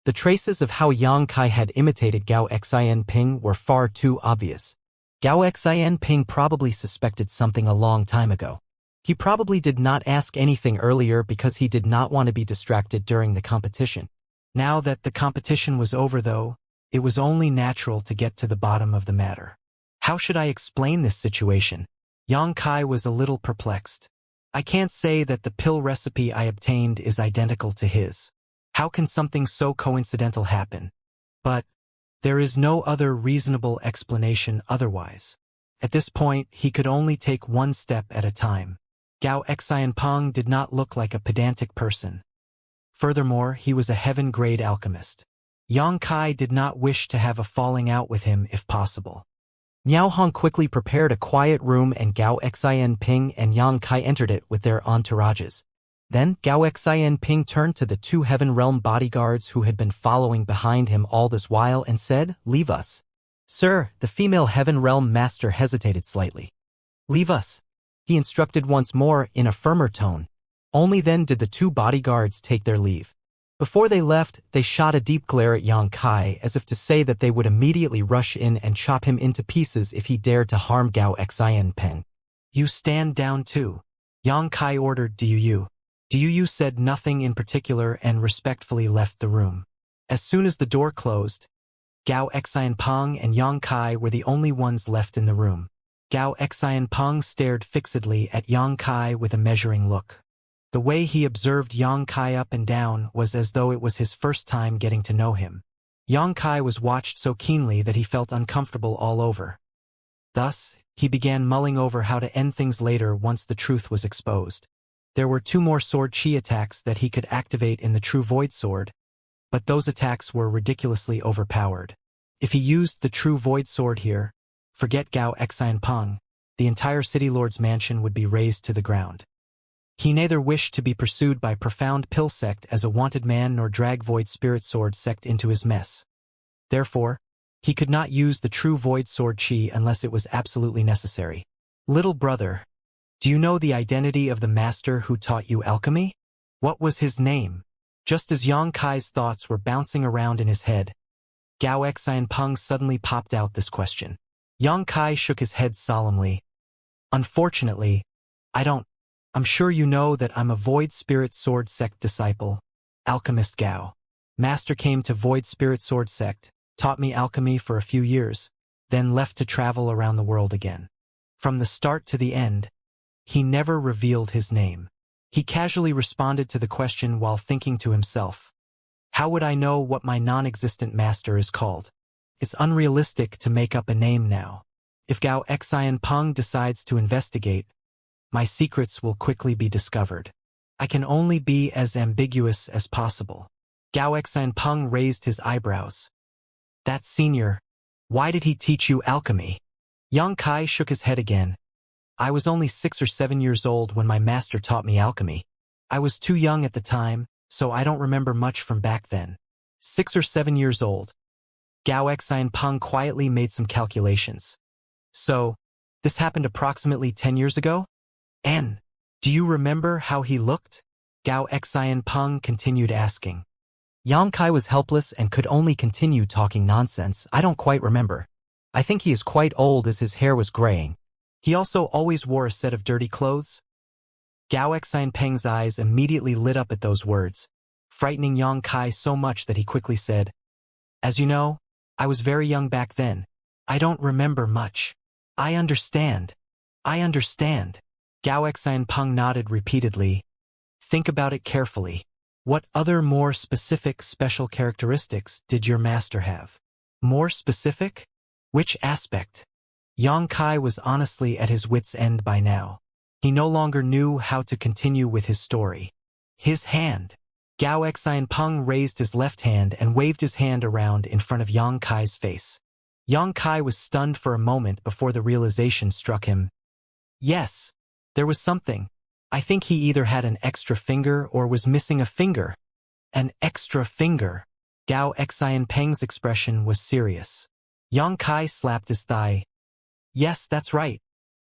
The traces of how Yang Kai had imitated Gao Xian Ping were far too obvious. Gao Xian Ping probably suspected something a long time ago. He probably did not ask anything earlier because he did not want to be distracted during the competition. Now that the competition was over though, it was only natural to get to the bottom of the matter. How should I explain this situation? Yang Kai was a little perplexed. I can't say that the pill recipe I obtained is identical to his. How can something so coincidental happen? But there is no other reasonable explanation otherwise. At this point, he could only take 1 step at a time. Gao Xian Peng did not look like a pedantic person. Furthermore, he was a heaven-grade alchemist. Yang Kai did not wish to have a falling out with him if possible. Miao Hong quickly prepared a quiet room and Gao Xian Ping and Yang Kai entered it with their entourages. Then Gao Xian Ping turned to the 2 Heaven Realm bodyguards who had been following behind him all this while and said, "Leave us." "Sir," the female Heaven Realm master hesitated slightly. "Leave us," he instructed once more in a firmer tone. Only then did the 2 bodyguards take their leave. Before they left, they shot a deep glare at Yang Kai as if to say that they would immediately rush in and chop him into pieces if he dared to harm Gao Xian Peng. "You stand down too," Yang Kai ordered Diyu. Diyu said nothing in particular and respectfully left the room. As soon as the door closed, Gao Xian Peng and Yang Kai were the only ones left in the room. Gao Xian Peng stared fixedly at Yang Kai with a measuring look. The way he observed Yang Kai up and down was as though it was his first time getting to know him. Yang Kai was watched so keenly that he felt uncomfortable all over. Thus, he began mulling over how to end things later once the truth was exposed. There were 2 more sword chi attacks that he could activate in the True Void Sword, but those attacks were ridiculously overpowered. If he used the True Void Sword here, forget Gao Xian Peng, the entire City Lord's mansion would be razed to the ground. He neither wished to be pursued by Profound Pill Sect as a wanted man nor drag Void Spirit Sword Sect into his mess. Therefore, he could not use the True Void Sword Chi unless it was absolutely necessary. "Little brother, do you know the identity of the master who taught you alchemy? What was his name?" Just as Yang Kai's thoughts were bouncing around in his head, Gao Xian Peng suddenly popped out this question. Yang Kai shook his head solemnly. "Unfortunately, I don't. I'm sure you know that I'm a Void Spirit Sword Sect disciple, Alchemist Gao." Master came to Void Spirit Sword Sect, taught me alchemy for a few years, then left to travel around the world again. From the start to the end, he never revealed his name. He casually responded to the question while thinking to himself, how would I know what my non-existent master is called? It's unrealistic to make up a name now. If Gao Xianpeng decides to investigate, my secrets will quickly be discovered. I can only be as ambiguous as possible. Gao Xianpeng raised his eyebrows. That senior, why did he teach you alchemy? Yang Kai shook his head again. I was only 6 or 7 years old when my master taught me alchemy. I was too young at the time, so I don't remember much from back then. 6 or 7 years old. Gao Xianpeng quietly made some calculations. So, this happened approximately 10 years ago? And, do you remember how he looked? Gao Xianpeng continued asking. Yang Kai was helpless and could only continue talking nonsense. I don't quite remember. I think he is quite old as his hair was graying. He also always wore a set of dirty clothes? Gao Xianpeng's eyes immediately lit up at those words, frightening Yang Kai so much that he quickly said, as you know, I was very young back then. I don't remember much. I understand. I understand. Gao Xianpeng nodded repeatedly. Think about it carefully. What other more specific special characteristics did your master have? More specific? Which aspect? Yang Kai was honestly at his wits' end by now. He no longer knew how to continue with his story. His hand. Gao Xianpeng raised his left hand and waved his hand around in front of Yang Kai's face. Yang Kai was stunned for a moment before the realization struck him. Yes, there was something. I think he either had an extra finger or was missing a finger. An extra finger. Gao Xianpeng's expression was serious. Yang Kai slapped his thigh. Yes, that's right.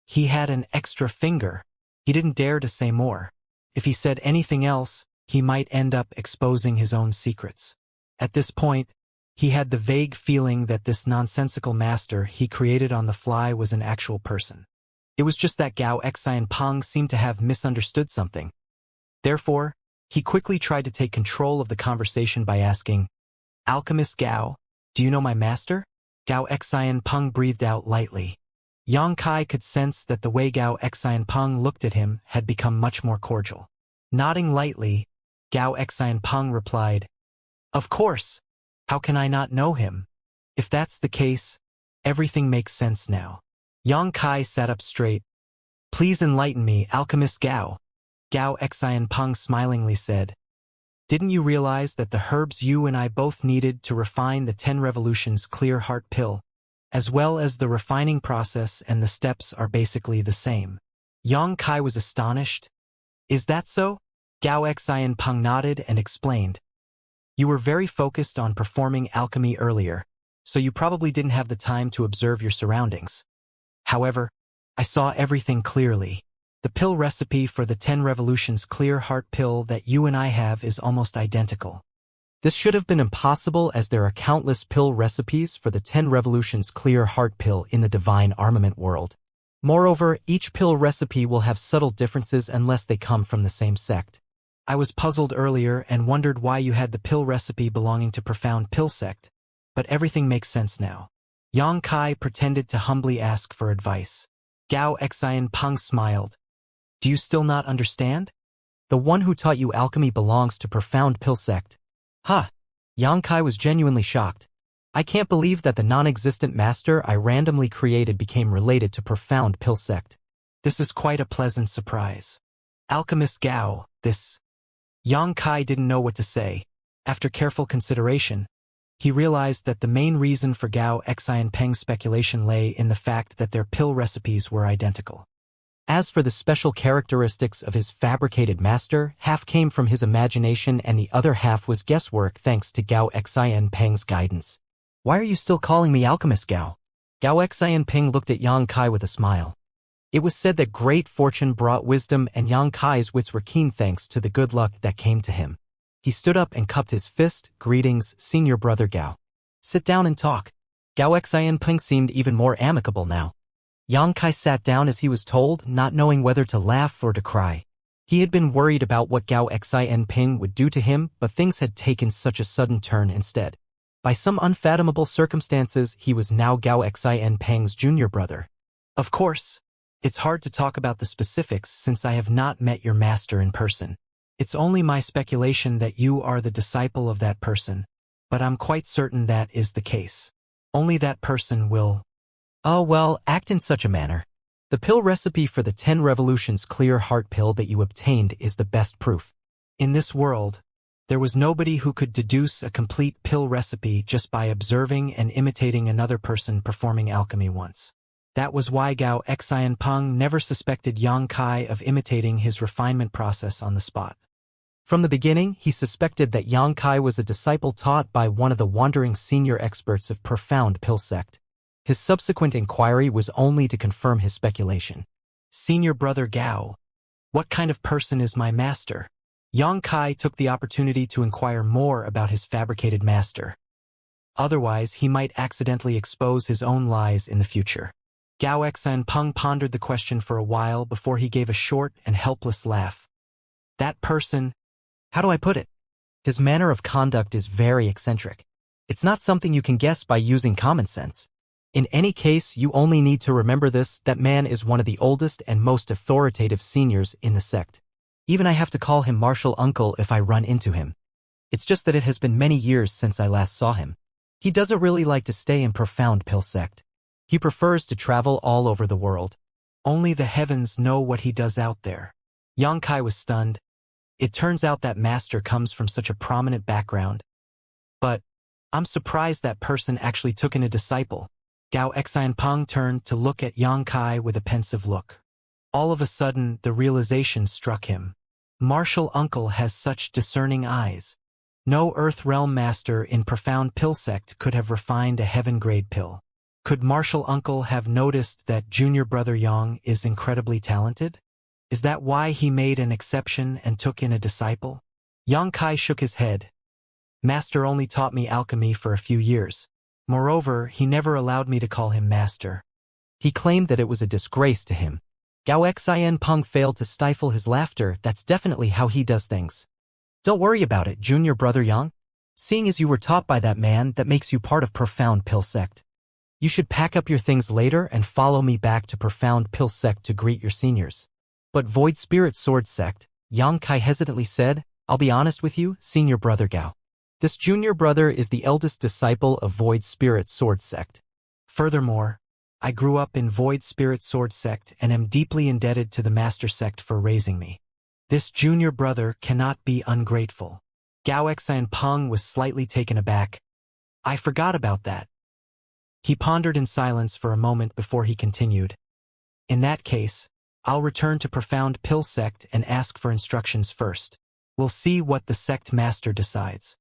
He had an extra finger. He didn't dare to say more. If he said anything else, he might end up exposing his own secrets. At this point, he had the vague feeling that this nonsensical master he created on the fly was an actual person. It was just that Gao Xianpeng seemed to have misunderstood something. Therefore, he quickly tried to take control of the conversation by asking, Alchemist Gao, do you know my master? Gao Xianpeng breathed out lightly. Yang Kai could sense that the way Gao Xianpeng looked at him had become much more cordial. Nodding lightly, Gao Xianpeng replied, Of course. How can I not know him? If that's the case, everything makes sense now. Yang Kai sat up straight. Please enlighten me, Alchemist Gao. Gao Xianpeng smilingly said, Didn't you realize that the herbs you and I both needed to refine the 10 Revolutions Clear Heart Pill, as well as the refining process and the steps are basically the same? Yang Kai was astonished. Is that so? Gao Xianpeng nodded and explained. You were very focused on performing alchemy earlier, so you probably didn't have the time to observe your surroundings. However, I saw everything clearly. The pill recipe for the 10 Revolutions Clear Heart Pill that you and I have is almost identical. This should have been impossible as there are countless pill recipes for the 10 Revolutions Clear Heart Pill in the Divine Armament world. Moreover, each pill recipe will have subtle differences unless they come from the same sect. I was puzzled earlier and wondered why you had the pill recipe belonging to Profound Pill Sect, but everything makes sense now. Yang Kai pretended to humbly ask for advice. Gao Xianpeng smiled. Do you still not understand? The one who taught you alchemy belongs to Profound Pill Sect. Ha! Yang Kai was genuinely shocked. I can't believe that the non-existent master I randomly created became related to Profound Pill Sect. This is quite a pleasant surprise. Alchemist Gao, this... Yang Kai didn't know what to say. After careful consideration, he realized that the main reason for Gao Xianpeng's speculation lay in the fact that their pill recipes were identical. As for the special characteristics of his fabricated master, half came from his imagination and the other half was guesswork thanks to Gao Xianpeng's guidance. Why are you still calling me Alchemist Gao? Gao Xianpeng looked at Yang Kai with a smile. It was said that great fortune brought wisdom and Yang Kai's wits were keen thanks to the good luck that came to him. He stood up and cupped his fist. Greetings, senior brother Gao. Sit down and talk. Gao Xianpeng seemed even more amicable now. Yang Kai sat down as he was told, not knowing whether to laugh or to cry. He had been worried about what Gao Xianping would do to him, but things had taken such a sudden turn instead. By some unfathomable circumstances, he was now Gao Xianping's junior brother. Of course, it's hard to talk about the specifics since I have not met your master in person. It's only my speculation that you are the disciple of that person, but I'm quite certain that is the case. Only that person will, act in such a manner. The pill recipe for the 10 revolutions clear heart pill that you obtained is the best proof. In this world, there was nobody who could deduce a complete pill recipe just by observing and imitating another person performing alchemy once. That was why Gao Xianping never suspected Yang Kai of imitating his refinement process on the spot. From the beginning, he suspected that Yang Kai was a disciple taught by one of the wandering senior experts of profound pill sect. His subsequent inquiry was only to confirm his speculation. Senior brother Gao, what kind of person is my master? Yang Kai took the opportunity to inquire more about his fabricated master. Otherwise, he might accidentally expose his own lies in the future. Gao Xianping pondered the question for a while before he gave a short and helpless laugh. That person, how do I put it? His manner of conduct is very eccentric. It's not something you can guess by using common sense. In any case, you only need to remember this: that man is one of the oldest and most authoritative seniors in the sect. Even I have to call him martial uncle if I run into him. It's just that it has been many years since I last saw him. He doesn't really like to stay in profound pill sect. He prefers to travel all over the world. Only the heavens know what he does out there. Yang Kai was stunned. It turns out that master comes from such a prominent background. But I'm surprised that person actually took in a disciple. Gao Xianping turned to look at Yang Kai with a pensive look. All of a sudden, the realization struck him. Martial uncle has such discerning eyes. No Earth Realm master in profound pill sect could have refined a heaven-grade pill. Could martial uncle have noticed that junior brother Yang is incredibly talented? Is that why he made an exception and took in a disciple? Yang Kai shook his head. Master only taught me alchemy for a few years. Moreover, he never allowed me to call him master. He claimed that it was a disgrace to him. Gao Xianping failed to stifle his laughter. That's definitely how he does things. Don't worry about it, junior brother Yang. Seeing as you were taught by that man, that makes you part of profound pill sect. You should pack up your things later and follow me back to profound pill sect to greet your seniors. But Void Spirit Sword sect, Yang Kai hesitantly said, I'll be honest with you, senior brother Gao. This junior brother is the eldest disciple of Void Spirit Sword sect. Furthermore, I grew up in Void Spirit Sword sect and am deeply indebted to the master sect for raising me. This junior brother cannot be ungrateful. Gao Xianping was slightly taken aback. I forgot about that. He pondered in silence for a moment before he continued. In that case, I'll return to profound pill sect and ask for instructions first. We'll see what the sect master decides.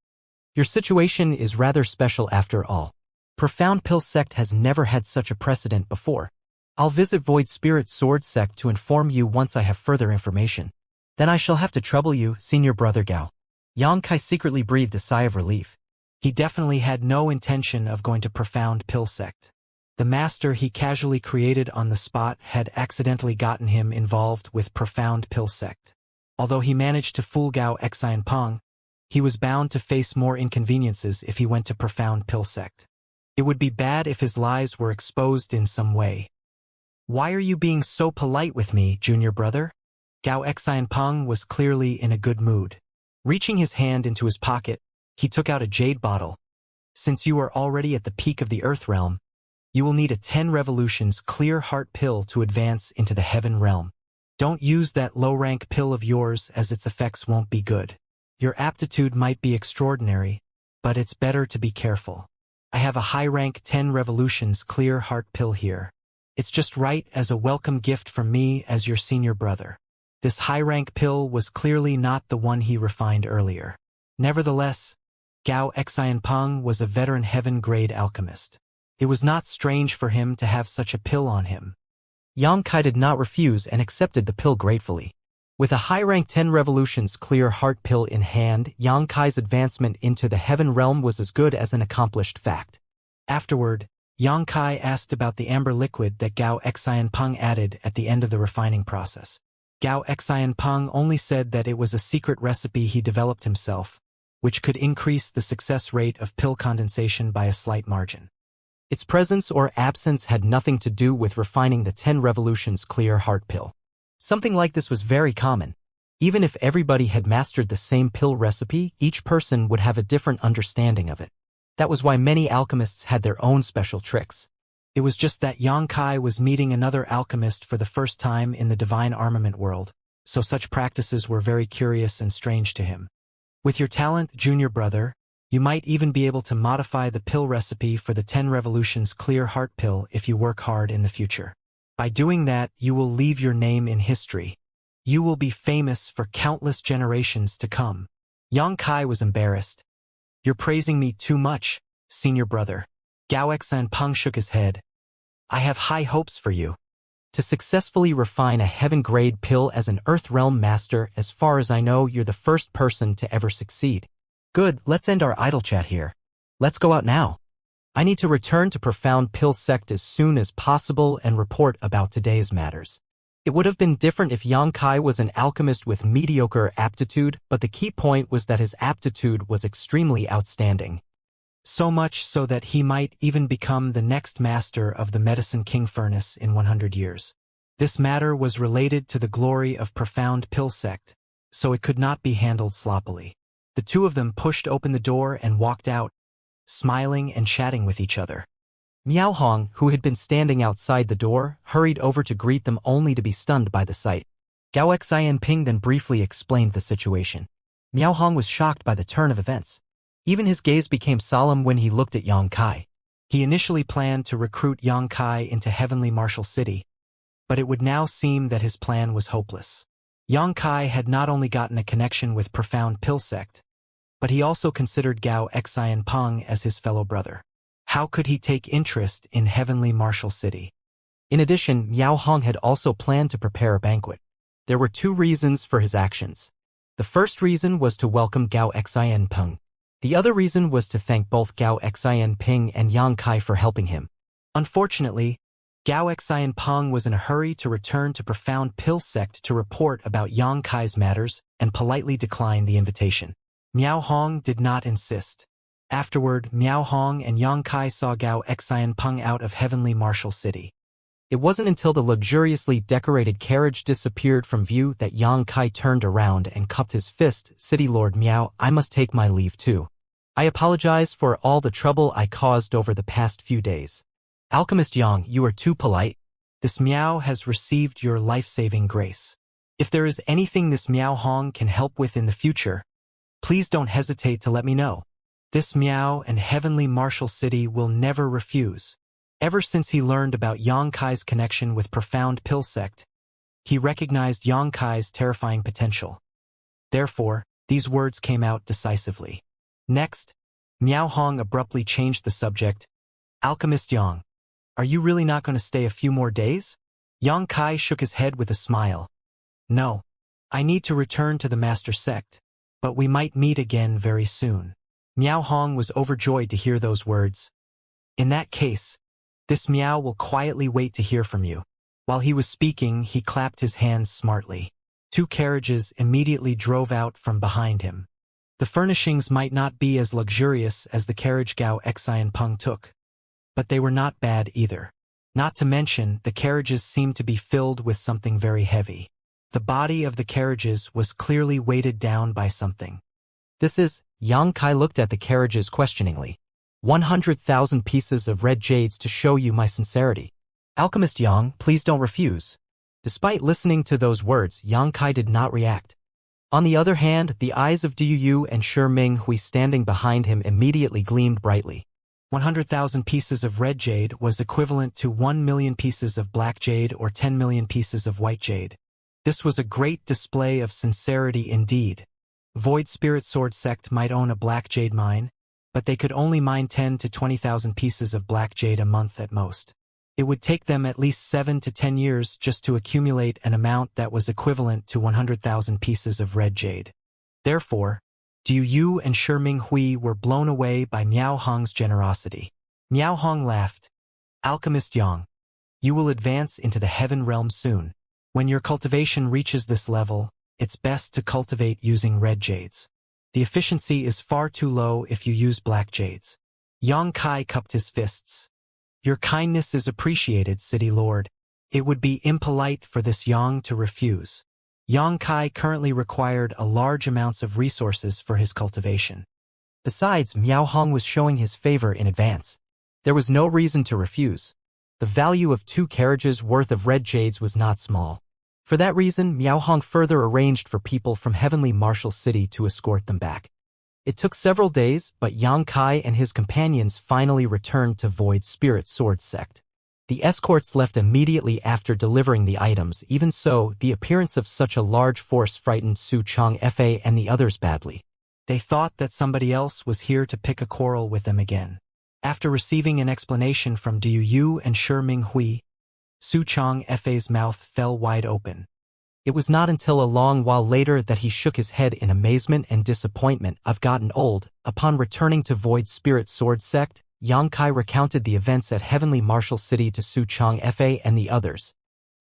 Your situation is rather special after all. Profound pill sect has never had such a precedent before. I'll visit Void Spirit Sword sect to inform you once I have further information. Then I shall have to trouble you, senior brother Gao. Yang Kai secretly breathed a sigh of relief. He definitely had no intention of going to profound pill sect. The master he casually created on the spot had accidentally gotten him involved with profound pill sect. Although he managed to fool Gao Xianping, he was bound to face more inconveniences if he went to profound pill sect. It would be bad if his lies were exposed in some way. Why are you being so polite with me, junior brother? Gao Xianping was clearly in a good mood. Reaching his hand into his pocket, he took out a jade bottle. Since you are already at the peak of the Earth Realm, you will need a 10 revolutions clear heart pill to advance into the Heaven Realm. Don't use that low-rank pill of yours as its effects won't be good. Your aptitude might be extraordinary, but it's better to be careful. I have a high-rank 10 revolutions clear heart pill here. It's just right as a welcome gift from me as your senior brother. This high-rank pill was clearly not the one he refined earlier. Nevertheless, Gao Xianping was a veteran heaven-grade alchemist. It was not strange for him to have such a pill on him. Yang Kai did not refuse and accepted the pill gratefully. With a high-rank 10 revolutions clear heart pill in hand, Yang Kai's advancement into the Heaven Realm was as good as an accomplished fact. Afterward, Yang Kai asked about the amber liquid that Gao Xianping added at the end of the refining process. Gao Xianpeng only said that it was a secret recipe he developed himself, which could increase the success rate of pill condensation by a slight margin. Its presence or absence had nothing to do with refining the 10 revolutions clear heart pill. Something like this was very common. Even if everybody had mastered the same pill recipe, each person would have a different understanding of it. That was why many alchemists had their own special tricks. It was just that Yang Kai was meeting another alchemist for the first time in the divine armament world, so such practices were very curious and strange to him. With your talent, junior brother, you might even be able to modify the pill recipe for the 10 revolutions clear heart pill if you work hard in the future. By doing that, you will leave your name in history. You will be famous for countless generations to come. Yang Kai was embarrassed. You're praising me too much, senior brother. Gao Xianpeng shook his head. I have high hopes for you. To successfully refine a heaven-grade pill as an Earth Realm master, as far as I know, you're the first person to ever succeed. Good, let's end our idle chat here. Let's go out now. I need to return to Profound Pill Sect as soon as possible and report about today's matters. It would have been different if Yang Kai was an alchemist with mediocre aptitude, but the key point was that his aptitude was extremely outstanding. So much so that he might even become the next master of the Medicine King Furnace in 100 years. This matter was related to the glory of Profound Pill Sect, so it could not be handled sloppily. The two of them pushed open the door and walked out, smiling and chatting with each other. Miao Hong, who had been standing outside the door, hurried over to greet them only to be stunned by the sight. Gao Xianpeng then briefly explained the situation. Miao Hong was shocked by the turn of events. Even his gaze became solemn when he looked at Yang Kai. He initially planned to recruit Yang Kai into Heavenly Martial City, but it would now seem that his plan was hopeless. Yang Kai had not only gotten a connection with Profound Pill Sect, but he also considered Gao Xianpeng as his fellow brother. How could he take interest in Heavenly Martial City? In addition, Miao Hong had also planned to prepare a banquet. There were two reasons for his actions. The first reason was to welcome Gao Xianpeng. The other reason was to thank both Gao Xianpeng and Yang Kai for helping him. Unfortunately, Gao Xianpeng was in a hurry to return to Profound Pill Sect to report about Yang Kai's matters and politely declined the invitation. Miao Hong did not insist. Afterward, Miao Hong and Yang Kai saw Gao Xianpeng out of Heavenly Martial City. It wasn't until the luxuriously decorated carriage disappeared from view that Yang Kai turned around and cupped his fist. City Lord Miao, I must take my leave too. I apologize for all the trouble I caused over the past few days. Alchemist Yang, you are too polite. This Miao has received your life-saving grace. If there is anything this Miao Hong can help with in the future, please don't hesitate to let me know. This Miao and Heavenly Martial City will never refuse. Ever since he learned about Yang Kai's connection with Profound Pill Sect, he recognized Yang Kai's terrifying potential. Therefore, these words came out decisively. Next, Miao Hong abruptly changed the subject. Alchemist Yang, are you really not going to stay a few more days? Yang Kai shook his head with a smile. No, I need to return to the Master Sect, but we might meet again very soon. Miao Hong was overjoyed to hear those words. In that case, this Miao will quietly wait to hear from you. While he was speaking, he clapped his hands smartly. Two carriages immediately drove out from behind him. The furnishings might not be as luxurious as the carriage Gao Xianpeng took, but they were not bad either. Not to mention, the carriages seemed to be filled with something very heavy. The body of the carriages was clearly weighted down by something. This is, Yang Kai looked at the carriages questioningly. 100,000 pieces of red jades to show you my sincerity. Alchemist Yang, please don't refuse. Despite listening to those words, Yang Kai did not react. On the other hand, the eyes of Du Yu and Shi Minghui standing behind him immediately gleamed brightly. 100,000 pieces of red jade was equivalent to 1 million pieces of black jade or 10 million pieces of white jade. This was a great display of sincerity indeed. Void Spirit Sword Sect might own a black jade mine, but they could only mine 10 to 20,000 pieces of black jade a month at most. It would take them at least 7 to 10 years just to accumulate an amount that was equivalent to 100,000 pieces of red jade. Therefore, Du Yu and Shi Minghui were blown away by Miao Hong's generosity. Miao Hong laughed. Alchemist Yang, you will advance into the heaven realm soon. When your cultivation reaches this level, it's best to cultivate using red jades. The efficiency is far too low if you use black jades. Yang Kai cupped his fists. Your kindness is appreciated, City Lord. It would be impolite for this Yang to refuse. Yang Kai currently required a large amounts of resources for his cultivation. Besides, Miao Hong was showing his favor in advance. There was no reason to refuse. The value of 2 carriages worth of red jades was not small. For that reason, Miao Hong further arranged for people from Heavenly Martial City to escort them back. It took several days, but Yang Kai and his companions finally returned to Void Spirit Sword Sect. The escorts left immediately after delivering the items. Even so, the appearance of such a large force frightened Su Changfa and the others badly. They thought that somebody else was here to pick a quarrel with them again. After receiving an explanation from Du Yu and Shi Minghui, Su Changfa's mouth fell wide open. It was not until a long while later that he shook his head in amazement and disappointment. I've gotten old. Upon returning to Void Spirit Sword Sect, Yang Kai recounted the events at Heavenly Martial City to Su Changfa and the others.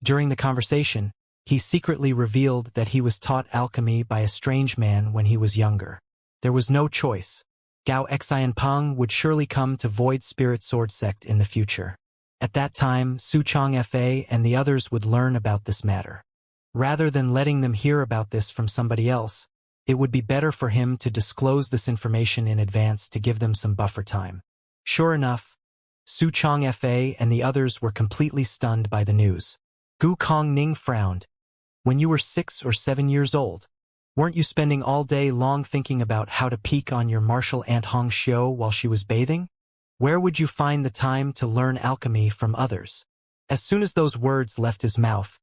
During the conversation, he secretly revealed that he was taught alchemy by a strange man when he was younger. There was no choice. Gao Xianpeng would surely come to Void Spirit Sword Sect in the future. At that time, Su Changfa and the others would learn about this matter. Rather than letting them hear about this from somebody else, it would be better for him to disclose this information in advance to give them some buffer time. Sure enough, Su Changfa and the others were completely stunned by the news. Gu Kongning frowned. When you were 6 or 7 years old, weren't you spending all day long thinking about how to peek on your martial aunt Hong Xiu while she was bathing? Where would you find the time to learn alchemy from others? As soon as those words left his mouth,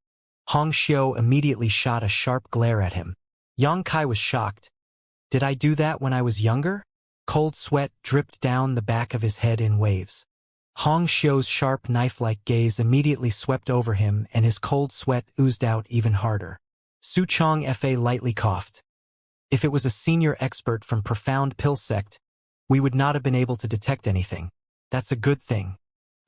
Hong Xiu immediately shot a sharp glare at him. Yang Kai was shocked. Did I do that when I was younger? Cold sweat dripped down the back of his head in waves. Hong Xiu's sharp knife-like gaze immediately swept over him and his cold sweat oozed out even harder. Su Changfa lightly coughed. If it was a senior expert from Profound Pill Sect, we would not have been able to detect anything. That's a good thing.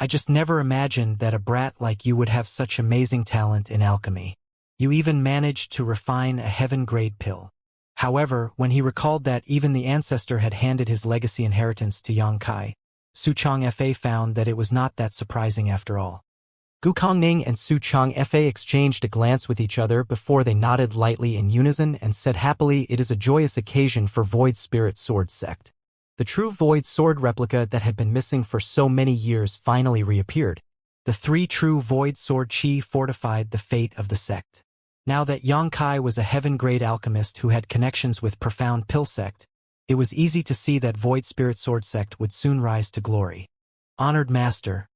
I just never imagined that a brat like you would have such amazing talent in alchemy. You even managed to refine a heaven-grade pill. However, when he recalled that even the ancestor had handed his legacy inheritance to Yang Kai, Su Changfa found that it was not that surprising after all. Gu Kongning and Su Changfa exchanged a glance with each other before they nodded lightly in unison and said happily, it is a joyous occasion for Void Spirit Sword Sect. The true Void Sword replica that had been missing for so many years finally reappeared. The 3 true Void Sword Chi fortified the fate of the sect. Now that Yang Kai was a heaven-grade alchemist who had connections with Profound Pill Sect, it was easy to see that Void Spirit Sword Sect would soon rise to glory. Honored Master,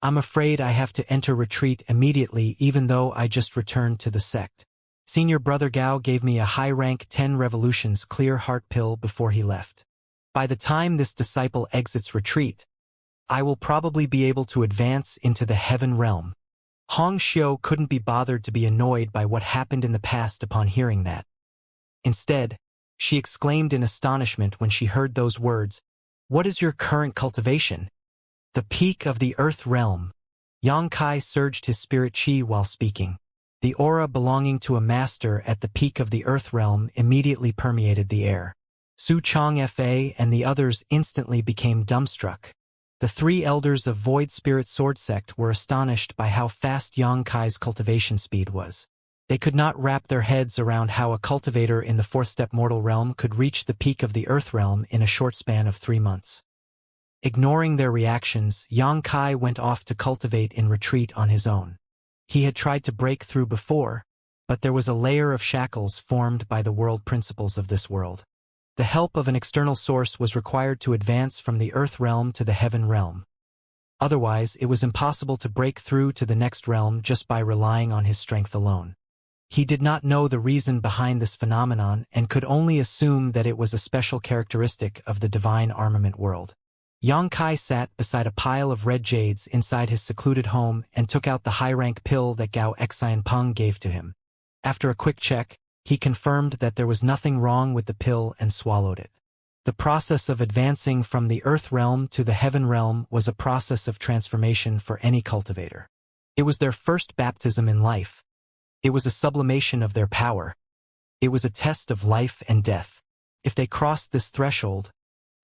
I'm afraid I have to enter retreat immediately even though I just returned to the sect. Senior Brother Gao gave me a high-rank 10 revolutions clear heart pill before he left. By the time this disciple exits retreat, I will probably be able to advance into the heaven realm. Hong Xiu couldn't be bothered to be annoyed by what happened in the past upon hearing that. Instead, she exclaimed in astonishment when she heard those words, "What is your current cultivation?" The peak of the earth realm. Yang Kai surged his spirit chi while speaking. The aura belonging to a master at the peak of the earth realm immediately permeated the air. Su Changfa and the others instantly became dumbstruck. The 3 elders of Void Spirit Sword Sect were astonished by how fast Yang Kai's cultivation speed was. They could not wrap their heads around how a cultivator in the 4th-step mortal realm could reach the peak of the earth realm in a short span of 3 months. Ignoring their reactions, Yang Kai went off to cultivate in retreat on his own. He had tried to break through before, but there was a layer of shackles formed by the world principles of this world. The help of an external source was required to advance from the earth realm to the heaven realm. Otherwise, it was impossible to break through to the next realm just by relying on his strength alone. He did not know the reason behind this phenomenon and could only assume that it was a special characteristic of the divine armament world. Yang Kai sat beside a pile of red jades inside his secluded home and took out the high-rank pill that Gao Xianpeng gave to him. After a quick check, he confirmed that there was nothing wrong with the pill and swallowed it. The process of advancing from the earth realm to the heaven realm was a process of transformation for any cultivator. It was their first baptism in life. It was a sublimation of their power. It was a test of life and death. If they crossed this threshold,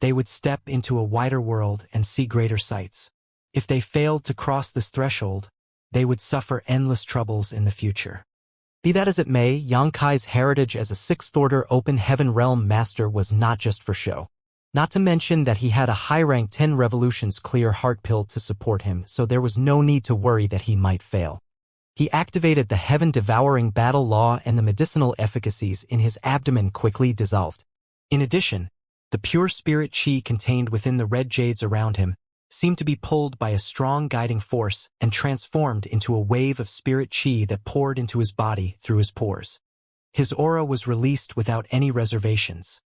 they would step into a wider world and see greater sights. If they failed to cross this threshold, they would suffer endless troubles in the future. Be that as it may, Xianxia's heritage as a sixth-order open heaven realm master was not just for show. Not to mention that he had a high-rank 10 revolutions clear heart pill to support him, so there was no need to worry that he might fail. He activated the heaven-devouring battle law, and the medicinal efficacies in his abdomen quickly dissolved. In addition, the pure spirit chi contained within the red jades around him seemed to be pulled by a strong guiding force and transformed into a wave of spirit chi that poured into his body through his pores. His aura was released without any reservations.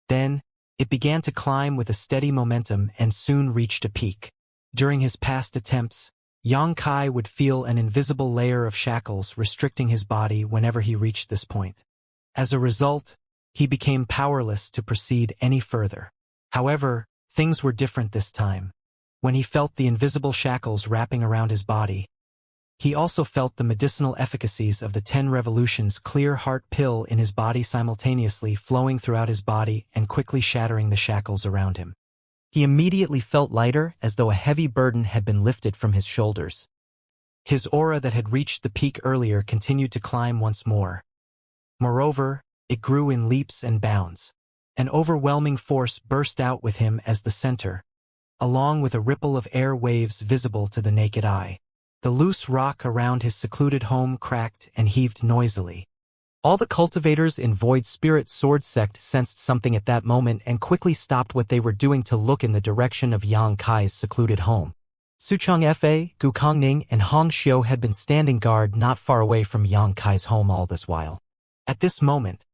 Then, it began to climb with a steady momentum and soon reached a peak. During his past attempts, Xianxia would feel an invisible layer of shackles restricting his body whenever he reached this point. As a result, he became powerless to proceed any further. However, things were different this time. When he felt the invisible shackles wrapping around his body, he also felt the medicinal efficacies of the 10 revolutions clear heart pill in his body simultaneously flowing throughout his body and quickly shattering the shackles around him. He immediately felt lighter, as though a heavy burden had been lifted from his shoulders. His aura that had reached the peak earlier continued to climb once more. Moreover, it grew in leaps and bounds. An overwhelming force burst out with him as the center, along with a ripple of air waves visible to the naked eye. The loose rock around his secluded home cracked and heaved noisily. All the cultivators in Void Spirit Sword Sect sensed something at that moment and quickly stopped what they were doing to look in the direction of Xianxia's secluded home. Suchongfa, Gukongning, and Hong Xiu had been standing guard not far away from Xianxia's home all this while. At this moment,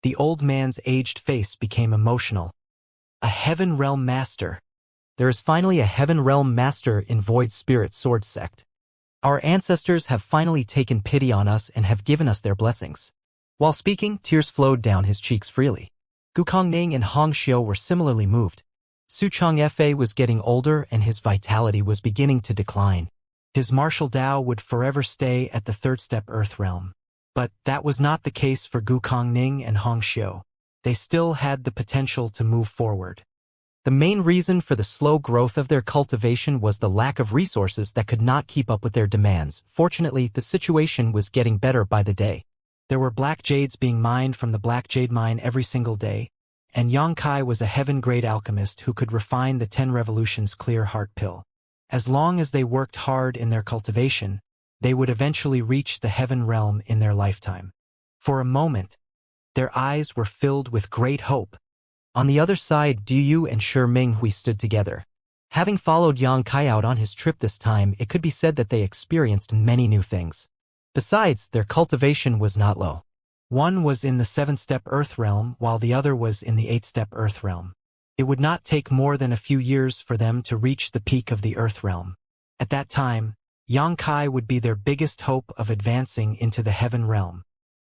the old man's aged face became emotional. A Heaven Realm Master. There is finally a Heaven Realm Master in Void Spirit Sword Sect. Our ancestors have finally taken pity on us and have given us their blessings. While speaking, tears flowed down his cheeks freely. Gukongning and Hong Xiu were similarly moved. Su Changfe was getting older and his vitality was beginning to decline. His martial Tao would forever stay at the third step Earth Realm. But that was not the case for Gukongning and Hong Xiu. They still had the potential to move forward. The main reason for the slow growth of their cultivation was the lack of resources that could not keep up with their demands. Fortunately, the situation was getting better by the day. There were black jades being mined from the black jade mine every single day, and Xianxia was a heaven-grade alchemist who could refine the 10 revolutions clear heart pill. As long as they worked hard in their cultivation, they would eventually reach the heaven realm in their lifetime. For a moment, their eyes were filled with great hope. On the other side, Du and Shi Minghui stood together. Having followed Xianxia out on his trip this time, it could be said that they experienced many new things. Besides, their cultivation was not low. One was in the 7-step Earth Realm, while the other was in the 8-step Earth Realm. It would not take more than a few years for them to reach the peak of the Earth Realm. At that time, Xianxia would be their biggest hope of advancing into the Heaven Realm.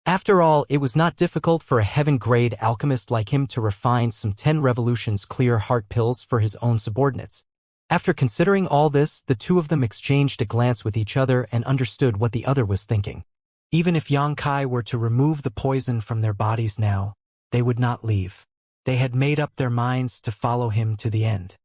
After all, it was not difficult for a heaven-grade alchemist like him to refine some 10 revolutions clear heart pills for his own subordinates. After considering all this, the two of them exchanged a glance with each other and understood what the other was thinking. Even if Xianxia were to remove the poison from their bodies now, they would not leave. They had made up their minds to follow him to the end.